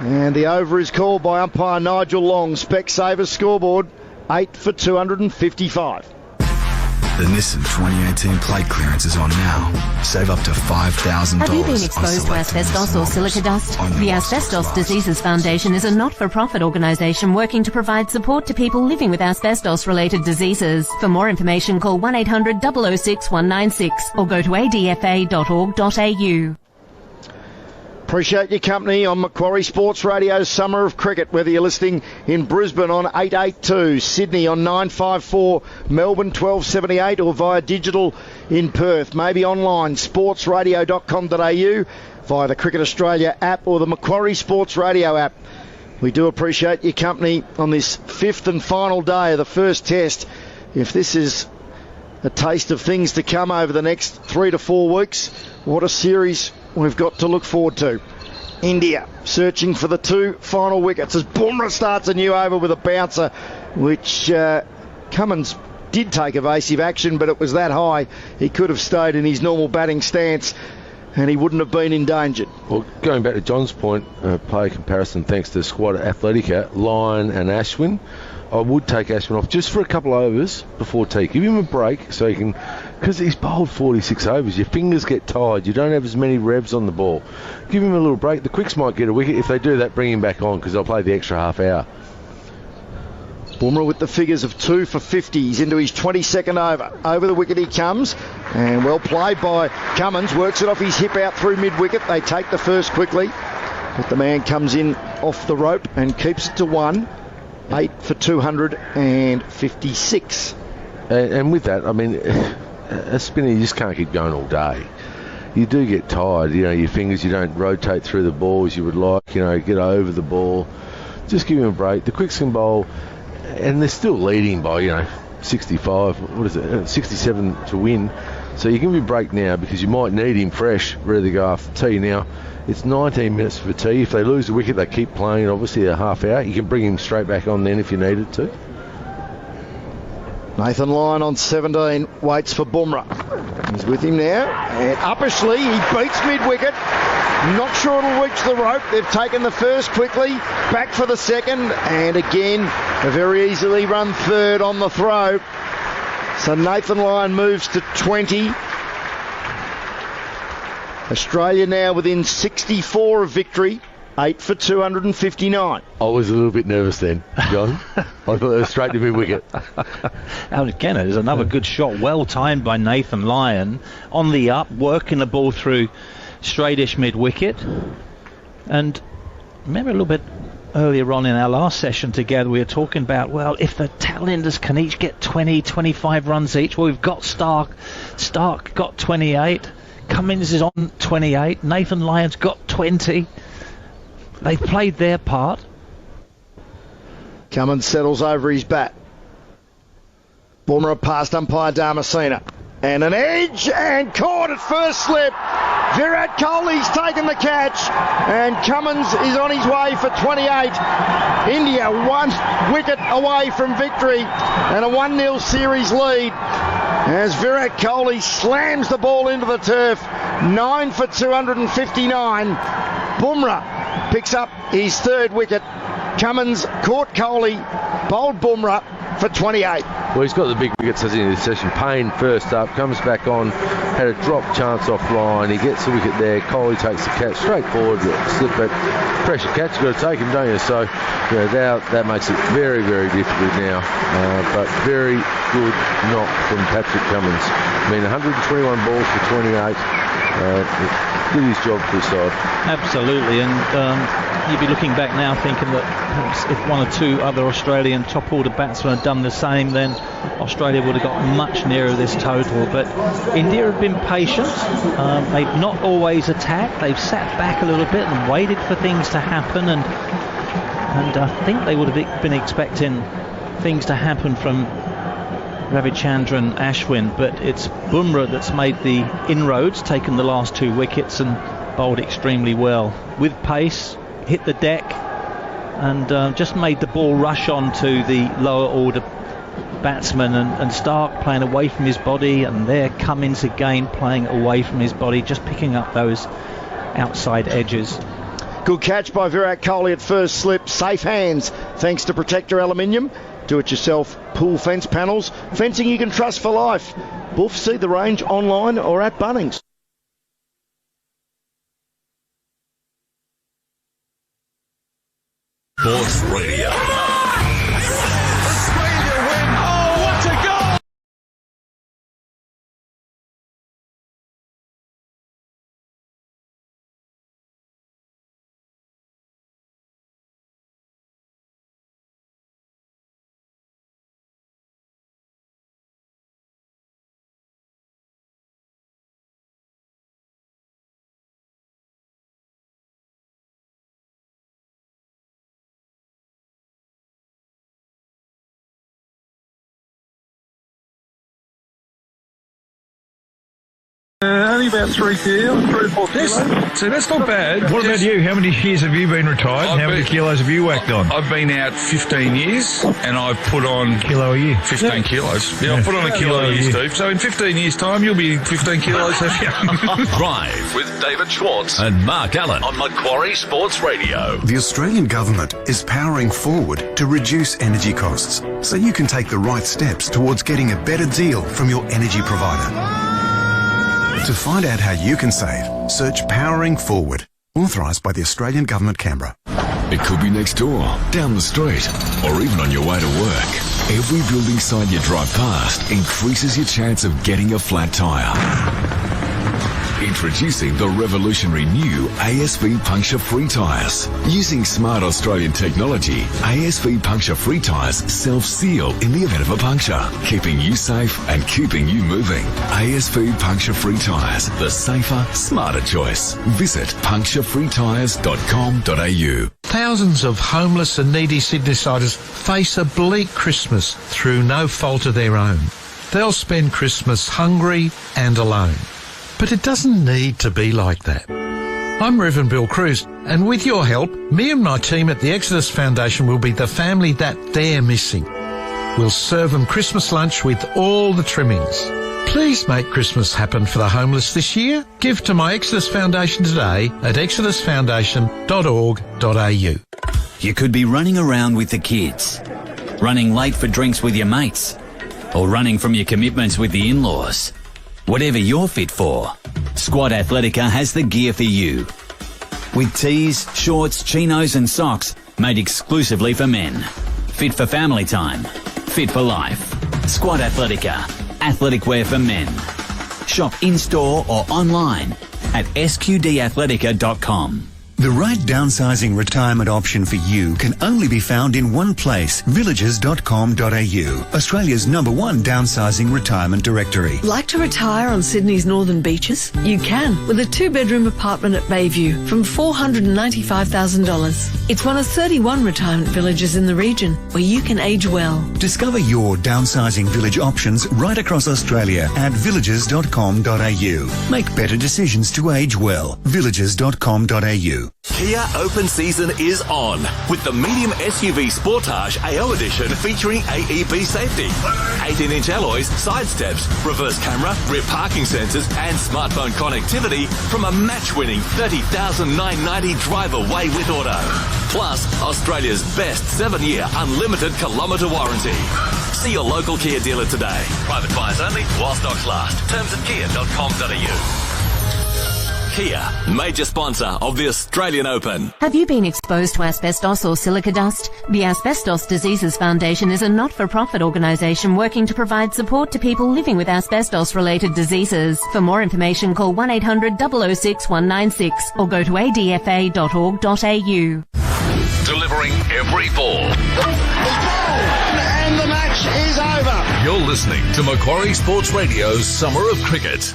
And the over is called by umpire Nigel Long. Specsavers scoreboard, 8 for 255. The Nissan 2018 plate clearance is on now. Save up to $5,000. Have you been exposed to asbestos or silica dust? The Asbestos Diseases Foundation is a not-for-profit organisation working to provide support to people living with asbestos-related diseases. For more information, call 1-800-006-196 or go to adfa.org.au. Appreciate your company on Macquarie Sports Radio's Summer of Cricket, whether you're listening in Brisbane on 882, Sydney on 954, Melbourne 1278 or via digital in Perth, maybe online, sportsradio.com.au, via the Cricket Australia app or the Macquarie Sports Radio app. We do appreciate your company on this 5th and final day of the first test. If this is a taste of things to come over the next 3 to 4 weeks, what a series we've got to look forward to. India searching for the 2 final wickets as Bumrah starts a new over with a bouncer, which Cummins did take evasive action, but it was that high he could have stayed in his normal batting stance and he wouldn't have been endangered. Well, going back to John's point, player comparison thanks to Squad Athletica, Lyon and Ashwin, I would take Ashwin off just for a couple of overs before tea. Give him a break so he can, because he's bowled 46 overs, your fingers get tired, you don't have as many revs on the ball. Give him a little break. The Quicks might get a wicket. If they do that, bring him back on because they'll play the extra half hour. Bumrah with the figures of 2 for 50. He's into his 22nd over. Over the wicket he comes, and well played by Cummins. Works it off his hip out through mid-wicket. They take the first quickly, but the man comes in off the rope and keeps it to 1. 8 for 256. And with that, I mean, a spinner, you just can't keep going all day. You do get tired, you know, your fingers, you don't rotate through the ball as you would like, you know, get over the ball. Just give him a break. The Quicks can bowl, and they're still leading by, 65, 67 to win. So you give him a break now because you might need him fresh, ready to go after tea. Now, it's 19 minutes for tea. If they lose the wicket, they keep playing, obviously, a half hour. You can bring him straight back on then if you needed to. Nathan Lyon on 17 waits for Bumrah. He's with him now. And uppishly, he beats mid-wicket. Not sure it'll reach the rope. They've taken the first quickly. Back for the second. And again, a very easily run third on the throw. So Nathan Lyon moves to 20. Australia now within 64 of victory. 8 for 259. I was a little bit nervous then, John. I thought it was straight to my wicket. And again, there's another good shot, well timed by Nathan Lyon. On the up, working the ball through straightish mid-wicket. And remember a little bit earlier on in our last session together, we were talking about, well, if the tailenders can each get 20, 25 runs each, well, we've got Stark. Stark got 28. Cummins is on 28. Nathan Lyon's got 20. They've played their part. Cummins settles over his bat. Bumrah past umpire Damascena. And an edge and caught at first slip. Virat Kohli's taken the catch. And Cummins is on his way for 28. India 1 wicket away from victory and a 1-0 series lead as Virat Kohli slams the ball into the turf. 9 for 259. Bumrah picks up his 3rd wicket. Cummins caught Kohli, bowled Bumrah for 28. Well, he's got the big wickets as in this session. Payne first up, comes back on, had a drop chance offline. He gets the wicket there. Kohli takes the catch straight forward, slip it, pressure catch. You've got to take him, don't you? So, that makes it very, very difficult now. But very good knock from Patrick Cummins. I mean, 121 balls for 28. Did his job for his side. Absolutely, and you'd be looking back now thinking that perhaps if 1 or 2 other Australian top order batsmen had done the same, then Australia would have got much nearer this total. But India have been patient. They've not always attacked. They've sat back a little bit and waited for things to happen, and I think they would have been expecting things to happen from Ravichandran Ashwin, but it's Bumrah that's made the inroads, taken the last 2 wickets and bowled extremely well. With pace, hit the deck and just made the ball rush on to the lower order batsman, and Stark playing away from his body, and there Cummins again playing away from his body, just picking up those outside edges. Good catch by Virat Kohli at first slip. Safe hands thanks to Protector Aluminium. Do-it-yourself pool fence panels. Fencing you can trust for life. Buff, see the range online or at Bunnings. Sports Radio. Only about 3 or 4 kilos. So that's not bad. What about you? How many years have you been retired? How many kilos have you whacked on? I've been out 15 years and I've put on... Kilo a year? 15 kilos. Yeah, I've put on a kilo a year, Steve. So in 15 years' time, you'll be 15 kilos, have you? Drive with David Schwartz and Mark Allen on Macquarie Sports Radio. The Australian government is powering forward to reduce energy costs so you can take the right steps towards getting a better deal from your energy provider. To find out how you can save, search Powering Forward, authorised by the Australian Government, Canberra. It could be next door, down the street, or even on your way to work. Every building site you drive past increases your chance of getting a flat tyre. Introducing the revolutionary new ASV puncture-free tyres. Using smart Australian technology, ASV puncture-free tyres self-seal in the event of a puncture, keeping you safe and keeping you moving. ASV puncture-free tyres, the safer, smarter choice. Visit puncturefreetyres.com.au. Thousands of homeless and needy Sydneysiders face a bleak Christmas through no fault of their own. They'll spend Christmas hungry and alone. But it doesn't need to be like that. I'm Reverend Bill Cruz, and with your help, me and my team at the Exodus Foundation will be the family that they're missing. We'll serve them Christmas lunch with all the trimmings. Please make Christmas happen for the homeless this year. Give to my Exodus Foundation today at exodusfoundation.org.au. You could be running around with the kids, running late for drinks with your mates, or running from your commitments with the in-laws. Whatever you're fit for, Squad Athletica has the gear for you. with tees, shorts, chinos and socks made exclusively for men. Fit for family time. Fit for life. Squad Athletica. Athletic wear for men. Shop in-store or online at sqdathletica.com. The right downsizing retirement option for you can only be found in one place, villages.com.au, Australia's #1 downsizing retirement directory. Like to retire on Sydney's northern beaches? You can with a 2-bedroom apartment at Bayview from $495,000. It's one of 31 retirement villages in the region where you can age well. Discover your downsizing village options right across Australia at villages.com.au. Make better decisions to age well. Villages.com.au. Kia Open season is on with the medium SUV Sportage AO edition featuring AEB safety, 18-inch alloys, side steps, reverse camera, rear parking sensors and smartphone connectivity from a match-winning $30,990 drive away with auto. Plus, Australia's best 7-year unlimited kilometre warranty. See your local Kia dealer today. Private buyers only while stocks last. Terms at kia.com.au. Kia, major sponsor of the Australian Open. Have you been exposed to asbestos or silica dust? The Asbestos Diseases Foundation is a not-for-profit organisation working to provide support to people living with asbestos-related diseases. For more information, call 1-800-006-196 or go to adfa.org.au. Delivering every ball. And the match is over. You're listening to Macquarie Sports Radio's Summer of Cricket.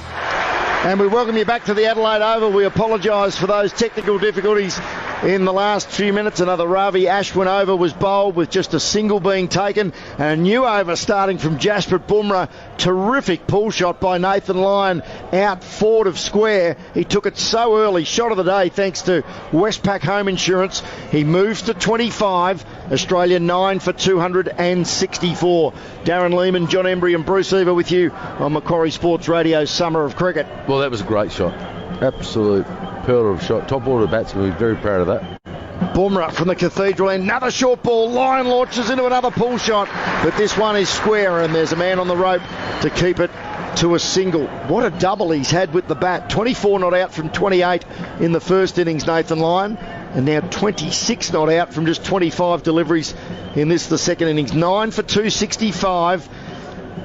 And we welcome you back to the Adelaide Oval. We apologise for those technical difficulties in the last few minutes. Another Ravi Ashwin over was bowled with just a single being taken. And a new over starting from Jasprit Bumrah. Terrific pull shot by Nathan Lyon out forward of square. He took it so early. Shot of the day thanks to Westpac Home Insurance. He moves to 25. Australia 9 for 264. Darren Lehman, John Embry and Bruce Eva with you on Macquarie Sports Radio's Summer of Cricket. Well, that was a great shot. Absolute pearl of a shot. Top order batsman, we're very proud of that. Bumrah from the Cathedral, another short ball. Lyon launches into another pull shot, but this one is square and there's a man on the rope to keep it to a single. What a double he's had with the bat. 24 not out from 28 in the first innings, Nathan Lyon, and now 26 not out from just 25 deliveries in this, the second innings. 9 for 265.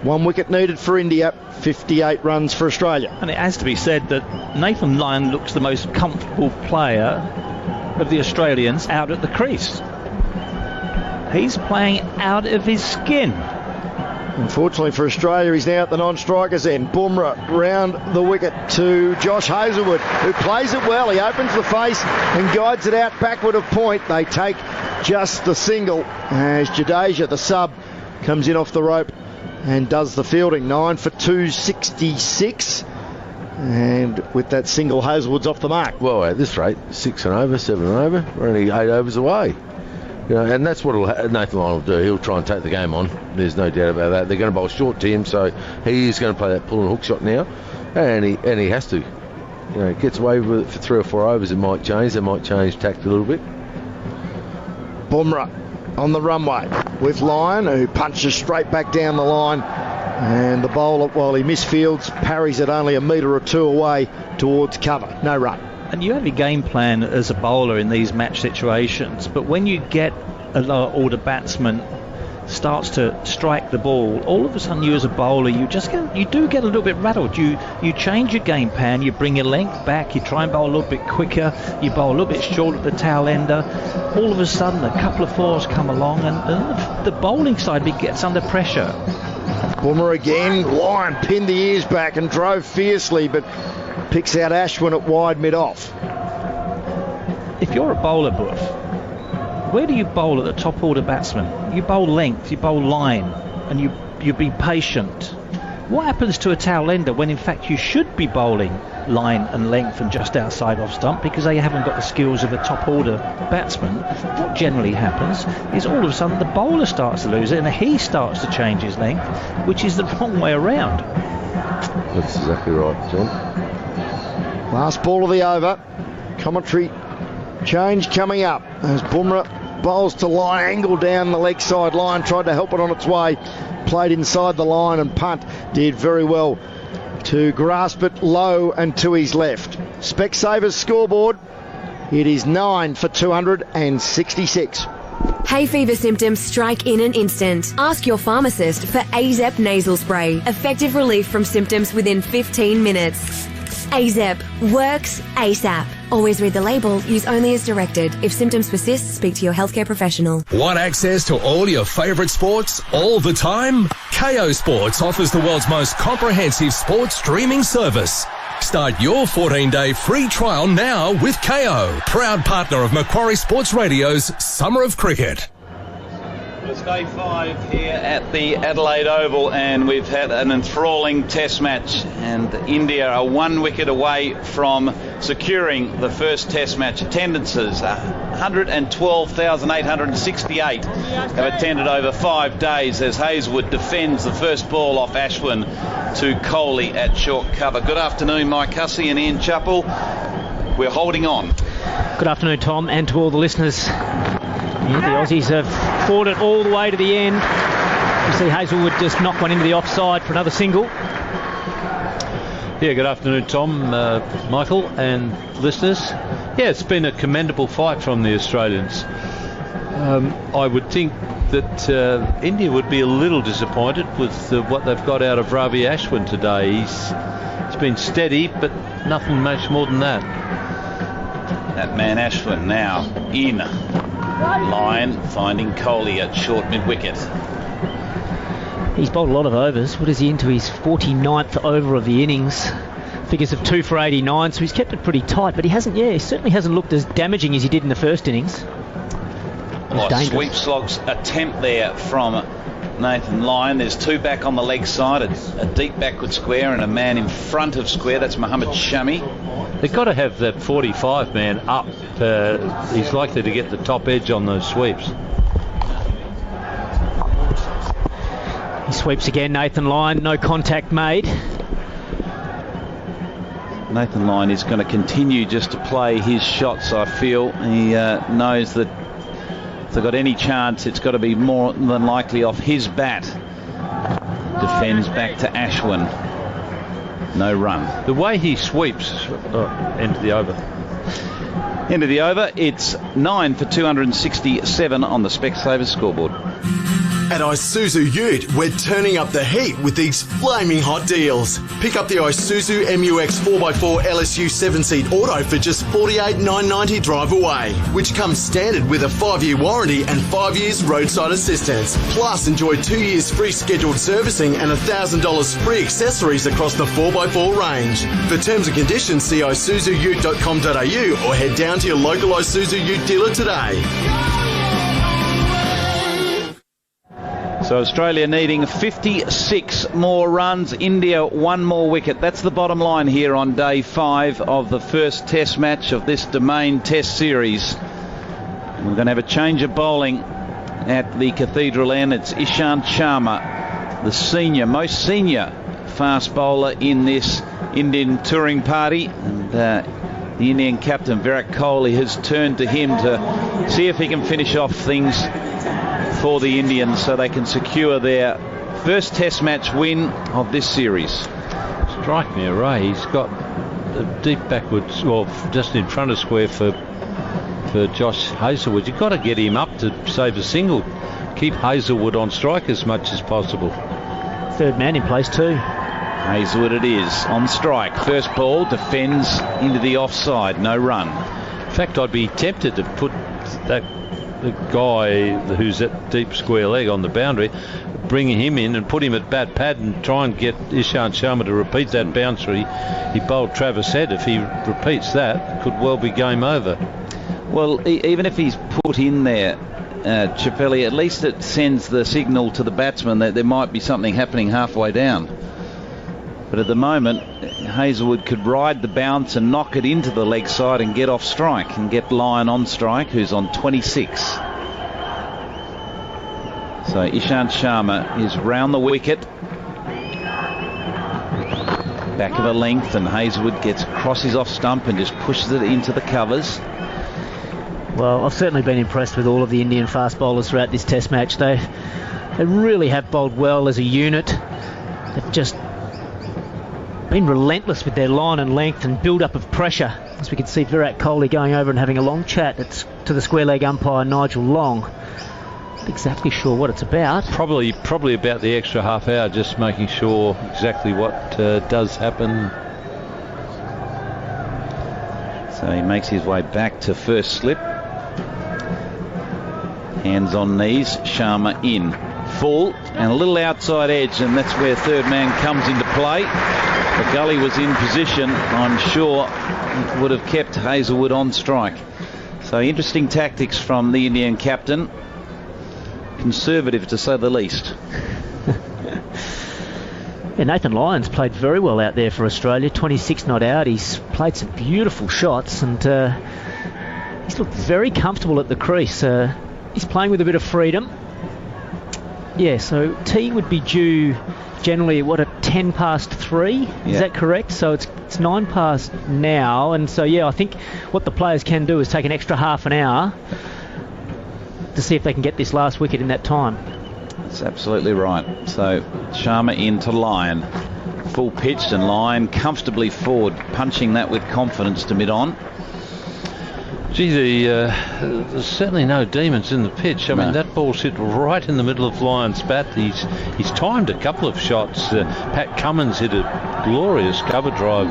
1 wicket needed for India, 58 runs for Australia. And it has to be said that Nathan Lyon looks the most comfortable player of the Australians out at the crease. He's playing out of his skin. Unfortunately for Australia, he's now at the non-strikers end. Bumrah round the wicket to Josh Hazlewood, who plays it well. He opens the face and guides it out backward of point. They take just the single as Jadeja, the sub, comes in off the rope and does the fielding. 9 for 266. And with that single, Hazlewood's off the mark. Well, at this rate, 6 and over, 7 and over. We're only 8 overs away. You know, and that's what Nathan Lyon will do. He'll try and take the game on. There's no doubt about that. They're going to bowl short to him, so he is going to play that pull and hook shot now. And he has to. You know, gets away with it for 3 or 4 overs, it might change. They might change tact a little bit. Bumrah on the runway with Lyon, who punches straight back down the line. And the bowler, while he misfields, parries it only a metre or two away towards cover. No run. And you have your game plan as a bowler in these match situations, but when you get a lower order batsman starts to strike the ball, all of a sudden you as a bowler, you do get a little bit rattled. You change your game plan, you bring your length back, you try and bowl a little bit quicker, you bowl a little bit short at the tail ender. All of a sudden a couple of fours come along and the bowling side gets under pressure. Bumrah again. Lyon pinned the ears back and drove fiercely, but picks out Ashwin at wide mid-off. If you're a bowler, Buff, where do you bowl at the top order batsman? You bowl length, you bowl line, and you be patient. What happens to a tail ender when in fact you should be bowling line and length and just outside off stump because they haven't got the skills of a top order batsman? What generally happens is all of a sudden the bowler starts to lose it and he starts to change his length, which is the wrong way around. That's exactly right, John. Last ball of the over. Commentary change coming up as Bumrah bowls to Lyon, angle down the leg side. Lyon tried to help it on its way, played inside the line and punt did very well to grasp it low and to his left. Specsavers scoreboard It is 9 for 266. Hay fever symptoms strike in an instant. Ask your pharmacist for AZEP nasal spray. Effective relief from symptoms within 15 minutes. AZEP works ASAP. Always read the label. Use only as directed. If symptoms persist, speak to your healthcare professional. Want access to all your favourite sports all the time? KO Sports offers the world's most comprehensive sports streaming service. Start your 14-day free trial now with KO, proud partner of Macquarie Sports Radio's Summer of Cricket. It's day 5 here at the Adelaide Oval, and we've had an enthralling test match, and India are 1 wicket away from securing the first test match. Attendances, 112,868 have attended over 5 days as Hazelwood defends the first ball off Ashwin to Kohli at short cover. Good afternoon, Mike Hussey and Ian Chappell. We're holding on. Good afternoon, Tom, and to all the listeners. Yeah, the Aussies have fought it all the way to the end. You see Hazelwood just knock one into the offside for another single. Yeah, good afternoon, Tom, Michael, and listeners. Yeah, it's been a commendable fight from the Australians. I would think that India would be a little disappointed with what they've got out of Ravi Ashwin today. He's been steady, but nothing much more than that. That man Ashwin now in line, finding Kohli at short mid-wicket. He's bowled a lot of overs. What is he into his 49th over of the innings? Figures of 2 for 89, so he's kept it pretty tight, but he certainly hasn't looked as damaging as he did in the first innings. Sweep slog's attempt there from Nathan Lyon. There's 2 back on the leg side, a deep backward square and a man in front of square. That's Mohammad Shami. They've got to have that 45 man up. He's likely to get the top edge on those sweeps. He sweeps again, Nathan Lyon. No contact made. Nathan Lyon is going to continue just to play his shots, I feel. He knows that if they've got any chance, it's got to be more than likely off his bat. Defends back to Ashwin. No run. The way he sweeps into the over. Into the over, it's 9 for 267 on the Specsavers scoreboard. At Isuzu Ute, we're turning up the heat with these flaming hot deals. Pick up the Isuzu MUX 4x4 LSU 7-seat auto for just $48,990 drive away, which comes standard with a 5-year warranty and 5 years roadside assistance. Plus, enjoy 2 years free scheduled servicing and $1,000 free accessories across the 4x4 range. For terms and conditions, see isuzuute.com.au or head down to your local Isuzu Ute dealer today. So Australia needing 56 more runs. India 1 more wicket. That's the bottom line here on day 5 of the first test match of this Domain Test Series. We're going to have a change of bowling at the Cathedral end. It's Ishant Sharma, the most senior fast bowler in this Indian touring party. And the Indian captain Virat Kohli has turned to him to see if he can finish off things for the Indians so they can secure their first test match win of this series. Strike me a ray. He's got a deep backwards, well, just in front of square for Josh Hazelwood. You've got to get him up to save a single. Keep Hazelwood on strike as much as possible. Third man in place too. Hazelwood it is, on strike. First ball, defends into the offside. No run. In fact, I'd be tempted to put the guy who's at deep square leg on the boundary, bring him in and put him at bat pad and try and get Ishant Sharma to repeat that bouncer he bowled Travis Head. If he repeats that, it could well be game over. Well, even if he's put in there, Chappelli, at least it sends the signal to the batsman that there might be something happening halfway down. But at the moment, Hazelwood could ride the bounce and knock it into the leg side and get off strike and get Lyon on strike, who's on 26. So Ishant Sharma is round the wicket. Back of a length, and Hazelwood gets across his off stump and just pushes it into the covers. Well, I've certainly been impressed with all of the Indian fast bowlers throughout this test match. They really have bowled well as a unit. They've just been relentless with their line and length and build-up of pressure. as we can see Virat Kohli going over and having a long chat to the square leg umpire Nigel Long. Not exactly sure what it's about. Probably about the extra half hour, just making sure exactly what does happen. So he makes his way back to first slip. Hands on knees, Sharma in. Full and a little outside edge, and that's where third man comes into play. The gully was in position. I'm sure it would have kept Hazlewood on strike. So interesting tactics from the Indian captain. Conservative to say the least. Yeah, Nathan Lyons played very well out there for Australia. 26 not out. He's played some beautiful shots, and he's looked very comfortable at the crease. He's playing with a bit of freedom. Yeah, so tea would be due generally, at 10 past 3? Yeah. Is that correct? So it's 9 past now, and so, yeah, I think what the players can do is take an extra half an hour to see if they can get this last wicket in that time. That's absolutely right. So Sharma into Lyon. Full pitched, and Lyon comfortably forward, punching that with confidence to mid-on. Gee, there's certainly no demons in the pitch. I mean, that ball's hit right in the middle of Lyon's bat. He's timed a couple of shots. Pat Cummins hit a glorious cover drive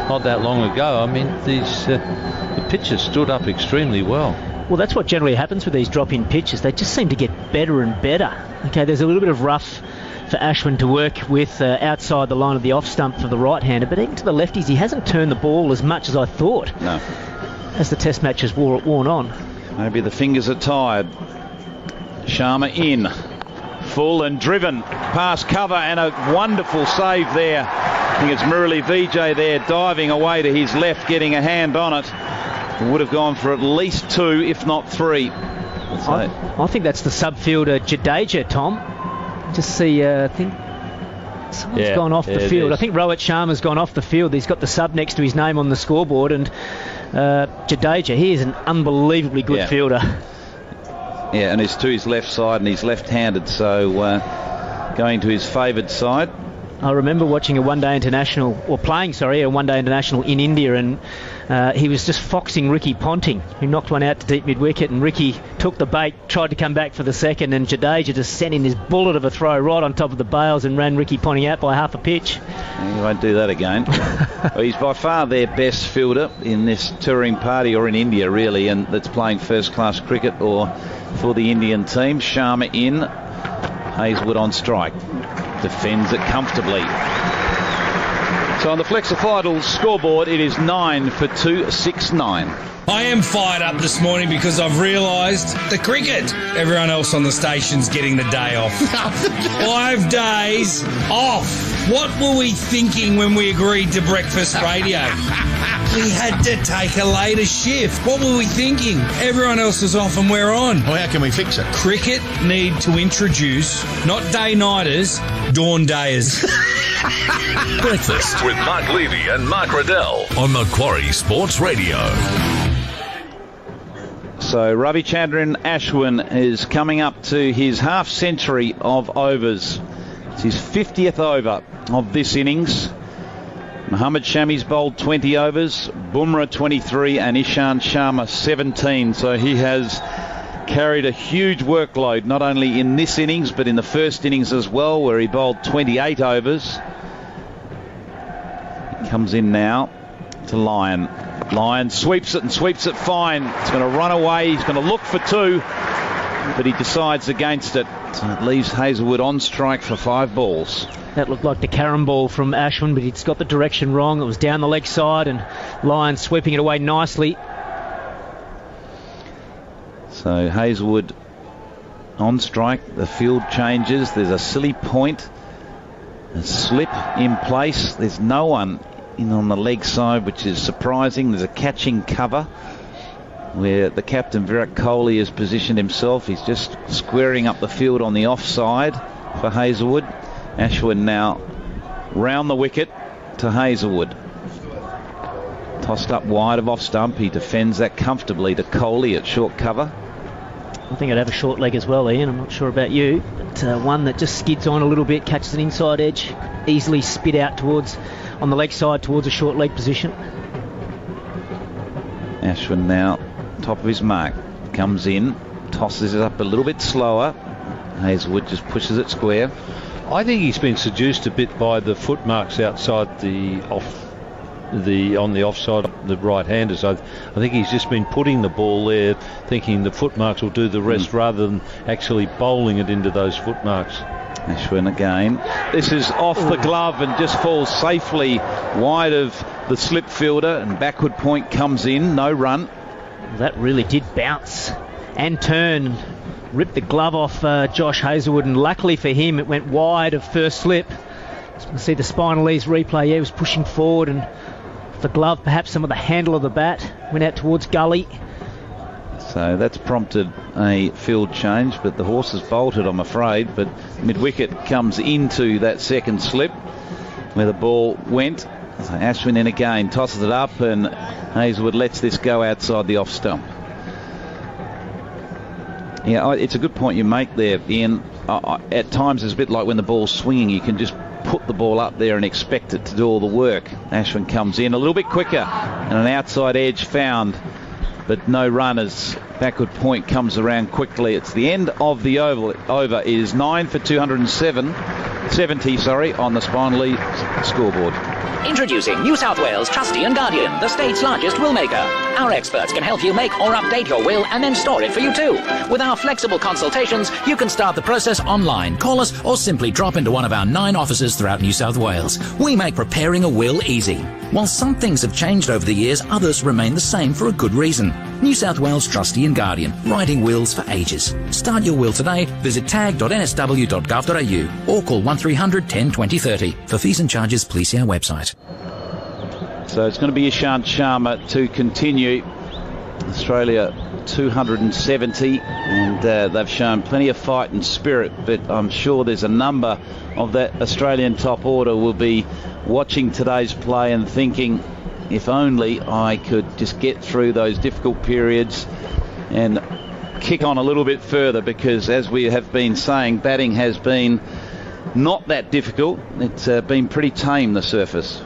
not that long ago. I mean, the pitch has stood up extremely well. Well, that's what generally happens with these drop-in pitches. They just seem to get better and better. Okay, there's a little bit of rough for Ashwin to work with outside the line of the off stump for the right-hander, but even to the lefties, he hasn't turned the ball as much as I thought. No. As the test match has worn on. Maybe the fingers are tired. Sharma in. Full and driven past cover, and a wonderful save there. I think it's Murali Vijay there diving away to his left, getting a hand on it. Would have gone for at least 2, if not 3. I think that's the subfielder Jadeja, Tom. Just see, I think someone's gone off the field. I think Rohit Sharma's gone off the field. He's got the sub next to his name on the scoreboard, and Jadeja, he is an unbelievably good fielder. Yeah, and it's to his left side, and he's left-handed, so going to his favoured side. I remember watching a one-day international, or playing, a one-day international in India, and he was just foxing Ricky Ponting, who knocked one out to deep mid-wicket, and Ricky took the bait, tried to come back for the second, and Jadeja just sent in this bullet of a throw right on top of the bails and ran Ricky Ponting out by half a pitch. He won't do that again. Well, he's by far their best fielder in this touring party, or in India really, and that's playing first-class cricket or for the Indian team. Sharma in, Hazlewood on strike. Defends it comfortably. So on the Flexified scoreboard, it is 9 for 269. I am fired up this morning because I've realised the cricket. Everyone else on the station's getting the day off. 5 days off. What were we thinking when we agreed to breakfast radio? We had to take a later shift. What were we thinking? Everyone else is off and we're on. Well, how can we fix it? Cricket need to introduce, not day-nighters, dawn-dayers. Breakfast with Mark Levy and Mark Riddell on Macquarie Sports Radio. So Ravichandran Ashwin is coming up to his half century of overs. It's his 50th over of this innings. Mohammad Shami's bowled 20 overs, Bumrah 23 and Ishant Sharma 17. So he has carried a huge workload, not only in this innings but in the first innings as well, where he bowled 28 overs. He comes in now to Lyon. Lyon sweeps it and sweeps it fine. It's going to run away. He's going to look for 2, but he decides against it. So it leaves Hazlewood on strike for 5 balls. That looked like the carom ball from Ashwin, but he's got the direction wrong. It was down the leg side, and Lyon sweeping it away nicely. So Hazlewood on strike. The field changes. There's a silly point. A slip in place. There's no one in on the leg side, which is surprising. There's a catching cover where the captain Virat Kohli has positioned himself. He's just squaring up the field on the offside for Hazlewood. Ashwin now round the wicket to Hazlewood. Tossed up wide of off stump. He defends that comfortably to Kohli at short cover. I think I'd have a short leg as well, Ian. I'm not sure about you, but one that just skids on a little bit, catches an inside edge, easily spit out towards on the leg side towards a short leg position. Ashwin now top of his mark. Comes in, tosses it up a little bit slower. Hazelwood just pushes it square. I think he's been seduced a bit by the footmarks outside on the offside, the right-handers. I think he's just been putting the ball there, thinking the footmarks will do the rest rather than actually bowling it into those footmarks. Ashwin again. This is off the glove and just falls safely wide of the slip fielder, and backward point comes in. No run. That really did bounce and turn. Ripped the glove off Josh Hazelwood, and luckily for him it went wide of first slip. As you can see the spinal ease replay, he was pushing forward, and the glove, perhaps some of the handle of the bat, went out towards gully. So that's prompted a field change, but the horse has bolted, I'm afraid. But mid-wicket comes into that second slip where the ball went. So Ashwin in again, tosses it up, and Hazelwood lets this go outside the off stump. Yeah, it's a good point you make there, Ian. At times it's a bit like when the ball's swinging, you can just put the ball up there and expect it to do all the work. Ashwin comes in a little bit quicker, and an outside edge found, but no runners. Backward point comes around quickly. It's the end of the over. It is 9 for 270 on the Spinal Ease scoreboard. Introducing New South Wales Trustee and Guardian, the state's largest will maker. Our experts can help you make or update your will and then store it for you too. With our flexible consultations, you can start the process online, call us, or simply drop into one of our 9 offices throughout New South Wales. We make preparing a will easy. While some things have changed over the years, others remain the same for a good reason. New South Wales Trustee and Guardian, writing wills for ages. Start your will today. Visit tag.nsw.gov.au or call 1300 10 20 30. For fees and charges, please see our website. So it's going to be Ishant Sharma to continue. Australia 270, and they've shown plenty of fight and spirit, but I'm sure there's a number of that Australian top order will be watching today's play and thinking, if only I could just get through those difficult periods and kick on a little bit further, because as we have been saying, batting has been not that difficult. It's been pretty tame, the surface.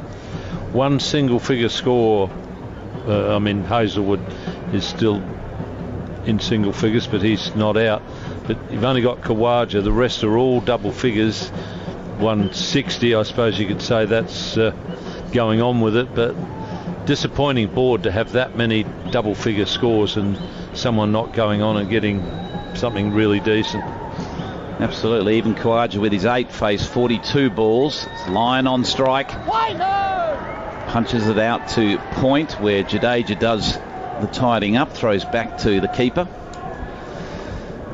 One single figure score. Hazelwood is still in single figures, but he's not out. But you've only got Khawaja. The rest are all double figures. 160, I suppose you could say that's going on with it, but disappointing board to have that many double figure scores and someone not going on and getting something really decent. Absolutely. Even Khawaja with his 8 faced 42 balls. Lyon on strike. Punches it out to point, where Jadeja does the tidying up, throws back to the keeper.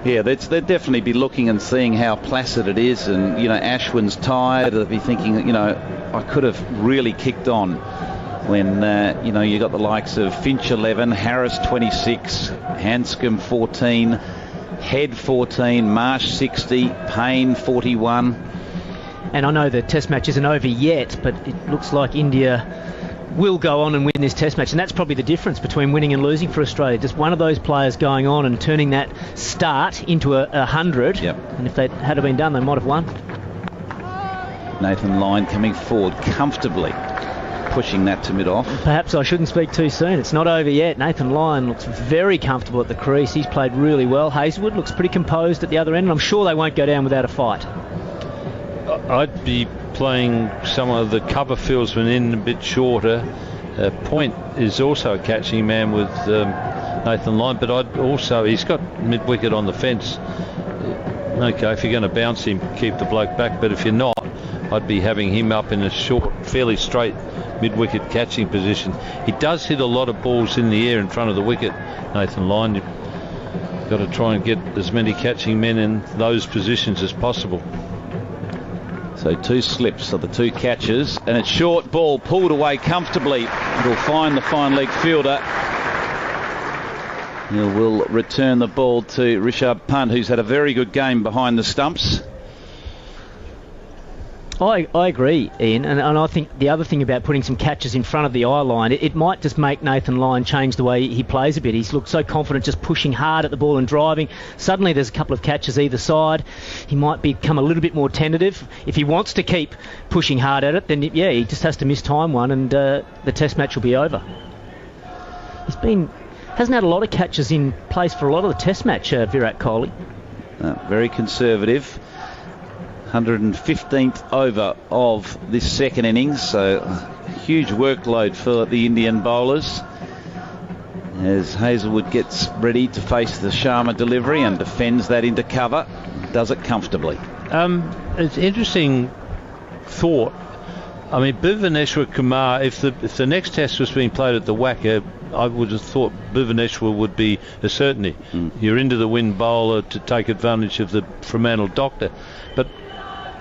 Yeah, they'd definitely be looking and seeing how placid it is, and Ashwin's tired. They'll be thinking, I could have really kicked on when you got the likes of Finch 11, Harris 26, Hanscom 14, Head 14, Marsh 60, Payne 41. And I know the test match isn't over yet, but it looks like India will go on and win this test match, and that's probably the difference between winning and losing for Australia. Just one of those players going on and turning that start into a 100. Yep. And if that had been done, they might have won. Nathan Lyon coming forward comfortably, pushing that to mid-off. Perhaps I shouldn't speak too soon. It's not over yet. Nathan Lyon looks very comfortable at the crease. He's played really well. Hazelwood looks pretty composed at the other end, and I'm sure they won't go down without a fight. I'd be playing some of the cover fieldsmen in a bit shorter. Point is also a catching man with Nathan Lyon, but he's got mid-wicket on the fence. Okay, if you're going to bounce him, keep the bloke back, but if you're not, I'd be having him up in a short, fairly straight mid-wicket catching position. He does hit a lot of balls in the air in front of the wicket, Nathan Lyon. You've got to try and get as many catching men in those positions as possible. So 2 slips of the 2 catches, and it's short ball pulled away comfortably. It'll find the fine leg fielder. He will return the ball to Rishabh Pant, who's had a very good game behind the stumps. I agree, Ian, and I think the other thing about putting some catches in front of the eye line, it might just make Nathan Lyon change the way he plays a bit. He's looked so confident just pushing hard at the ball and driving. Suddenly there's a couple of catches either side. He might become a little bit more tentative. If he wants to keep pushing hard at it, then he just has to miss time one, and the test match will be over. hasn't had a lot of catches in place for a lot of the Test match, Virat Kohli. Very conservative. 115th over of this second innings, so huge workload for the Indian bowlers as Hazlewood gets ready to face the Sharma delivery and defends that into cover. Does it comfortably. It's interesting thought. I mean, Bhuvaneshwar Kumar, if the next test was being played at the Wacker, I would have thought Bhuvaneshwar would be a certainty. You're into the wind bowler to take advantage of the Fremantle doctor. But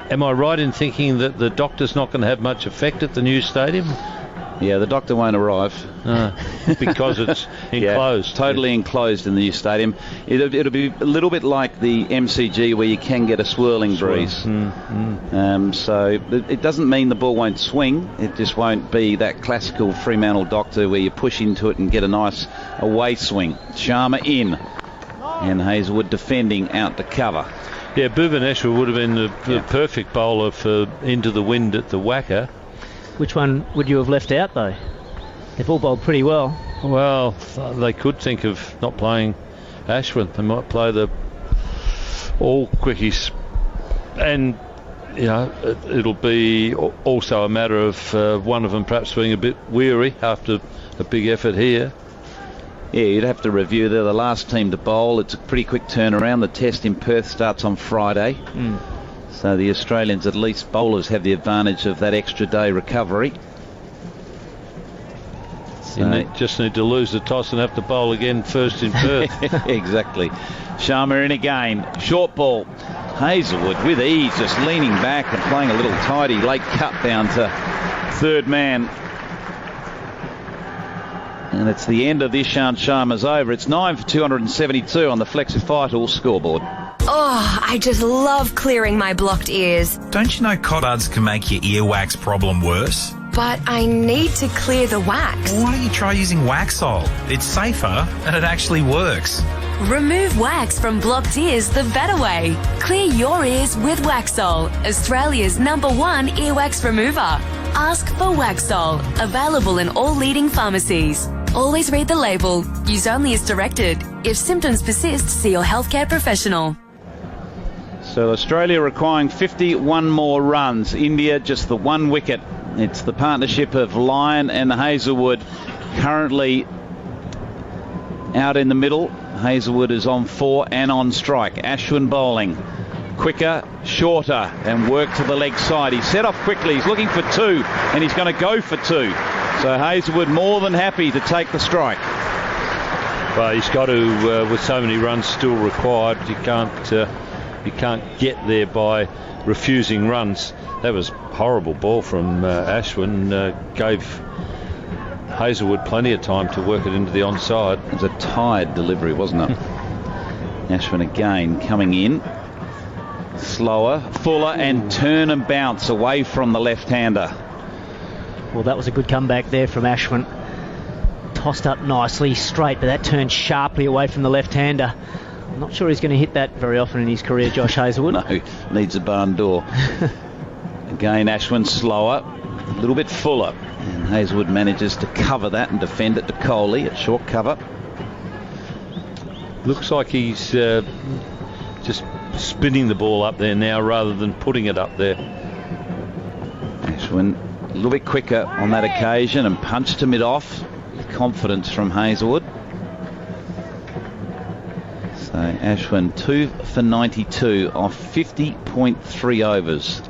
am I right in thinking that the doctor's not going to have much effect at the new stadium? Yeah, the doctor won't arrive. Because it's enclosed. Totally enclosed in the new stadium. It'll be a little bit like the MCG where you can get a swirling breeze. So it doesn't mean the ball won't swing. It just won't be that classical Fremantle doctor where you push into it and get a nice away swing. Sharma in. And Hazlewood defending out to cover. Yeah, Bhuvaneshwar would have been the perfect bowler for into the wind at the Wacker. Which one would you have left out, though? They've all bowled pretty well. Well, they could think of not playing Ashwin. They might play the all quickies. And, you know, it'll be also a matter of one of them perhaps being a bit weary after a big effort here. Yeah, you'd have to review. They're the last team to bowl. It's a pretty quick turnaround. The test in Perth starts on Friday. So the Australians, at least bowlers, have the advantage of that extra day recovery. You just need to lose the toss and have to bowl again first in Perth. Exactly. Sharma in again. Short ball. Hazlewood with ease, just leaning back and playing a little tidy late cut down to third man. And it's the end of Ishant Sharma's over. It's 9 for 272 on the Flexifital scoreboard. Oh, I just love clearing my blocked ears. Don't you know Cottards can make your earwax problem worse? But I need to clear the wax. Well, why don't you try using Waxol? It's safer and it actually works. Remove wax from blocked ears the better way. Clear your ears with Waxol, Australia's #1 earwax remover. Ask for Waxol, available in all leading pharmacies. Always read the label. Use only as directed. If symptoms persist, see your healthcare professional. So Australia requiring 51 more runs. India just the one wicket. It's the partnership of Lyon and Hazlewood currently out in the middle. Hazlewood is on 4 and on strike. Ashwin bowling. Quicker, shorter, and work to the leg side. He set off quickly. He's looking for 2, and he's going to go for 2. So Hazlewood more than happy to take the strike. Well, he's got to, with so many runs still required, you can't get there by refusing runs. That was horrible ball from Ashwin. Gave Hazlewood plenty of time to work it into the onside. It was a tired delivery, wasn't it? Ashwin again coming in. Slower, fuller, and turn and bounce away from the left-hander. Well, that was a good comeback there from Ashwin. Tossed up nicely, straight, but that turned sharply away from the left-hander. I'm not sure he's going to hit that very often in his career, Josh Hazlewood. No, needs a barn door. Again, Ashwin slower, a little bit fuller. And Hazlewood manages to cover that and defend it to Kohli at short cover. Looks like he's just spinning the ball up there now rather than putting it up there. Ashwin a little bit quicker on that occasion and punched to mid-off. Confidence from Hazlewood. So Ashwin 2 for 92 off 50.3 overs.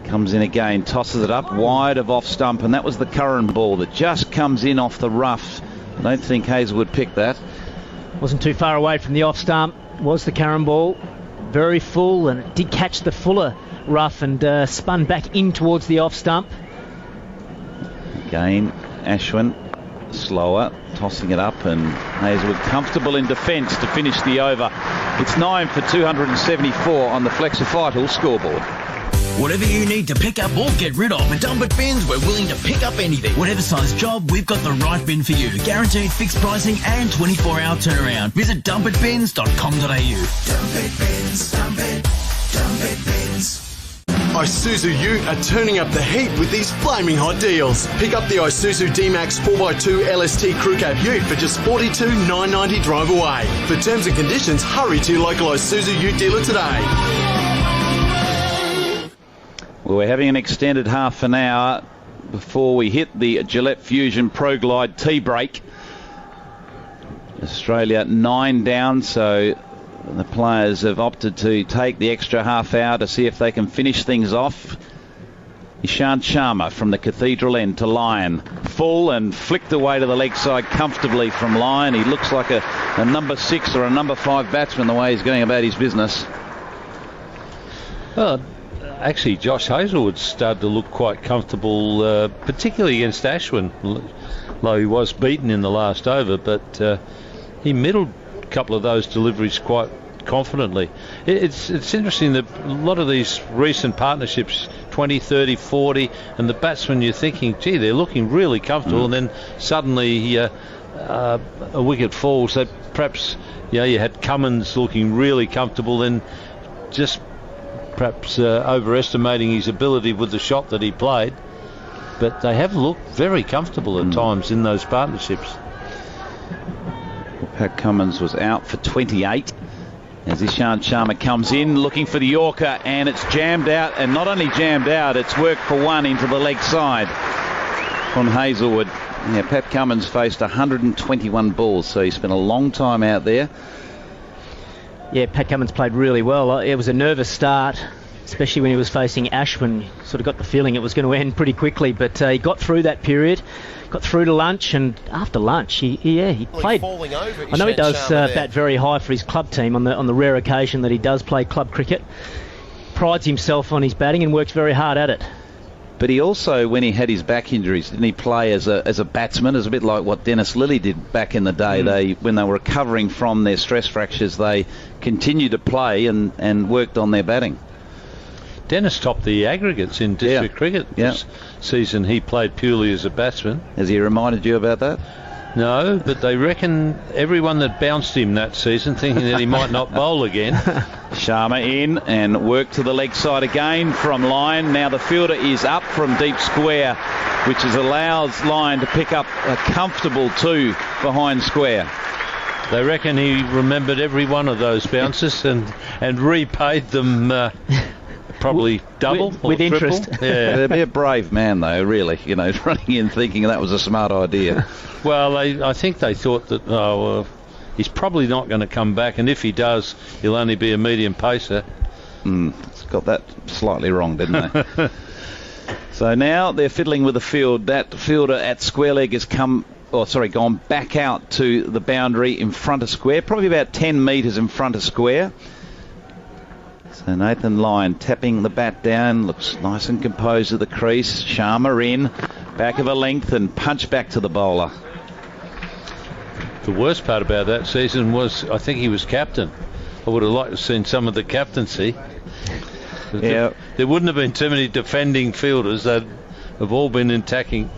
Comes in again, tosses it up wide of off stump, and that was the Curran ball that just comes in off the rough. I don't think Hazlewood picked that. Wasn't too far away from the off stump. Was the Curran ball. Very full, and it did catch the fuller rough and spun back in towards the off stump. Again, Ashwin slower, tossing it up, and Hazlewood comfortable in defence to finish the over. It's 9 for 274 on the Flexifital scoreboard. Whatever you need to pick up or get rid of, at Dump It Bins, we're willing to pick up anything. Whatever size job, we've got the right bin for you. Guaranteed fixed pricing and 24-hour turnaround. Visit dumpitbins.com.au. Dump it bins, dump it bins. Isuzu Ute are turning up the heat with these flaming hot deals. Pick up the Isuzu D-Max 4x2 LST Crew Cab Ute for just $42,990 drive away. For terms and conditions, hurry to your local Isuzu Ute dealer today. Well, we're having an extended half an hour before we hit the Gillette Fusion Pro Glide tea break. Australia 9 down, so the players have opted to take the extra half hour to see if they can finish things off. Ishant Sharma from the Cathedral end to Lyon. Full and flicked away to the leg side comfortably from Lyon. He looks like a number 6 or a number 5 batsman the way he's going about his business. Actually, Josh Hazlewood started to look quite comfortable, particularly against Ashwin, though he was beaten in the last over, but he middled a couple of those deliveries quite confidently. It's interesting that a lot of these recent partnerships, 20, 30, 40, and the batsmen, you're thinking, gee, they're looking really comfortable, and then suddenly a wicket falls. So perhaps you had Cummins looking really comfortable, then just perhaps overestimating his ability with the shot that he played. But they have looked very comfortable at times in those partnerships. Pat Cummins was out for 28 as Ishant Sharma comes in looking for the Yorker, and it's jammed out, and not only jammed out, it's worked for one into the leg side from Hazlewood. Yeah, Pat Cummins faced 121 balls, so he spent a long time out there. Yeah, Pat Cummins played really well. It was a nervous start, especially when he was facing Ashwin. Sort of got the feeling it was going to end pretty quickly, but he got through that period, got through to lunch, and after lunch he played. I know he does bat very high for his club team on the rare occasion that he does play club cricket. Prides himself on his batting and works very hard at it. But he also, when he had his back injuries, didn't he play as a batsman? It's a bit like what Dennis Lilly did back in the day. When they were recovering from their stress fractures, they continued to play and worked on their batting. Dennis topped the aggregates in district cricket this season. He played purely as a batsman. Has he reminded you about that? No, but they reckon everyone that bounced him that season, thinking that he might not bowl again. Sharma in and work to the leg side again from Lyon. Now the fielder is up from deep square, which allows Lyon to pick up a comfortable 2 behind square. They reckon he remembered every one of those bounces and repaid them probably double with or interest. Triple. Yeah. They'd be a brave man, though, really, running in thinking that was a smart idea. Well, I think they thought that, he's probably not going to come back, and if he does, he'll only be a medium pacer. It's got that slightly wrong, didn't they? So now they're fiddling with the field. That fielder at square leg has gone back out to the boundary in front of square, probably about 10 metres in front of square. So Nathan Lyon tapping the bat down, looks nice and composed at the crease. Sharma in, back of a length, and punch back to the bowler. The worst part about that season was I think he was captain. I would have liked to have seen some of the captaincy. Yeah. There wouldn't have been too many defending fielders. They'd have all been attacking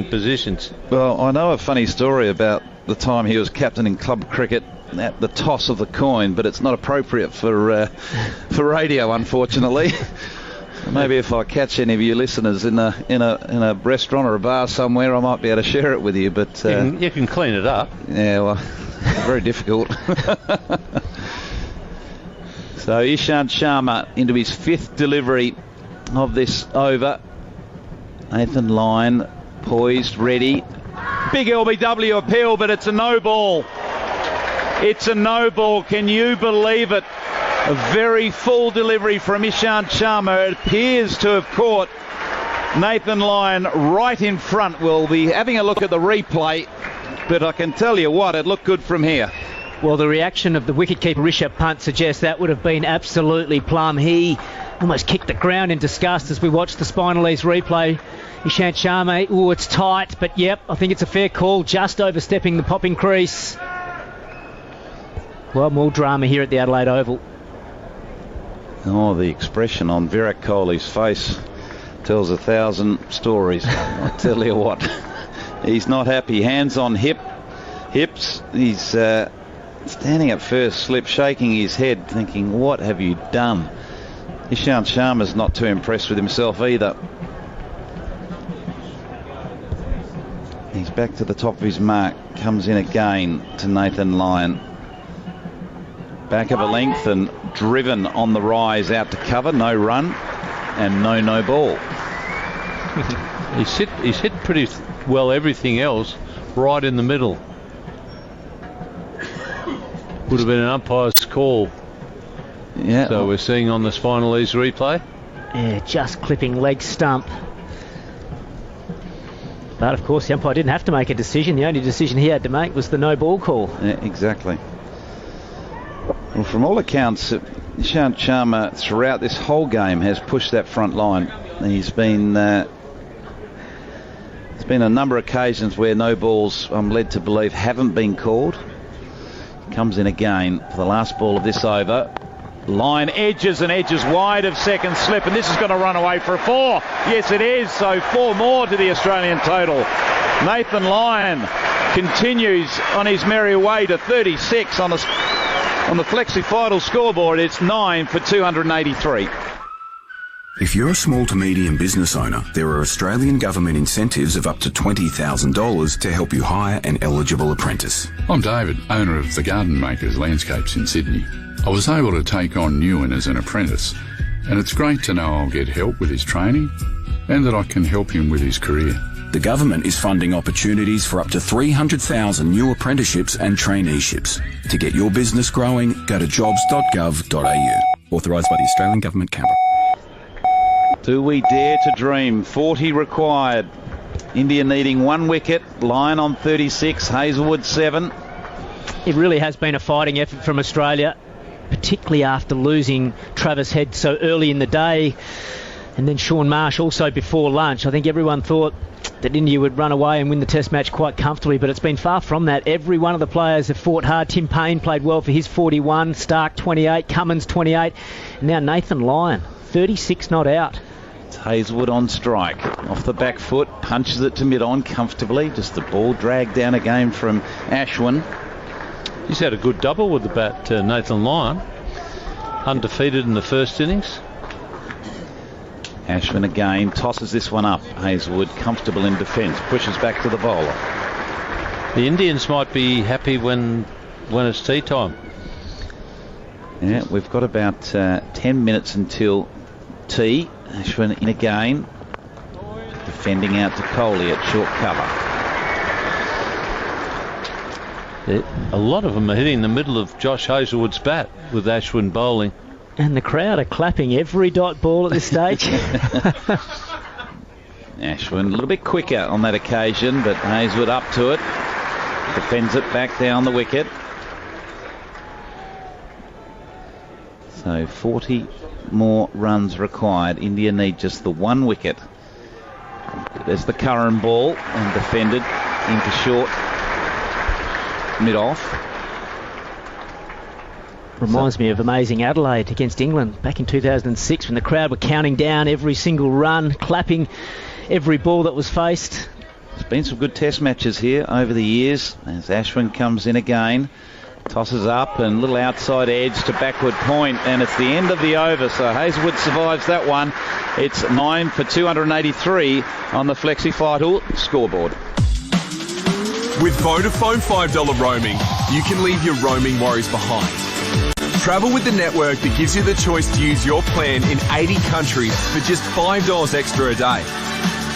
positions. Well, I know a funny story about the time he was captain in club cricket at the toss of the coin, but it's not appropriate for radio, unfortunately. Maybe if I catch any of you listeners in a restaurant or a bar somewhere, I might be able to share it with you. But you can clean it up. Yeah, well, very difficult. So Ishant Sharma into his 5th delivery of this over. Nathan Lyon poised, ready. Big LBW appeal, but it's a no ball. It's a no ball. Can you believe it? A very full delivery from Ishant Sharma. It appears to have caught Nathan Lyon right in front. We'll be having a look at the replay, but I can tell you what, it looked good from here. Well, the reaction of the wicketkeeper Rishabh Pant suggests that would have been absolutely plumb. He almost kicked the ground in disgust as we watched the Spinalese replay. Ishant Sharma, it's tight, but yep, I think it's a fair call, just overstepping the popping crease. Well, more drama here at the Adelaide Oval. Oh, the expression on Virat Kohli's face tells 1,000 stories. I'll tell you what, he's not happy. Hands on hips. He's standing at first slip, shaking his head, thinking, what have you done? Ishant Sharma's not too impressed with himself either. He's back to the top of his mark. Comes in again to Nathan Lyon. Back of a length and driven on the rise out to cover. No run and no ball. He's hit pretty well everything else right in the middle. Would have been an umpire's call. Yeah. So we're seeing on this final ease replay. Yeah, just clipping leg stump. But of course the umpire didn't have to make a decision. The only decision he had to make was the no ball call. Yeah, exactly. Well, from all accounts, Ishant Sharma throughout this whole game has pushed that front line. He's been there's been a number of occasions where no balls, I'm led to believe, haven't been called. Comes in again for the last ball of this over. Line edges and edges wide of second slip, and this is going to run away for a 4. Yes, it is. So 4 more to the Australian total. Nathan Lyon continues on his merry way to 36 on the Flexi Vital scoreboard. It's 9 for 283. If you're a small to medium business owner, there are Australian government incentives of up to $20,000 to help you hire an eligible apprentice. I'm David, owner of the Garden Makers Landscapes in Sydney. I was able to take on Newen as an apprentice, and it's great to know I'll get help with his training and that I can help him with his career. The government is funding opportunities for up to 300,000 new apprenticeships and traineeships. To get your business growing, go to jobs.gov.au. Authorised by the Australian Government, Canberra. Do we dare to dream? 40 required. India needing 1 wicket. Lyon on 36, Hazelwood 7. It really has been a fighting effort from Australia, particularly after losing Travis Head so early in the day, and then Sean Marsh also before lunch. I think everyone thought that India would run away and win the test match quite comfortably, but it's been far from that. Every one of the players have fought hard. Tim Payne played well for his 41, Stark 28, Cummins 28, and now Nathan Lyon 36 not out. It's Hazelwood on strike. Off the back foot, punches it to mid-on comfortably. Just the ball dragged down again from Ashwin. He's had a good double with the bat, Nathan Lyon. Undefeated in the first innings. Ashwin again tosses this one up. Hazelwood comfortable in defence, pushes back to the bowler. The Indians might be happy when it's tea time. Yeah, we've got about 10 minutes until tea. Ashwin in again, defending out to Kohli at short cover. A lot of them are hitting the middle of Josh Hazelwood's bat with Ashwin bowling. And the crowd are clapping every dot ball at this stage. Ashwin a little bit quicker on that occasion, but Hazelwood up to it. Defends it back down the wicket. So 40 more runs required. India need just the 1 wicket. There's the Curran ball and defended into short. Mid-off. Reminds me of amazing Adelaide against England back in 2006 when the crowd were counting down every single run, clapping every ball that was faced. There's been some good test matches here over the years as Ashwin comes in again, tosses up and little outside edge to backward point, and it's the end of the over, so Hazelwood survives that one. It's 9 for 283 on the Flexi Vital scoreboard. With Vodafone $5 roaming, you can leave your roaming worries behind. Travel with the network that gives you the choice to use your plan in 80 countries for just $5 extra a day.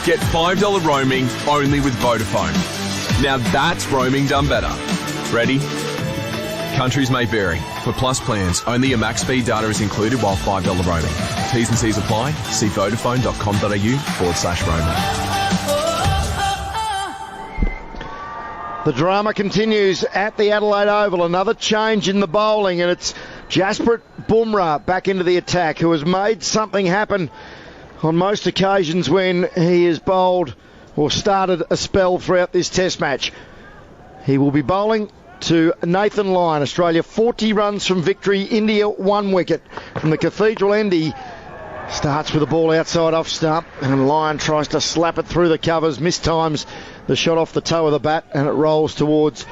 Get $5 roaming only with Vodafone. Now that's roaming done better. Ready? Countries may vary. For Plus plans, only a max speed data is included while $5 roaming. T's and C's apply. See vodafone.com.au/roaming. The drama continues at the Adelaide Oval. Another change in the bowling, and it's Jasprit Bumrah back into the attack, who has made something happen on most occasions when he has bowled or started a spell throughout this test match. He will be bowling to Nathan Lyon. Australia 40 runs from victory. India 1 wicket from the Cathedral end. He starts with a ball outside off stump, and Lyon tries to slap it through the covers, mistimes the shot off the toe of the bat, and it rolls towards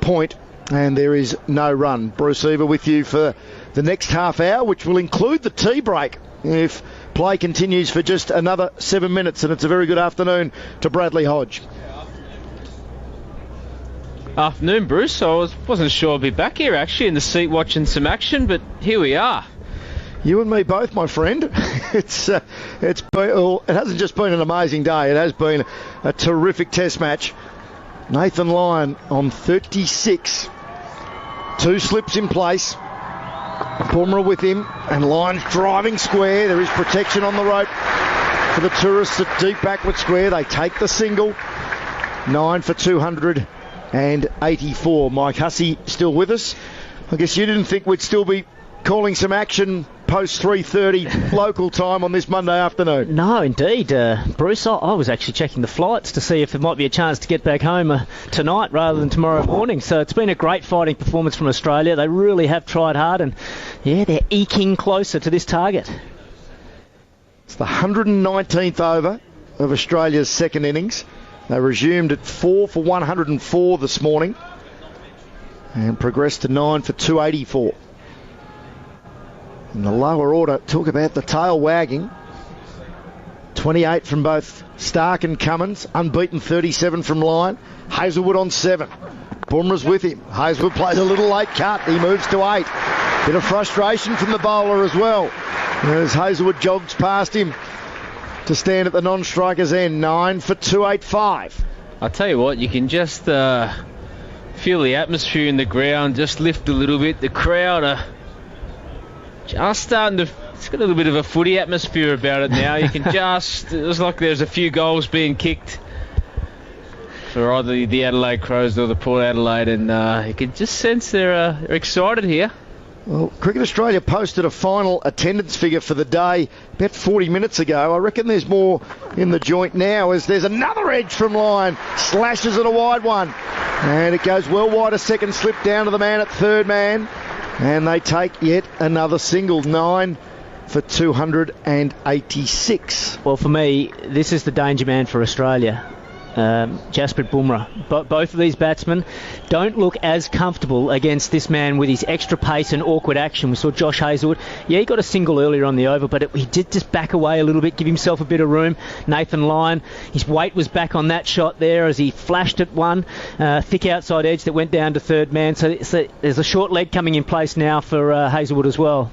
point, and there is no run. Bruce Eva with you for the next half hour, which will include the tea break if play continues for just another 7 minutes, and it's a very good afternoon to Bradley Hodge. Afternoon, Bruce. I wasn't sure I'd be back here actually in the seat watching some action, but here we are. You and me both, my friend. It's been, well, it hasn't just been an amazing day, it has been a terrific test match. Nathan Lyon on 36. 2 slips in place. Bumrah with him, and Lyon's driving square. There is protection on the rope for the tourists at deep backward square. They take the single. 9 for 284. Mike Hussey still with us. I guess you didn't think we'd still be calling some action post 3:30 local time on this Monday afternoon. No, indeed. Bruce, I was actually checking the flights to see if there might be a chance to get back home tonight rather than tomorrow morning. So it's been a great fighting performance from Australia. They really have tried hard, and yeah, they're eking closer to this target. It's the 119th over of Australia's second innings. They resumed at 4 for 104 this morning and progressed to 9 for 284. In the lower order, talk about the tail wagging. 28 from both Stark and Cummins. Unbeaten 37 from Lyon. Hazelwood on 7. Bumrah's with him. Hazelwood plays a little late cut. He moves to 8. Bit of frustration from the bowler as well, as Hazelwood jogs past him to stand at the non-striker's end. 9 for 285. I'll tell you what, you can just feel the atmosphere in the ground just lift a little bit. The crowd are just starting to, it's got a little bit of a footy atmosphere about it now. You can just, it was like there's a few goals being kicked for either the Adelaide Crows or the Port Adelaide, and you can just sense they're excited here. Well, Cricket Australia posted a final attendance figure for the day about 40 minutes ago. I reckon there's more in the joint now, as there's another edge from Lyon. Slashes it a wide one, and it goes well wide. A second slip down to the man at third man, and they take yet another single. 9 for 286. Well, for me, this is the danger man for Australia. Jasprit Bumrah. Both of these batsmen don't look as comfortable against this man with his extra pace and awkward action. We saw Josh Hazelwood. Yeah, he got a single earlier on the over, but he did just back away a little bit, give himself a bit of room. Nathan Lyon, his weight was back on that shot there as he flashed at one. Thick outside edge that went down to third man. So there's a short leg coming in place now for Hazelwood as well.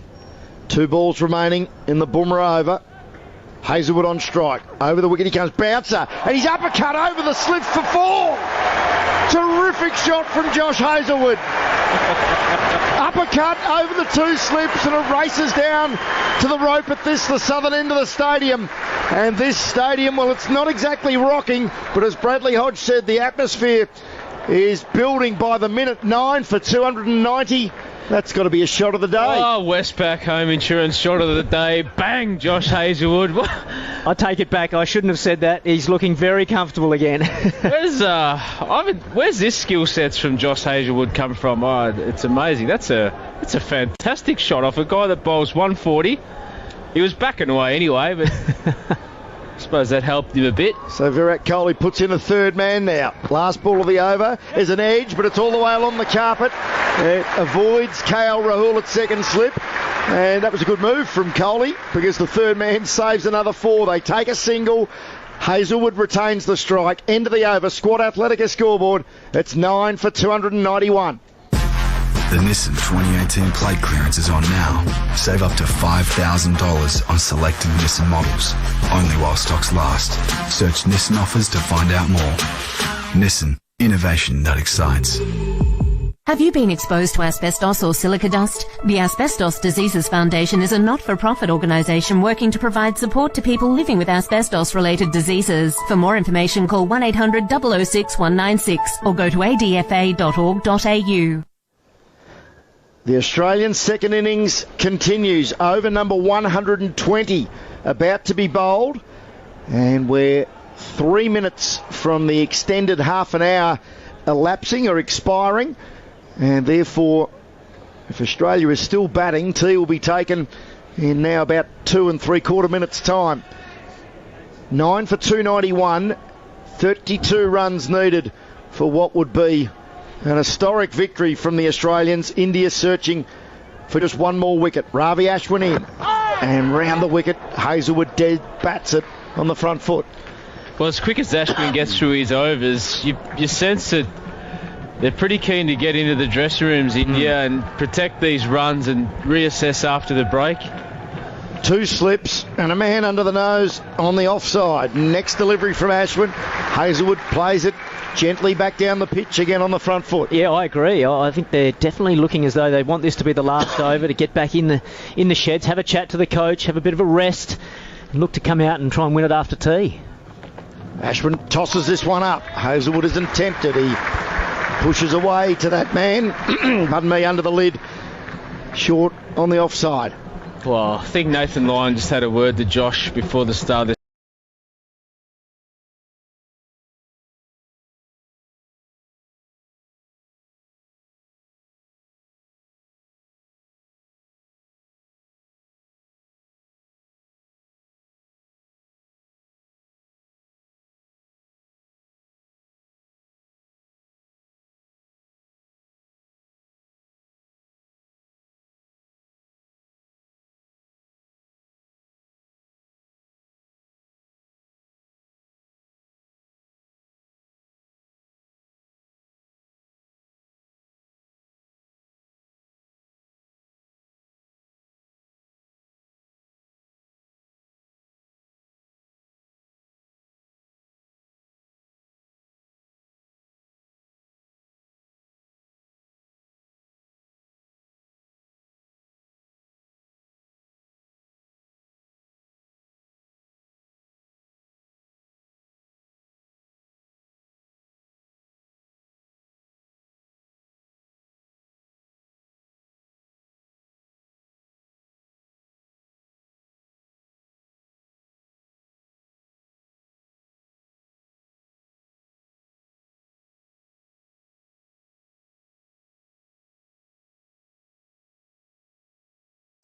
2 balls remaining in the Bumrah over. Hazelwood on strike. Over the wicket he comes. Bouncer. And he's uppercut over the slip for 4. Terrific shot from Josh Hazelwood. Uppercut over the 2 slips, and it races down to the rope at the southern end of the stadium. And this stadium, well, it's not exactly rocking, but as Bradley Hodge said, the atmosphere is building by the minute. 9 for 290. That's got to be a shot of the day. Oh, Westpac Home Insurance shot of the day. Bang, Josh Hazelwood. I take it back. I shouldn't have said that. He's looking very comfortable again. Where's this skill sets from Josh Hazelwood come from? Oh, it's amazing. That's a fantastic shot off a guy that bowls 140. He was backing away anyway, but I suppose that helped him a bit. So Virat Kohli puts in a third man now. Last ball of the over is an edge, but it's all the way along the carpet. It avoids KL Rahul at second slip. And that was a good move from Kohli, because the third man saves another 4. They take a single. Hazelwood retains the strike. End of the over. Squad Athletica scoreboard. It's 9 for 291. The Nissan 2018 plate clearance is on now. Save up to $5,000 on selected Nissan models. Only while stocks last. Search Nissan offers to find out more. Nissan, innovation that excites. Have you been exposed to asbestos or silica dust? The Asbestos Diseases Foundation is a not-for-profit organisation working to provide support to people living with asbestos-related diseases. For more information, call 1-800-006-196 or go to adfa.org.au. The Australian second innings continues. Over number 120 about to be bowled, and we're 3 minutes from the extended half an hour elapsing or expiring, and therefore if Australia is still batting, tea will be taken in now about 2 3/4 minutes time. 9 for 291, 32 runs needed for what would be an historic victory from the Australians. India searching for just one more wicket. Ravi Ashwin in. And round the wicket, Hazelwood dead bats it on the front foot. Well, as quick as Ashwin gets through his overs, you sense that they're pretty keen to get into the dressing rooms, India, and protect these runs and reassess after the break. 2 slips and a man under the nose on the offside. Next delivery from Ashwin. Hazelwood plays it gently back down the pitch again on the front foot. Yeah, I agree. I think they're definitely looking as though they want this to be the last over, to get back in the sheds, have a chat to the coach, have a bit of a rest, and look to come out and try and win it after tea. Ashwin tosses this one up. Hazelwood isn't tempted. He pushes away to that man. Pardon me, under the lid. Short on the offside. Well, I think Nathan Lyon just had a word to Josh before the start of this.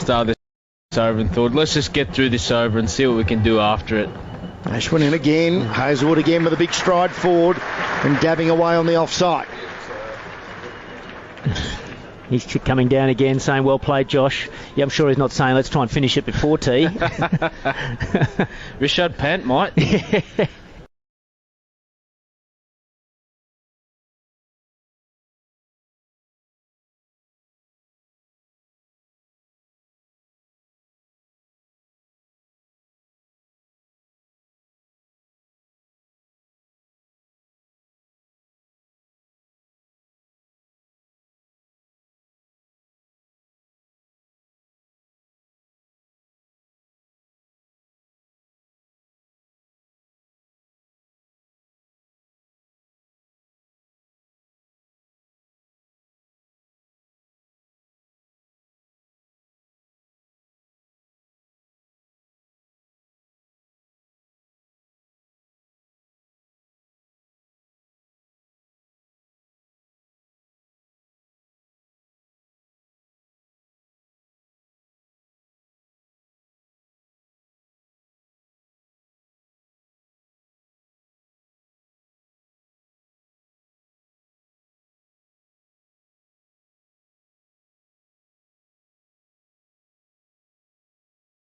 Start this over and thought, let's just get through this over and see what we can do after it. Ashwin in again. Hazelwood again with a big stride forward and dabbing away on the offside. He's coming down again, saying, well played, Josh. Yeah, I'm sure he's not saying, let's try and finish it before tea. Rishad Pant might.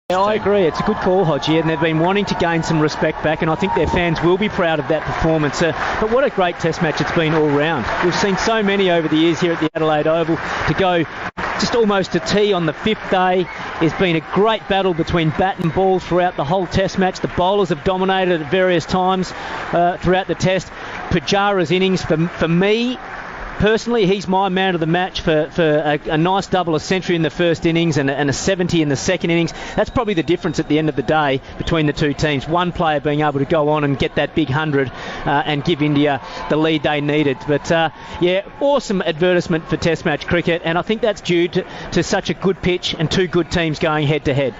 Yeah, I agree. It's a good call, Hodgie, and they've been wanting to gain some respect back, and I think their fans will be proud of that performance. But what a great test match it's been all round. We've seen so many over the years here at the Adelaide Oval. To go just almost to tea on the 5th day. It's been a great battle between bat and ball throughout the whole test match. The bowlers have dominated at various times throughout the test. Pujara's innings, for me, personally, he's my man of the match for a nice double, a century in the first innings and a 70 in the second innings. That's probably the difference at the end of the day between the two teams. One player being able to go on and get that big 100 and give India the lead they needed. But yeah, awesome advertisement for Test match cricket, and I think that's due to such a good pitch and two good teams going head to head.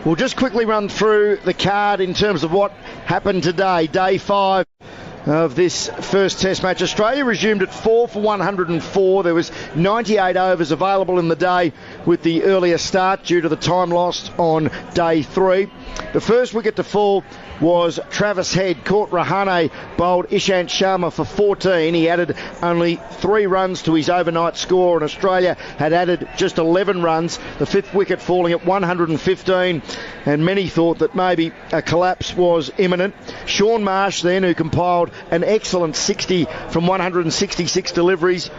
We'll just quickly run through the card in terms of what happened today. Day 5 of this first test match. Australia resumed at 4 for 104. There was 98 overs available in the day with the earlier start due to the time lost on day 3. The first wicket to fall was Travis Head. Caught Rahane bowled Ishant Sharma for 14. He added only 3 runs to his overnight score, and Australia had added just 11 runs. The 5th wicket falling at 115, and many thought that maybe a collapse was imminent. Sean Marsh then, who compiled an excellent 60 from 166 deliveries,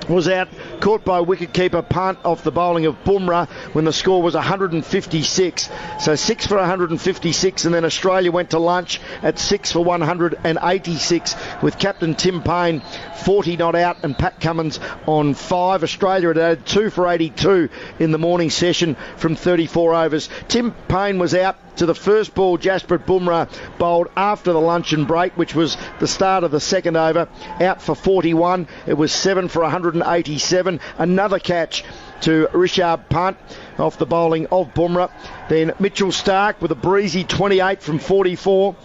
was out, caught by wicketkeeper Pant off the bowling of Bumrah when the score was 156. So 6 for 156, and then Australia went to lunch at 6 for 186 with captain Tim Payne 40 not out and Pat Cummins on 5. Australia had added 2 for 82 in the morning session from 34 overs. Tim Payne was out to the first ball. Jasprit Bumrah bowled after the luncheon break, which was the start of the second over, out for 41. It was 7 for 187. Another catch to Rishabh Pant off the bowling of Bumrah. Then Mitchell Starc with a breezy 28 from 44.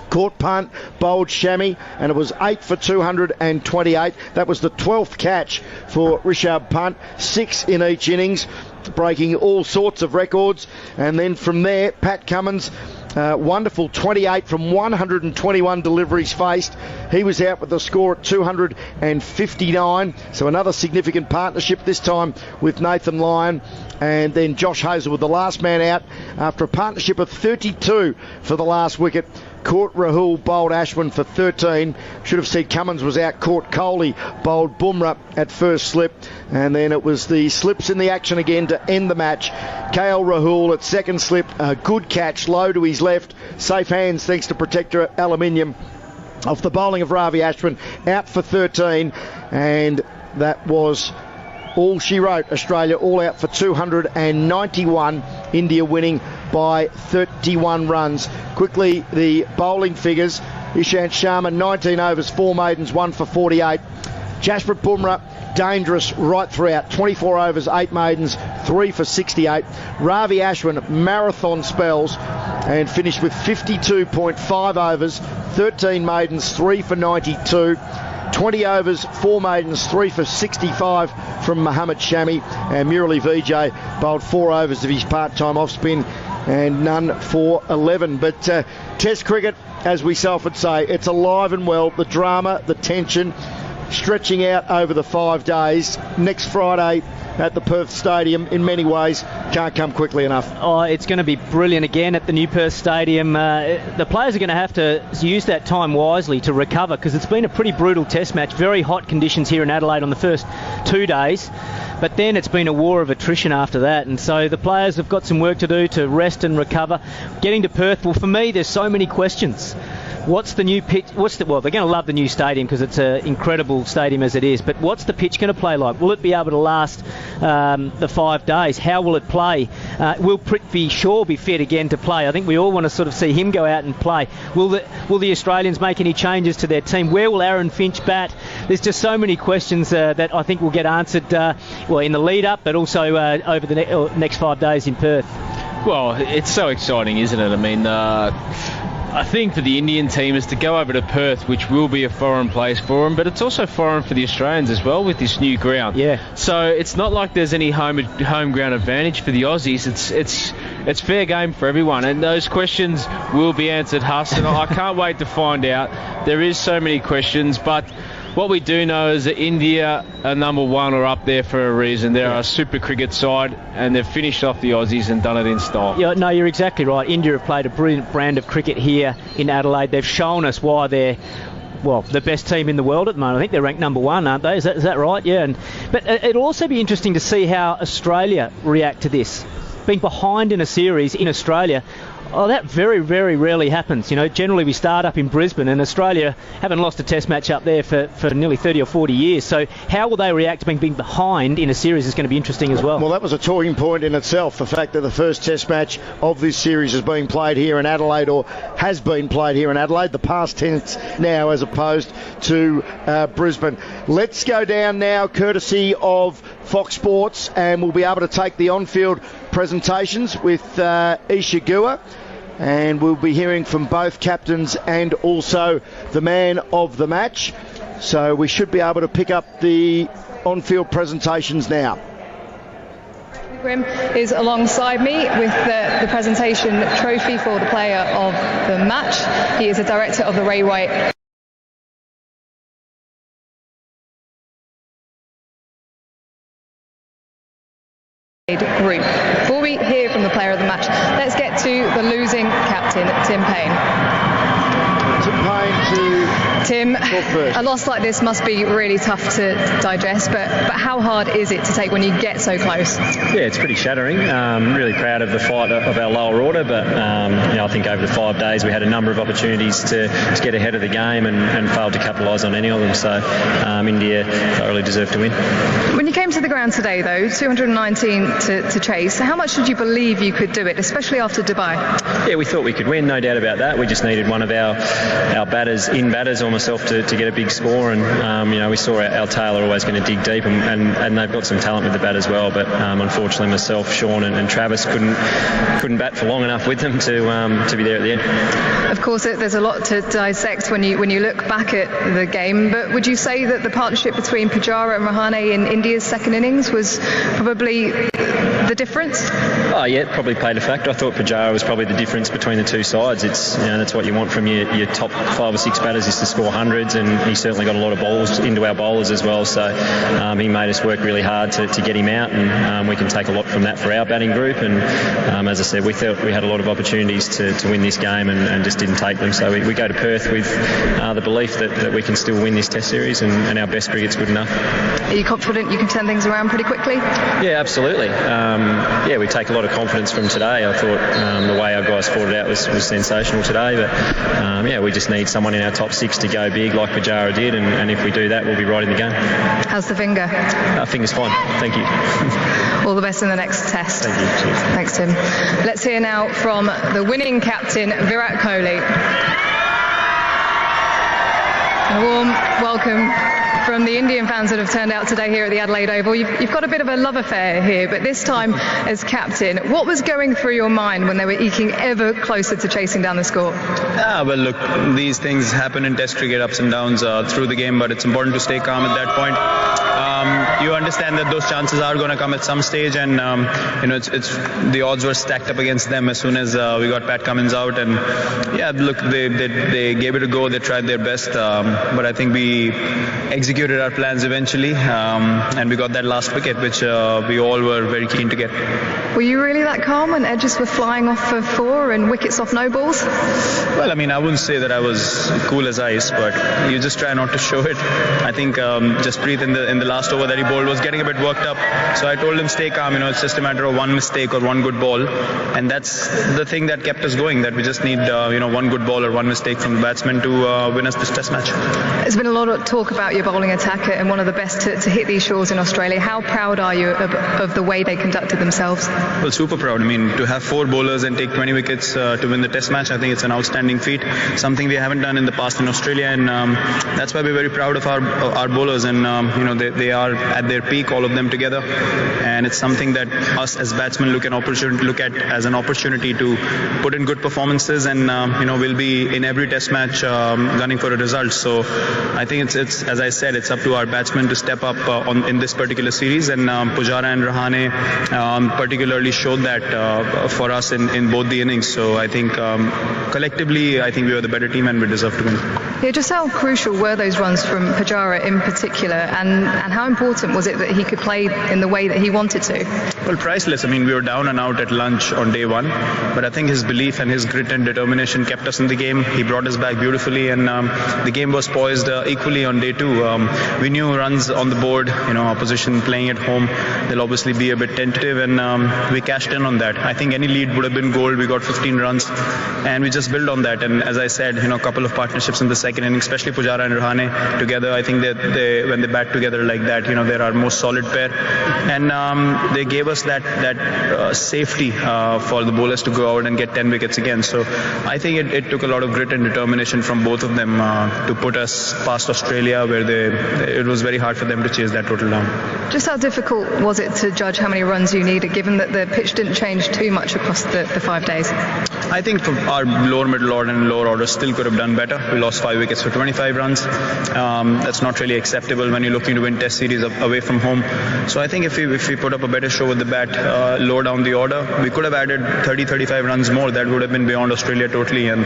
Caught Punt, bowled Shami, and it was 8 for 228. That was the 12th catch for Rishabh Pant, 6 in each innings, breaking all sorts of records. And then from there, Pat Cummins, wonderful 28 from 121 deliveries faced. He was out with the score at 259. So another significant partnership, this time with Nathan Lyon. And then Josh Hazlewood, the last man out after a partnership of 32 for the last wicket. Caught Rahul, bowled Ashwin for 13. Should have said Cummins was out. Caught Kohli, bowled Bumrah at first slip. And then it was the slips in the action again to end the match. KL Rahul at second slip. A good catch, low to his left. Safe hands thanks to Protector Aluminium. Off the bowling of Ravi Ashwin, out for 13. And that was all she wrote. Australia all out for 291. India winning by 31 runs. Quickly, the bowling figures. Ishant Sharma, 19 overs, 4 maidens, 1 for 48. Jasprit Bumrah, dangerous right throughout. 24 overs, 8 maidens, 3 for 68. Ravi Ashwin, marathon spells, and finished with 52.5 overs, 13 maidens, 3 for 92. 20 overs, 4 maidens, 3 for 65 from Mohammad Shami, and Murali Vijay bowled 4 overs of his part-time off-spin and none for 11. But Test cricket, as we so often say, it's alive and well. The drama, the tension, stretching out over the 5 days. Next Friday at the Perth Stadium, in many ways, can't come quickly enough. Oh, it's going to be brilliant again at the new Perth Stadium. The players are going to have to use that time wisely to recover, because it's been a pretty brutal test match. Very hot conditions here in Adelaide on the first 2 days. But then it's been a war of attrition after that, and so the players have got some work to do to rest and recover. Getting to Perth, well, for me, there's so many questions. What's the new pitch? Well, they're going to love the new stadium because it's an incredible stadium as it is. But what's the pitch going to play like? Will it be able to last the 5 days? How will it play? Will Pritt be fit again to play? I think we all want to sort of see him go out and play. Will the Australians make any changes to their team? Where will Aaron Finch bat? There's just so many questions that I think will get answered in the lead up, but also over the next 5 days in Perth. Well, it's so exciting, isn't it? I mean, I think for the Indian team is to go over to Perth, which will be a foreign place for them, but it's also foreign for the Australians as well with this new ground. Yeah. So it's not like there's any home ground advantage for the Aussies. It's fair game for everyone, and those questions will be answered, Huss, and I can't wait to find out. There is so many questions, but what we do know is that India are number 1 or up there for a reason. They're a super cricket side, and they've finished off the Aussies and done it in style. Yeah, no, you're exactly right. India have played a brilliant brand of cricket here in Adelaide. They've shown us why they're the best team in the world at the moment. I think they're ranked number 1, aren't they? Is that right? Yeah. But it'll also be interesting to see how Australia react to this. Being behind in a series in Australia, that very, very rarely happens. You know, generally we start up in Brisbane, and Australia haven't lost a test match up there for nearly 30 or 40 years. So how will they react to being behind in a series is going to be interesting as well. Well, that was a talking point in itself, the fact that the first test match of this series is being played here in Adelaide, or has been played here in Adelaide, the past tense now, as opposed to Brisbane. Let's go down now, courtesy of Fox Sports, and we'll be able to take the on-field presentations with Isha Gua, and we'll be hearing from both captains and also the man of the match. So we should be able to pick up the on-field presentations now. Grim is alongside me with the presentation trophy for the player of the match. He is a director of the Ray White group. Before we hear from the player of the match, let's get to the losing captain, Tim Payne. Tim, a loss like this must be really tough to digest, but how hard is it to take when you get so close? Yeah, it's pretty shattering. Really proud of the fight of our lower order, but I think over the 5 days we had a number of opportunities to get ahead of the game and failed to capitalise on any of them. So India thoroughly deserved to win. When you came to the ground today, though, 219 to chase, how much did you believe you could do it, especially after Dubai? Yeah, we thought we could win, no doubt about that. We just needed one of our batters, or myself, to get a big score, and we saw our tail are always going to dig deep, and they've got some talent with the bat as well, but unfortunately myself, Sean and Travis couldn't bat for long enough with them to be there at the end. Of course, there's a lot to dissect when you look back at the game, but would you say that the partnership between Pujara and Rahane in India's second innings was probably the difference? Oh yeah, probably played a factor. I thought Pujara was probably the difference between the two sides. It's that's what you want from your top 5 or 6 batters, is to score hundreds, and he certainly got a lot of balls into our bowlers as well, so he made us work really hard to get him out, and we can take a lot from that for our batting group, and as I said, we thought we had a lot of opportunities to win this game and just didn't take them, so we go to Perth with the belief that we can still win this Test series, and our best cricket's good enough. Are you confident you can turn things around pretty quickly? Yeah, absolutely. We take a lot of confidence from today. I thought the way our guys fought it out was sensational today, but we just need someone in our top 6 to go big like Pujara did, and if we do that, we'll be right in the game. How's the finger? Finger's fine, thank you. All the best in the next Test. Thank you. Cheers. Thanks, Tim. Let's hear now from the winning captain, Virat Kohli. A warm welcome from the Indian fans that have turned out today here at the Adelaide Oval. You've got a bit of a love affair here, but this time as captain. What was going through your mind when they were eking ever closer to chasing down the score? Well, look, these things happen in Test cricket, ups and downs through the game, but it's important to stay calm at that point. You understand that those chances are going to come at some stage, and it's the odds were stacked up against them as soon as we got Pat Cummins out, and look, they gave it a go. They tried their best, but I think we executed our plans eventually, and we got that last wicket, which we all were very keen to get. Were you really that calm when edges were flying off for 4 and wickets off no balls? Well, I wouldn't say that I was cool as ice, but you just try not to show it. I think Jasprit in the last over that he bowled was getting a bit worked up, so I told him stay calm. It's just a matter of one mistake or one good ball, and that's the thing that kept us going. That we just need one good ball or one mistake from the batsman to win us this Test match. There's been a lot of talk about your bowling attack and one of the best to hit these shores in Australia. How proud are you of the way they conducted themselves? Well, super proud. To have 4 bowlers and take 20 wickets to win the Test match, I think it's an outstanding feat, something we haven't done in the past in Australia, and that's why we're very proud of our bowlers, and they are at their peak, all of them together, and it's something that us as batsmen look at as an opportunity to put in good performances, and we'll be in every Test match gunning for a result. So I think it's as I said, it's up to our batsmen to step up in this particular series, and Pujara and Rahane particularly showed that for us in both the innings. So I think collectively, I think we were the better team and we deserve to win. Yeah, just how crucial were those runs from Pujara in particular, and how important was it that he could play in the way that he wanted to? Well, priceless. We were down and out at lunch on day 1, but I think his belief and his grit and determination kept us in the game. He brought us back beautifully, and the game was poised equally on day 2. We knew runs on the board, opposition playing at home, they'll obviously be a bit tentative, and we cashed in on that. I think any lead would have been gold. We got 15 runs, and we just built on that. And as I said, a couple of partnerships in the second inning, especially Pujara and Rahane together. I think that when they bat together like that, they're our most solid pair, and they gave us that safety for the bowlers to go out and get 10 wickets again. So I think it took a lot of grit and determination from both of them to put us past Australia, where it was very hard for them to chase that total down. Just how difficult was it to judge how many runs you needed, given that the pitch didn't change too much across the 5 days? I think our lower middle order and lower order still could have done better. We lost 5 wickets for 25 runs. That's not really acceptable when you're looking to win Test series away from home. So I think if we put up a better show with the bat, lower down the order, we could have added 30-35 runs more. That would have been beyond Australia totally. And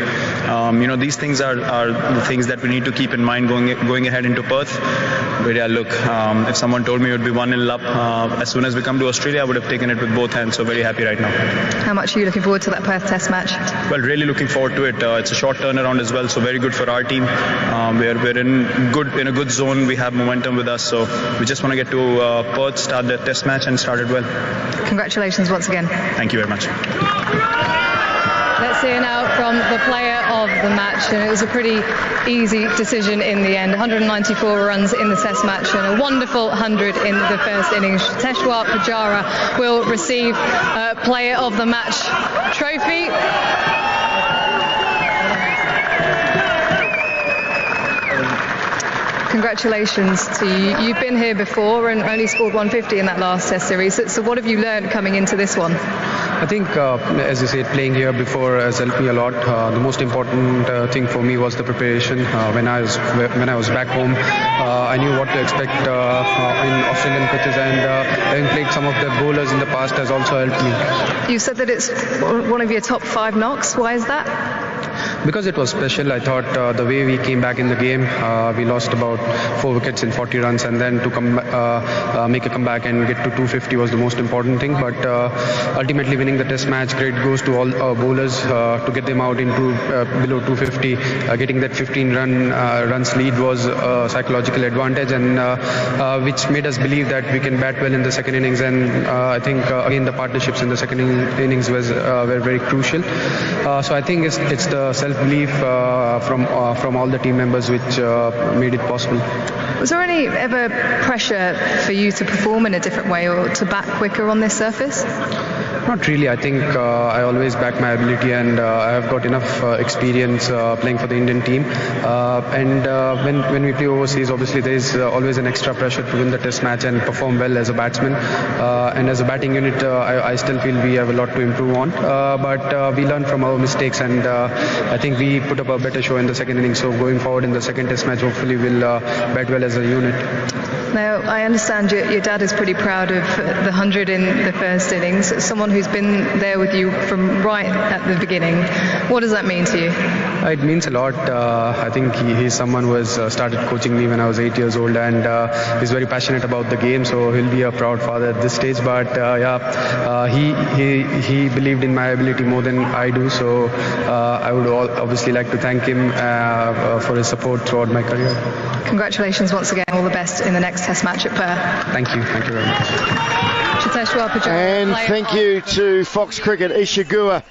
these things are the things that we need to keep in mind going ahead into Perth. But yeah, look, if someone told me it would be 1-0 up as soon as we come to Australia, I would have taken it with both hands. So very happy right now. How much are you looking forward to that Perth Test match? Well, really looking forward to it. It's a short turnaround as well, so very good for our team. We're in a good zone. We have momentum with us, so we just want to get to Perth, start the Test match, and start it well. Congratulations once again. Thank you very much. Let's hear now from the player of the match, and it was a pretty easy decision in the end. 194 runs in the Test match and a wonderful 100 in the first innings. Cheteshwar Pujara will receive player of the match trophy. Congratulations to you. You've been here before and only scored 150 in that last Test series. So what have you learned coming into this one? I think, as you said, playing here before has helped me a lot. The most important thing for me was the preparation. When I was back home, I knew what to expect in Australian pitches, and having played some of the bowlers in the past has also helped me. You said that it's one of your top 5 knocks. Why is that? Because it was special. I thought the way we came back in the game, we lost about 4 wickets in 40 runs, and then to make a comeback and get to 250 was the most important thing. But ultimately winning the Test match, credit goes to all bowlers to get them out into below 250. Getting that 15 runs lead was a psychological advantage, and which made us believe that we can bat well in the second innings. And I think again the partnerships in the second innings were very crucial. So I think it's the self-belief from all the team members which made it possible. Was there any ever pressure for you to perform in a different way or to bat quicker on this surface? Not really. I think I always back my ability, and I have got enough experience playing for the Indian team. And when we play overseas, obviously there is always an extra pressure to win the Test match and perform well as a batsman. And as a batting unit, I still feel we have a lot to improve on. But we learn from our mistakes, and I think we put up a better show in the second innings. So going forward in the second Test match, hopefully we'll bat well as a unit. Now, I understand your dad is pretty proud of the 100 in the first innings. Someone who's been there with you from right at the beginning. What does that mean to you? It means a lot. I think he's someone who has started coaching me when I was 8 years old, and he's very passionate about the game, so he'll be a proud father at this stage. But he believed in my ability more than I do, so I would obviously like to thank him for his support throughout my career. Congratulations once again. All the best in the next Test match at Perth. Thank you very much. Cheteshwar Pujara. And thank you to Fox Cricket, Ishigua,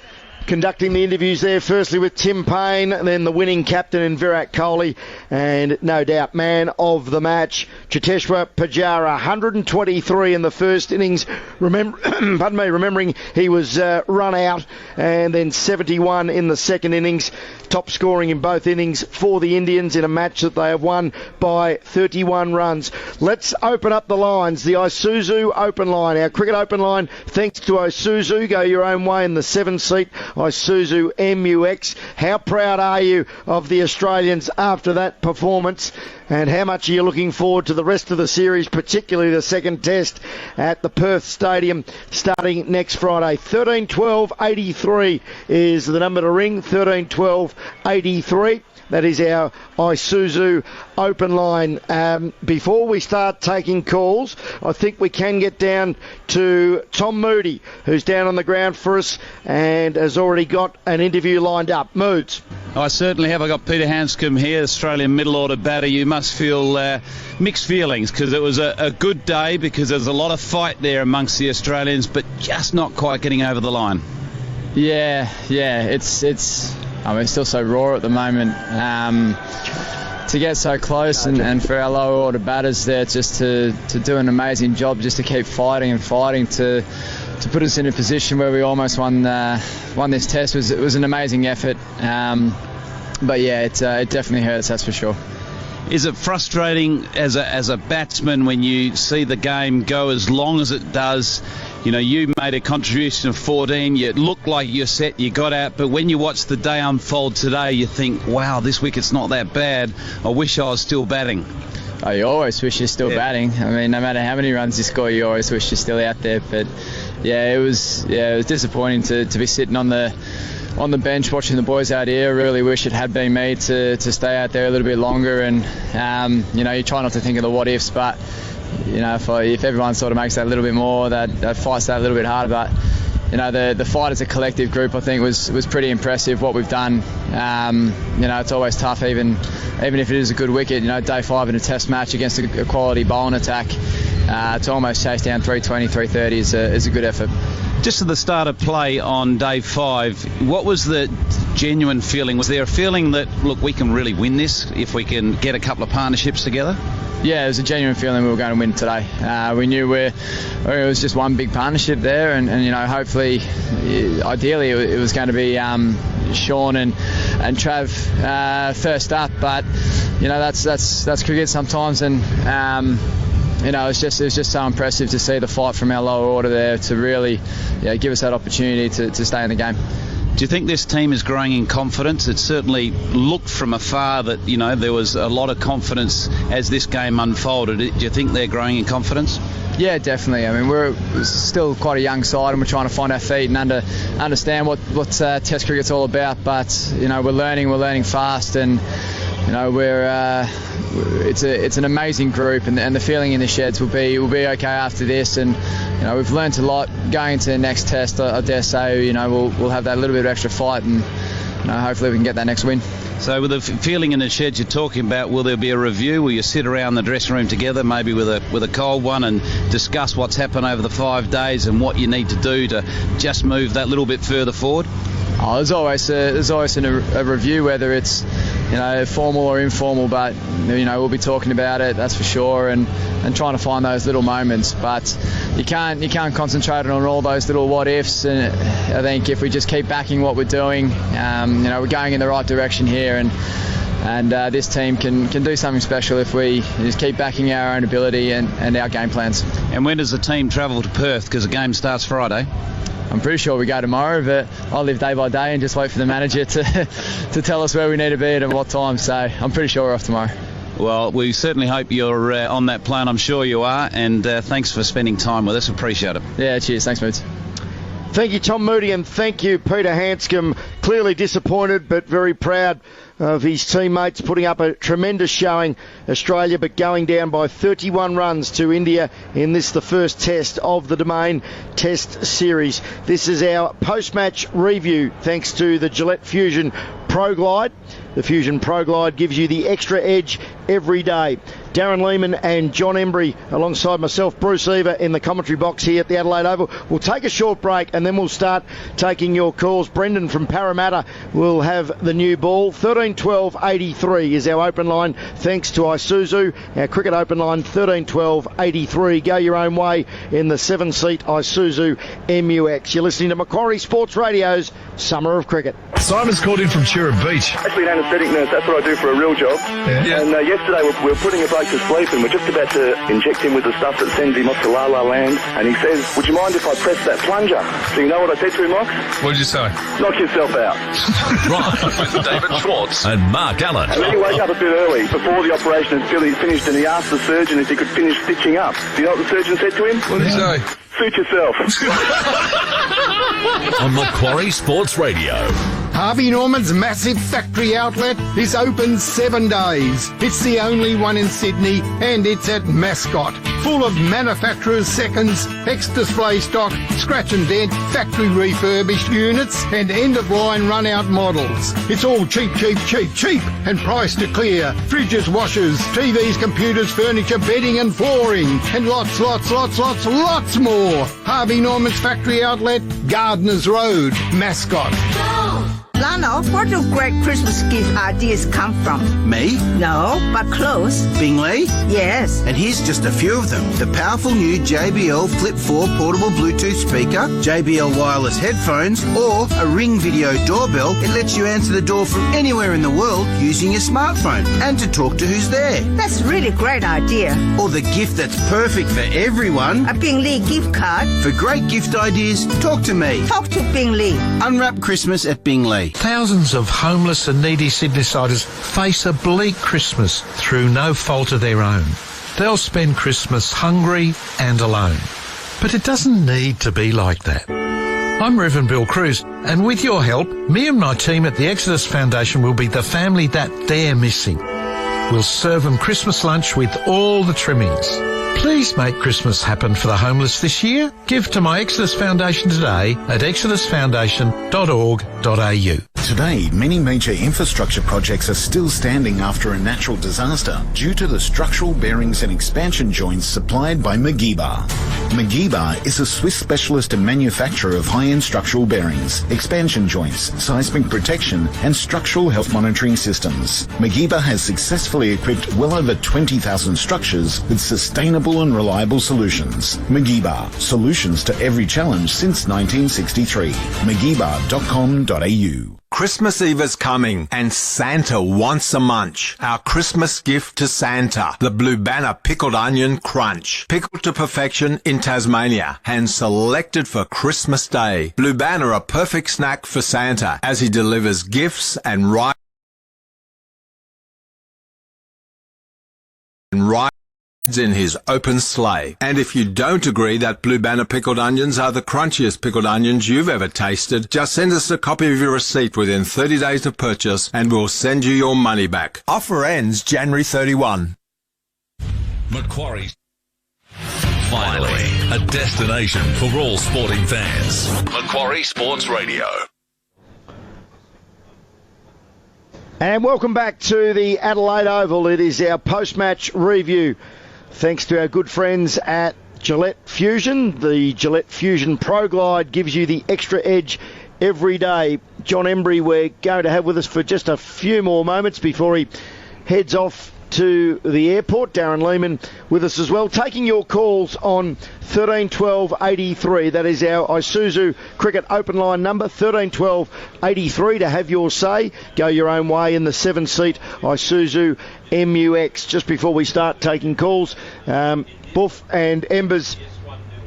conducting the interviews there, firstly with Tim Payne, then the winning captain in Virat Kohli, and no doubt man of the match, Cheteshwar Pujara, 123 in the first innings, remembering he was run out, and then 71 in the second innings, top scoring in both innings for the Indians in a match that they have won by 31 runs. Let's open up the lines, the Isuzu Open Line, our cricket open line, thanks to Isuzu. Go your own way in the 7-seat Isuzu MUX. How proud are you of the Australians after that performance? And how much are you looking forward to the rest of the series, particularly the second Test at the Perth Stadium starting next Friday? 13-12-83 is the number to ring, 13-12-83. That is our Isuzu open line. Before we start taking calls, I think we can get down to Tom Moody, who's down on the ground for us and has already got an interview lined up. Moods. I certainly have. I got Peter Hanscom here, Australian middle order batter. You must feel mixed feelings because it was a good day because there's a lot of fight there amongst the Australians, but just not quite getting over the line. Yeah, it's. I mean, it's still so raw at the moment. To get so close and for our lower order batters there just to do an amazing job, just to keep fighting to put us in a position where we almost won this Test was an amazing effort. But yeah, it definitely hurts, that's for sure. Is it frustrating as a batsman when you see the game go as long as it does? You know, you made a contribution of 14, you looked like you're set, you got out, but when you watch the day unfold today, you think, wow, this wicket's not that bad. I wish I was still batting. Oh, you always wish you're still batting. I mean, no matter how many runs you score, you always wish you're still out there. But it was disappointing to be sitting on the bench watching the boys out here. I really wish it had been me to stay out there a little bit longer. And you try not to think of the what ifs, but if everyone sort of makes that a little bit more, that fights that a little bit harder. But the fight as a collective group, I think, was pretty impressive. What we've done, it's always tough, even if it is a good wicket. Day 5 in a Test match against a quality bowling attack, to almost chase down 320, 330 is a good effort. Just at the start of play on day 5, what was the genuine feeling? Was there a feeling that, look, we can really win this if we can get a couple of partnerships together? Yeah, it was a genuine feeling we were going to win today. We knew it was just one big partnership there, and hopefully, ideally, it was going to be Sean and Trav first up. But that's cricket sometimes, and it was just so impressive to see the fight from our lower order there to really give us that opportunity to stay in the game. Do you think this team is growing in confidence? It certainly looked from afar that, there was a lot of confidence as this game unfolded. Do you think they're growing in confidence? Yeah, definitely. I mean, we're still quite a young side and we're trying to find our feet and understand what Test cricket's all about. But, we're learning fast, and, it's an amazing group, and the feeling in the sheds will be okay after this. And we've learnt a lot going into the next Test. I dare say we'll have that little bit of extra fight, and hopefully we can get that next win. So with the feeling in the sheds you're talking about, will there be a review? Will you sit around the dressing room together, maybe with a cold one, and discuss what's happened over the 5 days and what you need to do to just move that little bit further forward? Oh, there's always a review, whether it's formal or informal, but we'll be talking about it, that's for sure, and trying to find those little moments. But you can't concentrate on all those little what ifs. And I think if we just keep backing what we're doing, we're going in the right direction here, and this team can do something special if we just keep backing our own ability and our game plans. And when does the team travel to Perth? Because the game starts Friday. I'm pretty sure we go tomorrow, but I'll live day by day and just wait for the manager to tell us where we need to be at what time. So I'm pretty sure we're off tomorrow. Well, we certainly hope you're on that plan. I'm sure you are. And thanks for spending time with us. Appreciate it. Yeah, cheers. Thanks, Moods. Thank you, Tom Moody, and thank you, Peter Hanscom. Clearly disappointed, but very proud of his teammates putting up a tremendous showing. Australia, but going down by 31 runs to India in this, the first Test of the Domain Test Series. This is our post-match review, thanks to the Gillette Fusion Pro Glide. The Fusion Pro Glide gives you the extra edge every day. Darren Lehman and John Embry alongside myself, Bruce Eva, in the commentary box here at the Adelaide Oval. We'll take a short break and then we'll start taking your calls. Brendan from Parramatta will have the new ball. 1312 83 is our open line, thanks to Isuzu. Our cricket open line, 1312 83. Go your own way in the 7-seat Isuzu MUX. You're listening to Macquarie Sports Radio's Summer of Cricket. Simon's called in from Chura Beach. Actually, an anaesthetic nurse, that's what I do for a real job. Yeah. And yesterday we were putting a bloke to sleep and we're just about to inject him with the stuff that sends him off to La La Land. And he says, would you mind if I press that plunger? So you know what I said to him, Mox? What did you say? Knock yourself out. Right, with David Schwartz and Mark Allen. And then he woke up a bit early before the operation had finished, and he asked the surgeon if he could finish stitching up. Do you know what the surgeon said to him? What did he say? Suit yourself. On Macquarie Sports Radio. Harvey Norman's massive factory outlet is open 7 days. It's the only one in Sydney, and it's at Mascot. Full of manufacturers' seconds, ex-display stock, scratch and dent, factory refurbished units, and end-of-line run-out models. It's all cheap, and priced to clear. Fridges, washers, TVs, computers, furniture, bedding and flooring, and lots more. Harvey Norman's factory outlet, Gardners Road, Mascot. Lano, where do great Christmas gift ideas come from? Me? No, but close. Bingley? Yes. And here's just a few of them. The powerful new JBL Flip 4 portable Bluetooth speaker, JBL wireless headphones, or a Ring video doorbell. It lets you answer the door from anywhere in the world using your smartphone and to talk to who's there. That's really a great idea. Or the gift that's perfect for everyone. A Bingley gift card. For great gift ideas, talk to me. Talk to Bingley. Unwrap Christmas at Bingley. Thousands of homeless and needy Sydneysiders face a bleak Christmas through no fault of their own. They'll spend Christmas hungry and alone. But it doesn't need to be like that. I'm Reverend Bill Cruz, and with your help, me and my team at the Exodus Foundation will be the family that they're missing. We'll serve them Christmas lunch with all the trimmings. Please make Christmas happen for the homeless this year. Give to my Exodus Foundation today at exodusfoundation.org.au. Today, many major infrastructure projects are still standing after a natural disaster due to the structural bearings and expansion joints supplied by Magiba. Magiba is a Swiss specialist and manufacturer of high-end structural bearings, expansion joints, seismic protection and structural health monitoring systems. Magiba has successfully equipped well over 20,000 structures with sustainable and reliable solutions. Magiba, solutions to every challenge since 1963. Magiba.com.au. Christmas Eve is coming and Santa wants a munch. Our Christmas gift to Santa, the Blue Banner Pickled Onion Crunch. Pickled to perfection in Tasmania and selected for Christmas Day. Blue Banner, a perfect snack for Santa as he delivers gifts and rides in his open sleigh. And if you don't agree that Blue Banner pickled onions are the crunchiest pickled onions you've ever tasted, just send us a copy of your receipt within 30 days of purchase and we'll send you your money back. Offer ends January 31. Macquarie. Finally, a destination for all sporting fans. Macquarie Sports Radio. And welcome back to the Adelaide Oval. It is our post-match review. Thanks to our good friends at Gillette Fusion. The Gillette Fusion Pro Glide gives you the extra edge every day. John Embry, we're going to have with us for just a few more moments before he heads off to the airport. Darren Lehman with us as well. Taking your calls on 13 12 83. That is our Isuzu Cricket open line number, 13 12 83, to have your say. Go your own way in the 7-seat Isuzu MUX. Just before we start taking calls, Buff and Embers,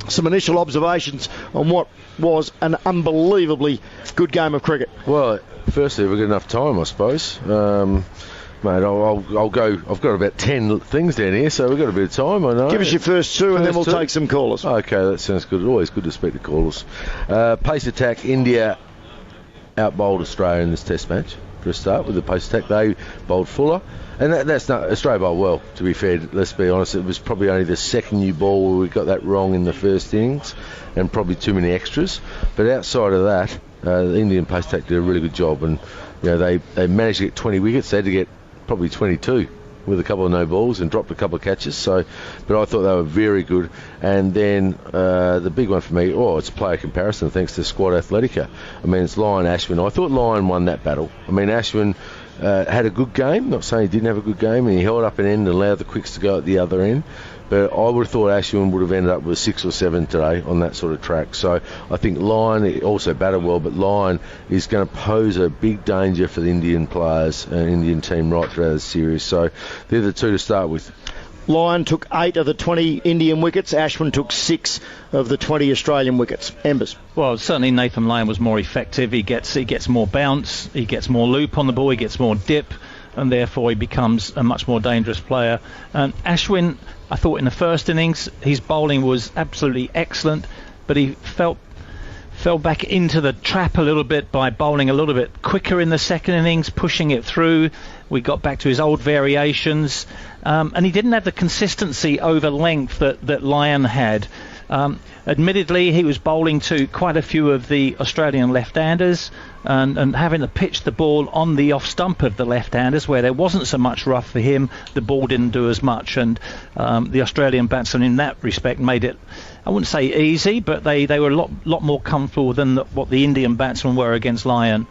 some initial observations on what was an unbelievably good game of cricket. Well, firstly, we've got enough time, I suppose. Mate, I'll go. I've got about 10 things down here, so we've got a bit of time, I know. Give us your first two, and then we'll take some callers. Okay, that sounds good. Always good to speak to callers. Pace attack, India out-bowled Australia in this test match. For a start, with the pace attack, they bowled Fuller. And that's not, Australia bowled well, to be fair. Let's be honest, it was probably only the second new ball where we got that wrong in the first innings, and probably too many extras. But outside of that, the Indian pace attack did a really good job, and they managed to get 20 wickets. They had to get probably 22 with a couple of no balls and dropped a couple of catches. So, but I thought they were very good. And then the big one for me, it's player comparison thanks to Squad Athletica. I mean, it's Lyon Ashwin. I thought Lyon won that battle. I mean, Ashwin had a good game. Not saying he didn't have a good game, and he held up an end and allowed the quicks to go at the other end. But I would have thought Ashwin would have ended up with 6 or 7 today on that sort of track. So I think Lyon also batted well, but Lyon is going to pose a big danger for the Indian players and Indian team right throughout the series. So they're the two to start with. Lyon took 8 of the 20 Indian wickets. Ashwin took 6 of the 20 Australian wickets. Embers. Well, certainly Nathan Lyon was more effective. He gets more bounce, he gets more loop on the ball, he gets more dip, and therefore he becomes a much more dangerous player. And Ashwin, I thought in the first innings his bowling was absolutely excellent, but he fell back into the trap a little bit by bowling a little bit quicker in the second innings, pushing it through. We got back to his old variations, and he didn't have the consistency over length that Lyon had. Admittedly, he was bowling to quite a few of the Australian left-handers and having to pitch the ball on the off-stump of the left-handers where there wasn't so much rough for him. The ball didn't do as much, and the Australian batsmen in that respect made it, I wouldn't say easy, but they were a lot more comfortable than what the Indian batsmen were against Lyon.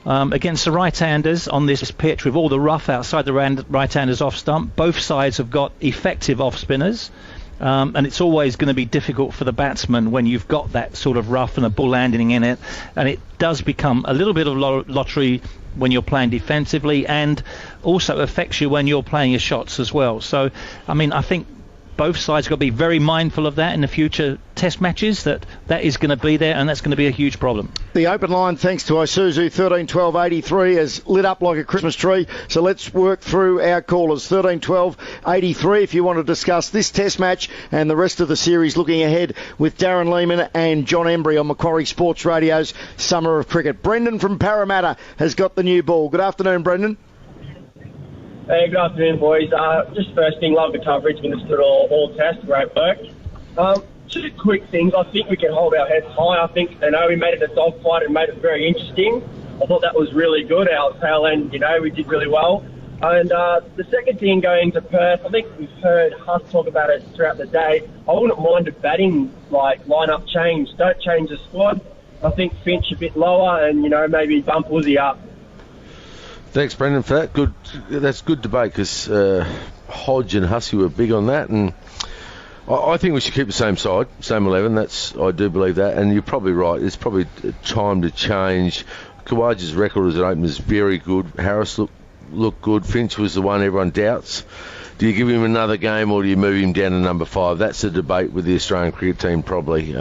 Against the right-handers on this pitch with all the rough outside the right-handers off stump, both sides have got effective off-spinners. And it's always going to be difficult for the batsman when you've got that sort of rough and a ball landing in it, and it does become a little bit of lottery when you're playing defensively, and also affects you when you're playing your shots as well. So, I mean, I think both sides got to be very mindful of that in the future test matches, that is going to be there, and that's going to be a huge problem. The open line, thanks to Isuzu 131283, has lit up like a Christmas tree. So let's work through our callers. 131283 if you want to discuss this test match and the rest of the series looking ahead with Darren Lehman and John Embry on Macquarie Sports Radio's Summer of Cricket. Brendan from Parramatta has got the new ball. Good afternoon, Brendan. Hey, good afternoon, boys. Just first thing, love the coverage. Minister all test. Great work. Two quick things. I think we can hold our heads high. I think, we made it a dogfight and made it very interesting. I thought that was really good. Our tail end, we did really well. And the second thing, going to Perth, I think we've heard Huss talk about it throughout the day. I wouldn't mind a batting line-up change. Don't change the squad. I think Finch a bit lower and, maybe bump Uzi up. Thanks, Brendan, for that. Good. That's good debate, because Hodge and Hussey were big on that, and I think we should keep the same side, same 11. I do believe that, and you're probably right. It's probably time to change. Khawaja's record as an opener is very good. Harris looked good. Finch was the one everyone doubts. Do you give him another game, or do you move him down to number 5? That's a debate with the Australian cricket team, probably.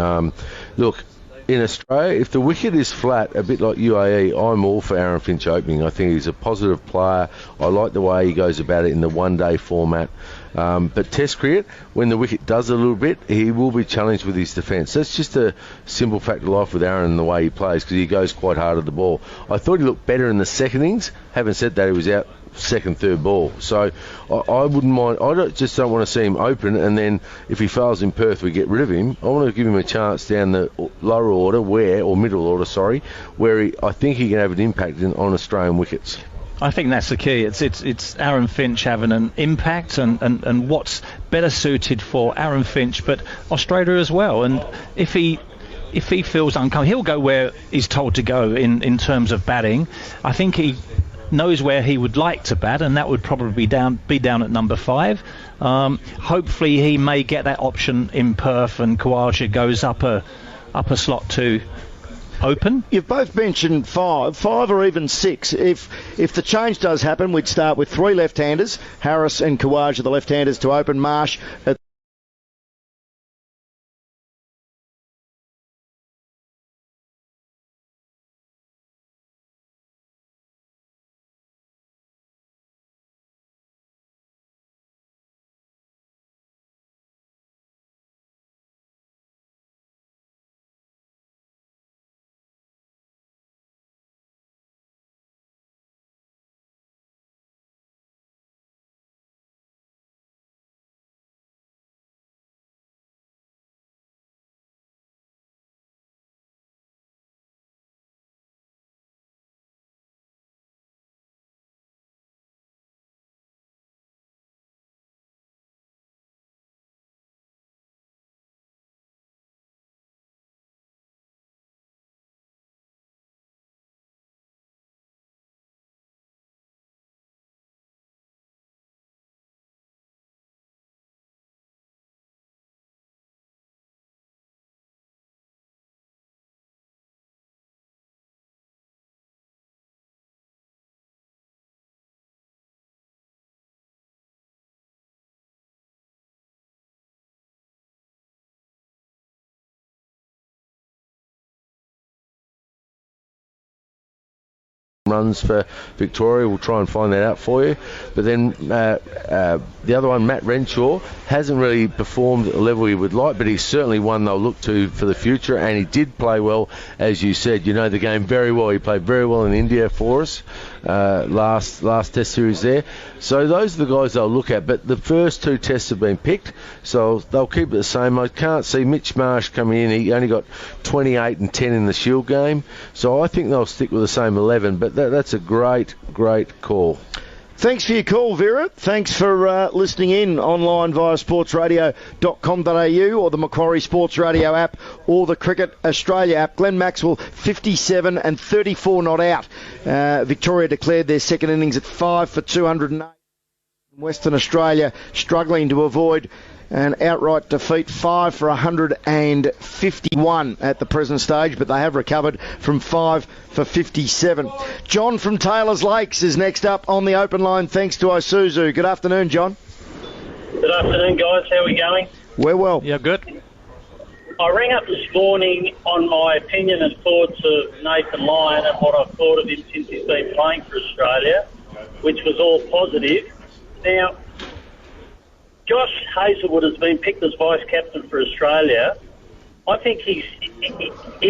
Look, in Australia, if the wicket is flat, a bit like UAE, I'm all for Aaron Finch opening. I think he's a positive player. I like the way he goes about it in the one-day format. But Test cricket, when the wicket does a little bit, he will be challenged with his defence. That's just a simple fact of life with Aaron and the way he plays, because he goes quite hard at the ball. I thought he looked better in the second innings. Having said that, he was out second, third ball. So I wouldn't mind. Just don't want to see him open, and then if he fails in Perth, we get rid of him. I want to give him a chance down the lower order, middle order, where I think he can have an impact on Australian wickets. I think that's the key. It's Aaron Finch having an impact, and what's better suited for Aaron Finch, but Australia as well. And if he feels uncomfortable, he'll go where he's told to go in terms of batting. I think he knows where he would like to bat, and that would probably be down at number 5. Hopefully he may get that option in Perth, and Khawaja goes up a slot to open. You've both mentioned 5 or even 6. If the change does happen, we'd start with 3 left-handers, Harris and Khawaja the left-handers to open, Marsh at runs for Victoria. We'll try and find that out for you. But then the other one, Matt Renshaw, hasn't really performed at the level he would like, but he's certainly one they'll look to for the future, and he did play well, as you said. You know the game very well. He played very well in India for us last test series there. So those are the guys they'll look at, but the first 2 tests have been picked, so they'll keep it the same. I can't see Mitch Marsh coming in. He only got 28 and 10 in the Shield game, so I think they'll stick with the same 11, but that's a great call. Thanks for your call, Vera. Thanks for listening in online via sportsradio.com.au or the Macquarie Sports Radio app or the Cricket Australia app. Glenn Maxwell, 57 and 34 not out. Victoria declared their second innings at 5 for 208. Western Australia struggling to avoid an outright defeat, 5 for 151 at the present stage, but they have recovered from 5 for 57. John from Taylors Lakes is next up on the open line, thanks to Isuzu. Good afternoon, John. Good afternoon, guys. How are we going? We're well. Yeah, good. I rang up this morning on my opinion and thoughts of Nathan Lyon and what I've thought of him since he's been playing for Australia, which was all positive. Now, Josh Hazlewood has been picked as vice-captain for Australia. I think he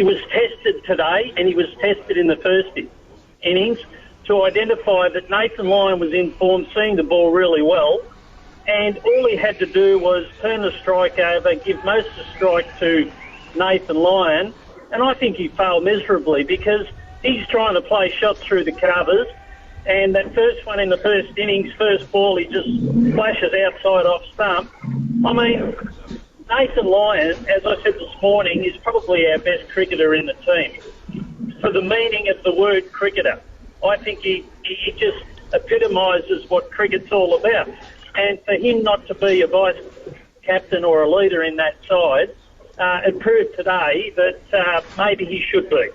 was tested today, and he was tested in the first innings to identify that Nathan Lyon was in form, seeing the ball really well, and all he had to do was turn the strike over, give most of the strike to Nathan Lyon, and I think he failed miserably because he's trying to play shots through the covers. And that first one in the first innings, first ball, he just flashes outside off stump. I mean, Nathan Lyon, as I said this morning, is probably our best cricketer in the team. For the meaning of the word cricketer, I think he just epitomises what cricket's all about. And for him not to be a vice-captain or a leader in that side, it proved today that maybe he should be.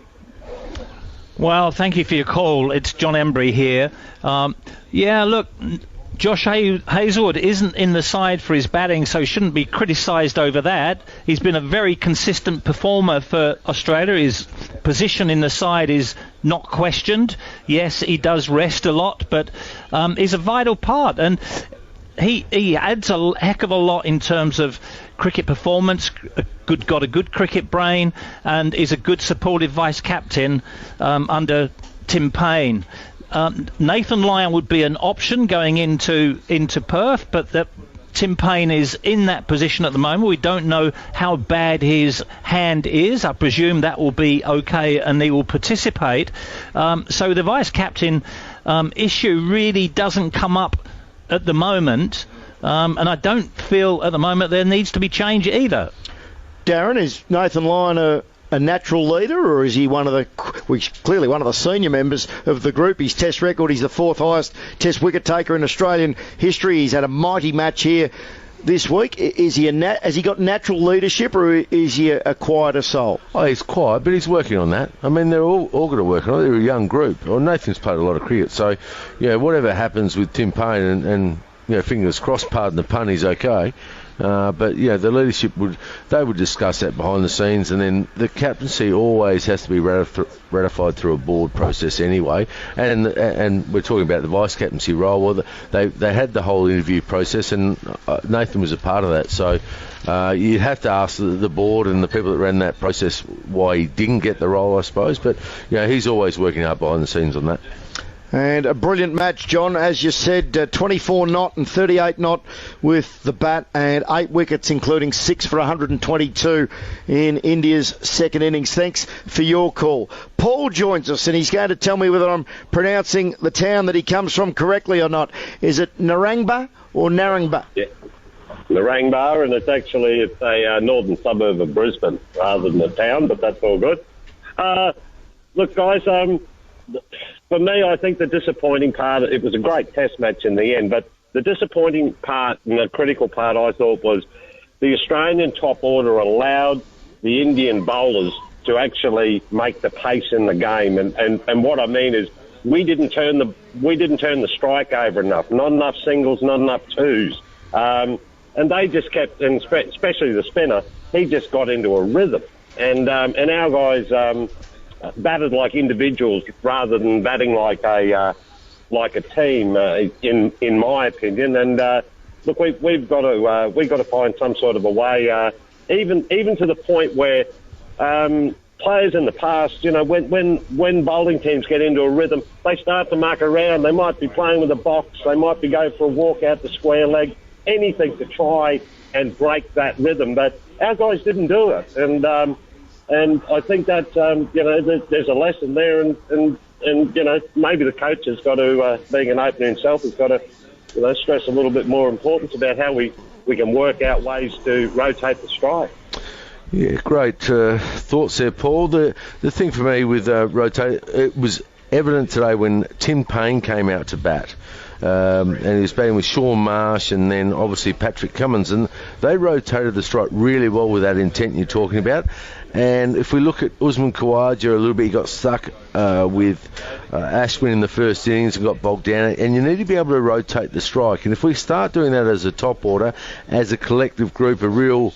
Well, thank you for your call. It's John Embry here. Look, Josh Hazlewood isn't in the side for his batting, so shouldn't be criticised over that. He's been a very consistent performer for Australia. His position in the side is not questioned. Yes, he does rest a lot, but he's a vital part. And he adds a heck of a lot in terms of cricket performance, got a good cricket brain, and is a good supportive vice-captain under Tim Payne. Nathan Lyon would be an option going into Perth, but that Tim Payne is in that position at the moment. We don't know how bad his hand is. I presume that will be okay and he will participate. So the vice-captain issue really doesn't come up at the moment, and I don't feel at the moment there needs to be change either. Darren, is Nathan Lyon a natural leader, or is he clearly one of the senior members of the group? His test record, he's the fourth highest test wicket taker in Australian history. He's had a mighty match here this week. Has he got natural leadership, or is he a quieter soul? Oh, he's quiet, but he's working on that. I mean, they're all going to work on it. They're a young group. Well, Nathan's played a lot of cricket, so whatever happens with Tim Payne and fingers crossed, pardon the pun, he's okay. But the leadership would discuss that behind the scenes, and then the captaincy always has to be ratified through a board process anyway. And we're talking about the vice captaincy role. Well, they had the whole interview process, and Nathan was a part of that. So you'd have to ask the board and the people that ran that process why he didn't get the role, I suppose. But he's always working hard behind the scenes on that. And a brilliant match, John, as you said, 24 not and 38 not with the bat, and 8 wickets, including 6 for 122 in India's second innings. Thanks for your call. Paul joins us, and he's going to tell me whether I'm pronouncing the town that he comes from correctly or not. Is it Narangba or Narangba? Yeah, Narangba, and it's a northern suburb of Brisbane rather than a town, but that's all good. Look, guys, for me, I think the disappointing part, it was a great test match in the end, but the disappointing part and the critical part, I thought, was the Australian top order allowed the Indian bowlers to actually make the pace in the game. And what I mean is we didn't turn the strike over enough, not enough singles, not enough twos. And they just kept, and especially the spinner, he just got into a rhythm. And our guys batted like individuals rather than batting like a team, in my opinion. And look, we've got to find some sort of a way, even to the point where players in the past, when bowling teams get into a rhythm, they start to muck around. They might be playing with a box. They might be going for a walk out the square leg, anything to try and break that rhythm. But our guys didn't do it, and I think that there's a lesson there, and maybe the coach has got to, being an opener himself, has got to, stress a little bit more importance about how we can work out ways to rotate the strike. Yeah, great thoughts there, Paul. The thing for me with rotate, it was evident today when Tim Payne came out to bat. And he was batting with Sean Marsh and then obviously Patrick Cummins, and they rotated the strike really well with that intent you're talking about. And if we look at Usman Khawaja a little bit, he got stuck with Ashwin in the first innings and got bogged down, and you need to be able to rotate the strike. And if we start doing that as a top order, as a collective group, a real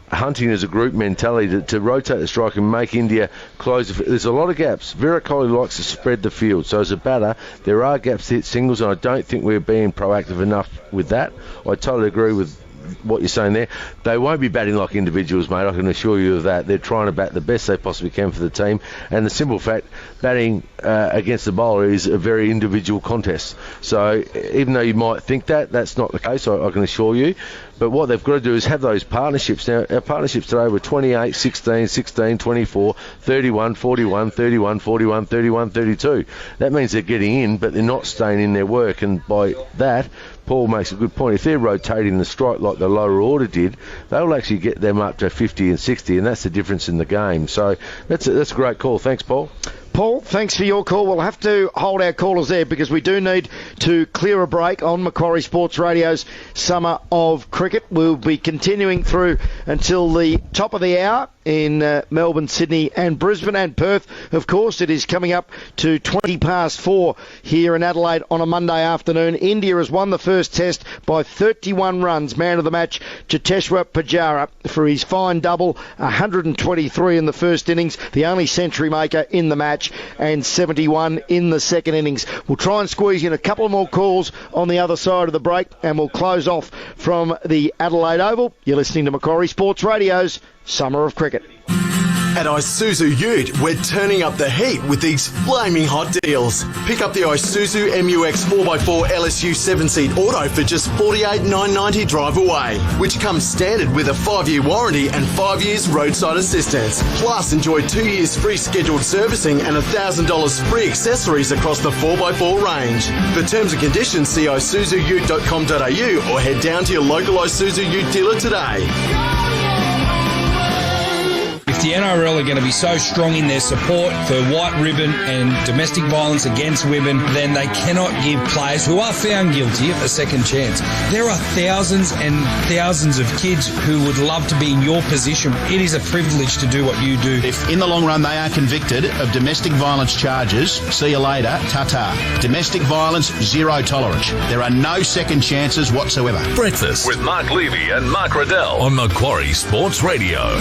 hunting as a group mentality to rotate the strike and make India close. There's a lot of gaps. Virat Kohli likes to spread the field, so as a batter there are gaps to hit singles, and I don't think we're being proactive enough with that. I totally agree with what you're saying there. They won't be batting like individuals, mate, I can assure you of that. They're trying to bat the best they possibly can for the team, and the simple fact, batting against the bowler is a very individual contest. So even though you might think that, that's not the case, I can assure you. But what they've got to do is have those partnerships. Now, our partnerships today were 28, 16, 16, 24, 31, 41, 31, 41, 31, 32. That means they're getting in, but they're not staying in their work. And by that, Paul makes a good point. If they're rotating the strike like the lower order did, they'll actually get them up to 50 and 60, and that's the difference in the game. So that's a great call. Thanks, Paul. Paul, thanks for your call. We'll have to hold our callers there because we do need to clear a break on Macquarie Sports Radio's Summer of Cricket. We'll be continuing through until the top of the hour in Melbourne, Sydney and Brisbane and Perth. Of course, it is coming up to 4:20 here in Adelaide on a Monday afternoon. India has won the first test by 31 runs. Man of the match, Cheteshwar Pujara, for his fine double, 123 in the first innings, the only century maker in the match, and 71 in the second innings. We'll try and squeeze in a couple more calls on the other side of the break, and we'll close off from the Adelaide Oval. You're listening to Macquarie Sports Radio's Summer of Cricket. At Isuzu Ute, we're turning up the heat with these flaming hot deals. Pick up the Isuzu MUX 4x4 LSU 7-seat auto for just $48,990 drive away, which comes standard with a 5-year warranty and 5 years roadside assistance. Plus, enjoy 2 years free scheduled servicing and $1,000 free accessories across the 4x4 range. For terms and conditions, see isuzute.com.au or head down to your local Isuzu Ute dealer today. If the NRL are going to be so strong in their support for white ribbon and domestic violence against women, then they cannot give players who are found guilty a second chance. There are thousands and thousands of kids who would love to be in your position. It is a privilege to do what you do. If in the long run they are convicted of domestic violence charges, see you later, ta-ta. Domestic violence, zero tolerance. There are no second chances whatsoever. Breakfast with Mark Levy and Mark Riddell on Macquarie Sports Radio.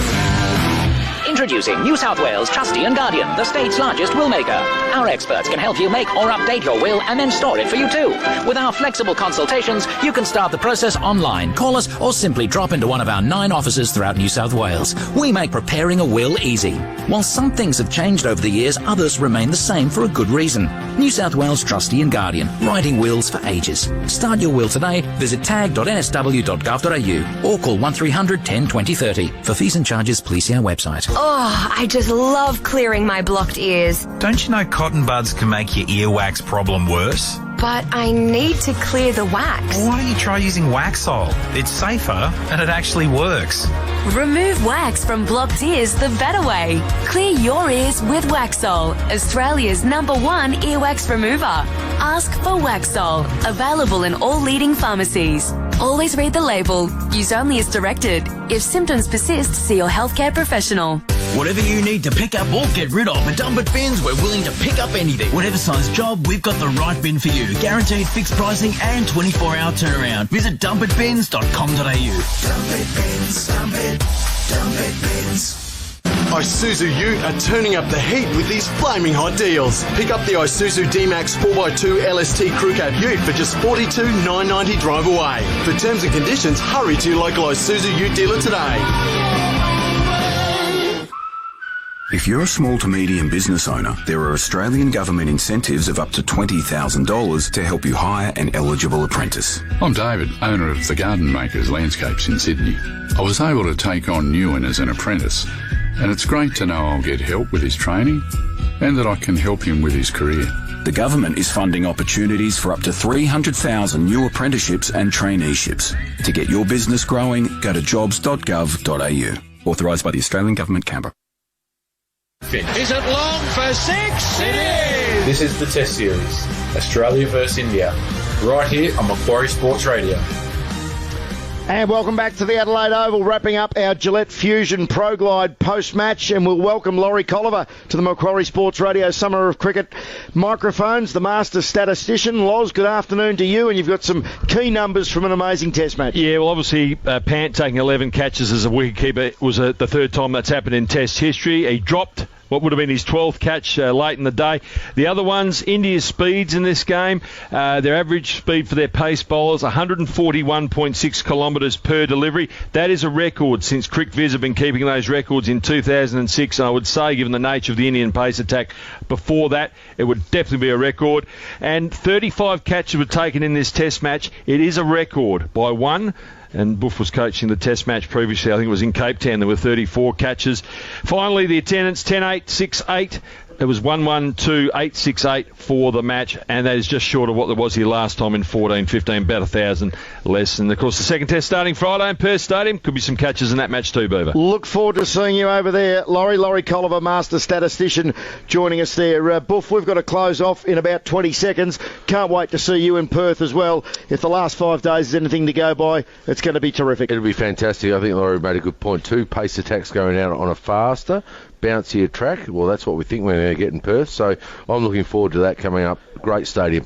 Introducing New South Wales Trustee and Guardian, the state's largest will maker. Our experts can help you make or update your will and then store it for you too. With our flexible consultations, you can start the process online, call us, or simply drop into one of our 9 offices throughout New South Wales. We make preparing a will easy. While some things have changed over the years, others remain the same for a good reason. New South Wales Trustee and Guardian, writing wills for ages. Start your will today. Visit tag.nsw.gov.au or call 1300 10 20 30. For fees and charges, please see our website. Oh, I just love clearing my blocked ears. Don't you know cotton buds can make your earwax problem worse? But I need to clear the wax. Well, why don't you try using Waxol? It's safer and it actually works. Remove wax from blocked ears the better way. Clear your ears with Waxol, Australia's #1 earwax remover. Ask for Waxol, available in all leading pharmacies. Always read the label. Use only as directed. If symptoms persist, see your healthcare professional. Whatever you need to pick up or get rid of, at Dump It Bins, we're willing to pick up anything. Whatever size job, we've got the right bin for you. Guaranteed fixed pricing and 24-hour turnaround. Visit dumpitbins.com.au. Dump it bins, dump it bins. Isuzu Ute are turning up the heat with these flaming hot deals. Pick up the Isuzu D-Max 4x2 LST Crew Cab Ute for just $42,990 drive away. For terms and conditions, hurry to your local Isuzu Ute dealer today. If you're a small to medium business owner, there are Australian government incentives of up to $20,000 to help you hire an eligible apprentice. I'm David, owner of the Garden Makers Landscapes in Sydney. I was able to take on Ewan as an apprentice, and it's great to know I'll get help with his training and that I can help him with his career. The government is funding opportunities for up to 300,000 new apprenticeships and traineeships. To get your business growing, go to jobs.gov.au. Authorised by the Australian Government, Canberra. Is it long for 6? It is! This is the Test Series, Australia versus India, right here on Macquarie Sports Radio. And welcome back to the Adelaide Oval, wrapping up our Gillette Fusion Pro Glide post-match, and we'll welcome Laurie Colliver to the Macquarie Sports Radio Summer of Cricket microphones, the master statistician. Loz, good afternoon to you, and you've got some key numbers from an amazing Test match. Yeah, well, obviously, Pant taking 11 catches as a wicketkeeper was the third time that's happened in Test history. He dropped what would have been his 12th catch late in the day. The other ones, India's speeds in this game, their average speed for their pace bowlers, 141.6 kilometres per delivery. That is a record since Crick Viz have been keeping those records in 2006. And I would say, given the nature of the Indian pace attack before that, it would definitely be a record. And 35 catches were taken in this Test match. It is a record by one. And Buff was coaching the Test match previously. I think it was in Cape Town. There were 34 catches. Finally, the attendance, 10-8, 6-8. It was 1-1-2, 8-6-8 for the match, and that is just short of what there was here last time in 14-15, about 1,000 less. And, of course, the second Test starting Friday in Perth Stadium. Could be some catches in that match too, Beaver. Look forward to seeing you over there. Laurie Colliver, master statistician, joining us there. Buff, we've got to close off in about 20 seconds. Can't wait to see you in Perth as well. If the last 5 days is anything to go by, it's going to be terrific. It'll be fantastic. I think Laurie made a good point too. Pace attacks going out on a faster, bouncier track. Well, that's what we think we're going to get in Perth, so I'm looking forward to that coming up. Great stadium.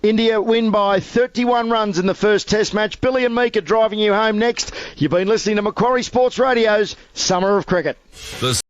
India win by 31 runs in the first Test match. Billy and Meek are driving you home next. You've been listening to Macquarie Sports Radio's Summer of Cricket.